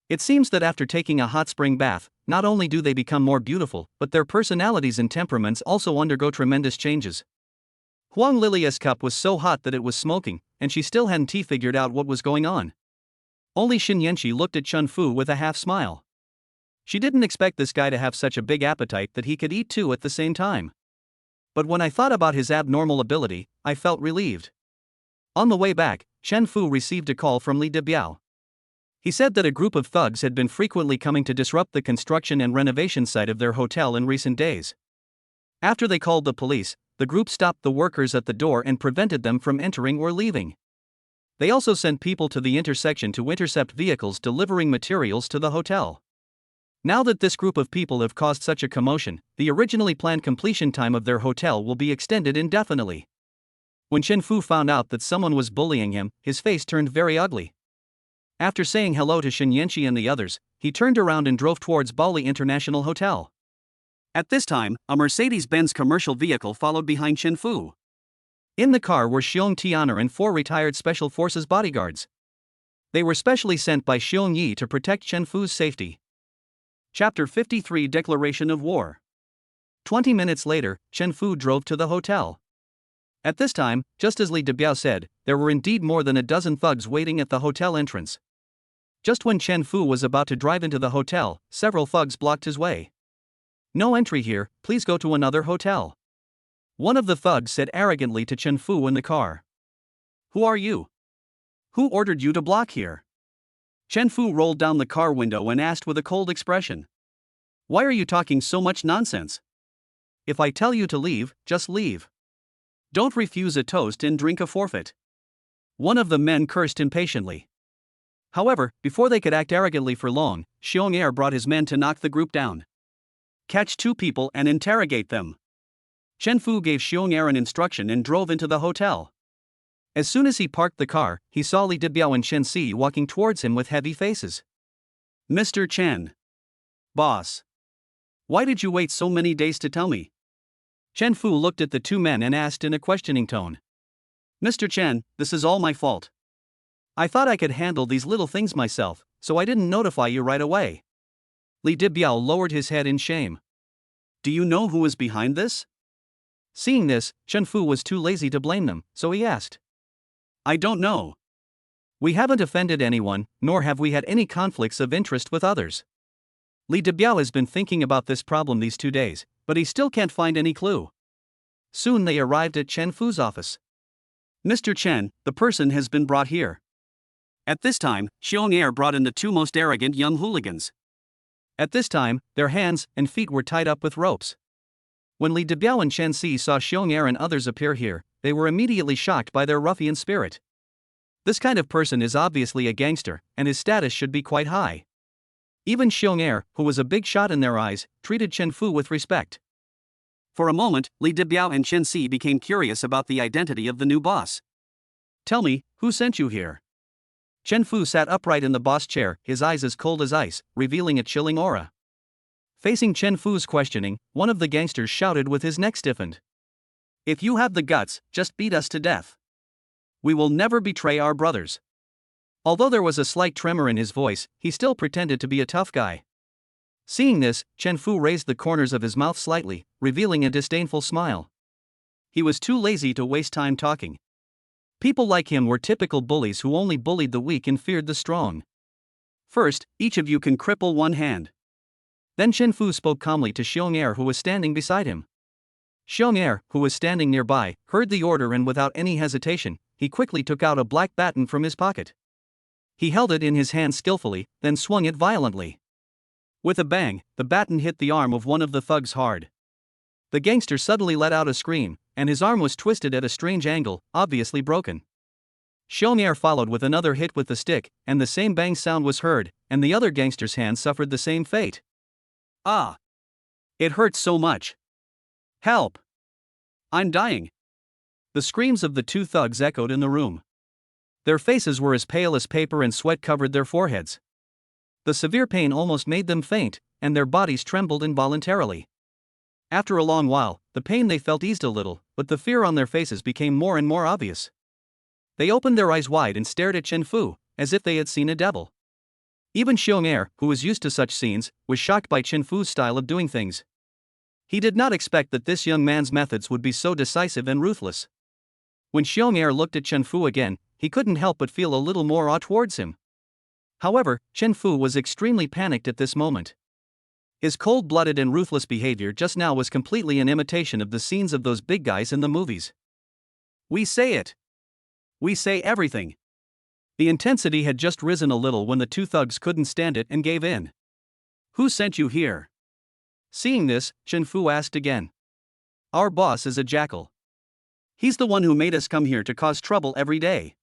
It seems that after taking a hot spring bath, not only do they become more beautiful, but their personalities and temperaments also undergo tremendous changes. Huang Lily's cup was so hot that it was smoking, and she still hadn't figured out what was going on. Only Shen Yanqi looked at Chen Fu with a half smile. She didn't expect this guy to have such a big appetite that he could eat two at the same time. But when I thought about his abnormal ability, I felt relieved. On the way back, Chen Fu received a call from Li Debiao. He said that a group of thugs had been frequently coming to disrupt the construction and renovation site of their hotel in recent days. After they called the police, the group stopped the workers at the door and prevented them from entering or leaving. They also sent people to the intersection to intercept vehicles delivering materials to the hotel. Now that this group of people have caused such a commotion, the originally planned completion time of their hotel will be extended indefinitely. When Chen Fu found out that someone was bullying him, his face turned very ugly. After saying hello to Shen Yanqi and the others, he turned around and drove towards Bali International Hotel. At this time, a Mercedes-Benz commercial vehicle followed behind Chen Fu. In the car were Xiong Tian'er and 4 retired Special Forces bodyguards. They were specially sent by Xiong Yi to protect Chen Fu's safety. Chapter 53 Declaration of War. 20 minutes later, Chen Fu drove to the hotel. At this time, just as Li Debiao said, there were indeed more than a dozen thugs waiting at the hotel entrance. Just when Chen Fu was about to drive into the hotel, several thugs blocked his way. No entry here, please go to another hotel. One of the thugs said arrogantly to Chen Fu in the car. Who are you? Who ordered you to block here? Chen Fu rolled down the car window and asked with a cold expression. Why are you talking so much nonsense? If I tell you to leave, just leave. Don't refuse a toast and drink a forfeit. One of the men cursed impatiently. However, before they could act arrogantly for long, Xiong Er brought his men to knock the group down. Catch 2 people and interrogate them. Chen Fu gave Xiong Er an instruction and drove into the hotel. As soon as he parked the car, he saw Li Debiao and Chen Si walking towards him with heavy faces. Mr. Chen. Boss. Why did you wait so many days to tell me? Chen Fu looked at the 2 men and asked in a questioning tone. Mr. Chen, this is all my fault. I thought I could handle these little things myself, so I didn't notify you right away. Li Debiao lowered his head in shame. Do you know who is behind this? Seeing this, Chen Fu was too lazy to blame them, so he asked. I don't know. We haven't offended anyone, nor have we had any conflicts of interest with others. Li Debiao has been thinking about this problem these 2 days, but he still can't find any clue. Soon they arrived at Chen Fu's office. Mr. Chen, the person has been brought here. At this time, Xiong Er brought in the 2 most arrogant young hooligans. At this time, their hands and feet were tied up with ropes. When Li Debiao and Chen Si saw Xiong Er and others appear here, they were immediately shocked by their ruffian spirit. This kind of person is obviously a gangster, and his status should be quite high. Even Xiong Er, who was a big shot in their eyes, treated Chen Fu with respect. For a moment, Li Debiao and Chen Si became curious about the identity of the new boss. Tell me, who sent you here? Chen Fu sat upright in the boss chair, his eyes as cold as ice, revealing a chilling aura. Facing Chen Fu's questioning, one of the gangsters shouted with his neck stiffened. If you have the guts, just beat us to death. We will never betray our brothers. Although there was a slight tremor in his voice, he still pretended to be a tough guy. Seeing this, Chen Fu raised the corners of his mouth slightly, revealing a disdainful smile. He was too lazy to waste time talking. People like him were typical bullies who only bullied the weak and feared the strong. First, each of you can cripple one hand. Then Chen Fu spoke calmly to Xiong'er, who was standing beside him. Xiong'er, who was standing nearby, heard the order and without any hesitation, he quickly took out a black baton from his pocket. He held it in his hand skillfully, then swung it violently. With a bang, the baton hit the arm of one of the thugs hard. The gangster suddenly let out a scream, and his arm was twisted at a strange angle, obviously broken. Xiong'er followed with another hit with the stick, and the same bang sound was heard, and the other gangster's hand suffered the same fate. Ah! It hurts so much. Help! I'm dying. The screams of the two thugs echoed in the room. Their faces were as pale as paper and sweat covered their foreheads. The severe pain almost made them faint, and their bodies trembled involuntarily. After a long while, the pain they felt eased a little, but the fear on their faces became more and more obvious. They opened their eyes wide and stared at Chen Fu, as if they had seen a devil. Even Xiong'er, who was used to such scenes, was shocked by Chen Fu's style of doing things. He did not expect that this young man's methods would be so decisive and ruthless. When Xiong'er looked at Chen Fu again, he couldn't help but feel a little more awe towards him. However, Chen Fu was extremely panicked at this moment. His cold-blooded and ruthless behavior just now was completely an imitation of the scenes of those big guys in the movies. We say it. We say everything. The intensity had just risen a little when the two thugs couldn't stand it and gave in. Who sent you here? Seeing this, Chen Fu asked again. Our boss is a jackal. He's the one who made us come here to cause trouble every day.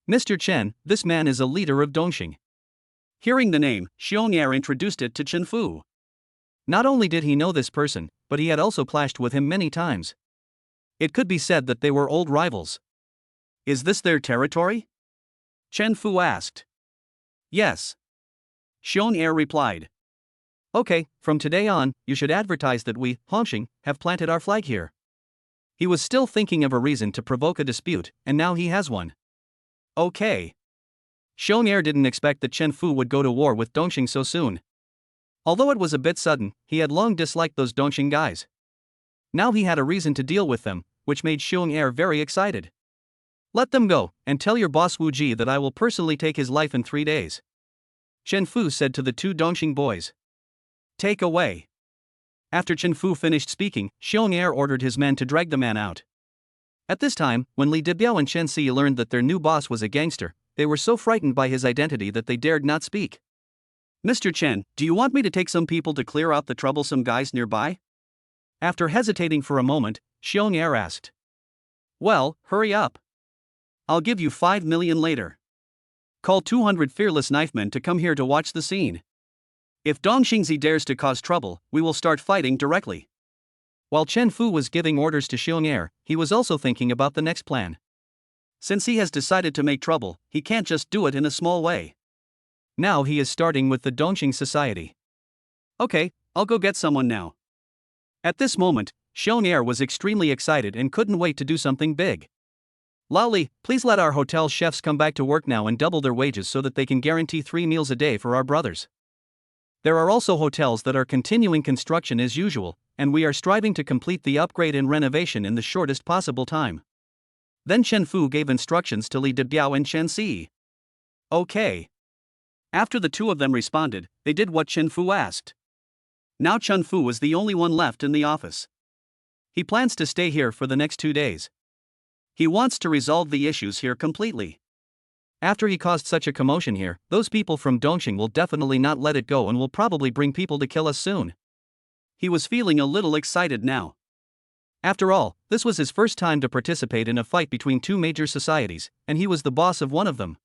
Mr. Chen, this man is a leader of Dongxing. Hearing the name, Xiong'er introduced it to Chen Fu. Not only did he know this person, but he had also clashed with him many times. It could be said that they were old rivals. Is this their territory? Chen Fu asked. Yes. Xiong'er replied. Okay, from today on, you should advertise that we, Dongxing, have planted our flag here. He was still thinking of a reason to provoke a dispute, and now he has one. Okay. Xiong'er didn't expect that Chen Fu would go to war with Dongxing so soon. Although it was a bit sudden, he had long disliked those Dongxing guys. Now he had a reason to deal with them, which made Xiong'er very excited. Let them go, and tell your boss Wu Ji that I will personally take his life in 3 days. Chen Fu said to the two Dongxing boys. Take away. After Chen Fu finished speaking, Xiong'er ordered his men to drag the man out. At this time, when Li Debiao and Chen Si learned that their new boss was a gangster, they were so frightened by his identity that they dared not speak. Mr. Chen, do you want me to take some people to clear out the troublesome guys nearby? After hesitating for a moment, Xiong'er asked. Well, hurry up. I'll give you 5 million later. Call 200 fearless knifemen to come here to watch the scene. If Dongxingzi dares to cause trouble, we will start fighting directly. While Chen Fu was giving orders to Xiong'er, he was also thinking about the next plan. Since he has decided to make trouble, he can't just do it in a small way. Now he is starting with the Dongxing society. Okay, I'll go get someone now. At this moment, Xiong'er was extremely excited and couldn't wait to do something big. Laoli, please let our hotel chefs come back to work now and double their wages so that they can guarantee 3 meals a day for our brothers. There are also hotels that are continuing construction as usual, and we are striving to complete the upgrade and renovation in the shortest possible time. Then Chen Fu gave instructions to Li Debiao and Chen Si. Okay. After the two of them responded, they did what Chen Fu asked. Now Chen Fu was the only one left in the office. He plans to stay here for the next 2 days. He wants to resolve the issues here completely. After he caused such a commotion here, those people from Dongxing will definitely not let it go and will probably bring people to kill us soon. He was feeling a little excited now. After all, this was his first time to participate in a fight between two major societies, and he was the boss of one of them.